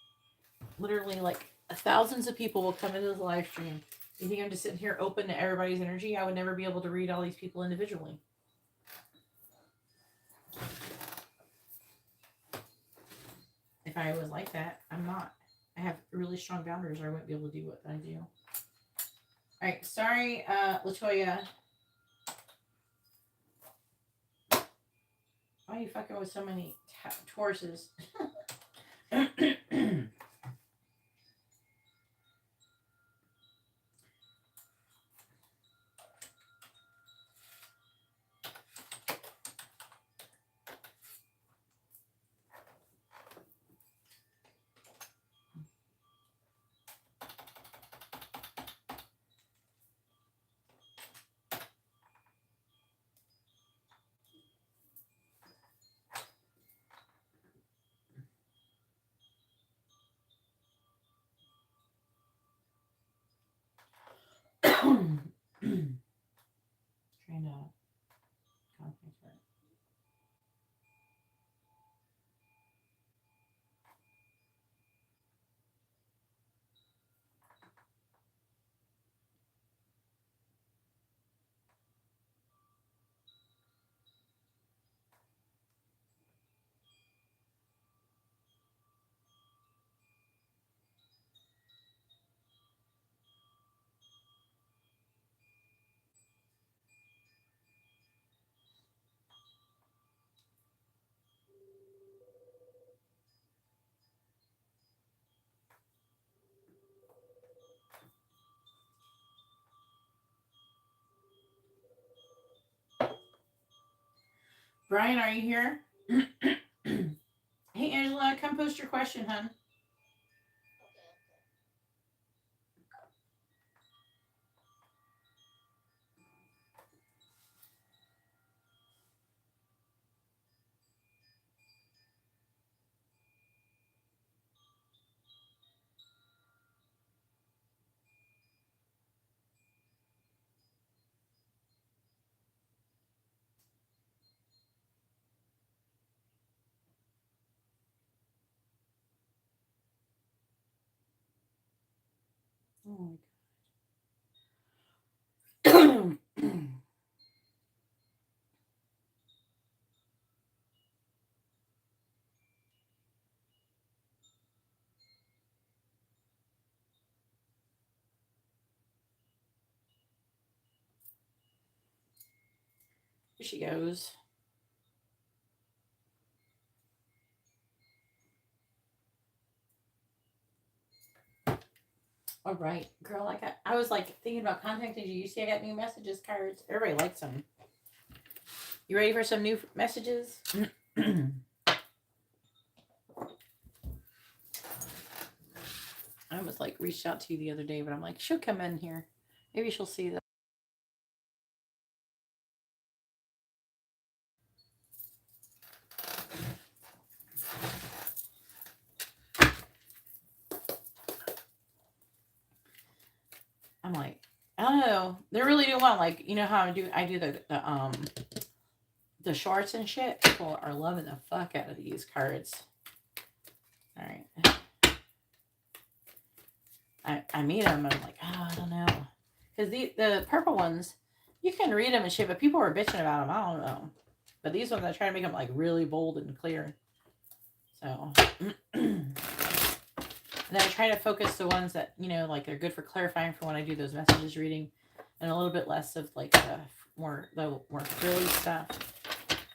Literally, like, thousands of people will come into this live stream. You think I'm just sitting here open to everybody's energy? I would never be able to read all these people individually. If I was like that, I'm not. I have really strong boundaries, or I wouldn't be able to do what I do. All right, sorry, Latoya. Why are you fucking with so many Tauruses? Trying to contact her. Brian, are you here? Hey, Angela, come post your question, hun. Oh my god. Here she goes. All right, girl. Like I was like thinking about contacting you. You see, I got new messages cards. Everybody likes them. You ready for some new messages? I almost like reached out to you the other day, but I'm like, she'll come in here. Maybe she'll see that. I'm like, I don't know. They really do want, like, you know how I do the shorts and shit. People are loving the fuck out of these cards. All right. I meet them and I'm like, oh, I don't know. Because the purple ones, you can read them and shit, but people are bitching about them. I don't know. But these ones, I try to make them like really bold and clear. So, and then I try to focus the ones that, you know, like they're good for clarifying for when I do those messages reading, and a little bit less of like the more frilly stuff.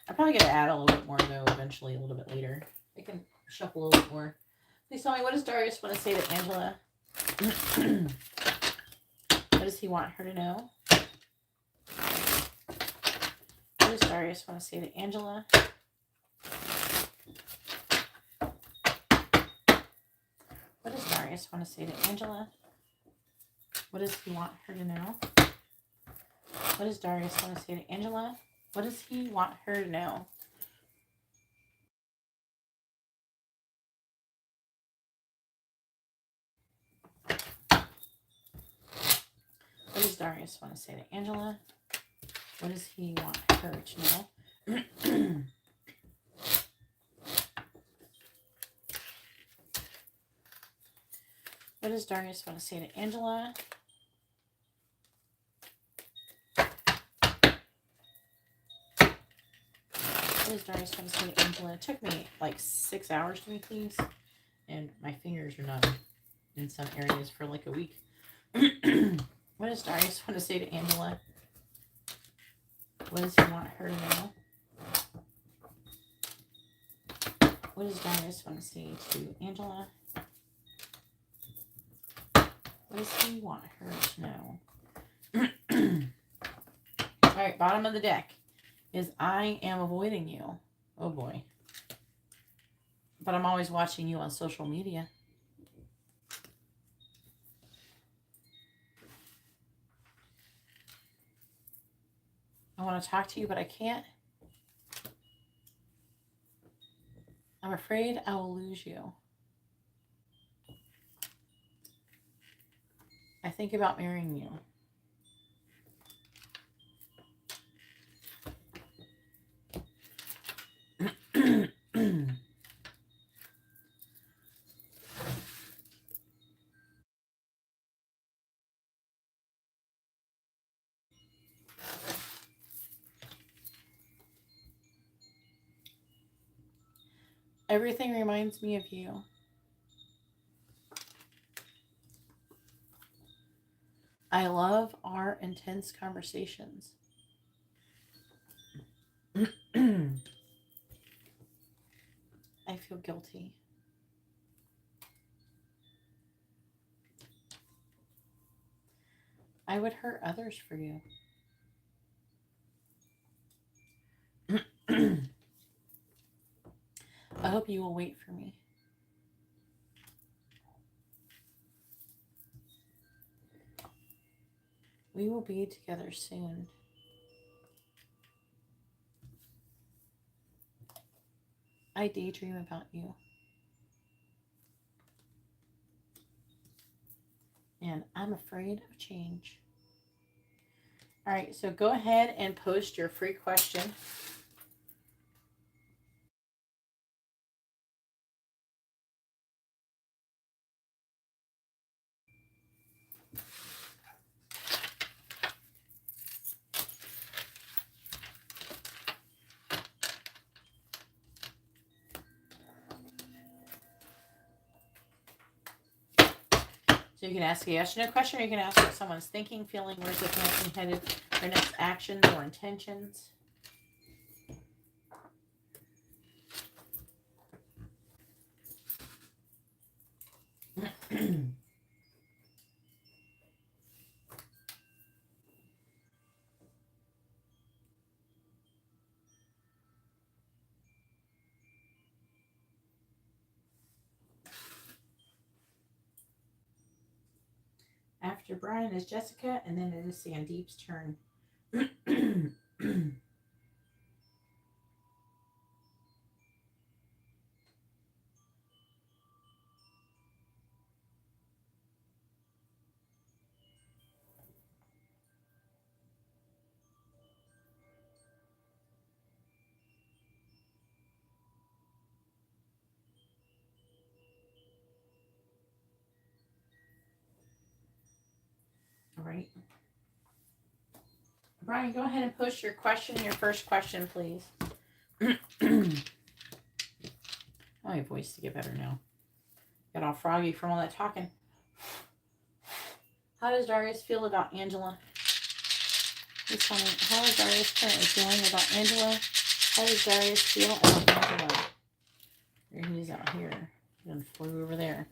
I'm probably going to add a little bit more though eventually, a little bit later. I can shuffle a little bit more. Please tell me, what does Darius want to say to Angela? What does he want her to know? What does Darius want to say to Angela? What does Darius want to say to Angela? What does he want her to know? What does Darius want to say to Angela? What does he want her to know? What does Darius want to say to Angela? What does he want her to know? What does Darius want to say to Angela? What does Darius want to say to Angela? It took me like 6 hours to make these, and my fingers are numb in some areas for like a week. What does Darius want to say to Angela? What does he want her to know? What does Darius want to say to Angela? What does he want her to know? All right, bottom of the deck is I am avoiding you. Oh boy. But I'm always watching you on social media. I want to talk to you, but I can't. I'm afraid I will lose you. I think about marrying you. Everything reminds me of you. I love our intense conversations. I feel guilty. I would hurt others for you. I hope you will wait for me. We will be together soon. I daydream about you. And I'm afraid of change. All right, so go ahead and post your free question. So you can ask a yes or no question, or you can ask what someone's thinking, feeling, where's the connection headed, their next actions or intentions. after Brian is Jessica, and then it is Sandeep's turn. All right. Brian, go ahead and push your first question, please. My voice to get better now. Got all froggy from all that talking. How does Darius feel about Angela? Please tell me, how is Darius currently feeling about Angela? How does Darius feel about Angela? He's out here. Then flew over there.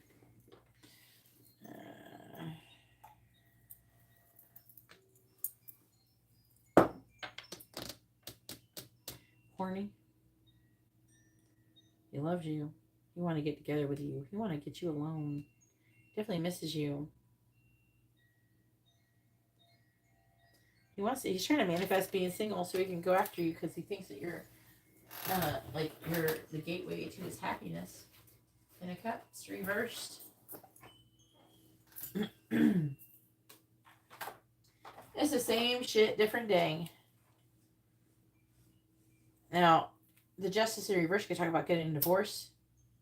Horny. He loves you. He want to get together with you. He want to get you alone. Definitely misses you. He's trying to manifest being single so he can go after you because he thinks that you're the gateway to his happiness. In a cup, it's reversed. It's the same shit, different day. Now, the justice in reverse could talk about getting a divorce,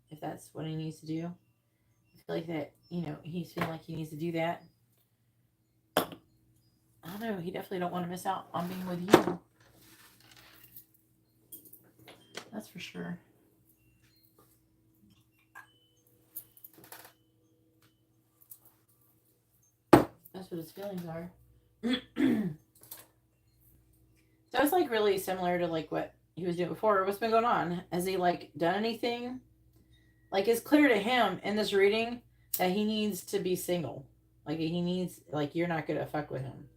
if that's what he needs to do. I feel like that, he's feeling like he needs to do that. I don't know. He definitely don't want to miss out on being with you. That's for sure. That's what his feelings are. So it's like really similar to like what he was doing before. What's been going on? Has he like done anything? Like it's clear to him in this reading that he needs to be single. Like he needs, like you're not gonna fuck with him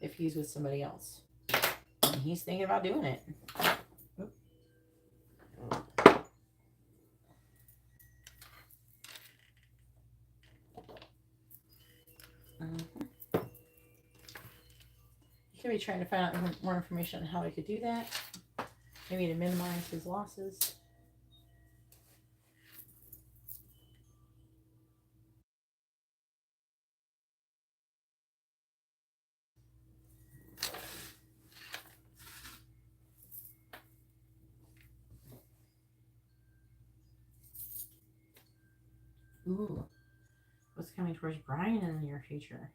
if he's with somebody else. And he's thinking about doing it. He could be trying to find out more information on how he could do that. Maybe to minimize his losses. Ooh. What's coming towards Brian in the near future?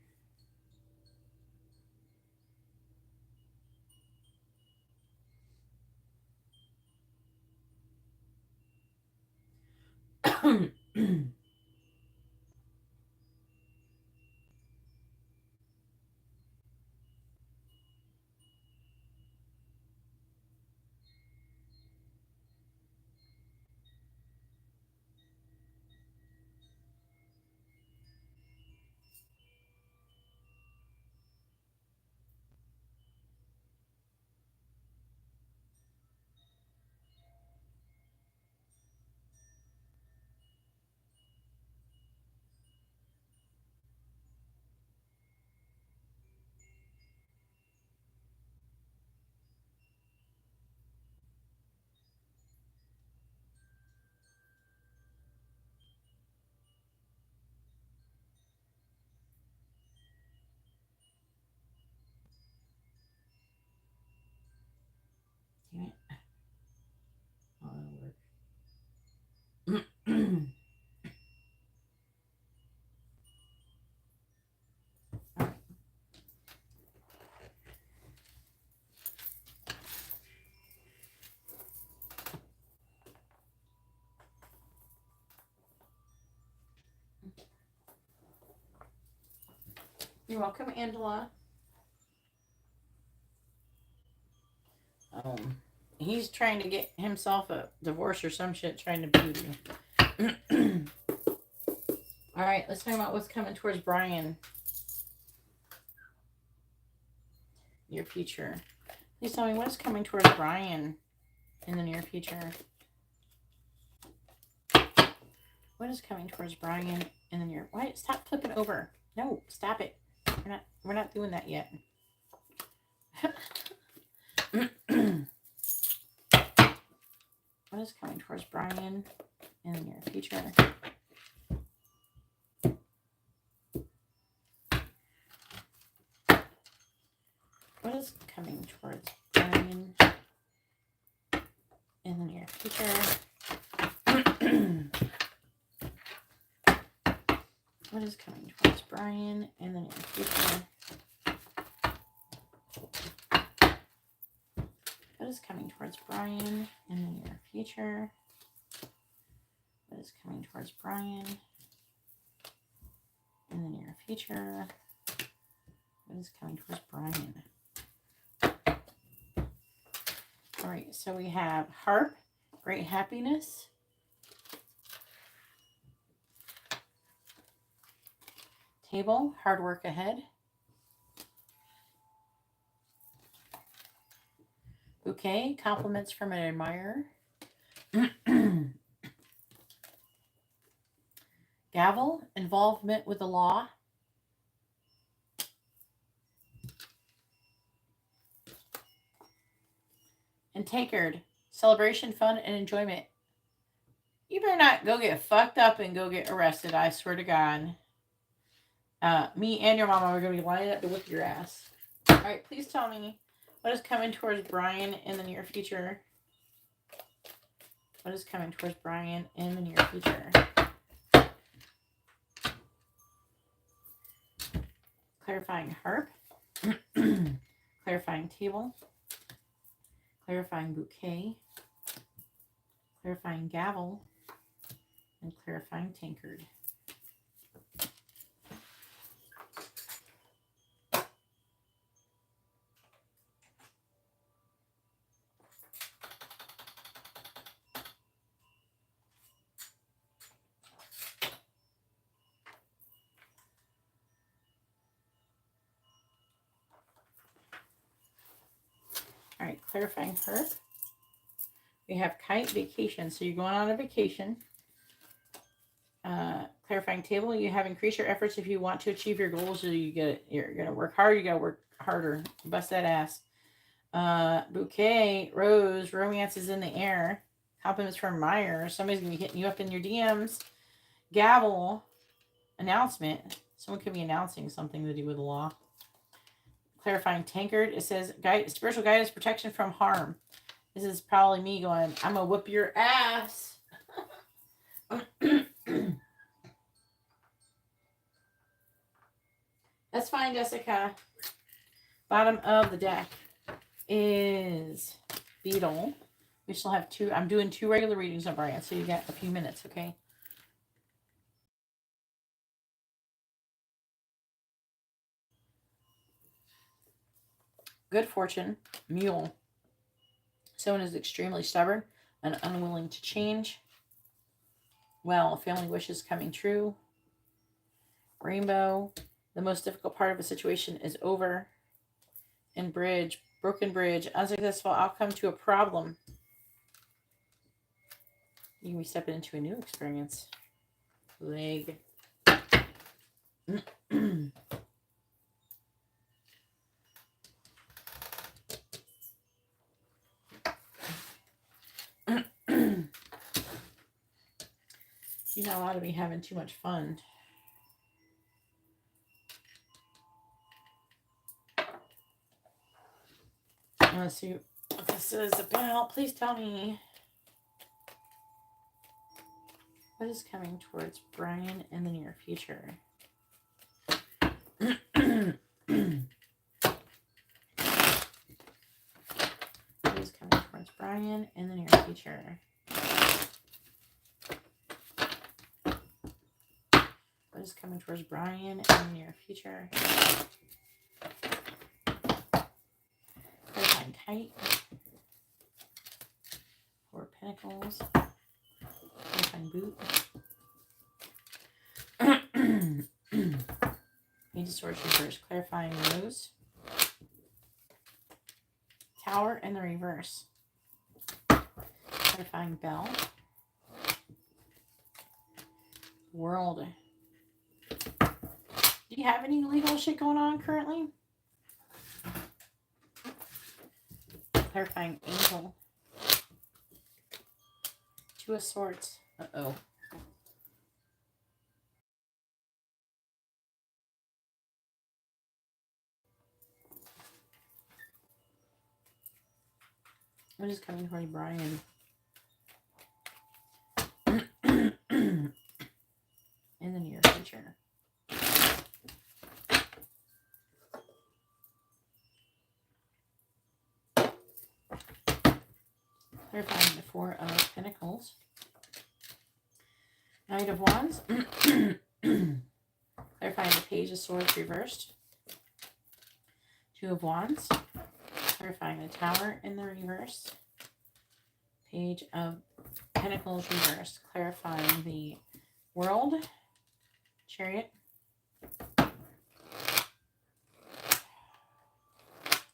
Damn it. Oh, that'll work. You're welcome, Angela. He's trying to get himself a divorce or some shit, trying to be you. All right, let's talk about what's coming towards Brian. Your future. Please tell me what is coming towards Brian in the near future. What is coming towards Brian in the near? Why? Stop flipping over. No, stop it. We're not doing that yet. What is coming towards Brian in the near future? What is coming towards Brian in the near future? What is coming towards Brian in the near future? What is coming towards Brian in the near future? What is coming towards Brian in the near future? What is coming towards Brian? All right, so we have harp, great happiness. Table, hard work ahead. Bouquet, compliments from an admirer. Gavel, involvement with the law. And tankard, celebration, fun, and enjoyment. You better not go get fucked up and go get arrested, I swear to God. Me and your mama are going to be lining up to whip your ass. All right, please tell me what is coming towards Brian in the near future. What is coming towards Brian in the near future? Clarifying harp. Clarifying table. Clarifying bouquet. Clarifying gavel. And clarifying tankard. All right, clarifying harp. We have kite, vacation. So you're going on a vacation. Clarifying table. You have increased your efforts if you want to achieve your goals. So you're going to work hard. You got to work harder. Bust that ass. Bouquet, rose, romance is in the air. Compliments from Meyer. Somebody's going to be hitting you up in your DMs. Gavel, announcement. Someone could be announcing something to do with the law. Clarifying tankard. It says spiritual guidance, protection from harm. This is probably me going, I'm going to whoop your ass. That's fine, Jessica. Bottom of the deck is Beetle. We still have two. I'm doing 2 regular readings on Brian, so you got a few minutes, okay? Good fortune, mule. Someone is extremely stubborn and unwilling to change. Well, family wishes coming true. Rainbow. The most difficult part of a situation is over. And bridge. Broken bridge. Unsuccessful outcome to a problem. You can be stepping into a new experience. Leg. You're not allowed to be having too much fun. Let's see what this is about. Please tell me. What is coming towards Brian in the near future? What is coming towards Brian in the near future? What is coming towards Brian in the near future? Clarifying kite. 4 pentacles. Clarifying boot. Page of Swords reverse. Clarifying rose. Tower in the reverse. Clarifying bell. World. you have any legal shit going on currently? Clarifying angel. Two of Swords. Uh-oh. What is coming toward Brian? In the near future. Clarifying the Four of Pentacles. Knight of Wands. Clarifying the Page of Swords reversed. Two of Wands. Clarifying the Tower in the reverse. Page of Pentacles reversed. Clarifying the World. Chariot.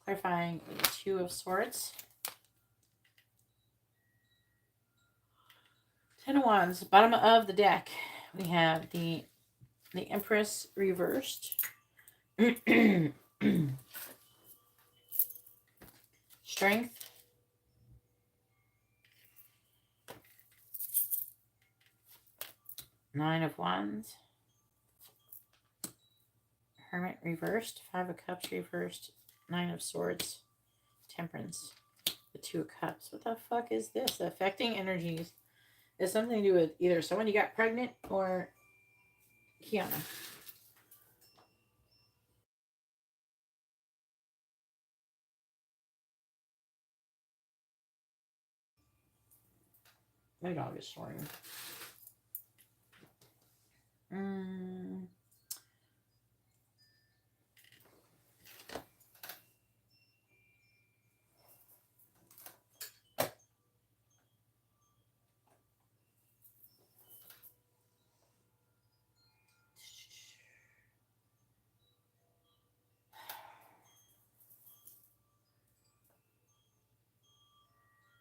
Clarifying the Two of Swords. Ten of Wands. Bottom of the deck. We have the Empress reversed. Strength. Nine of Wands. Hermit reversed. Five of Cups reversed. Nine of Swords. Temperance. The Two of Cups. What the fuck is this? Affecting energies. It's something to do with either someone you got pregnant or Kiana. My dog is snoring.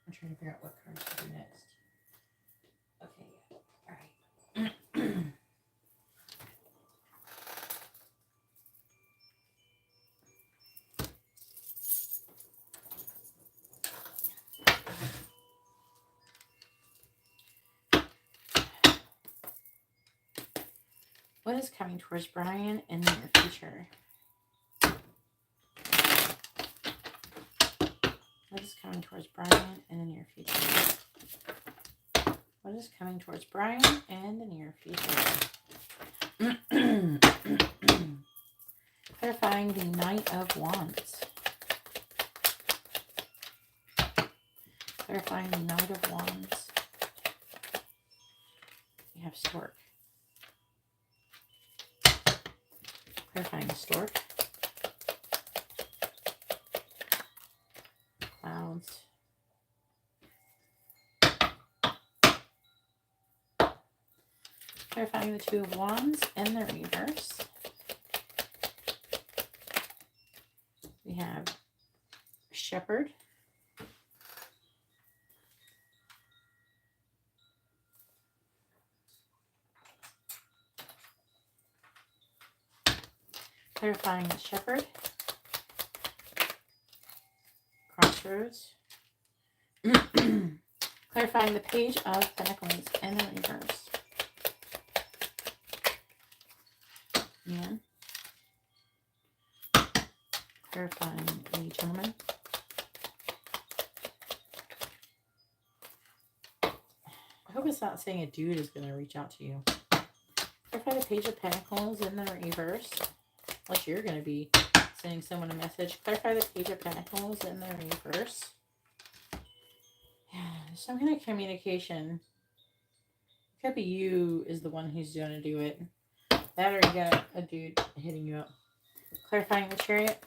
I'm trying to figure out what cards to do next. Okay, yeah. Alright. What is coming towards Brian in the near future? What is coming towards Brian in the near future? What is coming towards Brian in the near future? Clarifying the Knight of Wands. Clarifying the Knight of Wands. We have Stork. Clarifying the Stork. Clouds. Clarifying the Two of Wands in the reverse. We have Shepherd. Clarifying the Shepherd. Crossroads. Clarifying the Page of Pentacles in the reverse. Man. Clarifying the Gentleman. I hope it's not saying a dude is going to reach out to you. Clarify the Page of Pentacles in the reverse. Unless you're going to be sending someone a message. Clarify the Page of Pentacles in the reverse. Yeah, there's some kind of communication. It could be you is the one who's going to do it. That or you got a dude hitting you up. Clarifying the Chariot.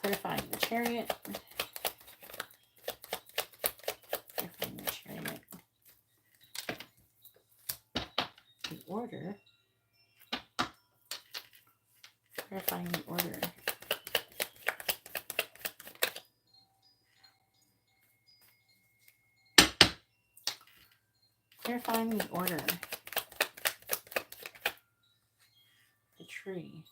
Clarifying the Chariot. Clarifying the Chariot. The Order. Clarifying the Order. Clarifying the order. The tree.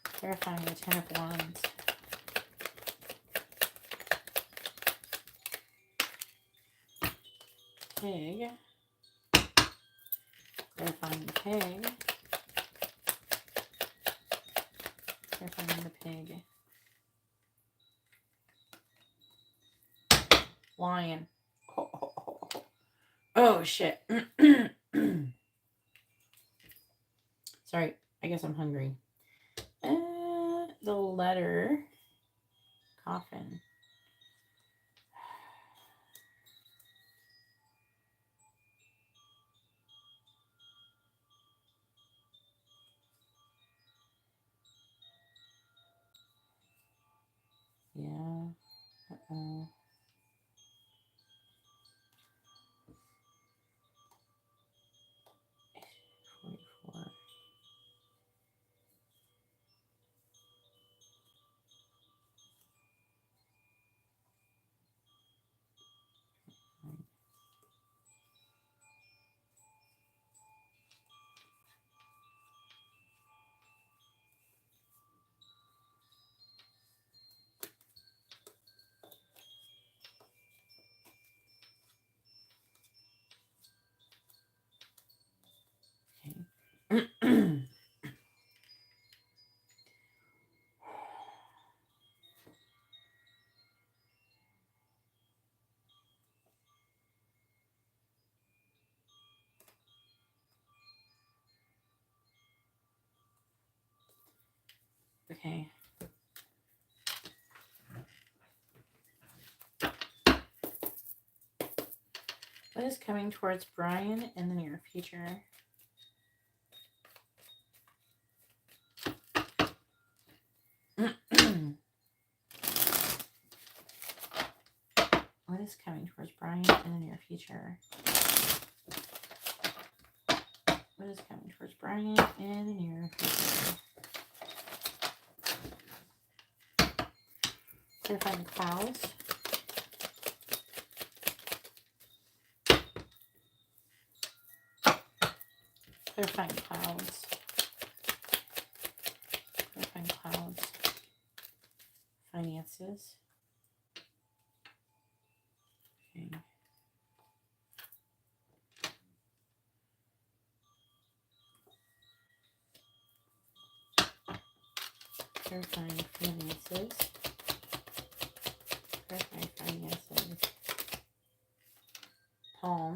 Clarifying the Ten of Wands. Pig. Clarifying the pig. Clarifying the pig. Lion. Oh shit. Sorry, I guess I'm hungry. The letter. Coffin. Yeah. Uh-oh. Okay. What is coming towards Brian in the near future? What is coming towards Brian in the near future? What is coming towards Brian in the near future? Clarifying clouds. Clarifying clouds. Clarifying clouds. Finances. Okay. Clarifying finances. Clarifying finances. Palm.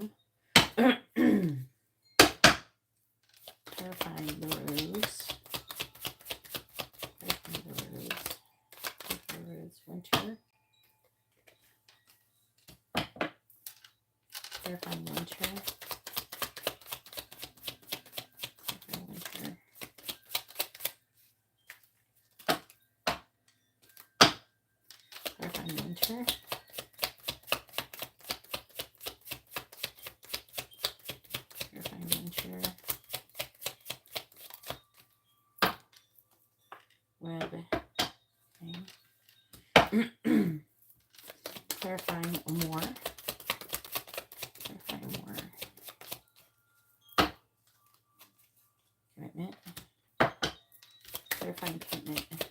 Clarifying the rose. Clarifying the rose. Clarifying the rose. Winter. Clarifying winter. Clarifying winter. Clarifying winter. Clarifying winter. Web. Okay. Clarifying more. Clarifying more. Commitment. Clarifying commitment.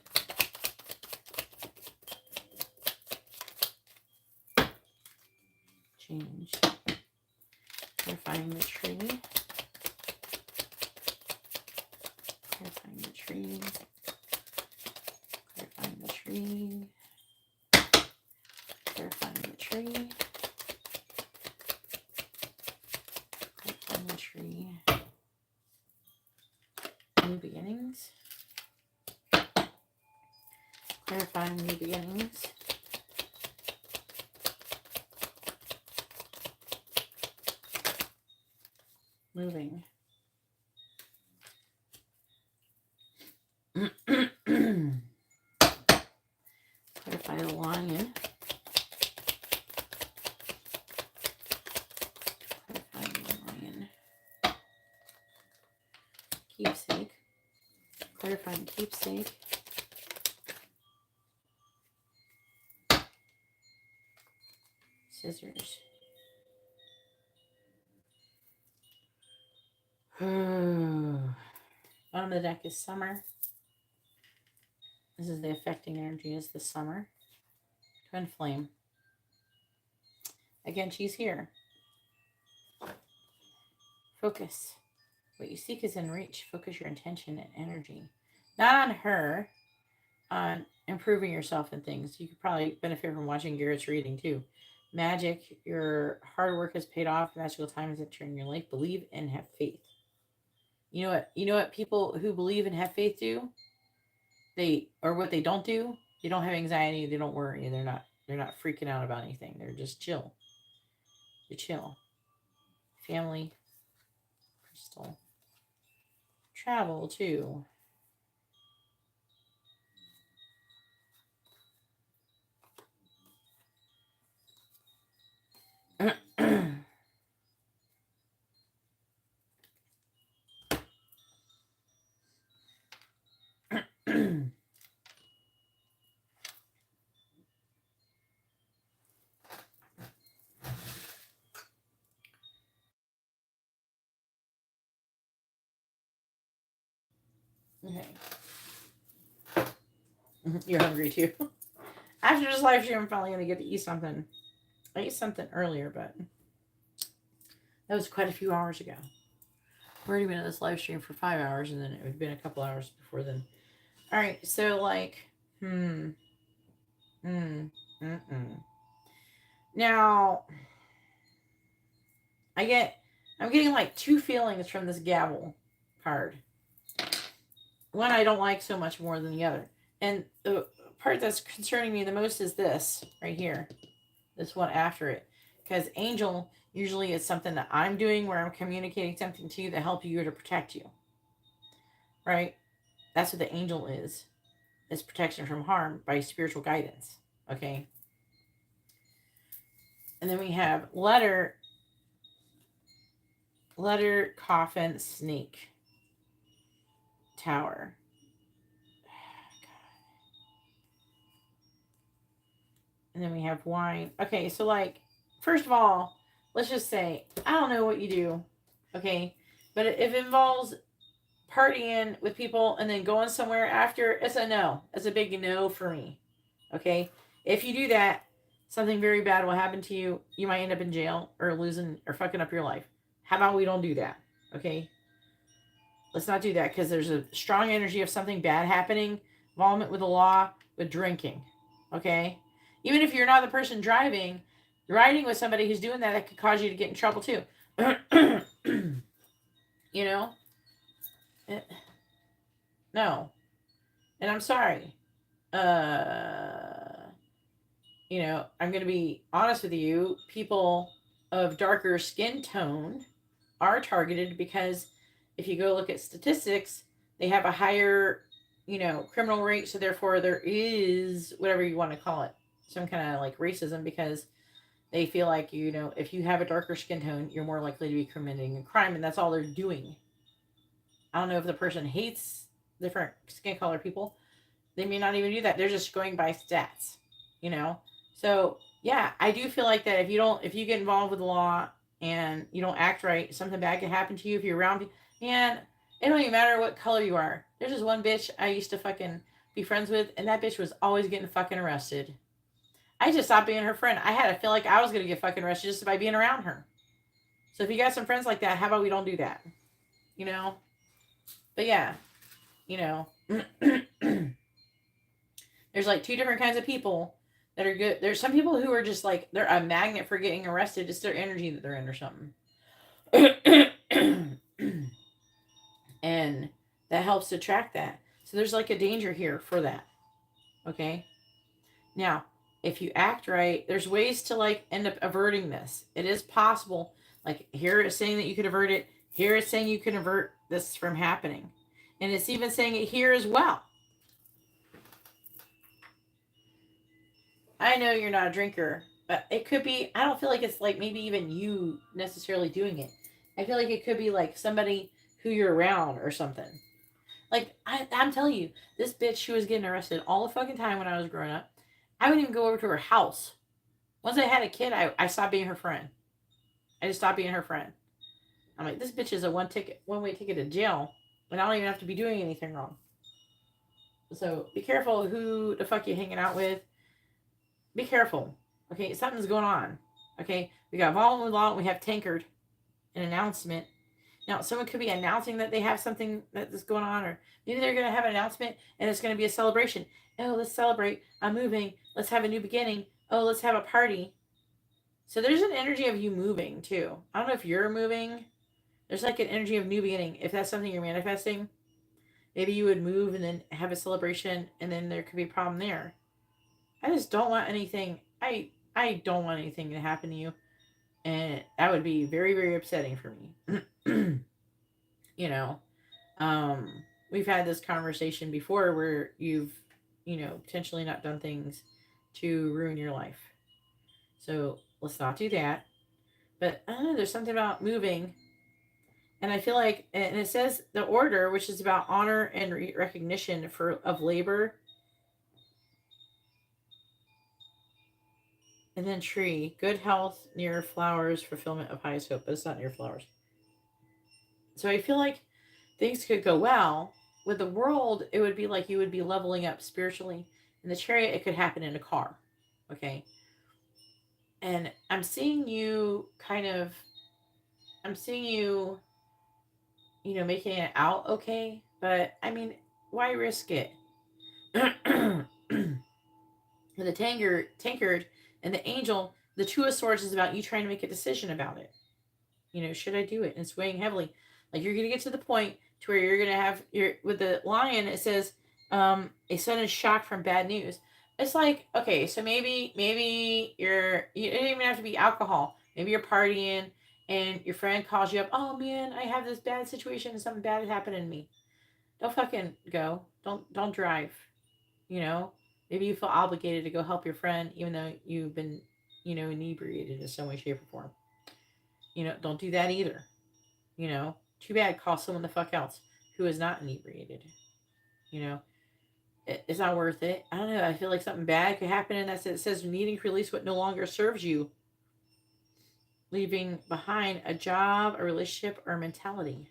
Change. Clarifying the tree. Clarifying the tree. Clarifying the tree. Clarifying the tree. Clarifying the tree. New beginnings. Clarifying new beginnings. Moving. Clarify the lion. Clarifying the lion. Keepsake. Clarifying keepsake. Scissors. Bottom of the deck is Summer. This is the affecting energy, is the Summer. Twin Flame. Again, she's here. Focus. What you seek is in reach. Focus your intention and energy. Not on her, on improving yourself and things. You could probably benefit from watching Garrett's reading too. Magic, your hard work has paid off. Magical time is entering your life. Believe and have faith. You know what people who believe and have faith do? What they don't do, they don't have anxiety, they don't worry, they're not freaking out about anything. They're just chill. They're chill. Family, crystal. Travel too. Okay. You're hungry too. After this live stream, I'm finally going to get to eat something. I ate something earlier, but that was quite a few hours ago. We've already been in this live stream for 5 hours, and then it had been a couple hours before then. All right, so like, Now, I'm getting like two feelings from this gavel card. One I don't like so much more than the other. And the part that's concerning me the most is this right here. This one after it. Because angel usually is something that I'm doing where I'm communicating something to you to help you or to protect you. Right? That's what the angel is. It's protection from harm by spiritual guidance. Okay? And then we have letter, coffin, snake, tower. And then we have wine. Okay, so like, first of all, let's just say, I don't know what you do, okay? But if it involves partying with people and then going somewhere after, it's a no. It's a big no for me, okay? If you do that, something very bad will happen to you. You might end up in jail or losing or fucking up your life. How about we don't do that, okay? Let's not do that because there's a strong energy of something bad happening, involvement with the law, with drinking, okay? Even if you're not the person driving, riding with somebody who's doing that, that could cause you to get in trouble too. You know? No. And I'm sorry. You know, I'm going to be honest with you. People of darker skin tone are targeted because if you go look at statistics, they have a higher, you know, criminal rate. So therefore there is, whatever you want to call it, some kind of like racism, because they feel like, you know, if you have a darker skin tone, you're more likely to be committing a crime, and that's all they're doing. I don't know if the person hates different skin color people. They may not even do that. They're just going by stats, you know? So yeah, I do feel like that if you get involved with the law and you don't act right, something bad can happen to you if you're around. Man, it don't even matter what color you are. There's this one bitch I used to fucking be friends with, and that bitch was always getting fucking arrested. I just stopped being her friend. I had to feel like I was gonna get fucking arrested just by being around her. So if you got some friends like that, how about we don't do that? You know? But yeah, you know. There's like two different kinds of people that are good. There's some people who are just like, they're a magnet for getting arrested. It's their energy that they're in or something. And that helps to track that. So there's like a danger here for that. Okay. Now, if you act right, there's ways to like end up averting this. It is possible. Like here it's saying that you could avert it. Here it's saying you can avert this from happening. And it's even saying it here as well. I know you're not a drinker, but it could be, I don't feel like it's like maybe even you necessarily doing it. I feel like it could be like somebody who you're around or something. Like, I'm telling you, this bitch, she was getting arrested all the fucking time when I was growing up. I wouldn't even go over to her house. Once I had a kid, I stopped being her friend. I just stopped being her friend. I'm like, this bitch is a one way ticket to jail, and I don't even have to be doing anything wrong. So be careful who the fuck you're hanging out with. Be careful. Okay, something's going on. Okay, we got Vol and Law, we have Tankard, an announcement. Now, someone could be announcing that they have something that's going on, or maybe they're going to have an announcement and it's going to be a celebration. Oh, let's celebrate. I'm moving. Let's have a new beginning. Oh, let's have a party. So there's an energy of you moving too. I don't know if you're moving. There's like an energy of new beginning. If that's something you're manifesting, maybe you would move and then have a celebration, and then there could be a problem there. I just don't want anything. I don't want anything to happen to you, and that would be very very upsetting for me. you know, um, we've had this conversation before where you've potentially not done things to ruin your life. So let's not do that. But I don't know. There's something about moving. And I feel like, and it says the order, which is about honor and recognition of labor. And then tree, good health near flowers, fulfillment of highest hope, but it's not near flowers. So I feel like things could go well. With the world, it would be like you would be leveling up spiritually. In the chariot, it could happen in a car. Okay. And I'm seeing you, making it out okay. But I mean, why risk it? The tankard and the angel, the two of swords is about you trying to make a decision about it. Should I do it? And swaying heavily. Like you're gonna get to the point to where you're gonna have your with the lion, it says a sudden shock from bad news. It's like, okay, so maybe you don't even have to be alcohol. Maybe you're partying and your friend calls you up, oh man, I have this bad situation, something bad happened to me. Don't fucking go. Don't drive. You know? Maybe you feel obligated to go help your friend even though you've been, inebriated in some way, shape, or form. Don't do that either. Too bad, call someone the fuck else who is not inebriated. You know, it's not worth it. I don't know. I feel like something bad could happen, and it says needing to release what no longer serves you, leaving behind a job, a relationship, or a mentality.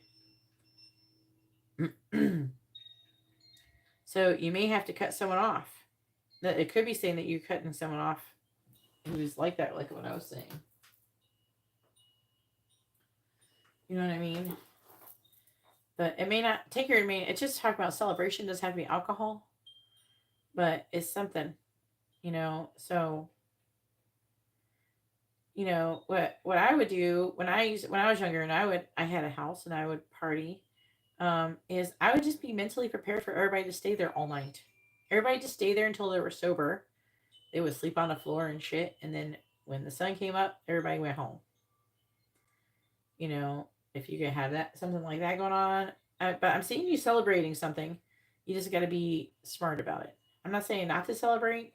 So you may have to cut someone off. That it could be saying that you're cutting someone off who's like that, like what I was saying. You know what I mean? But it may not take your. I mean, it's just talking about celebration. It doesn't have to be alcohol, but it's something. So what I would do when I was younger and I had a house and I would party, is I would just be mentally prepared for everybody to stay there all night. Everybody just stay there until they were sober. They would sleep on the floor and shit, and then when the sun came up, everybody went home. you know, if you can have that something like that going on. But I'm seeing you celebrating something. You just got to be smart about it. I'm not saying not to celebrate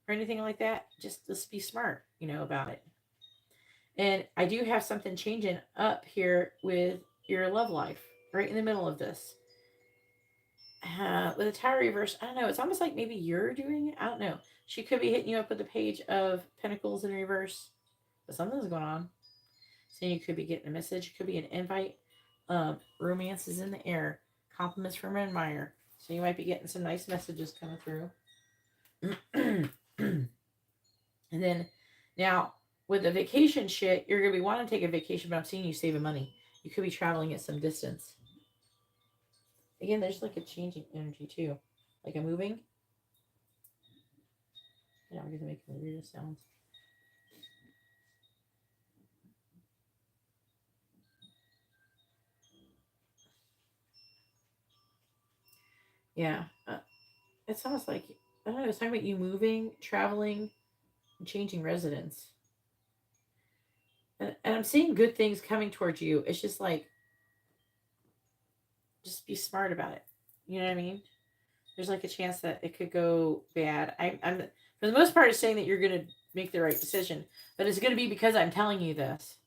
or anything like that. Just be smart, about it. And I do have something changing up here with your love life, right in the middle of this. With the Tower reverse, I don't know. It's almost like maybe you're doing it. I don't know. She could be hitting you up with the Page of Pentacles in reverse, but something's going on. So you could be getting a message. It could be an invite. Romance is in the air. Compliments from an admirer. So you might be getting some nice messages coming through. And then now with the vacation shit, you're gonna be wanting to take a vacation, but I'm seeing you saving money. You could be traveling at some distance. Again, there's like a changing energy too, like a moving. Yeah, I'm gonna make the weirdest sounds. Yeah, it's almost like I don't know. It's talking about you moving, traveling, and changing residence. And I'm seeing good things coming towards you. It's just like, just be smart about it. You know what I mean? There's like a chance that it could go bad. I'm for the most part, it's saying that you're gonna make the right decision, but it's gonna be because I'm telling you this.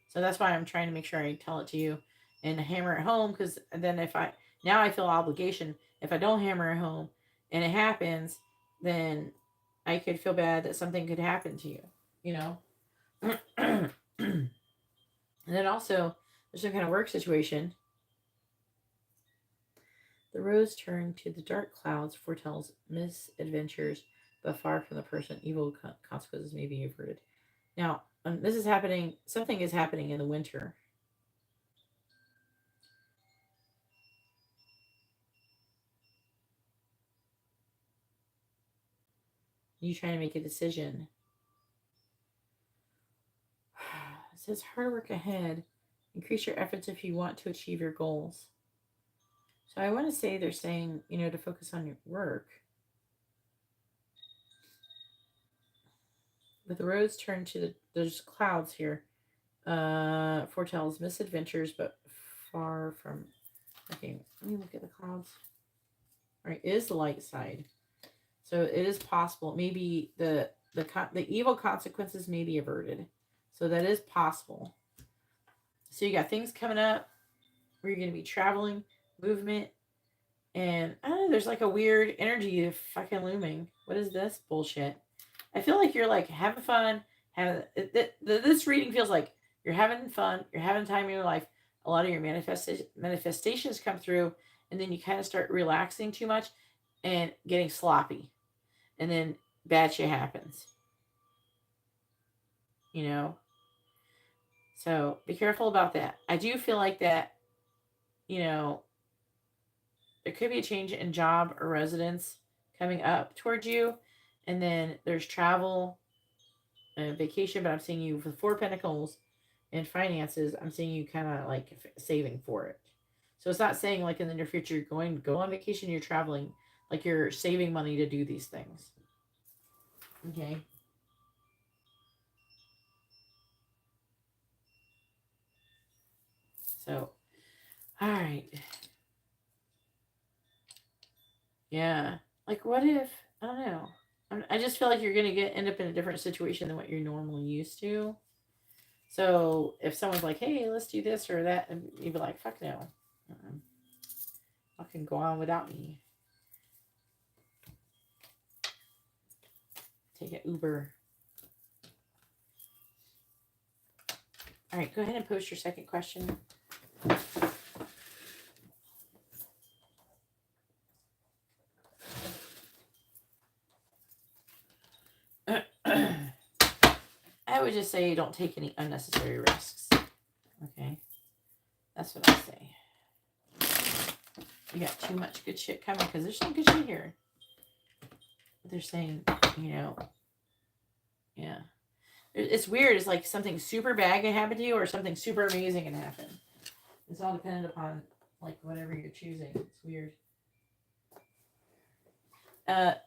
So that's why I'm trying to make sure I tell it to you and hammer it home. Because then if I now I feel obligation. If I don't hammer it home and it happens, then I could feel bad that something could happen to you. you know. And then also, there's some kind of work situation. The rose turned to the dark clouds foretells misadventures, but far from the person. Evil consequences may be averted. Now, this is happening. Something is happening in the winter. You trying to make a decision. It says hard work ahead. Increase your efforts if you want to achieve your goals. So I want to say they're saying, to focus on your work. But the roads turn to there's clouds here. Foretells misadventures, but far from. Okay, let me look at the clouds. All right, it is the light side. So it is possible. Maybe the evil consequences may be averted. So that is possible. So you got things coming up where you're going to be traveling, movement, and I don't know, there's like a weird energy fucking looming. What is this bullshit? I feel like you're like having fun. This reading feels like you're having fun. You're having time in your life. A lot of your manifestations come through, and then you kind of start relaxing too much and getting sloppy. And then bad shit happens. So be careful about that. I do feel like that, there could be a change in job or residence coming up towards you. And then there's travel and vacation, but I'm seeing you with 4 Pentacles and finances. I'm seeing you kind of like saving for it. So it's not saying like in the near future you're going to go on vacation, you're traveling, like you're saving money to do these things. Okay. So, all right. Yeah. Like, what if, I don't know. I just feel like you're going to end up in a different situation than what you're normally used to. So if someone's like, hey, let's do this or that, and you'd be like, fuck no. I can go on without me. Take an Uber. All right, go ahead and post your second question. I would just say don't take any unnecessary risks. Okay? That's what I say. You got too much good shit coming because there's some good shit here. But they're saying, yeah. It's weird. It's like something super bad can happen to you or something super amazing can happen. It's all dependent upon like whatever you're choosing. It's weird.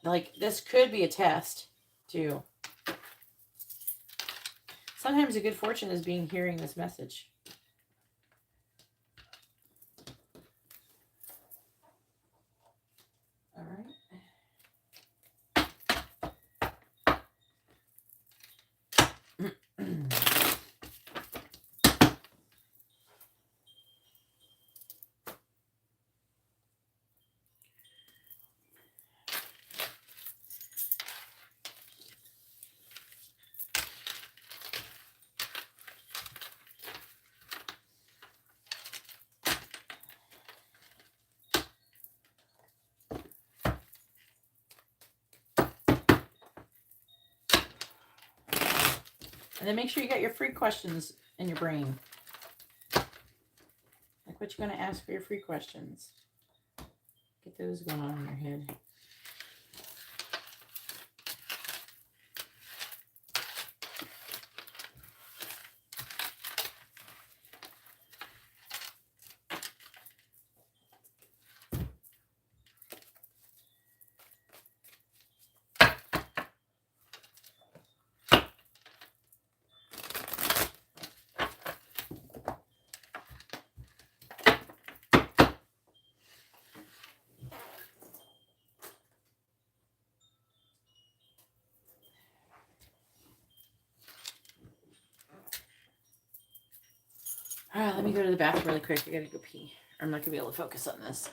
Like this could be a test too. Sometimes a good fortune is hearing this message. All right. And then make sure you got your free questions in your brain. Like what you're going to ask for your free questions. Get those going on in your head. All right, let me go to the bathroom really quick. I gotta go pee. I'm not gonna be able to focus on this.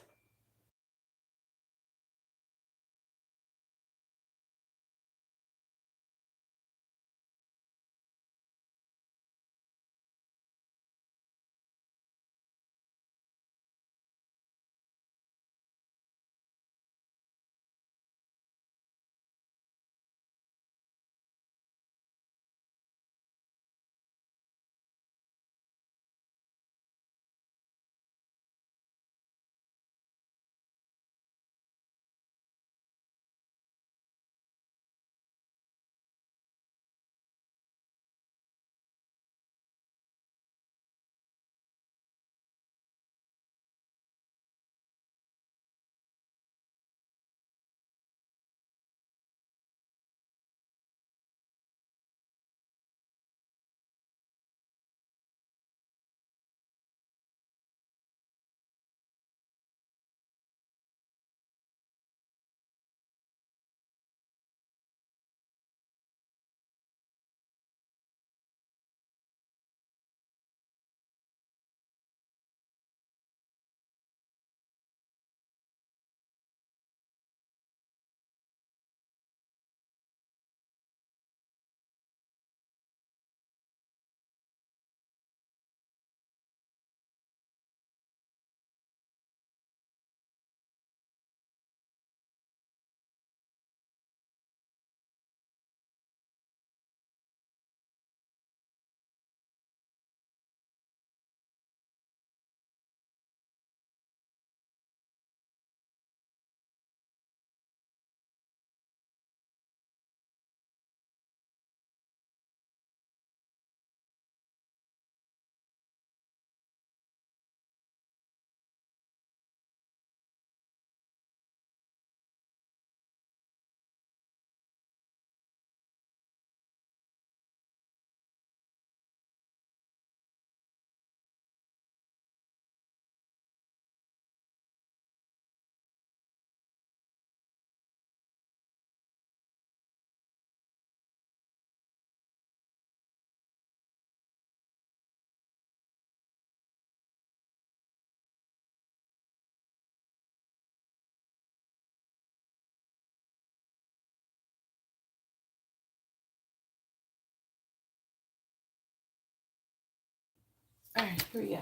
All right, here we go.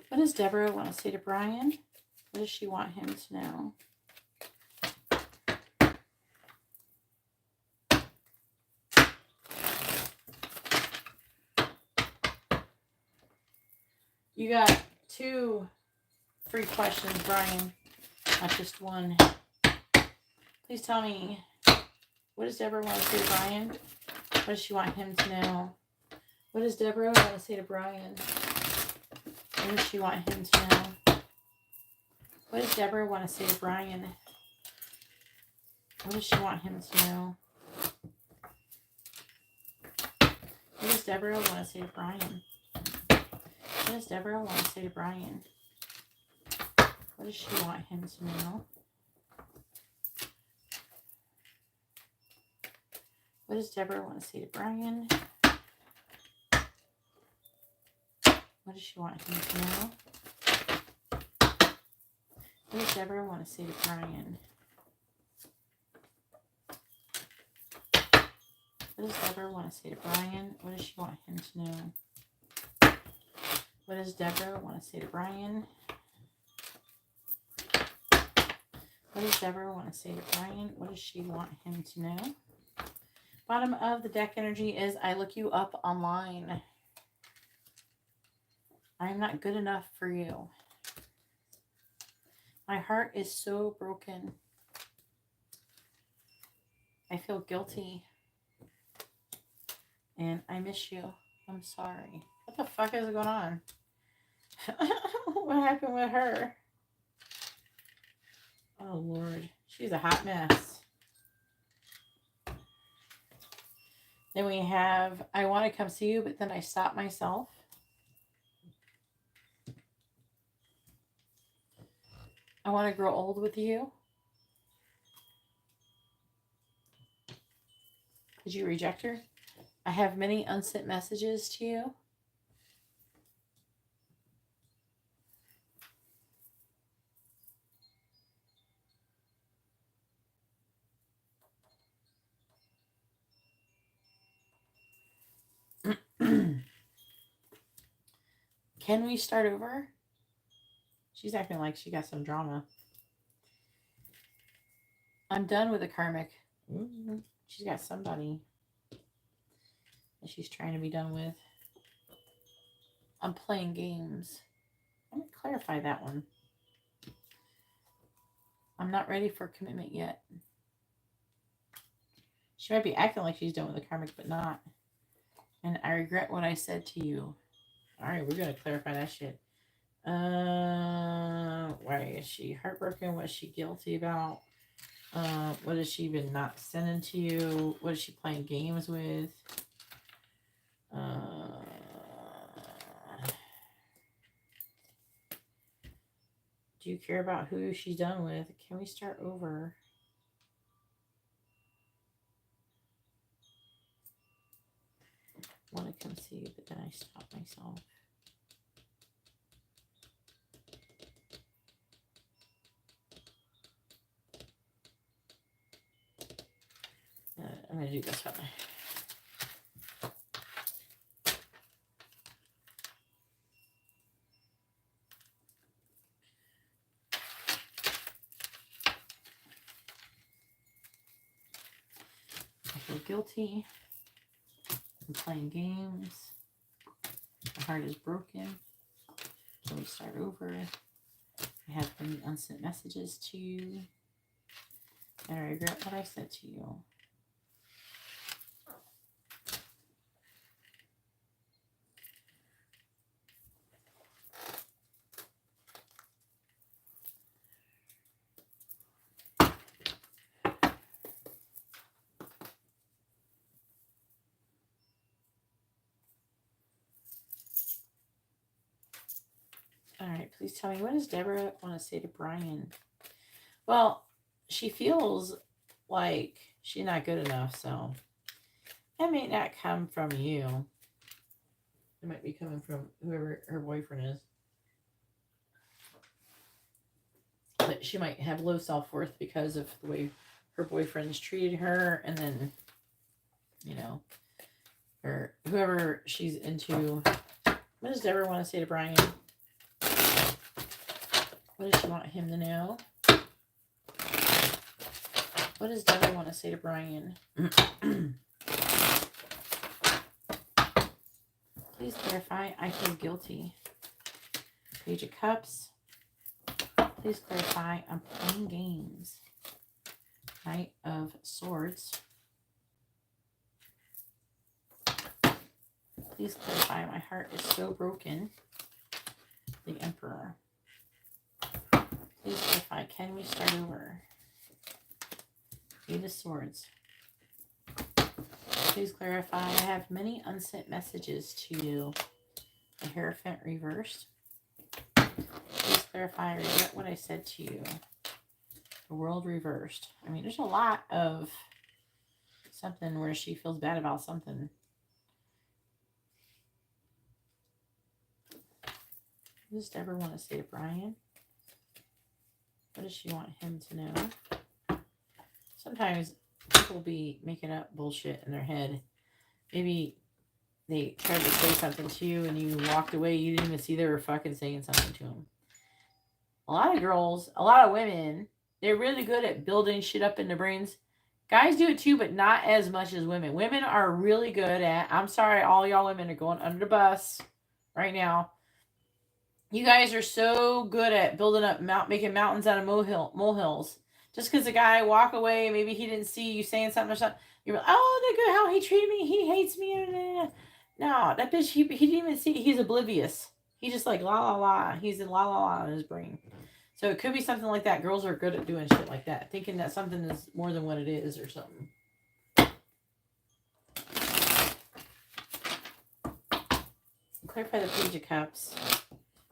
What does Deborah want to say to Brian? What does she want him to know? You got 2 free questions, Brian, not just one. Please tell me, what does Deborah want to say to Brian? What does she want him to know? What does Deborah want to say to Brian? What does she want him to know? What does Deborah want to say to Brian? What does she want him to know? What does Deborah want to say to Brian? What does Deborah want to say to Brian? What does she want him to know? What does Deborah want to say to Brian? What does she want him to know? What does Deborah want to say to Brian? What does Deborah want to say to Brian? What does she want him to know? What does Deborah want to say to Brian? What does Deborah want to say to Brian? What does she want him to know? Bottom of the deck energy is, I look you up online. I am not good enough for you. My heart is so broken. I feel guilty. And I miss you. I'm sorry. What the fuck is going on? What happened with her? Oh, Lord. She's a hot mess. Then we have, I want to come see you, but then I stop myself. I want to grow old with you. Did you reject her? I have many unsent messages to you. Can we start over? She's acting like she got some drama. I'm done with the karmic. She's got somebody that she's trying to be done with. I'm playing games. Let me clarify that one. I'm not ready for commitment yet. She might be acting like she's done with the karmic, but not. And I regret what I said to you. All right, we're going to clarify that shit. Why is she heartbroken? What is she guilty about? What has she been not sending to you? What is she playing games with? Do you care about who she's done with? Can we start over? I want to come see you, but then I stop myself. I'm going to do this one. I feel guilty. I'm playing games. My heart is broken. Can we start over? I have many unsent messages to you. And I regret what I said to you. All right, please tell me, what does Deborah want to say to Brian? Well, she feels like she's not good enough, so that may not come from you. It might be coming from whoever her boyfriend is. But she might have low self-worth because of the way her boyfriend's treated her, and then, you know, or whoever she's into. What does Deborah want to say to Brian? What does she want him to know? What does Deborah want to say to Brian? Please clarify. I feel guilty. Page of Cups. Please clarify. I'm playing games. Knight of Swords. Please clarify. My heart is so broken. The Emperor. Please clarify. Can we start over? Eight of Swords. Please clarify. I have many unsent messages to you. The Hierophant reversed. Please clarify. I regret what I said to you. The World reversed. I mean, there's a lot of something where she feels bad about something. What does Deborah want to say to Brian? What does she want him to know? Sometimes people be making up bullshit in their head. Maybe they tried to say something to you and you walked away. You didn't even see they were fucking saying something to them. A lot of girls, a lot of women, they're really good at building shit up in their brains. Guys do it too, but not as much as women. Women are really good at, I'm sorry, all y'all women are going under the bus right now. You guys are so good at building up, making mountains out of molehills. Just because a guy walk away, maybe he didn't see you saying something or something. You're like, oh, look at how he treated me. He hates me. No, that bitch, he didn't even see. He's oblivious. He just like, la, la, la. He's in la, la, la in his brain. So it could be something like that. Girls are good at doing shit like that. Thinking that something is more than what it is or something. Clarify the Page of Cups.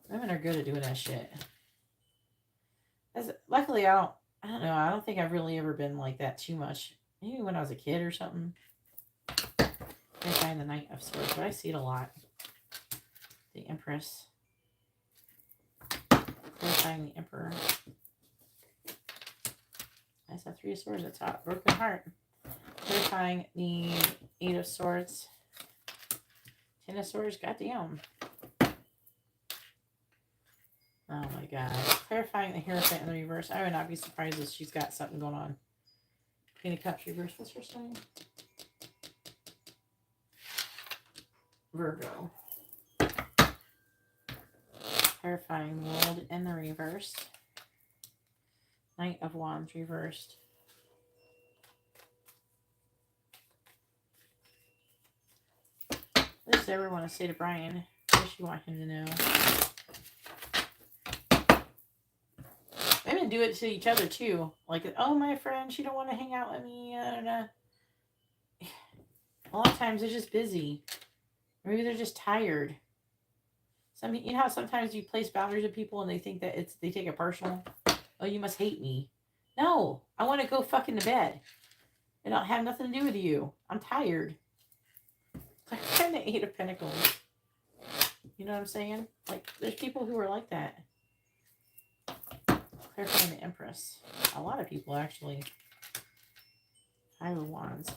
Women are good at doing that shit. Luckily, I don't know. I don't think I've really ever been like that too much. Maybe when I was a kid or something. I find the Knight of Swords, but I see it a lot. The Empress. Clarifying the Emperor. That's a Three of Swords at top. Broken Heart. Clarifying the Eight of Swords. Ten of Swords. Goddamn. Oh my god. Clarifying the Hierophant in the reverse. I would not be surprised if she's got something going on. Queen of Cups reverse. What's her sign? Virgo. Clarifying World in the reverse. Knight of Wands reversed. What does everyone want to say to Brian? What does she want him to know? Women do it to each other too. Like, oh, my friend, she don't want to hang out with me. I don't know. A lot of times they're just busy. Maybe they're just tired. You know how sometimes you place boundaries with people and they think that they take it personal? Oh, you must hate me. No, I want to go fucking to bed. It don't have nothing to do with you. I'm tired. I kind of Eight of Pentacles. You know what I'm saying? Like, there's people who are like that. Clarifying the Empress. A lot of people, actually. Five of Wands.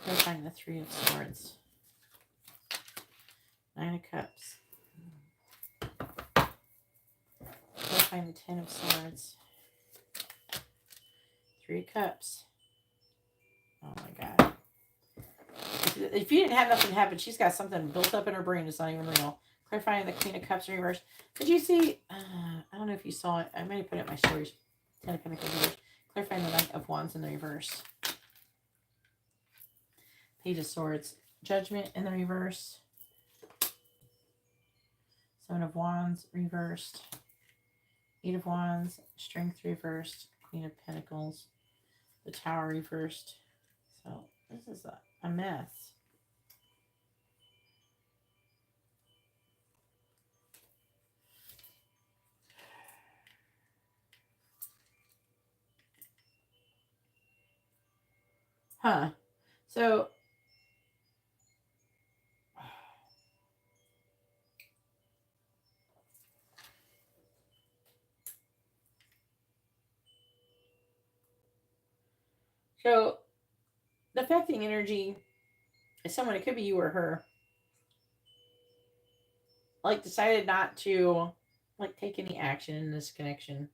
Clarifying the Three of Swords. Nine of Cups. Clarifying the Ten of Swords. Three of Cups. Oh my god. If you didn't have nothing happen, she's got something built up in her brain that's not even real. Clarifying the Queen of Cups in reverse. Did you see? I don't know if you saw it. I might have put it in my stories. Ten of Pentacles reverse. Clarifying the Knight of Wands in the reverse. Page of Swords. Judgment in the reverse. Seven of Wands reversed. Eight of Wands. Strength reversed. Queen of Pentacles. The Tower reversed. So this is a mess. Huh. So So the affecting energy is someone, it could be you or her, like decided not to like take any action in this connection.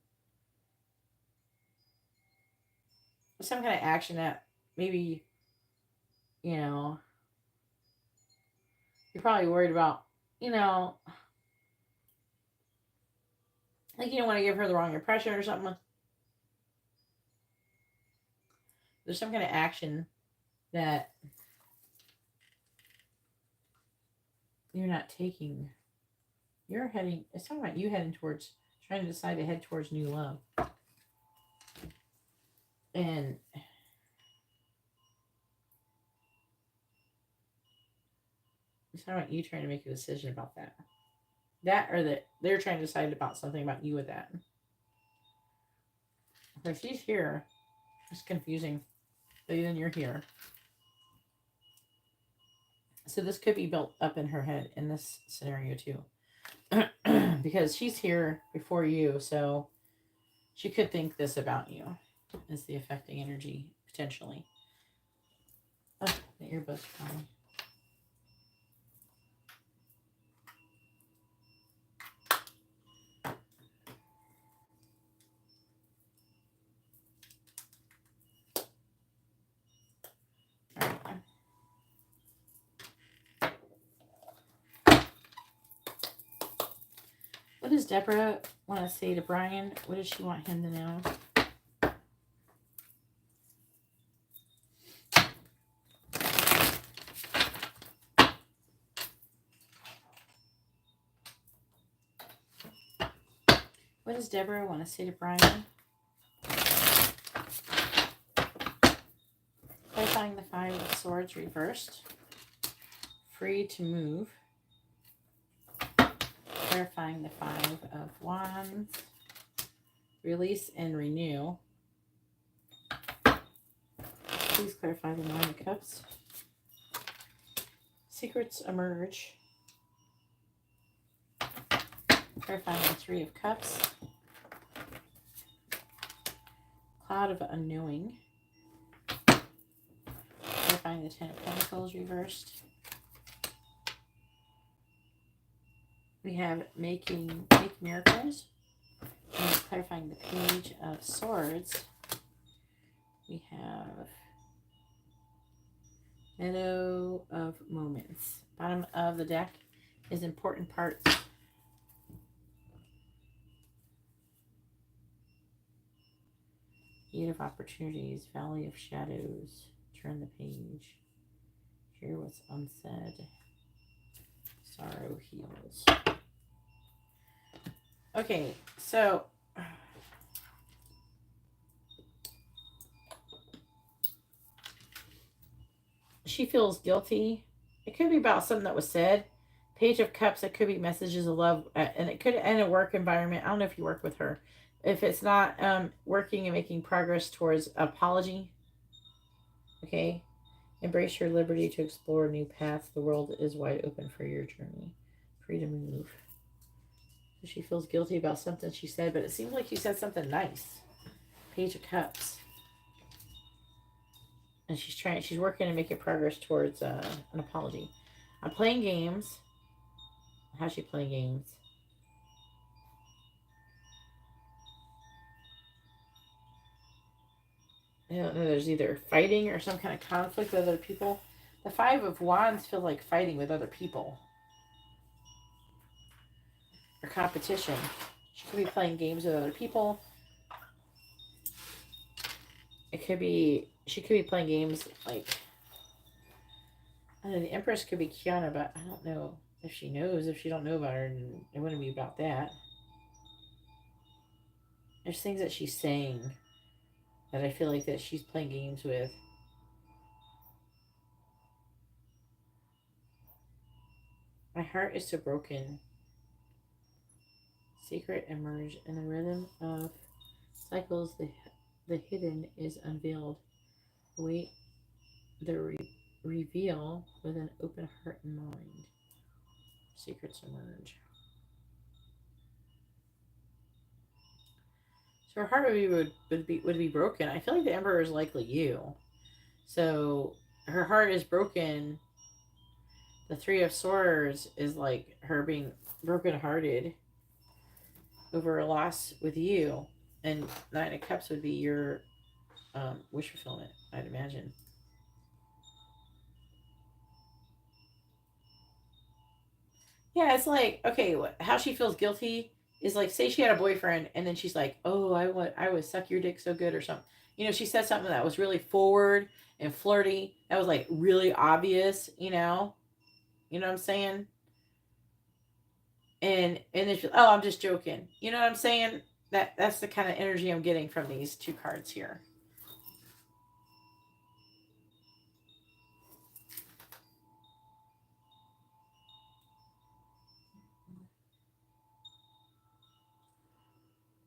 Some kind of action that maybe, you know, you're probably worried about, you know, like you don't want to give her the wrong impression or something. There's some kind of action that you're not taking. You're heading, it's talking about you heading towards, trying to decide to head towards new love. And it's talking about you trying to make a decision about that. That or that they're trying to decide about something about you with that. If she's here, it's confusing. But then you're here. So this could be built up in her head in this scenario too. Because she's here before you, so she could think this about you as the affecting energy, potentially. Oh, the earbud's calling. What does Deborah want to say to Brian? What does she want him to know? What does Deborah want to say to Brian? Clarifying the Five of Swords reversed. Free to move. Clarifying the Five of Wands. Release and renew. Please clarify the Nine of Cups. Secrets emerge. Clarifying the Three of Cups. Cloud of Unknowing. Clarifying the Ten of Pentacles reversed. We have make miracles. And clarifying the Page of Swords. We have Meadow of Moments. Bottom of the deck is important parts. Gate of Opportunities. Valley of Shadows. Turn the page. Hear what's unsaid. Sorrow heals. Okay, so she feels guilty. It could be about something that was said. Page of Cups, it could be messages of love, and it could end a work environment. I don't know if you work with her. If it's not working and making progress towards apology, okay? Embrace your liberty to explore new paths. The world is wide open for your journey. Free to move. She feels guilty about something she said, but it seems like she said something nice. Page of Cups. And she's working to make it progress towards an apology. I'm playing games. How's she playing games? I don't know, there's either fighting or some kind of conflict with other people. The Five of Wands feel like fighting with other people. Or competition. She could be playing games with other people. It could be, she could be playing games like, I don't know, the Empress could be Kiana, but I don't know if she knows. If she don't know about her, it wouldn't be about that. There's things that she's saying that I feel like that she's playing games with. My heart is so broken. Secret emerge in the rhythm of cycles. The hidden is unveiled. Await the reveal with an open heart and mind. Secrets emerge. So her heart would be broken. I feel like the Emperor is likely you. So her heart is broken. The Three of Swords is like her being brokenhearted over a loss with you. And Nine of Cups would be your wish fulfillment, I'd imagine. Yeah, it's like, okay, how she feels guilty is like, say she had a boyfriend and then she's like, oh, I would suck your dick so good or something. You know, she said something that was really forward and flirty. That was like really obvious, you know? You know what I'm saying? And then she, oh, I'm just joking. You know what I'm saying? That's the kind of energy I'm getting from these two cards here.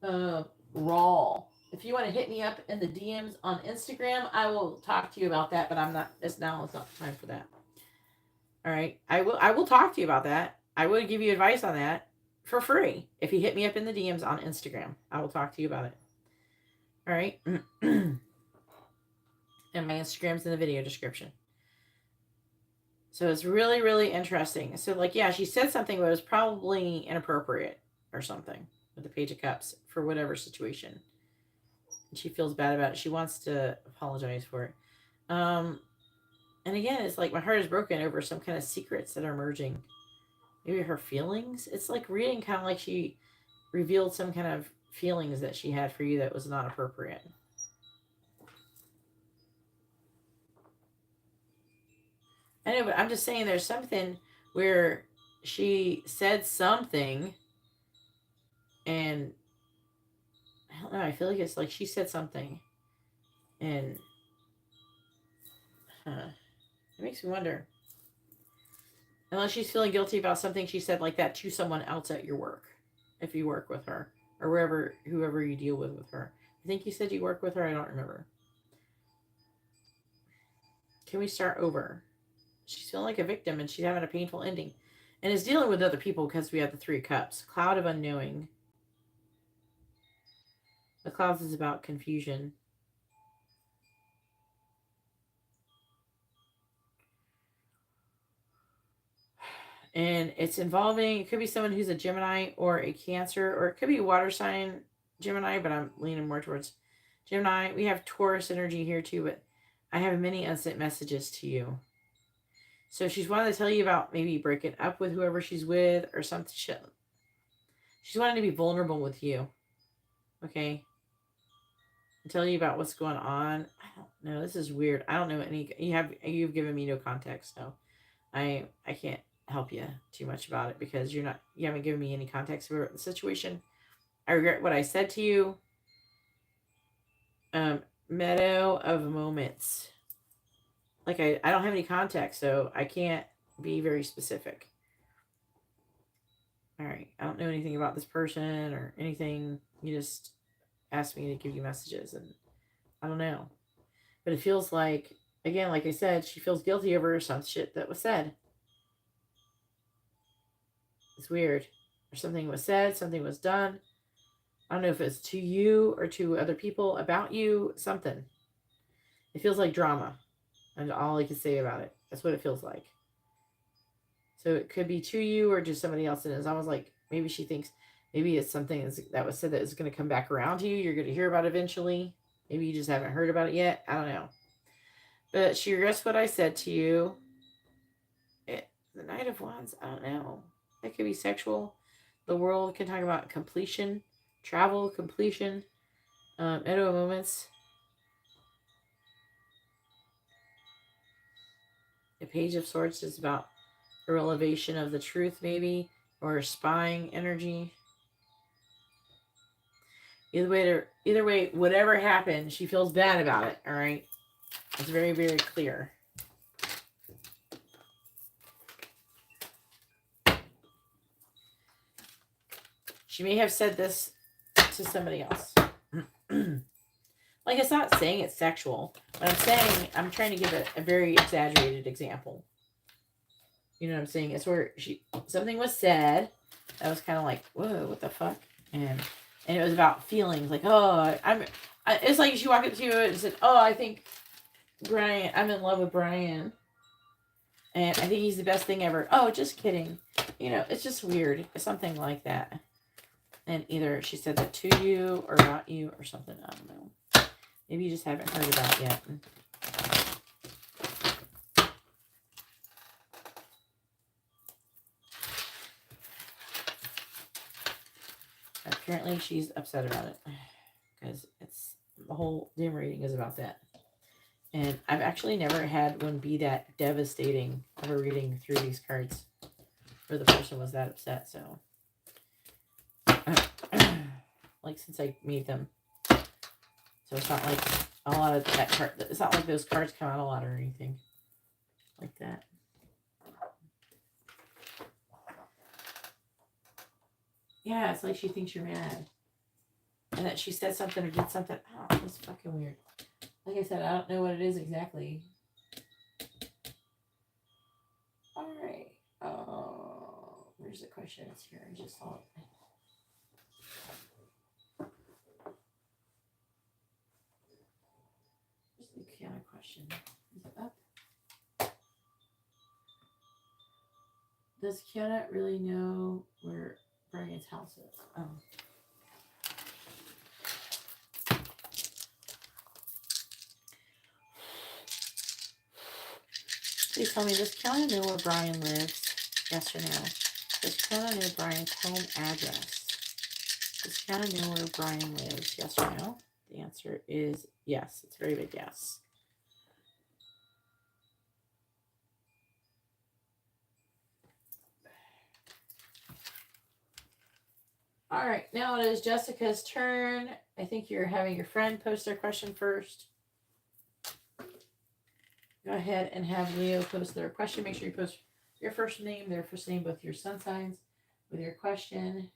Uh, Raw. If you want to hit me up in the DMs on Instagram, I will talk to you about that. But I'm not. It's now. It's not time for that. All right. I will talk to you about that. I will give you advice on that for free if you hit me up in the DMs on Instagram. I will talk to you about it. All right. And my Instagram's in the video description. So it's really, really interesting. So, like, yeah, she said something that was probably inappropriate or something with the Page of Cups for whatever situation. And she feels bad about it. She wants to apologize for it. And again, it's like my heart is broken over some kind of secrets that are emerging. Maybe her feelings. It's like reading kind of like she revealed some kind of feelings that she had for you that was not appropriate. I know, but I'm just saying there's something where she said something and I don't know, I feel like it's like she said something and it makes me wonder. Unless she's feeling guilty about something she said like that to someone else at your work, if you work with her or wherever, whoever you deal with her. I think you said you work with her. I don't remember. Can we start over? She's feeling like a victim and she's having a painful ending and is dealing with other people because we have the Three of Cups. Cloud of unknowing. The clouds is about confusion. And it's involving, it could be someone who's a Gemini or a Cancer, or it could be water sign Gemini, but I'm leaning more towards Gemini. We have Taurus energy here too, but I have many unsent messages to you. So she's wanting to tell you about maybe breaking up with whoever she's with or something. She's wanting to be vulnerable with you. Okay. And tell you about what's going on. I don't know. This is weird. I don't know any. You've given me no context, so I can't help you too much about it because you haven't given me any context about the situation. I regret what I said to you. Meadow of moments. Like I don't have any context, so I can't be very specific. All right, I don't know anything about this person or anything. You just asked me to give you messages, and I don't know. But it feels like, again, like I said, she feels guilty over some shit that was said. It's weird. Or something was said, something was done. I don't know if it's to you or to other people about you, something. It feels like drama. And all I can say about it. That's what it feels like. So it could be to you or just somebody else. And it's almost like maybe she thinks maybe it's something that was said that is going to come back around to you. You're going to hear about it eventually. Maybe you just haven't heard about it yet. I don't know. But she regrets what I said to you. The Knight of Wands, I don't know. It could be sexual. The world can talk about completion, travel, completion, Edo moments. The Page of Swords is about a revelation of the truth, maybe, or spying energy. Either way, whatever happened, she feels bad about it. All right, it's very, very clear. She may have said this to somebody else. Like, it's not saying it's sexual, but I'm saying, I'm trying to give a very exaggerated example. You know what I'm saying? It's where something was said that was kind of like, whoa, what the fuck? And And it was about feelings. Like, oh, it's like she walked up to you and said, oh, I think Brian, I'm in love with Brian. And I think he's the best thing ever. Oh, just kidding. You know, it's just weird. Something like that. And either she said that to you or not you or something. I don't know. Maybe you just haven't heard about it yet. Apparently she's upset about it. Because it's the whole dim reading is about that. And I've actually never had one be that devastating of a reading through these cards. Where the person was that upset, so. Like since I made them. So it's not like a lot of that card. It's not like those cards come out a lot or anything. Like that. Yeah, it's like she thinks you're mad. And that she said something or did something. Oh, that's fucking weird. Like I said, I don't know what it is exactly. Alright. Where's the question? It's here. I just saw it. Where's the Kiana question? Is it up? Does Kiana really know where Brian's house is? Oh. Please tell me, does Kiana know where Brian lives? Yes or no? Does Kiana know Brian's home address? Does Kiana know where Brian lives? Yes or no? The answer is yes. It's a very big yes. All right, now it is Jessica's turn. I think you're having your friend post their question first. Go ahead and have Leo post their question. Make sure you post your first name, their first name, both your sun signs with your question.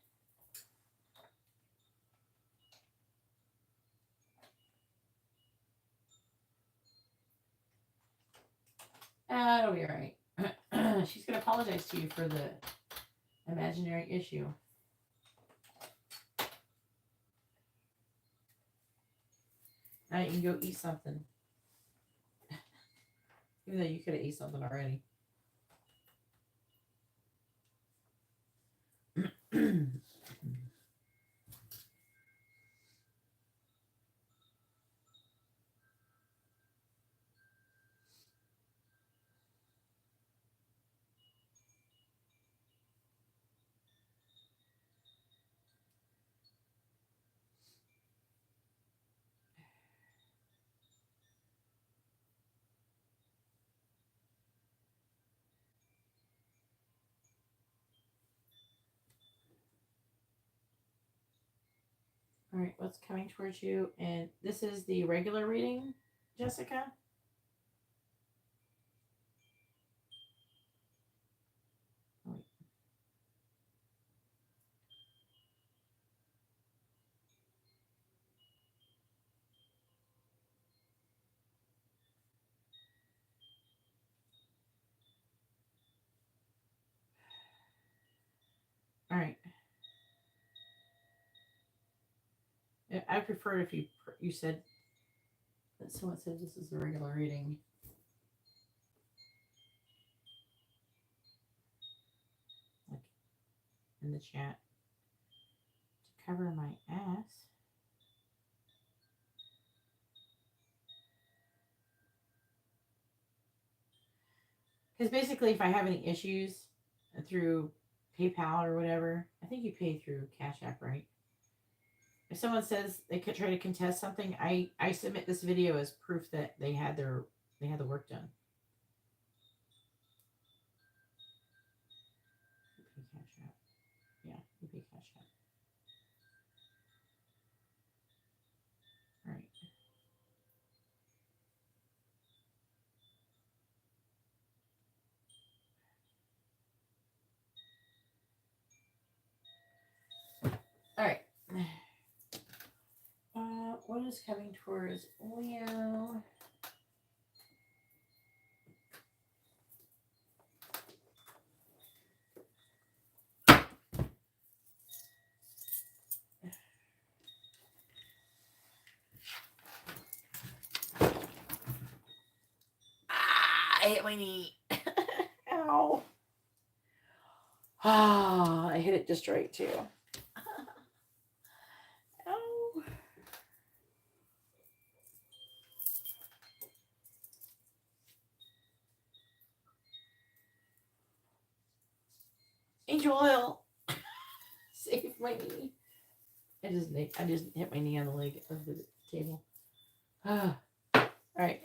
It'll be all right. She's going to apologize to you for the imaginary issue. Now you can go eat something. Even though you could have eaten something already. All right, what's coming towards you? And this is the regular reading, Jessica? All right. I prefer if you said that someone said this is the regular reading. Like in the chat. To cover my ass. Because basically, if I have any issues through PayPal or whatever, I think you pay through Cash App, right? If someone says they could try to contest something, I submit this video as proof that they had the work done. You pay Cash App. Yeah, you pay Cash App. All right. All right. What is coming towards Leo? I hit my knee. Ow. Ah, I hit it just right too. Ow. Angel oil. Save my knee. I just hit my knee on the leg of the table. Ah. All right.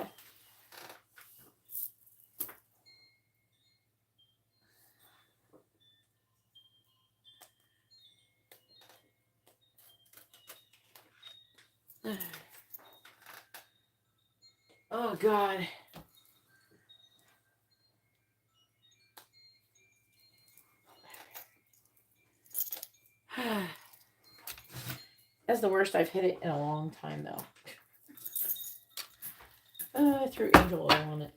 Oh God. That's the worst I've hit it in a long time, though. I threw angel oil on it.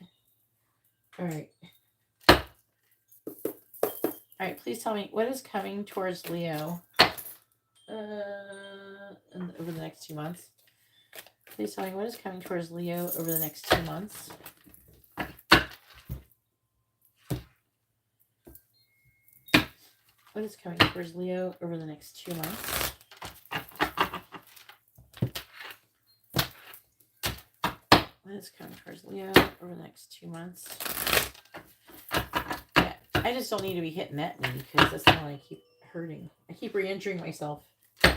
All right. All right, please tell me what is coming towards Leo over the next 2 months. Please tell me what is coming towards Leo over the next 2 months. What is coming towards Leo over the next 2 months? What is coming towards Leo over the next 2 months? Yeah, I just don't need to be hitting that knee because that's the one I keep hurting. I keep re-injuring myself. All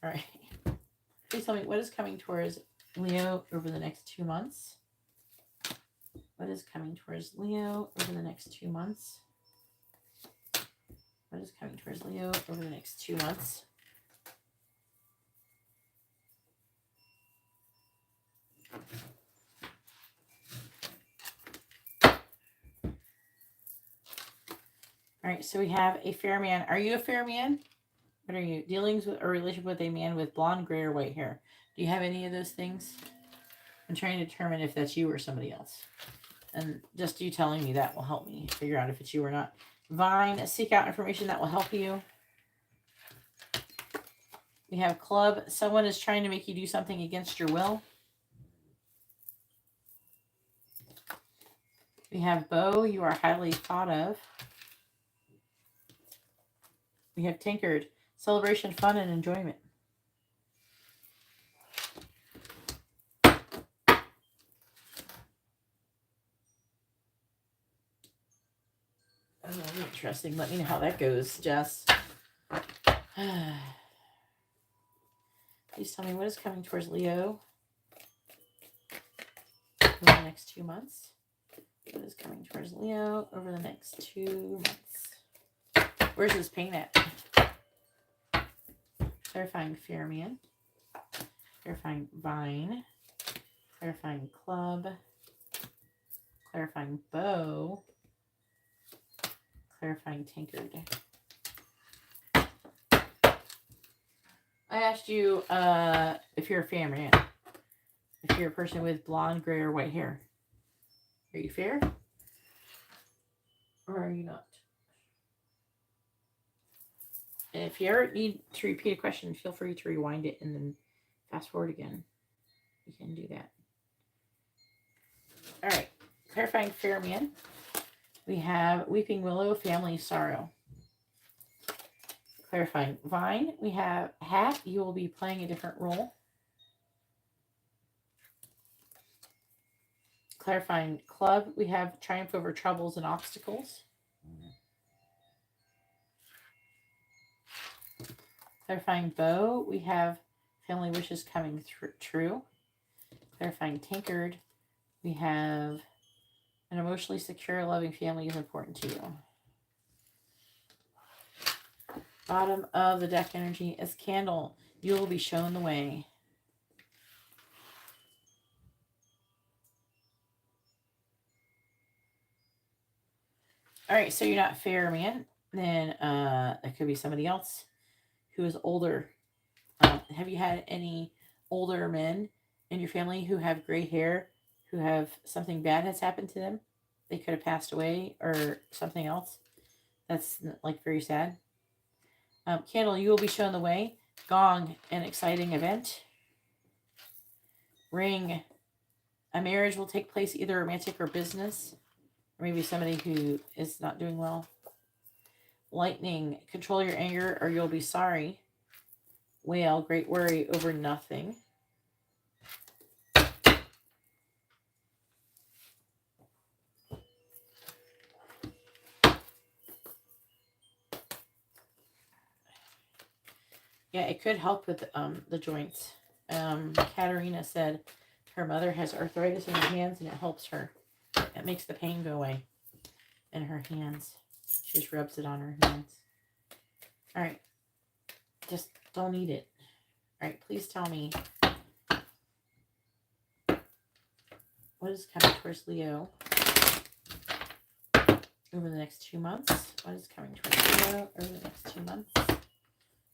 right. Please tell me what is coming towards Leo over the next 2 months. What is coming towards Leo over the next 2 months? What is coming towards Leo over the next 2 months? All right, so we have a fair man. Are you a fair man? What are you? Dealings with a relationship with a man with blonde, gray, or white hair. Do you have any of those things? I'm trying to determine if that's you or somebody else. And just you telling me that will help me figure out if it's you or not. Vine, seek out information that will help you. We have club. Someone is trying to make you do something against your will. We have bow. You are highly thought of. We have tinkered. Celebration, fun, and enjoyment. Oh, interesting. Let me know how that goes, Jess. Please tell me what is coming towards Leo over the next 2 months. What is coming towards Leo over the next 2 months? Where's this paint at? Clarifying fair man. Clarifying vine. Clarifying club. Clarifying bow. Clarifying tinkered. I asked you if you're a fair man. If you're a person with blonde, gray, or white hair. Are you fair? Or are you not? And if you ever need to repeat a question, feel free to rewind it and then fast forward again. You can do that. All right. Clarifying fair man. We have weeping willow, family sorrow. Clarifying vine. We have hat. You will be playing a different role. Clarifying club. We have triumph over troubles and obstacles. Clarifying bow. We have family wishes coming true. Clarifying tinkered. We have an emotionally secure, loving family is important to you. Bottom of the deck energy is candle. You will be shown the way. All right, so you're not fair, man. Then it could be somebody else who is older. Have you had any older men in your family who have gray hair, who have something bad has happened to them? They could have passed away or something else. That's like very sad. Candle, you will be shown the way. Gong, an exciting event. Ring, a marriage will take place, either romantic or business. Or maybe somebody who is not doing well. Lightning, control your anger or you'll be sorry. Whale, great worry over nothing. Yeah, it could help with the joints. Katerina said her mother has arthritis in her hands and it helps her. It makes the pain go away in her hands. She just rubs it on her hands. All right. Just don't eat it. All right, please tell me what is coming towards Leo over the next 2 months. What is coming towards Leo over the next 2 months?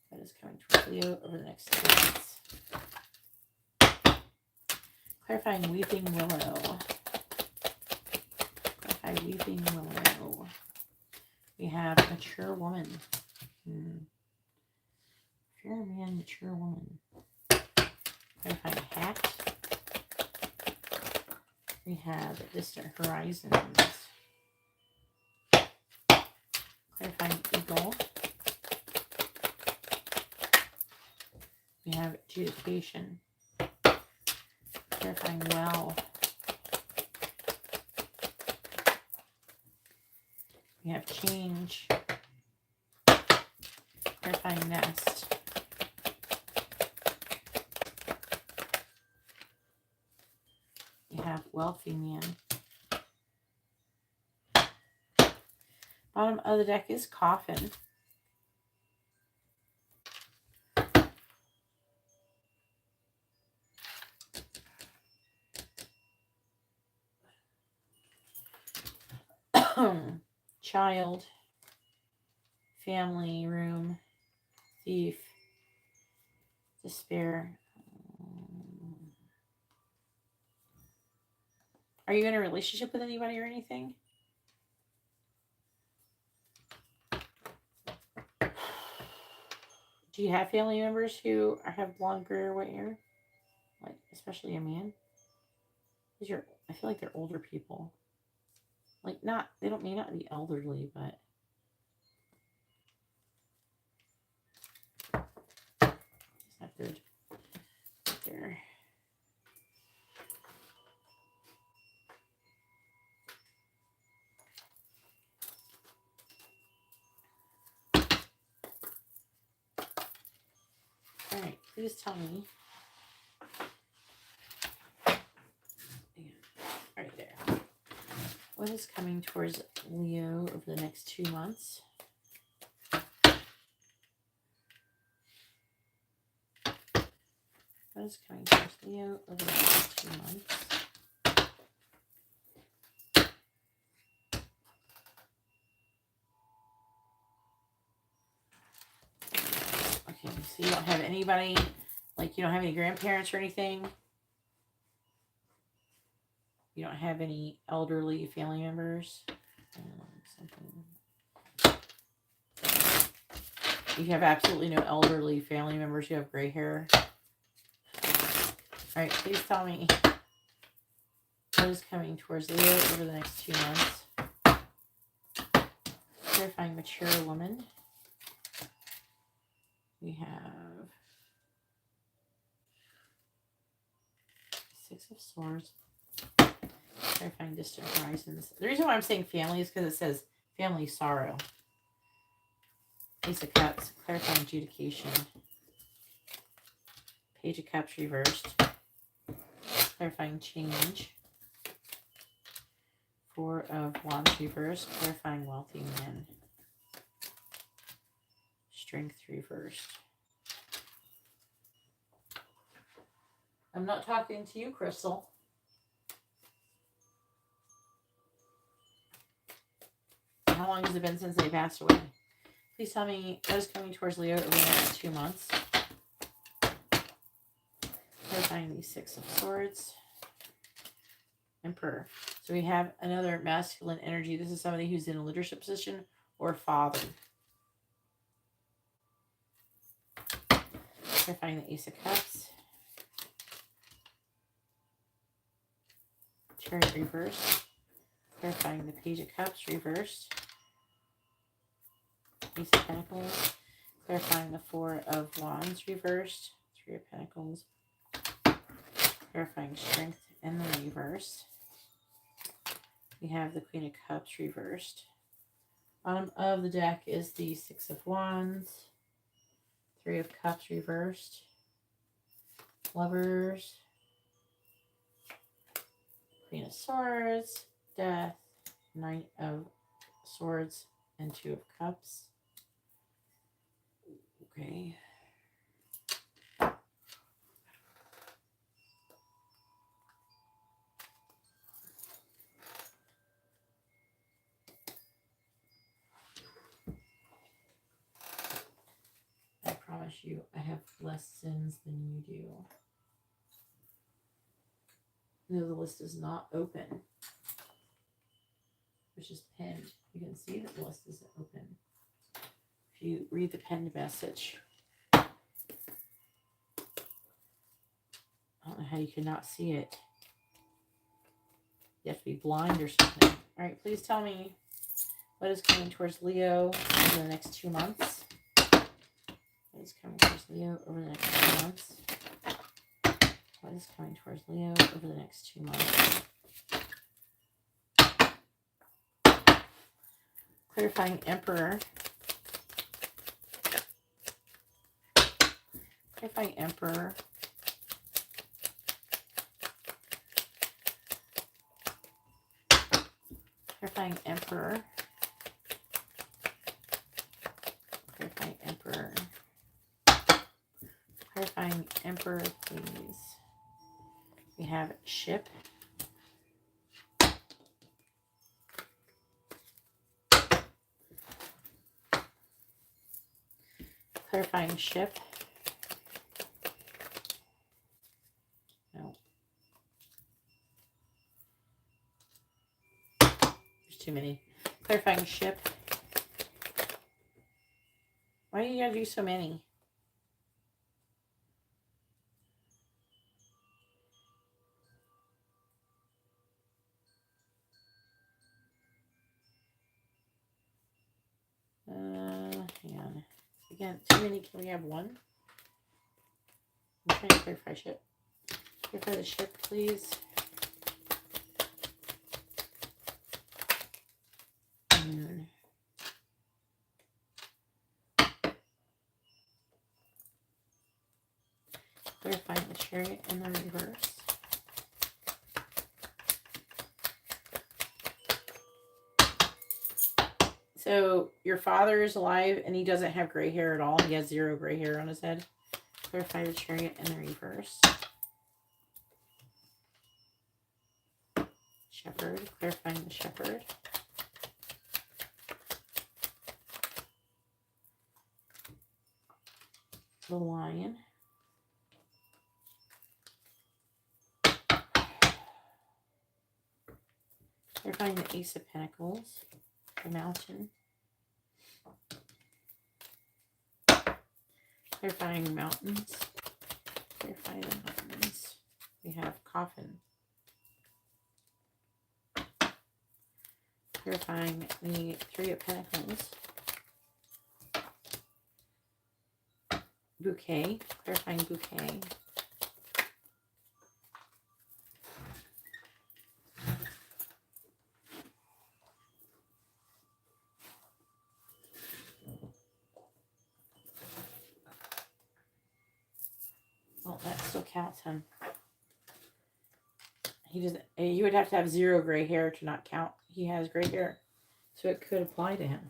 What is coming towards Leo over the next 2 months? Clarifying Weeping Willow. Clarifying Weeping Willow. We have mature woman. If you're a man, mature woman. Clarifying hat. We have distant horizons. Clarifying eagle. We have adjudication. Clarifying well. We have change. Clarifying nest. We have wealthy man. Bottom of the deck is coffin. Child. Family, room, thief, despair. Are you in a relationship with anybody or anything? Do you have family members who have blonde, gray, or white hair? Like, especially a man? I feel like they're older people. Like, they may not be elderly, but it's not good. Right there. Alright, please tell me. Right there. What is coming towards Leo over the next 2 months? What is coming towards Leo over the next 2 months? Okay, so you don't have anybody, like you don't have any grandparents or anything? You don't have any elderly family members? You have absolutely no elderly family members who have gray hair? All right, please tell me what is coming towards Leo over the next 2 months. Clarifying mature woman. We have 6 of Swords. Clarifying distant horizons. The reason why I'm saying family is because it says family sorrow. Ace of Cups. Clarifying adjudication. Page of Cups reversed. Clarifying change. 4 of Wands reversed. Clarifying wealthy men. Strength reversed. I'm not talking to you, Crystal. How long has it been since they passed away? Please tell me what is coming towards Leo over the next 2 months. Clarifying the 6 of Swords. Emperor. So we have another masculine energy. This is somebody who's in a leadership position or father. Clarifying the Ace of Cups. Chariot reverse. Clarifying the Page of Cups reversed. Ace of Pentacles. Clarifying the Four of Wands reversed. Three of Pentacles. Clarifying Strength in the reverse. We have the Queen of Cups reversed. Bottom of the deck is the Six of Wands. Three of Cups reversed. Lovers. Queen of Swords. Death. Knight of Swords and Two of Cups. Okay. I promise you, I have less sins than you do. No, the list is not open. It's just pinned. You can see that the list isn't open. If you read the pinned message, I don't know how you cannot see it. You have to be blind or something. All right, please tell me what is coming towards Leo over the next 2 months. What is coming towards Leo over the next 2 months? What is coming towards Leo over the next 2 months? Clarifying Emperor. Clarifying Emperor. Clarifying Emperor. Clarifying Emperor. Clarifying Emperor, please. We have Ship. Clarifying Ship. No. There's too many. Clarifying Ship. Why do you gotta do so many? Hang on. Again, too many. Can we have one? I'm trying to clarify Ship. Clarify the Ship, please. And clarifying the Chariot in the reverse. So your father is alive and he doesn't have gray hair at all. He has 0 gray hair on his head. Clarify the Chariot in the reverse. Shepherd. Clarifying the Shepherd. The Lion. Clarifying the Ace of Pentacles. The Mountain. Clarifying Mountains. Clarify the Mountains. We have Coffin. Clarifying the Three of Pentacles. Bouquet. Clarifying Bouquet. Well, that still counts him. He doesn't. You would have to have 0 gray hair to not count. He has gray hair, so it could apply to him.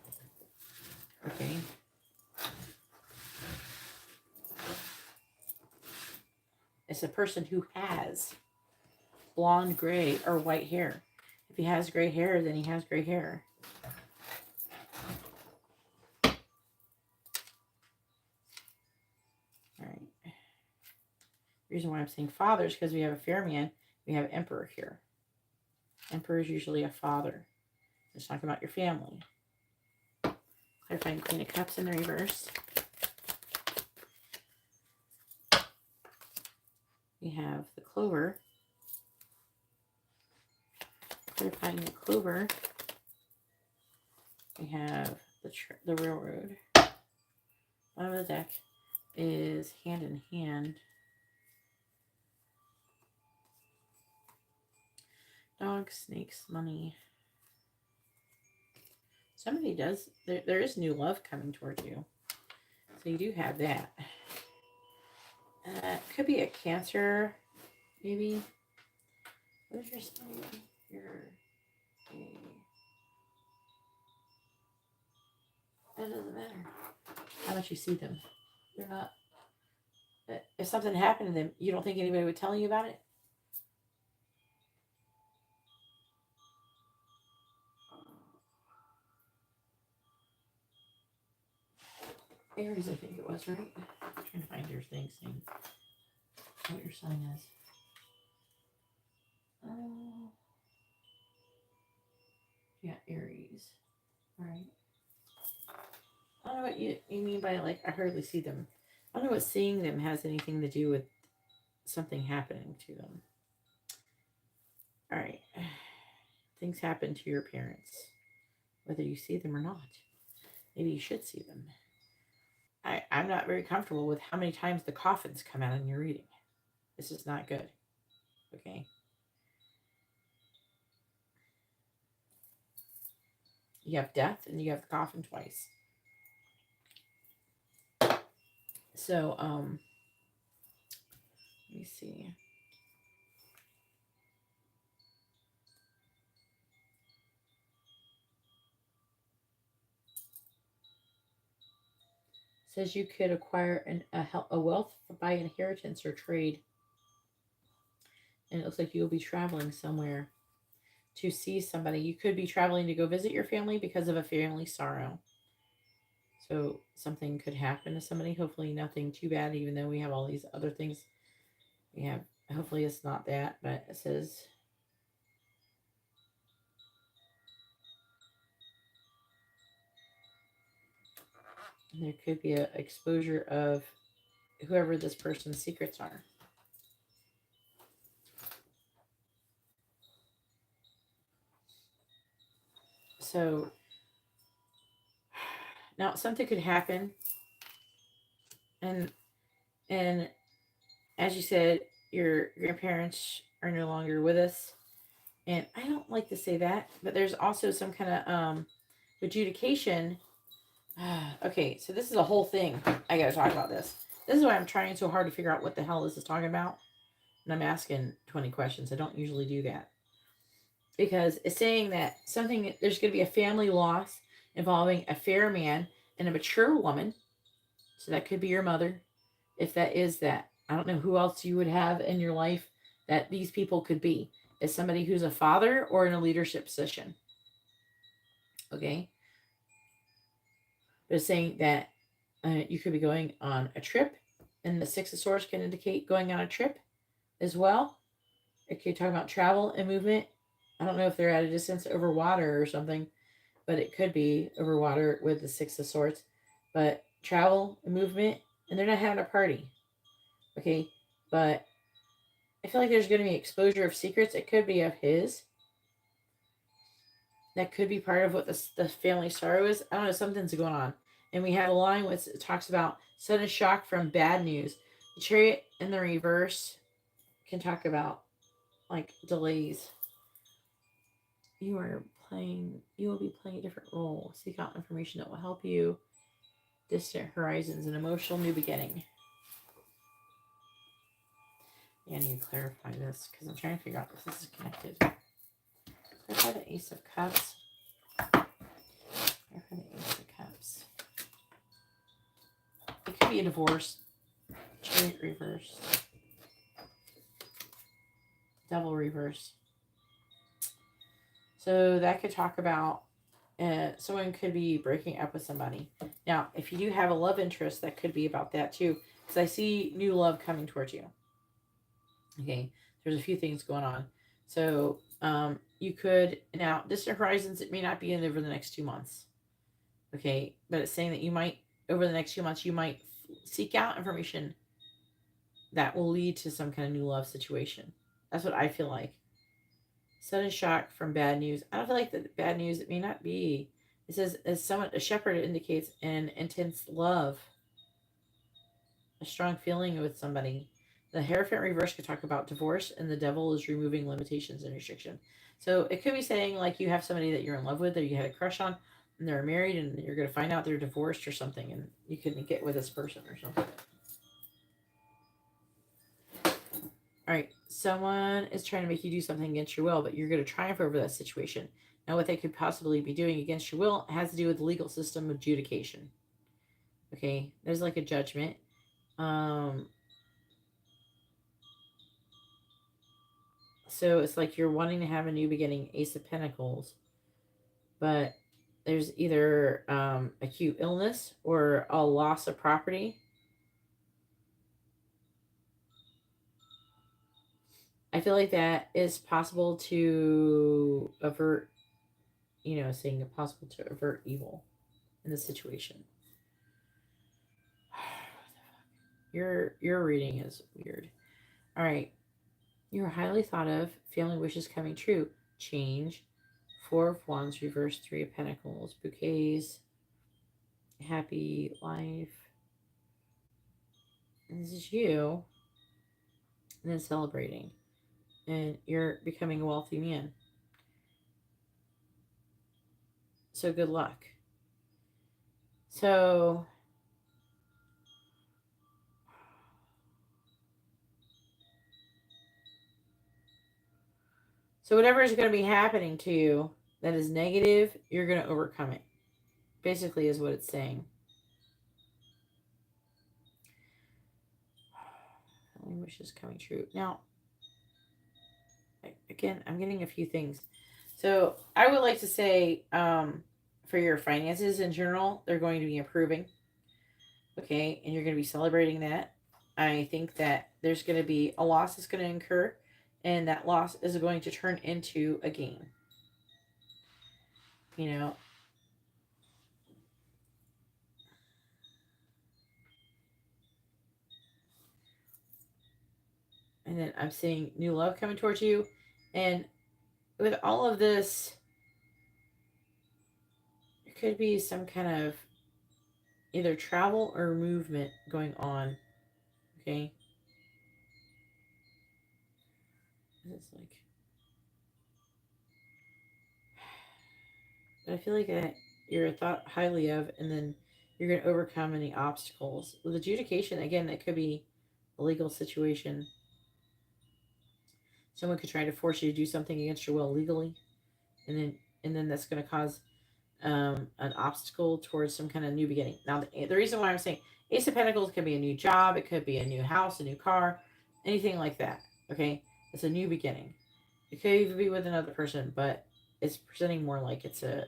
Okay. It's a person who has blonde, gray, or white hair. If he has gray hair, then he has gray hair. All right. The reason why I'm saying father is because we have a fair man. We have Emperor here. Emperor is usually a father. Let's talk about your family. Clarifying Queen of Cups in the reverse. We have the Clover. Clarifying the clover. We have the railroad. Bottom of the deck is hand in hand. Dogs, snakes, money. Somebody does, there is new love coming towards you. So you do have that. Could be a Cancer, maybe. What is your sign? That doesn't matter how much you see them. They're not. If something happened to them, you don't think anybody would tell you about it? Aries, I think it was, right? I'm trying to find your thing saying what your sign is. Yeah, Aries. All right. I don't know what you mean by, like, I hardly see them. I don't know what seeing them has anything to do with something happening to them. All right. Things happen to your parents, whether you see them or not. Maybe you should see them. I'm not very comfortable with how many times the coffins come out in your reading. This is not good. Okay. You have death and you have the coffin twice. So, let me see. It says you could acquire a wealth by inheritance or trade. And it looks like you'll be traveling somewhere to see somebody. You could be traveling to go visit your family because of a family sorrow. So something could happen to somebody. Hopefully nothing too bad, even though we have all these other things. We have, hopefully it's not that, but it says there could be an exposure of whoever this person's secrets are. So now something could happen, and as you said, your grandparents are no longer with us, and I don't like to say that, but there's also some kind of adjudication. Okay, so this is a whole thing. I gotta talk about this. This is why I'm trying so hard to figure out what the hell this is talking about, and I'm asking 20 questions. I don't usually do that because it's saying that there's going to be a family loss involving a fair man and a mature woman. So that could be your mother. If that is that, I don't know who else you would have in your life that these people could be. Is somebody who's a father or in a leadership position. Okay. But it's saying that you could be going on a trip, and the Six of Swords can indicate going on a trip as well. If you're talking about travel and movement, I don't know if they're at a distance over water or something, but it could be over water with the Six of Swords. But travel and movement, and they're not having a party. Okay, but I feel like there's going to be exposure of secrets. It could be of his. That could be part of what the family sorrow is. I don't know, something's going on. And we have a line which talks about sudden shock from bad news. The Chariot in the reverse can talk about like delays. You will be playing a different role. Seek out information that will help you. Distant horizons, an emotional new beginning. Yeah, I need to clarify this because I'm trying to figure out if this is connected. Clarify the Ace of Cups. Clarify the Ace of Cups. It could be a divorce. Chariot reverse. Devil reverse. So that could talk about someone could be breaking up with somebody. Now, if you do have a love interest, that could be about that too. Because I see new love coming towards you. Okay, there's a few things going on. So you could, now, distant horizons, it may not be in over the next 2 months. Okay, but it's saying that you might, over the next few months, you might seek out information that will lead to some kind of new love situation. That's what I feel like. Sudden shock from bad news. I don't feel like the bad news, it may not be. It says, as someone, a shepherd indicates an intense love, a strong feeling with somebody. The Hierophant reverse could talk about divorce, and the devil is removing limitations and restriction. So it could be saying, like, you have somebody that you're in love with or you had a crush on, and they're married, and you're going to find out they're divorced or something, and you couldn't get with this person or something. All right, someone is trying to make you do something against your will, but you're going to triumph over that situation. Now, what they could possibly be doing against your will has to do with the legal system of adjudication. Okay, there's like a judgment. So it's like you're wanting to have a new beginning, Ace of Pentacles, but there's either acute illness or a loss of property. I feel like that is possible to avert, saying it's possible to avert evil in this situation. Your reading is weird. All right. You're highly thought of, family wishes coming true. Change. 4 of Wands, reverse 3 of Pentacles, bouquets, happy life. And this is you. And then celebrating. And you're becoming a wealthy man. So good luck. So whatever is going to be happening to you that is negative, you're going to overcome it. Basically is what it's saying. Family wishes coming true. Now, again, I'm getting a few things. So I would like to say, for your finances in general, they're going to be improving. Okay, and you're going to be celebrating that. I think that there's going to be a loss that's going to incur, and that loss is going to turn into a gain. And then I'm seeing new love coming towards you. And with all of this, there could be some kind of either travel or movement going on. Okay. It's like, but I feel like you're thought highly of, and then you're going to overcome any obstacles. With adjudication, again, it could be a legal situation. Someone could try to force you to do something against your will legally, and then that's going to cause an obstacle towards some kind of new beginning. Now, the reason why I'm saying Ace of Pentacles could be a new job, it could be a new house, a new car, anything like that. Okay, it's a new beginning. It could even be with another person, but it's presenting more like it's a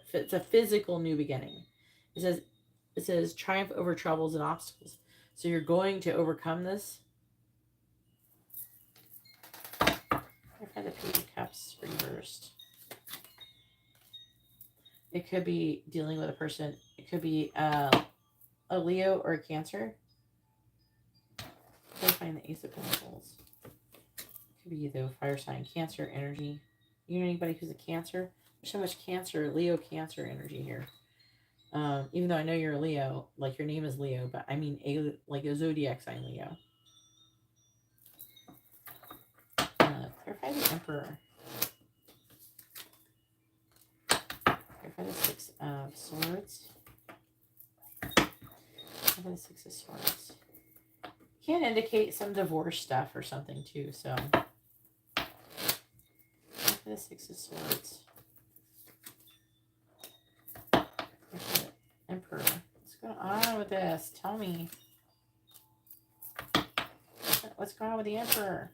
physical new beginning. It says triumph over troubles and obstacles. So you're going to overcome this. I've had the Page of Cups reversed. It could be dealing with a person. It could be a Leo or a Cancer. Go find the Ace of Pentacles. It could be though fire sign, Cancer energy. You know anybody who's a Cancer? There's so much Cancer, Leo, Cancer energy here. Even though I know you're a Leo, like your name is Leo, but I mean a zodiac sign Leo. Clarify the Emperor. Clarify the 6 of Swords. Clarify the 6 of Swords. Can indicate some divorce stuff or something too, so. Clarify the 6 of Swords. Clarify the Emperor. What's going on with this? Tell me. What's going on with the Emperor?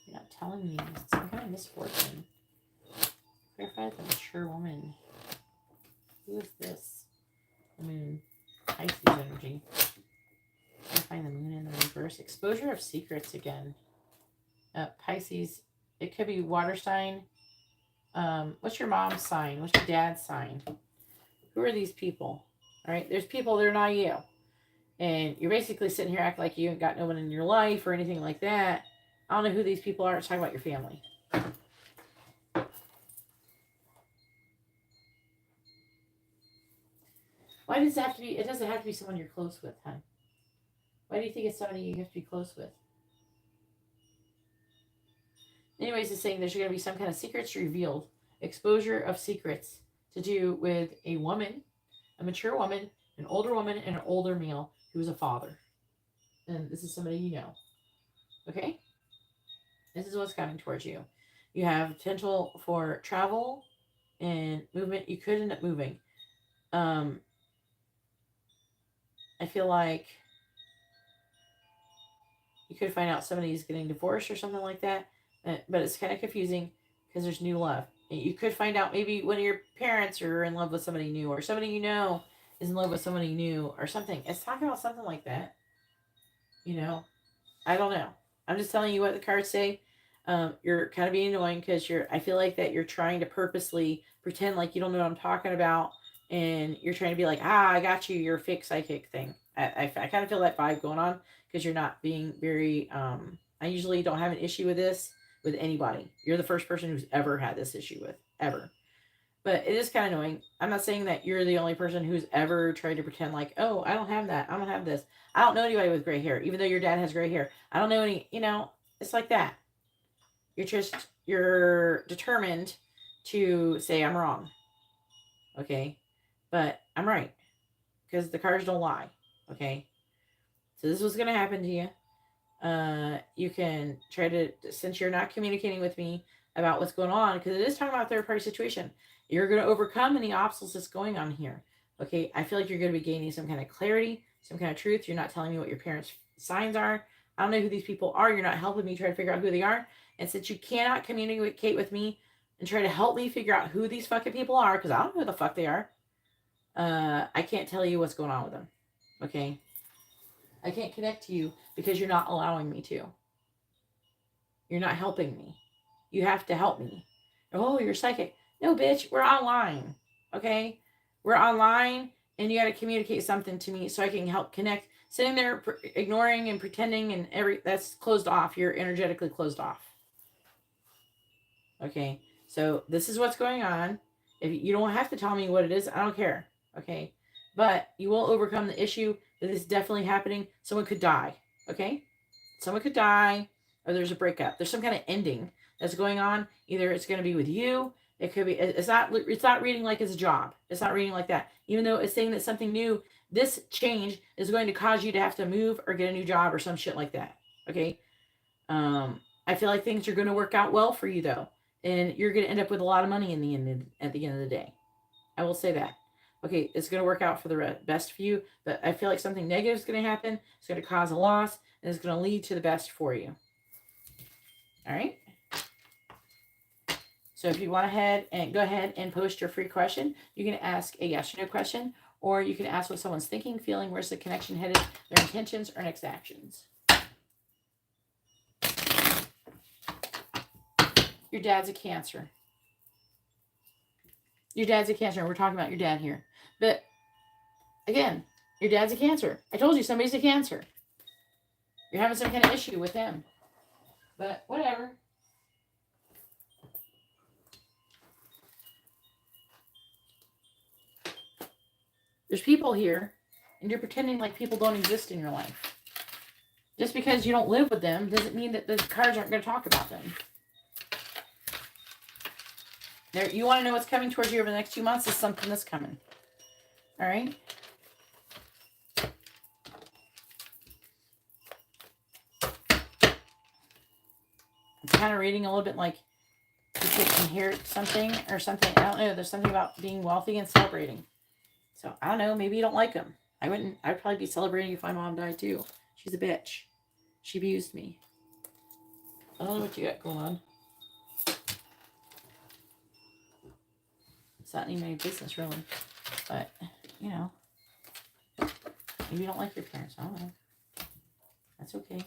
You're not telling me. It's some kind of misfortune. Clarify the mature woman. Who is this? The moon. Pisces energy. Find the moon in the reverse. Exposure of secrets again. Pisces. It could be water sign. What's your mom's sign? What's your dad's sign? Who are these people? All right. There's people, they're not you. And you're basically sitting here acting like you ain't got no one in your life or anything like that. I don't know who these people are. It's talking about your family. Why does it have to be? It doesn't have to be someone you're close with, huh? Why do you think it's somebody you have to be close with? Anyways, it's saying there's going to be some kind of secrets revealed, exposure of secrets to do with a woman, a mature woman, an older woman, and an older male who is a father. And this is somebody you know. Okay? This is what's coming towards you. You have potential for travel and movement. You could end up moving. I feel like you could find out somebody's getting divorced or something like that. But it's kind of confusing because there's new love. You could find out maybe one of your parents are in love with somebody new, or somebody you know is in love with somebody new, or something. It's talking about something like that. You know, I don't know. I'm just telling you what the cards say. You're kind of being annoying because I feel like that you're trying to purposely pretend like you don't know what I'm talking about, and you're trying to be like, I got you, you're a fake psychic thing. I kind of feel that vibe going on because you're not being very. I usually don't have an issue with this with anybody. You're the first person who's ever had this issue with ever. But it is kind of annoying. I'm not saying that you're the only person who's ever tried to pretend like, oh, I don't have that. I don't have this. I don't know anybody with gray hair, even though your dad has gray hair. I don't know any, it's like that. You're determined to say I'm wrong. Okay. But I'm right. Because the cards don't lie. Okay. So this is what's going to happen to you. You can try to, since you're not communicating with me about what's going on, because it is talking about third party situation, you're going to overcome any obstacles that's going on here. Okay, I feel like you're going to be gaining some kind of clarity, some kind of truth. You're not telling me what your parents' signs are. I don't know who these people are. You're not helping me try to figure out who they are. And since you cannot communicate with me and try to help me figure out who these fucking people are, because I don't know who the fuck they are, I can't tell you what's going on with them. Okay, I can't connect to you because you're not allowing me to. You're not helping me. You have to help me. Oh, you're psychic. No, bitch, we're online. Okay? We're online and you got to communicate something to me so I can help connect. Sitting there ignoring and pretending and that's closed off. You're energetically closed off. Okay? So this is what's going on. If you don't have to tell me what it is, I don't care. Okay? But you will overcome the issue that is definitely happening. Someone could die. Okay? Someone could die, or there's a breakup. There's some kind of ending that's going on. Either it's going to be with you. It could be. It's not reading like it's a job. It's not reading like that. Even though it's saying that something new, this change is going to cause you to have to move or get a new job or some shit like that. Okay. I feel like things are going to work out well for you though, and you're going to end up with a lot of money in the end. At the end of the day, I will say that. Okay, it's going to work out for the best for you, but I feel like something negative is going to happen. It's going to cause a loss, and it's going to lead to the best for you. All right? So if you want to go ahead and post your free question, you can ask a yes or no question, or you can ask what someone's thinking, feeling, where's the connection headed, their intentions, or next actions. Your dad's a Cancer. Your dad's a Cancer. We're talking about your dad here. But again, your dad's a Cancer. I told you somebody's a Cancer. You're having some kind of issue with him. But whatever. There's people here, and you're pretending like people don't exist in your life. Just because you don't live with them doesn't mean that the cards aren't going to talk about them. You want to know what's coming towards you over the next 2 months? Is something that's coming. All right? I'm kind of reading a little bit like you could inherit something or something. I don't know. There's something about being wealthy and celebrating. So, I don't know. Maybe you don't like him. I'd probably be celebrating if my mom died too. She's a bitch. She abused me. I don't know what you got going on. It's not any of my business, really. But, maybe you don't like your parents. I don't know. That's okay.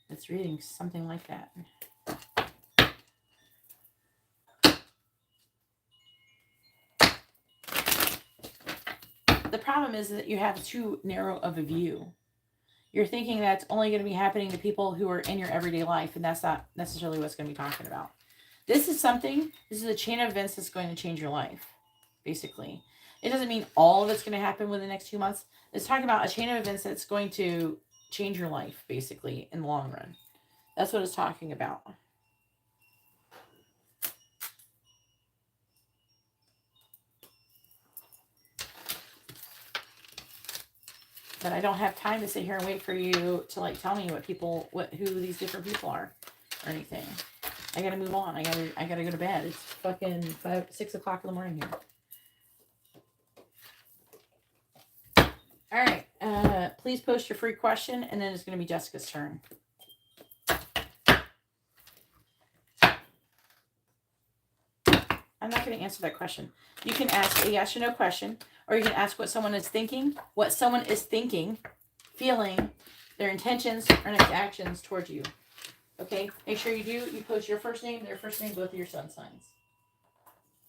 It's reading something like that. The problem is that you have too narrow of a view. You're thinking that's only going to be happening to people who are in your everyday life, and that's not necessarily what's going to be talking about. This is a chain of events that's going to change your life. basically. It doesn't mean all of it's going to happen within the next 2 months. It's talking about a chain of events that's going to change your life, basically, in the long run. That's what it's talking about. But I don't have time to sit here and wait for you to like tell me who these different people are or anything. I gotta move on. I gotta go to bed. It's fucking 6 o'clock in the morning here. All right. Please post your free question, and then it's gonna be Jessica's turn. I'm not going to answer that question. You can ask a yes or no question, or you can ask what someone is thinking, feeling, their intentions, or next actions towards you. Okay? Make sure you post your first name, their first name, both of your sun signs.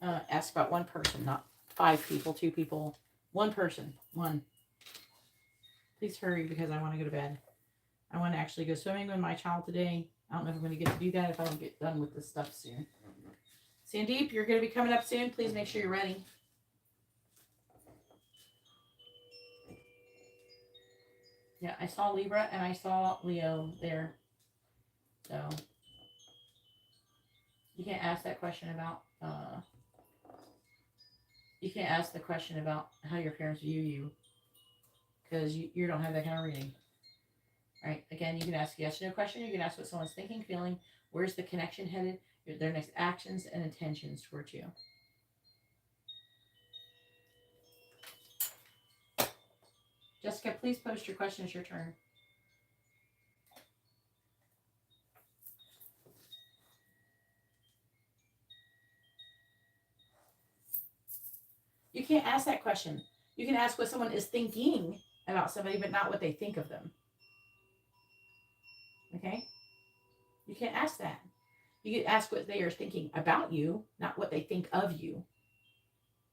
Ask about one person, not 5 people, 2 people. One person. One. Please hurry because I want to go to bed. I want to actually go swimming with my child today. I don't know if I'm going to get to do that if I don't get done with this stuff soon. Sandeep, you're going to be coming up soon. Please make sure you're ready. Yeah, I saw Libra and I saw Leo there. So, you can't ask that question about, you can't ask the question about how your parents view you. Because you don't have that kind of reading. Alright, again, you can ask a yes or no question. You can ask what someone's thinking, feeling, where's the connection headed, their next actions and intentions towards you. Jessica, please post your question. It's your turn. You can't ask that question. You can ask what someone is thinking about somebody, but not what they think of them. Okay? You can't ask that. You can ask what they are thinking about you, not what they think of you.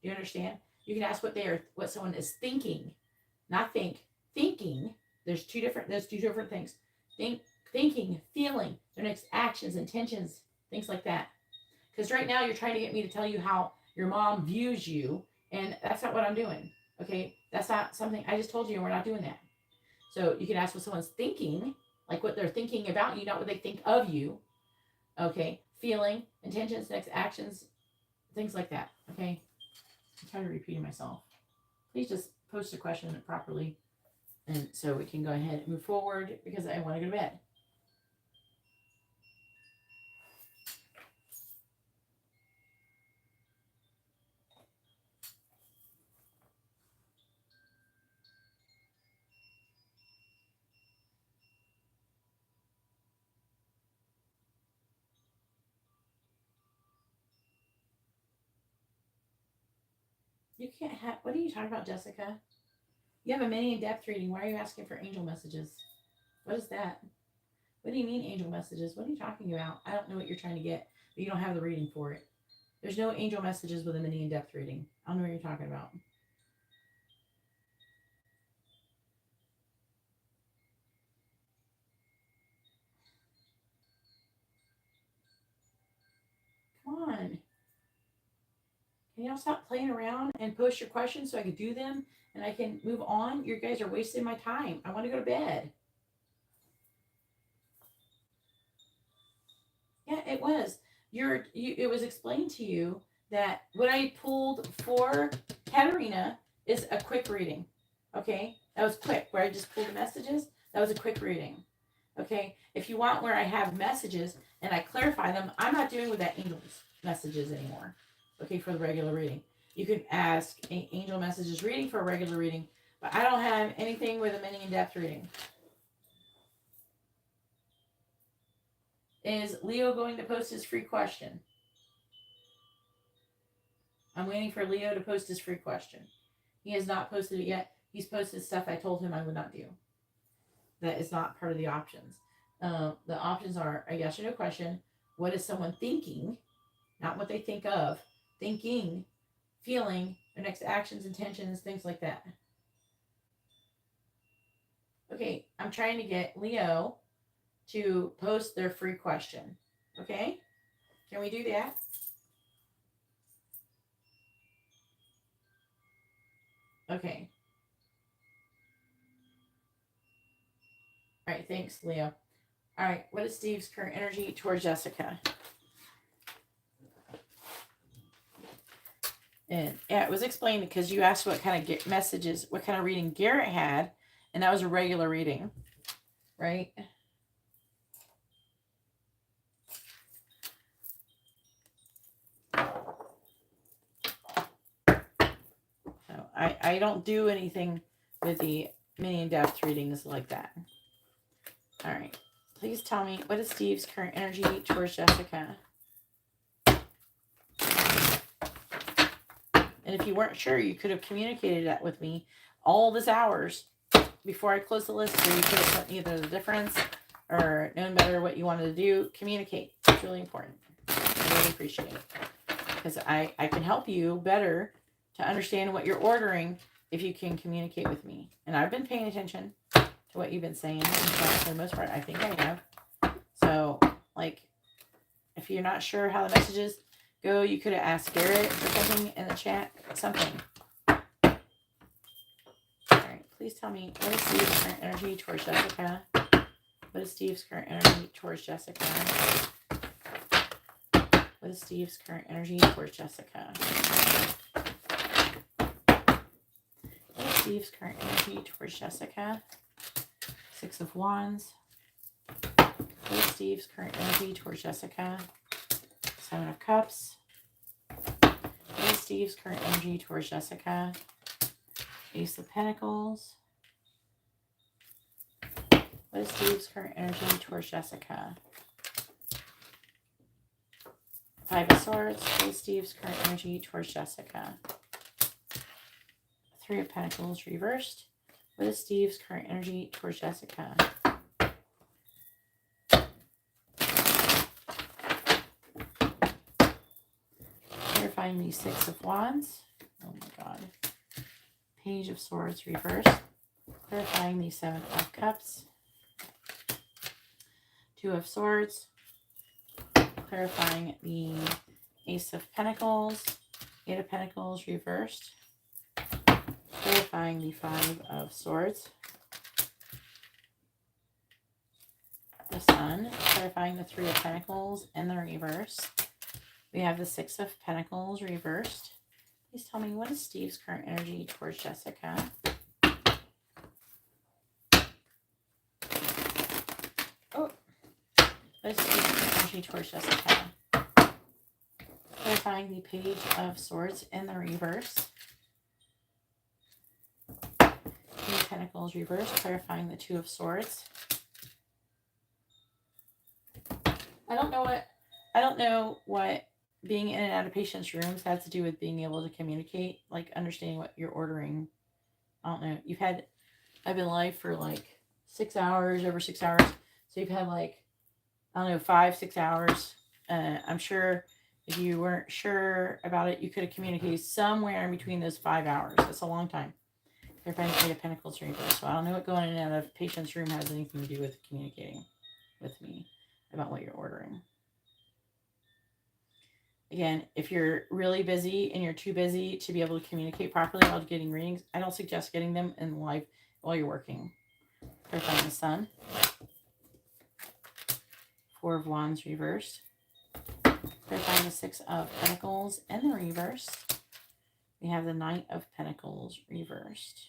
Do you understand? You can ask what someone is thinking, not thinking. There's two different things. Thinking, feeling, their next actions, intentions, things like that. Because right now you're trying to get me to tell you how your mom views you, and that's not what I'm doing. Okay? That's not something I just told you, and we're not doing that. So you can ask what someone's thinking, like what they're thinking about you, not what they think of you. Okay? Feeling, intentions, next actions, things like that. Okay? I'm tired of repeating myself. Please just post a question properly, and so we can go ahead and move forward because I want to go to bed. You can't have. What are you talking about, Jessica? You have a mini in-depth reading. Why are you asking for angel messages? What is that? What do you mean angel messages? What are you talking about? I don't know what you're trying to get, but you don't have the reading for it. There's no angel messages with a mini in-depth reading. I don't know what you're talking about. Come on. Can y'all stop playing around and post your questions so I can do them and I can move on? You guys are wasting my time. I want to go to bed. Yeah, it was. It was explained to you that what I pulled for Katarina is a quick reading. Okay? That was quick. Where I just pulled the messages, that was a quick reading. Okay? If you want where I have messages and I clarify them, I'm not doing with that angels messages anymore. Okay, for the regular reading. You can ask angel messages reading for a regular reading, but I don't have anything with a mini in-depth reading. Is Leo going to post his free question? I'm waiting for Leo to post his free question. He has not posted it yet. He's posted stuff I told him I would not do. That is not part of the options. The options are a yes or no question. What is someone thinking? Not what they think of. Thinking, feeling, their next actions, intentions, things like that. Okay, I'm trying to get Leo to post their free question. Okay? Can we do that? Okay. All right, thanks, Leo. All right, what is Steve's current energy towards Jessica? And yeah, it was explained because you asked what kind of messages, what kind of reading Garrett had, and that was a regular reading, right? So I don't do anything with the mini in-depth readings like that. All right. Please tell me, what is Steve's current energy towards Jessica? And if you weren't sure, you could have communicated that with me all these hours before I closed the list, so you could have put either the difference or known better what you wanted to do. Communicate. It's really important. I really appreciate it. Because I can help you better to understand what you're ordering if you can communicate with me. And I've been paying attention to what you've been saying. For the most part, I think I have. So, like, if you're not sure how the messages go, you could have asked Garrett or something in the chat. Something. All right, please tell me, what is Steve's current energy towards Jessica? What is Steve's current energy towards Jessica? What is Steve's current energy towards Jessica? What is Steve's current energy towards Jessica? Six of Wands. What is Steve's current energy towards Jessica? Seven of Cups. What is Steve's current energy towards Jessica? Ace of Pentacles. What is Steve's current energy towards Jessica? Five of Swords. What is Steve's current energy towards Jessica? Three of Pentacles reversed. What is Steve's current energy towards Jessica? Clarifying the Six of Wands. Oh my God. Page of Swords reversed. Clarifying the Seven of Cups. Two of Swords. Clarifying the Ace of Pentacles. Eight of Pentacles reversed. Clarifying the Five of Swords. The Sun. Clarifying the Three of Pentacles in the reverse. We have the Six of Pentacles reversed. Please tell me, what is Steve's current energy towards Jessica? Oh. What is Steve's current energy towards Jessica? Clarifying the Page of Swords in the reverse. King of Pentacles reversed. Clarifying the Two of Swords. I don't know what being in and out of patients' rooms has to do with being able to communicate, like understanding what you're ordering. I don't know. I've been live for like 6 hours, over 6 hours. So you've had like, I don't know, 5, 6 hours. I'm sure if you weren't sure about it, you could have communicated somewhere in between those 5 hours. That's a long time. They're finding Eight of Pentacles reversed. So I don't know what going in and out of patient's room has anything to do with communicating with me about what you're ordering. Again, if you're really busy and you're too busy to be able to communicate properly while getting readings, I don't suggest getting them in live while you're working. Clarifying the Sun. Four of Wands reversed. Clarifying the Six of Pentacles in the reverse. We have the Knight of Pentacles reversed.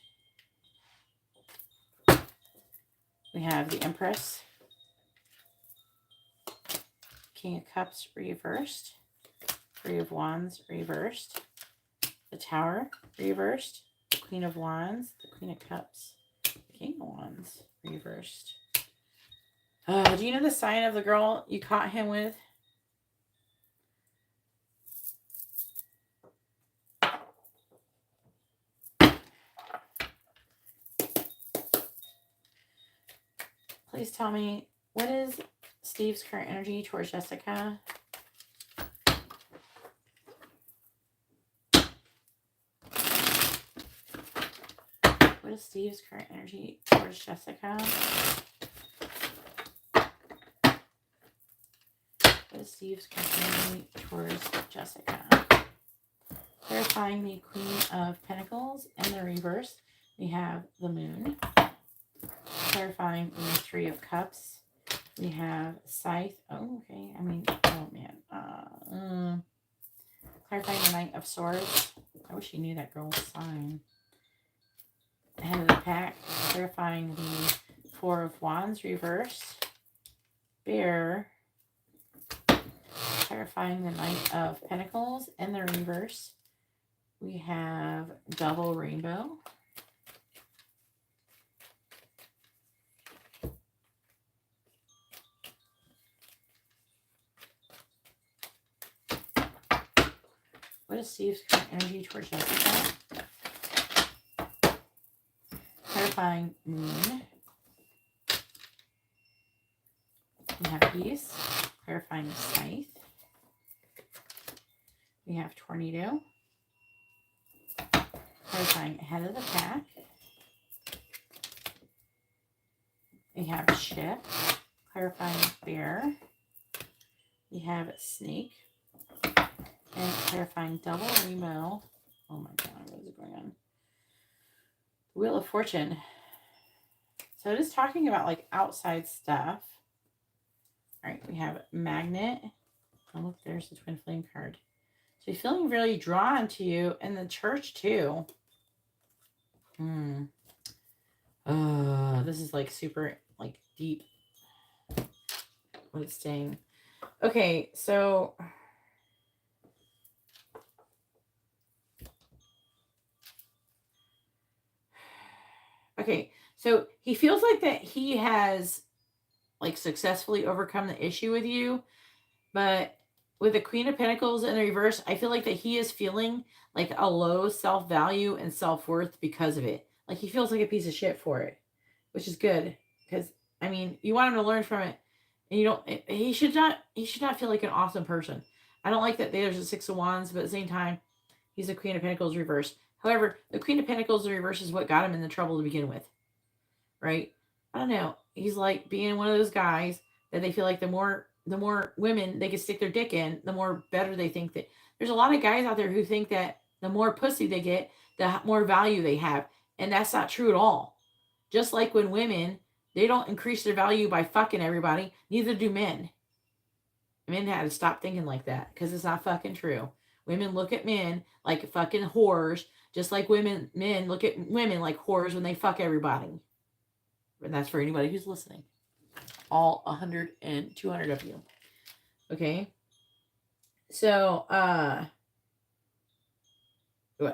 We have the Empress. King of Cups reversed. Three of Wands reversed. The Tower reversed. The Queen of Wands. The Queen of Cups. The King of Wands reversed. Do you know the sign of the girl you caught him with? Please tell me, what is Steve's current energy towards Jessica? What is Steve's current energy towards Jessica? What is Steve's current energy towards Jessica? Clarifying the Queen of Pentacles in the reverse, we have the Moon. Clarifying the Three of Cups, we have Scythe. Oh, okay. I mean, oh man. Clarifying the Knight of Swords. I wish you knew that girl's sign. Head of the Pack. Clarifying the Four of Wands reverse. Bear. Clarifying the Knight of Pentacles in the reverse, we have Double Rainbow. What is Steve's current energy towards Jessica? Clarifying Moon. We have Peace. Clarifying Scythe. We have Tornado. Clarifying Head of the Pack. We have Ship. Clarifying Bear. We have Snake. And clarifying Double Rainbow. Oh my god, what is going on? Wheel of Fortune. So it is talking about like outside stuff. All right, we have Magnet. Oh, look, there's the Twin Flame card. So you're feeling really drawn to you, and the Church too. This is like super like deep. What it's saying. Okay, so he feels like that he has like successfully overcome the issue with you, but with the Queen of Pentacles in the reverse, I feel like that he is feeling like a low self-value and self-worth because of it. Like he feels like a piece of shit for it, which is good because I mean, you want him to learn from it, and you don't. He should not feel like an awesome person. I don't like that there's a Six of Wands, but at the same time, he's a Queen of Pentacles reverse. However, the Queen of Pentacles in reverse is what got him in the trouble to begin with, right? I don't know. He's like being one of those guys that they feel like the more women they can stick their dick in, the more better they think that. There's a lot of guys out there who think that the more pussy they get, the more value they have. And that's not true at all. Just like when women, they don't increase their value by fucking everybody, neither do men. Men had to stop thinking like that because it's not fucking true. Women look at men like fucking whores, just like men look at women like whores when they fuck everybody. And that's for anybody who's listening. All 100 and 200 of you. Okay? So,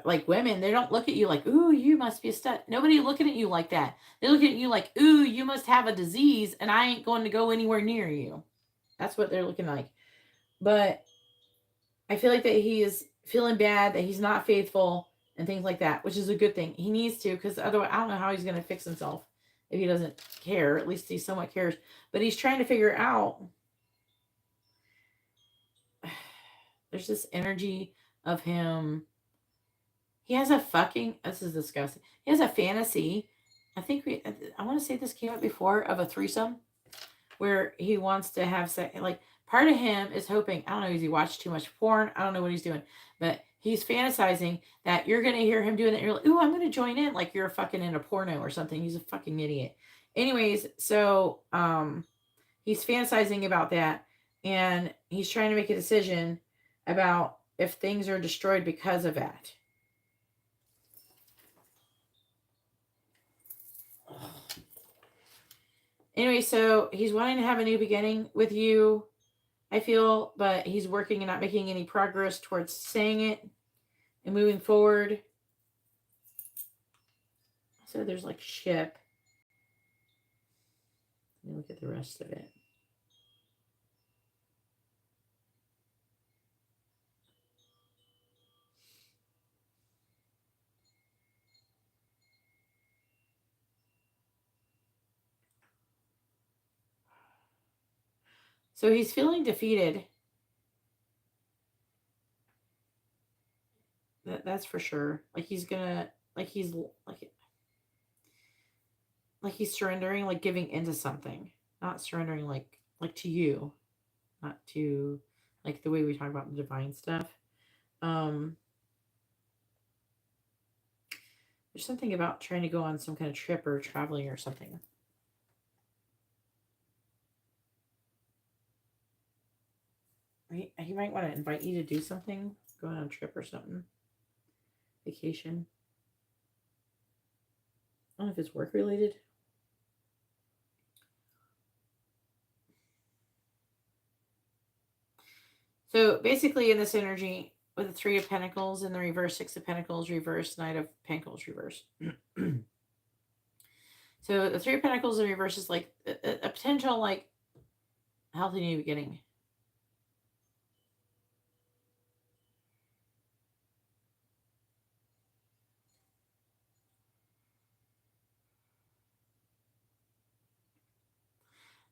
like women, they don't look at you like, ooh, you must be a stud. Nobody looking at you like that. They're looking at you like, ooh, you must have a disease and I ain't going to go anywhere near you. That's what they're looking like. But I feel like that he is feeling bad, that he's not faithful and things like that, which is a good thing. He needs to, because otherwise I don't know how he's going to fix himself if he doesn't care. At least he somewhat cares. But he's trying to figure out. There's this energy of him. He has a fucking, this is disgusting. He has a fantasy. I want to say this came up before, of a threesome where he wants to have sex. Like part of him is hoping, I don't know, is he watched too much porn? I don't know what he's doing, but he's fantasizing that you're going to hear him doing it. You're like, ooh, I'm going to join in. Like you're fucking in a porno or something. He's a fucking idiot. Anyways, so, he's fantasizing about that, and he's trying to make a decision about if things are destroyed because of that. Anyway, so he's wanting to have a new beginning with you, I feel, but he's working and not making any progress towards saying it and moving forward. So there's like ship. Let me look at the rest of it. So he's feeling defeated. That's for sure. Like he's gonna, like he's surrendering, like giving into something, not surrendering like to you, not to like the way we talk about the divine stuff. There's something about trying to go on some kind of trip or traveling or something. He might want to invite you to do something, go on a trip or something. Vacation. I don't know if it's work related. So basically in this energy, with the Three of Pentacles in the reverse, Six of Pentacles reverse, Knight of Pentacles reverse. So the Three of Pentacles in reverse is like a potential like healthy new beginning.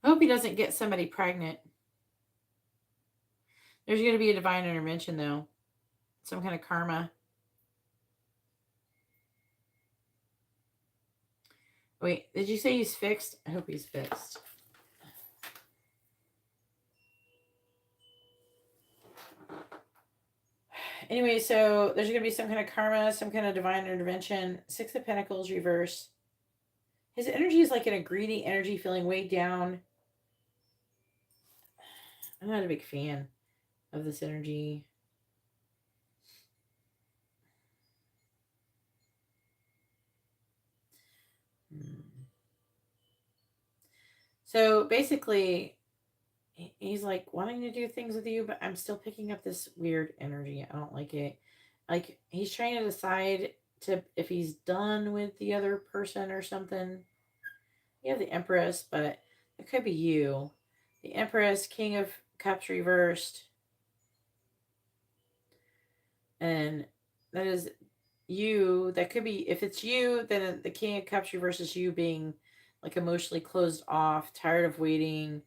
I hope he doesn't get somebody pregnant. There's going to be a divine intervention, though. Some kind of karma. Wait, did you say he's fixed? I hope he's fixed. Anyway, so there's going to be some kind of karma, some kind of divine intervention. Six of Pentacles reverse. His energy is like in a greedy energy, feeling weighed down. I'm not a big fan of this energy. So basically, he's like wanting to do things with you, but I'm still picking up this weird energy. I don't like it. Like he's trying to decide if he's done with the other person or something. You have the Empress, but it could be you. The Empress, King of Cups reversed. And that is you. That could be, if it's you, then the King of Cups reverses you being like emotionally closed off, tired of waiting,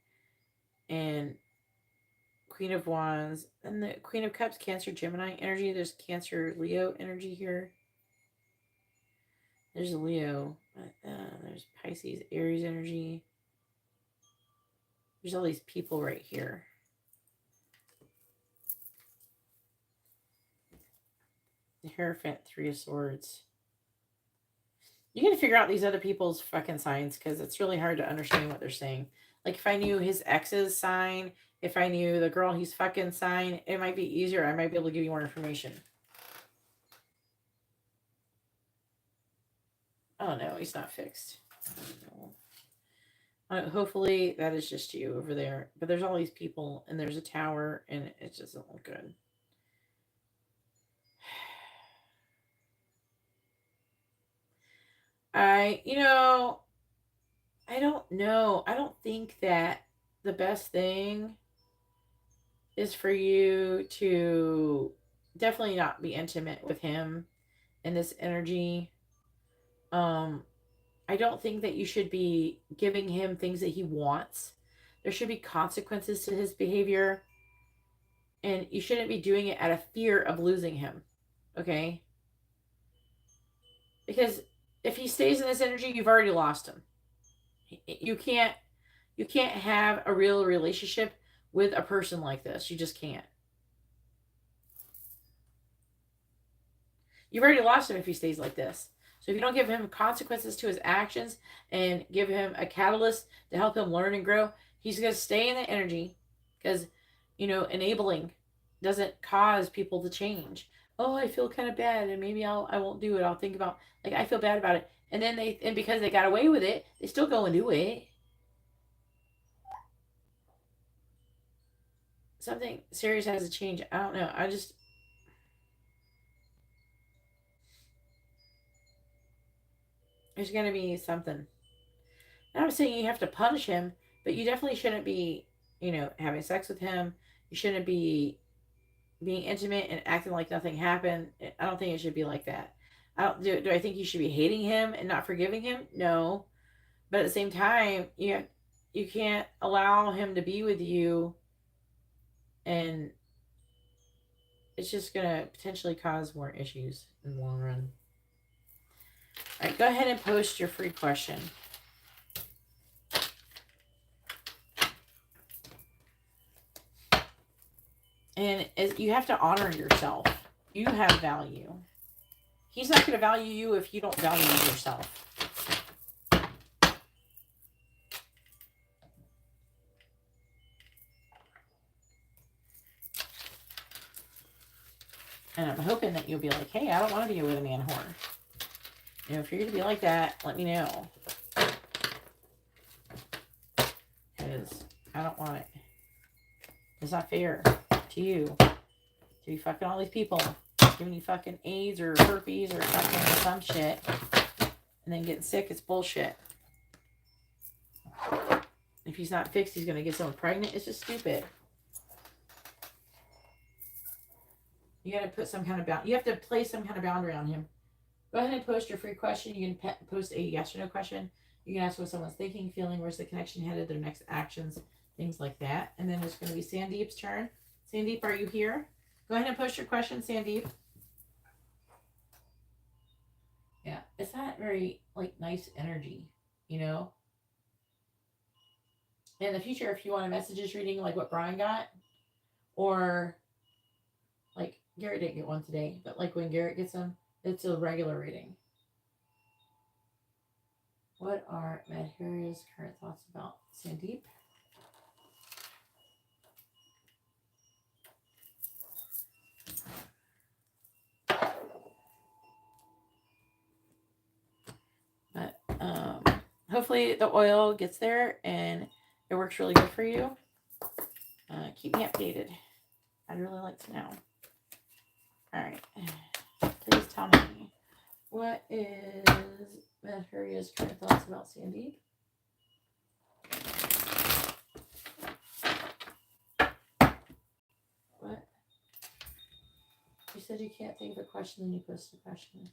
and Queen of Wands. And the Queen of Cups, Cancer, Gemini energy. There's Cancer, Leo energy here. There's a Leo. There's Pisces, Aries energy. There's all these people right here. The Hierophant, Three of Swords. You got to figure out these other people's fucking signs because it's really hard to understand what they're saying. Like if I knew his ex's sign, if I knew the girl he's fucking sign, it might be easier. I might be able to give you more information. Oh no, he's not fixed. Hopefully that is just you over there. But there's all these people and there's a tower and it just doesn't look good. I don't know. I don't think that the best thing is for you to definitely not be intimate with him in this energy. I don't think that you should be giving him things that he wants. There should be consequences to his behavior. And you shouldn't be doing it out of fear of losing him. Okay? Because if he stays in this energy, you've already lost him. You can't have a real relationship with a person like this. You just can't. You've already lost him if he stays like this. So if you don't give him consequences to his actions and give him a catalyst to help him learn and grow, he's going to stay in the energy because, enabling doesn't cause people to change. Oh, I feel kind of bad and maybe I won't do it. I'll think about, like, I feel bad about it. And then because they got away with it, they still go and do it. Something serious has to change. I don't know. There's going to be something. And I'm saying you have to punish him, but you definitely shouldn't be, having sex with him. You shouldn't be being intimate and acting like nothing happened. I don't think it should be like that. I don't do I think you should be hating him and not forgiving him? No. But at the same time, you can't allow him to be with you, and it's just going to potentially cause more issues in the long run. All right, go ahead and post your free question. And you have to honor yourself. You have value. He's not going to value you if you don't value yourself. And I'm hoping that you'll be like, hey, I don't want to be with a man whore. You know, if you're going to be like that, let me know. Because I don't want it. It's not fair to you to be fucking all these people, giving you fucking AIDS or herpes or fucking some shit, and then getting sick. It's bullshit. If he's not fixed, he's going to get someone pregnant. It's just stupid. You got to put some kind of boundary. You have to place some kind of boundary on him. Go ahead and post your free question. You can post a yes or no question. You can ask what someone's thinking, feeling, where's the connection headed, their next actions, things like that. And then it's going to be Sandeep's turn. Sandeep, are you here? Go ahead and post your question, Sandeep. Yeah, it's not very, like, nice energy, you know? In the future, if you want a messages reading like what Brian got, or, like, Garrett didn't get one today, but, like, when Garrett gets them, it's a regular reading. What are Madhuria's current thoughts about Sandeep? But hopefully the oil gets there and it works really good for you. Keep me updated. I'd really like to know. All right. Please tell me, what is Madhuria's current thoughts about Sandeep? What? You said you can't think of a question, then you posted a question.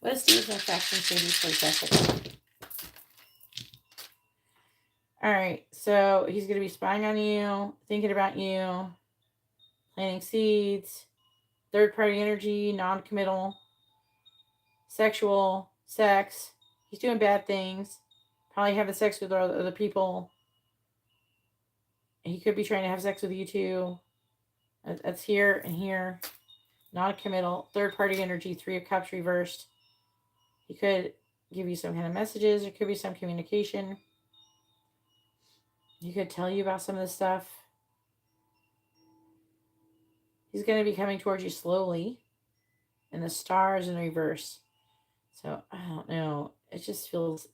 What is Steve's next action Sandeep for Jessica? Alright, so he's going to be spying on you, thinking about you, planting seeds, third-party energy, non-committal, sexual, sex. He's doing bad things. Probably having sex with other people. He could be trying to have sex with you too. That's here and here. Non-committal, third-party energy, 3 of Cups reversed. He could give you some kind of messages. There could be some communication. He could tell you about some of this stuff. He's going to be coming towards you slowly. And the stars in reverse. So, I don't know. It just feels...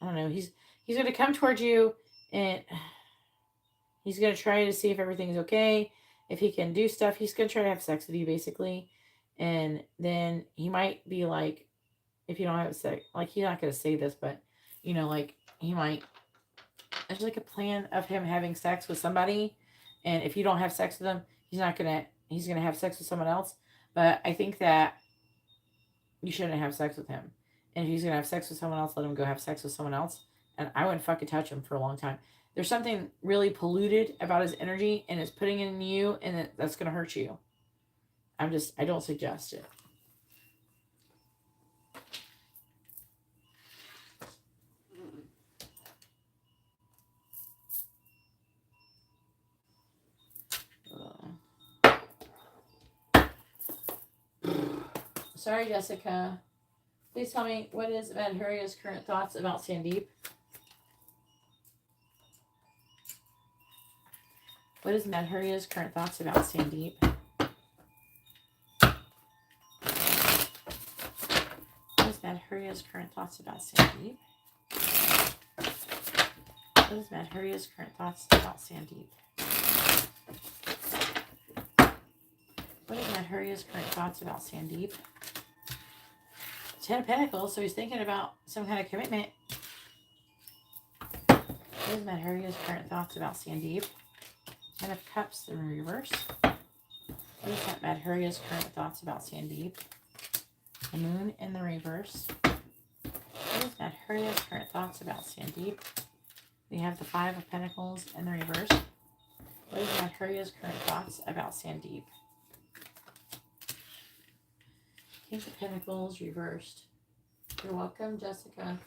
I don't know. He's going to come towards you and he's going to try to see if everything's okay. If he can do stuff. He's going to try to have sex with you, basically. And then he might be like, if you don't have sex, like, he's not going to say this, but, you know, like, he might, there's like a plan of him having sex with somebody, and if you don't have sex with him, he's going to have sex with someone else. But I think that you shouldn't have sex with him. And if he's going to have sex with someone else, let him go have sex with someone else. And I wouldn't fucking touch him for a long time. There's something really polluted about his energy, and it's putting it in you, and that's going to hurt you. I don't suggest it. Sorry, Jessica. Please tell me, what is Madhuria's current thoughts about Sandeep? What is Madhuria's current thoughts about Sandeep? What is Madhuria's current thoughts about Sandeep? What is Madhuria's current thoughts about Sandeep? What is Madhuria's current thoughts about Sandeep? 10 of Pentacles, so he's thinking about some kind of commitment. What is Madhuria's current thoughts about Sandeep? 10 of Cups in reverse. What is Madhuria's current thoughts about Sandeep? The Moon in the reverse. What is Madhuria's current thoughts about Sandeep? We have the 5 of Pentacles in the reverse. What is Madhuria's current thoughts about Sandeep? King of Pentacles reversed. You're welcome, Jessica.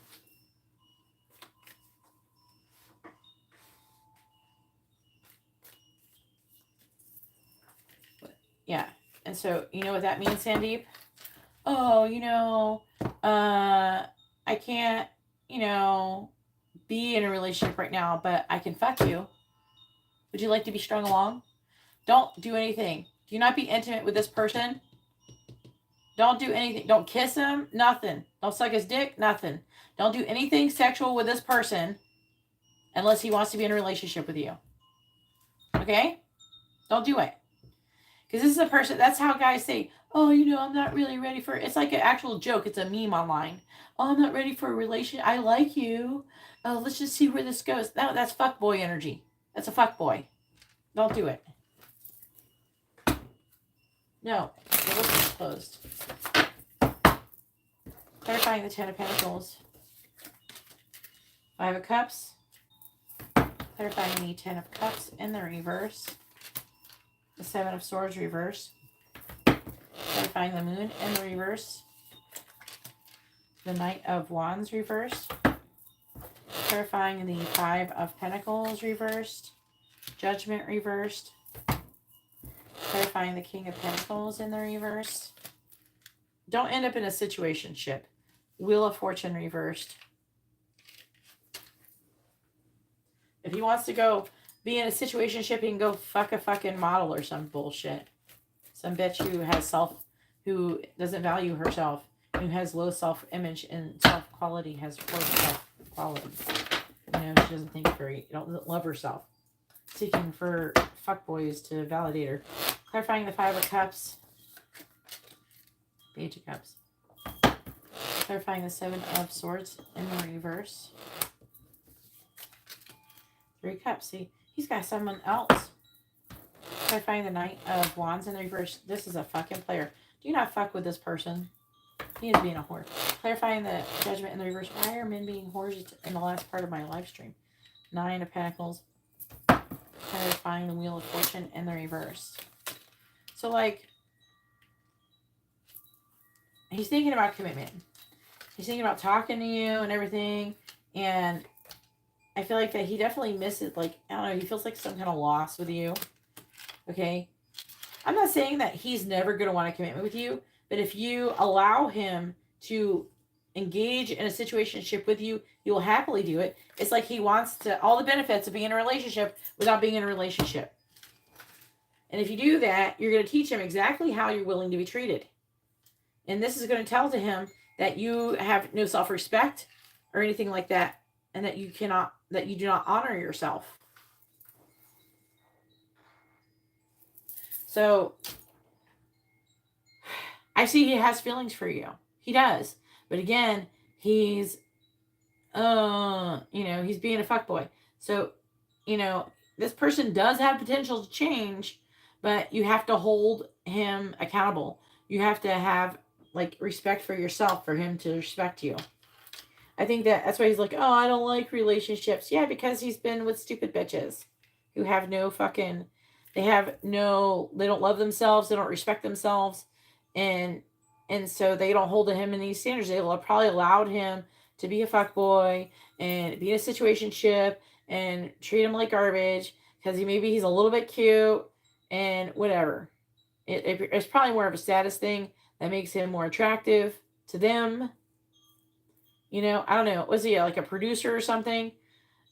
Yeah. And so, you know what that means, Sandeep? Oh, I can't, be in a relationship right now, but I can fuck you. Would you like to be strung along? Don't do anything. Do not be intimate with this person. Don't do anything. Don't kiss him. Nothing. Don't suck his dick. Nothing. Don't do anything sexual with this person unless he wants to be in a relationship with you. Okay? Don't do it. Because this is a person, that's how guys say, oh, I'm not really ready for it. It's like an actual joke. It's a meme online. Oh, I'm not ready for a relationship. I like you. Oh, let's just see where this goes. No, that's fuckboy energy. That's a fuckboy. Don't do it. No, the list is closed. Clarifying the Ten of Pentacles. Five of Cups. Clarifying the Ten of Cups in the reverse. The Seven of Swords reverse. Clarifying the Moon in the reverse. The Knight of Wands reversed. Clarifying the Five of Pentacles reversed. Judgment reversed. Clarifying the King of Pentacles in the reverse. Don't end up in a situationship. Wheel of Fortune reversed. If he wants to go be in a situationship, he can go fuck a fucking model or some bullshit. Some bitch who doesn't value herself, who has low self-image and self-quality, has poor self-quality. She doesn't think doesn't love herself. Seeking for fuckboys to validate her. Clarifying the Five of Cups. Page of Cups. Clarifying the Seven of Swords in the reverse. Three Cups. See, he's got someone else. Clarifying the Knight of Wands in the reverse. This is a fucking player. Do not fuck with this person. He is being a whore. Clarifying the Judgment in the reverse. Why are men being whores in the last part of my live stream? Nine of Pentacles. Clarifying the Wheel of Fortune in the reverse. So, he's thinking about commitment. He's thinking about talking to you and everything. And I feel like that he definitely misses, I don't know, he feels like some kind of loss with you. Okay? I'm not saying that he's never going to want a commitment with you, but if you allow him to engage in a situationship with you, he will happily do it. It's like he wants all the benefits of being in a relationship without being in a relationship. And if you do that, you're going to teach him exactly how you're willing to be treated. And this is going to tell to him that you have no self-respect or anything like that, and that you do not honor yourself. So I see he has feelings for you. He does. But again, he's being a fuckboy. So, this person does have potential to change, but you have to hold him accountable. You have to have respect for yourself for him to respect you. I think that's why he's like, oh, I don't like relationships. Yeah, because he's been with stupid bitches who have no fucking, they don't love themselves. They don't respect themselves. And so they don't hold him in these standards. They probably allowed him to be a fuckboy and be in a situationship and treat him like garbage because he's a little bit cute and whatever. It's probably more of a status thing that makes him more attractive to them. I don't know. Was he like a producer or something?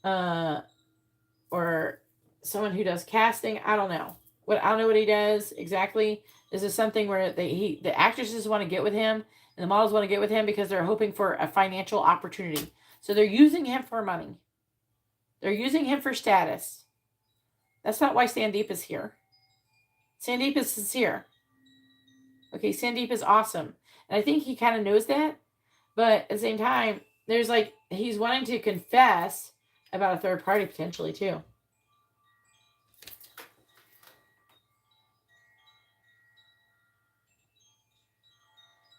Or someone who does casting? I don't know. I don't know what he does exactly. This is something where the actresses want to get with him and the models want to get with him because they're hoping for a financial opportunity. So they're using him for money. They're using him for status. That's not why Sandeep is here. Sandeep is sincere. Okay, Sandeep is awesome. And I think he kind of knows that. But at the same time, there's he's wanting to confess about a third party potentially too.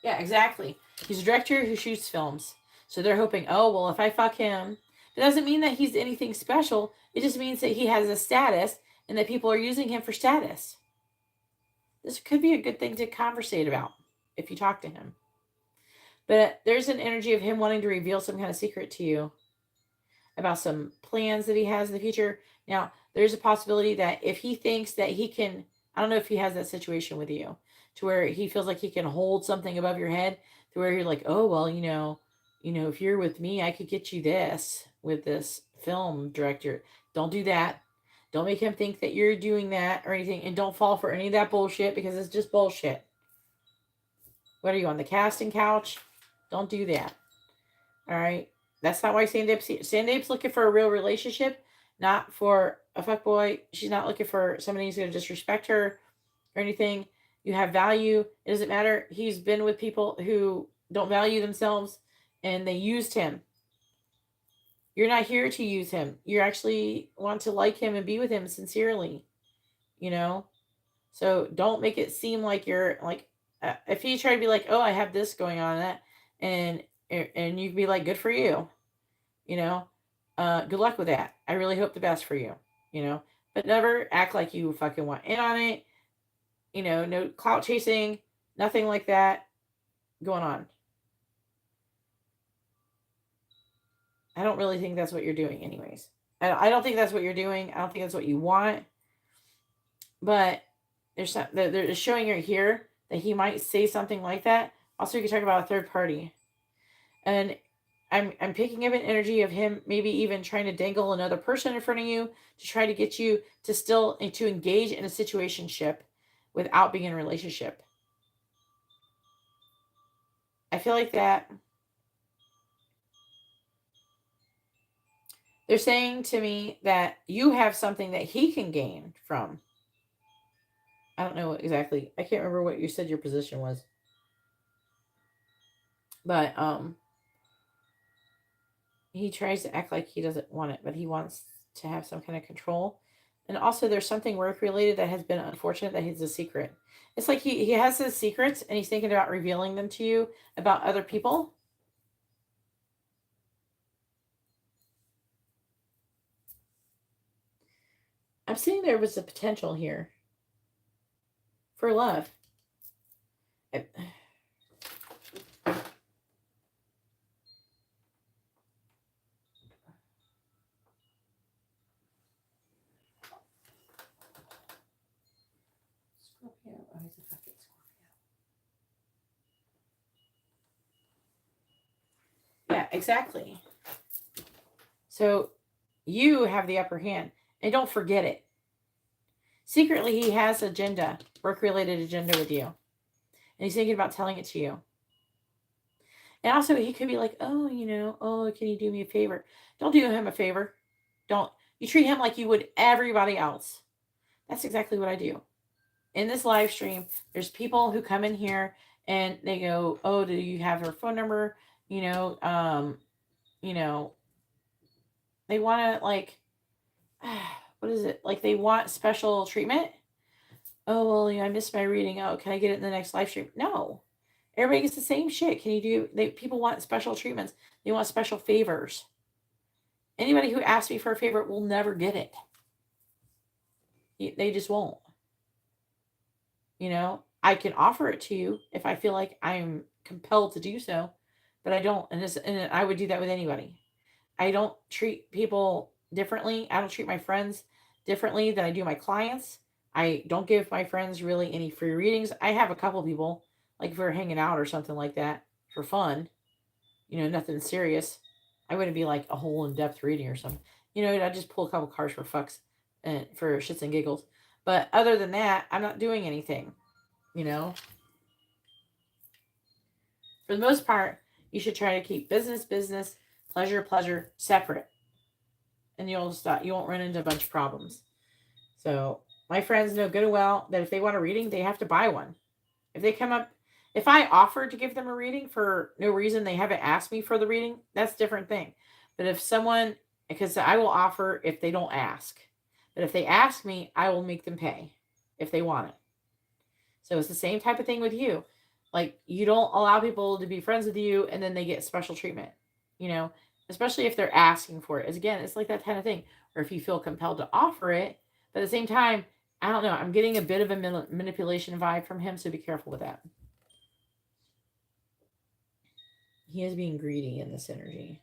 Yeah, exactly. He's a director who shoots films. So they're hoping, oh, well, if I fuck him, it doesn't mean that he's anything special. It just means that he has a status and that people are using him for status. This could be a good thing to conversate about if you talk to him. But there's an energy of him wanting to reveal some kind of secret to you about some plans that he has in the future. Now, there's a possibility that if he thinks that he can I don't know if he has that situation with you to where he feels like he can hold something above your head to where you're like, oh, well, if you're with me, I could get you this with this film director. Don't do that. Don't make him think that you're doing that or anything. And don't fall for any of that bullshit because it's just bullshit. What are you on the casting couch? Don't do that. All right. That's not why Sandape's looking for a real relationship, not for a fuckboy. She's not looking for somebody who's going to disrespect her or anything. You have value. It doesn't matter. He's been with people who don't value themselves and they used him. You're not here to use him. You actually want to like him and be with him sincerely, you know? So don't make it seem like you're like, if you try to be like, oh, I have this going on, that, and you can be like, good for you, you know, good luck with that. I really hope the best for you, but never act like you fucking want in on it. No clout chasing, nothing like that going on. I don't really think that's what you're doing, anyways. I don't think that's what you're doing. I don't think that's what you want. But they're showing right here that he might say something like that. Also, you can talk about a third party, and I'm picking up an energy of him maybe even trying to dangle another person in front of you to try to get you to still to engage in a situationship without being in a relationship. I feel like that they're saying to me that you have something that he can gain from. I don't know exactly. I can't remember what you said your position was. But he tries to act like he doesn't want it, but he wants to have some kind of control. And also there's something work related that has been unfortunate that he's a secret. It's like he has his secrets and he's thinking about revealing them to you about other people. I'm seeing there was a potential here for love. Scorpio. Oh, he's a fucking Scorpio. Yeah, exactly. So you have the upper hand. And don't forget it. Secretly, he has agenda, work-related agenda with you. And he's thinking about telling it to you. And also, he could be like, oh, oh, can you do me a favor? Don't do him a favor. Don't. You treat him like you would everybody else. That's exactly what I do. In this live stream, there's people who come in here and they go, oh, do you have her phone number? They want to like, what is it? Like they want special treatment. Oh, well, I missed my reading. Oh, can I get it in the next live stream? No. Everybody gets the same shit. Can you do, people want special treatments. They want special favors. Anybody who asks me for a favor will never get it. They just won't. I can offer it to you if I feel like I'm compelled to do so, but I don't. And I would do that with anybody. I don't treat people differently. I don't treat my friends differently than I do my clients. I don't give my friends really any free readings. I have a couple people, like if we're hanging out or something like that for fun, nothing serious. I wouldn't be like a whole in-depth reading or something. I just pull a couple cards for fucks and for shits and giggles. But other than that, I'm not doing anything. For the most part, you should try to keep business, pleasure separate. And you won't run into a bunch of problems. So my friends know good and well that if they want a reading, they have to buy one. If I offer to give them a reading for no reason, they haven't asked me for the reading, that's a different thing. But because I will offer if they don't ask. But if they ask me, I will make them pay if they want it. So it's the same type of thing with you. Like you don't allow people to be friends with you and then they get special treatment, especially if they're asking for it. It's like that kind of thing. Or if you feel compelled to offer it, but at the same time, I don't know. I'm getting a bit of a manipulation vibe from him, so be careful with that. He is being greedy in this energy.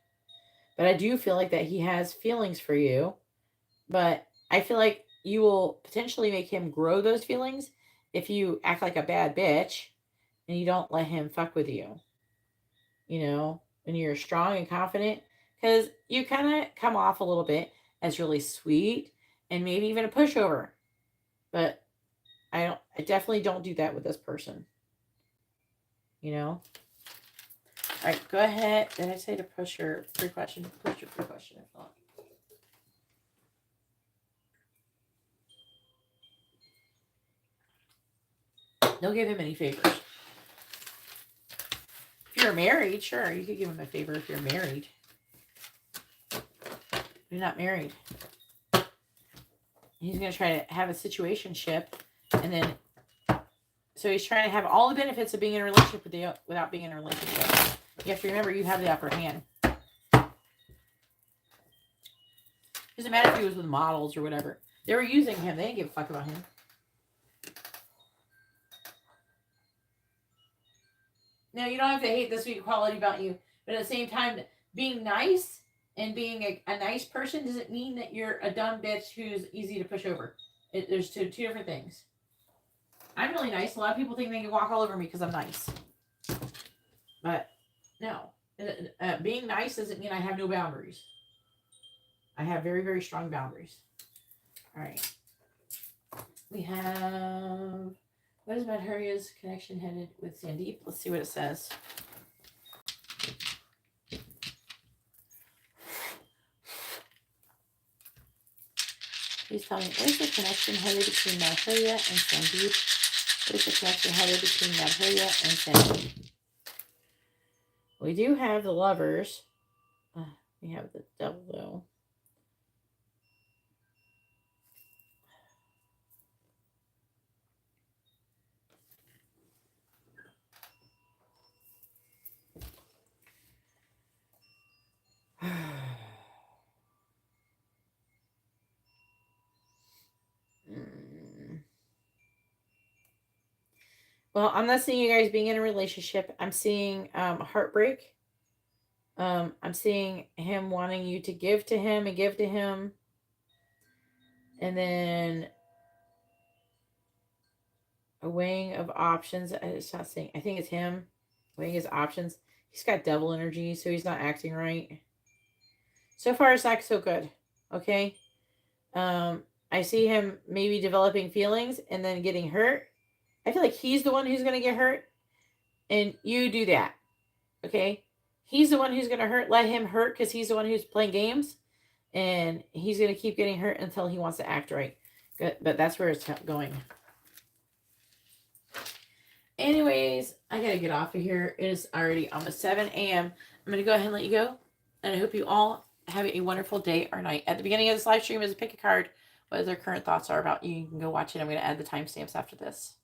But I do feel like that he has feelings for you. But I feel like you will potentially make him grow those feelings if you act like a bad bitch and you don't let him fuck with you. You know, when you're strong and confident, because you kind of come off a little bit as really sweet and maybe even a pushover. But I definitely don't do that with this person. You know? All right, go ahead. Did I say to push your free question? Push your free question, I thought. Don't give him any favors. If you're married, sure, you could give him a favor if you're married. You're not married. He's going to try to have a situationship, and then, so he's trying to have all the benefits of being in a relationship with you without being in a relationship. You have to remember, you have the upper hand. Doesn't matter if he was with models or whatever. They were using him. They didn't give a fuck about him. Now, you don't have to hate the sweet quality about you, but at the same time, being nice and being a nice person doesn't mean that you're a dumb bitch who's easy to push over. There's two different things. I'm really nice. A lot of people think they can walk all over me because I'm nice. But no. Being nice doesn't mean I have no boundaries. I have very, very strong boundaries. All right. We have... What is Madhurya's connection headed with Sandeep? Let's see what it says. Please tell me, what is the connection headed between Madhurya and Sandeep? What is the connection headed between Madhurya and Sandeep? We do have the lovers. We have the devil, though. Well, I'm not seeing you guys being in a relationship. I'm seeing heartbreak. I'm seeing him wanting you to give to him and give to him. And then a weighing of options. It's not saying, I think it's him weighing his options. He's got devil energy, so he's not acting right. So far, it's not so good. Okay. I see him maybe developing feelings and then getting hurt. I feel like he's the one who's going to get hurt. And you do that. Okay. He's the one who's going to hurt. Let him hurt because he's the one who's playing games. And he's going to keep getting hurt until he wants to act right. Good. But that's where it's going. Anyways, I got to get off of here. It is already almost 7 a.m. I'm going to go ahead and let you go. And I hope you all have a wonderful day or night. At the beginning of this live stream is a pick a card. What their current thoughts are about you. You can go watch it. I'm going to add the timestamps after this.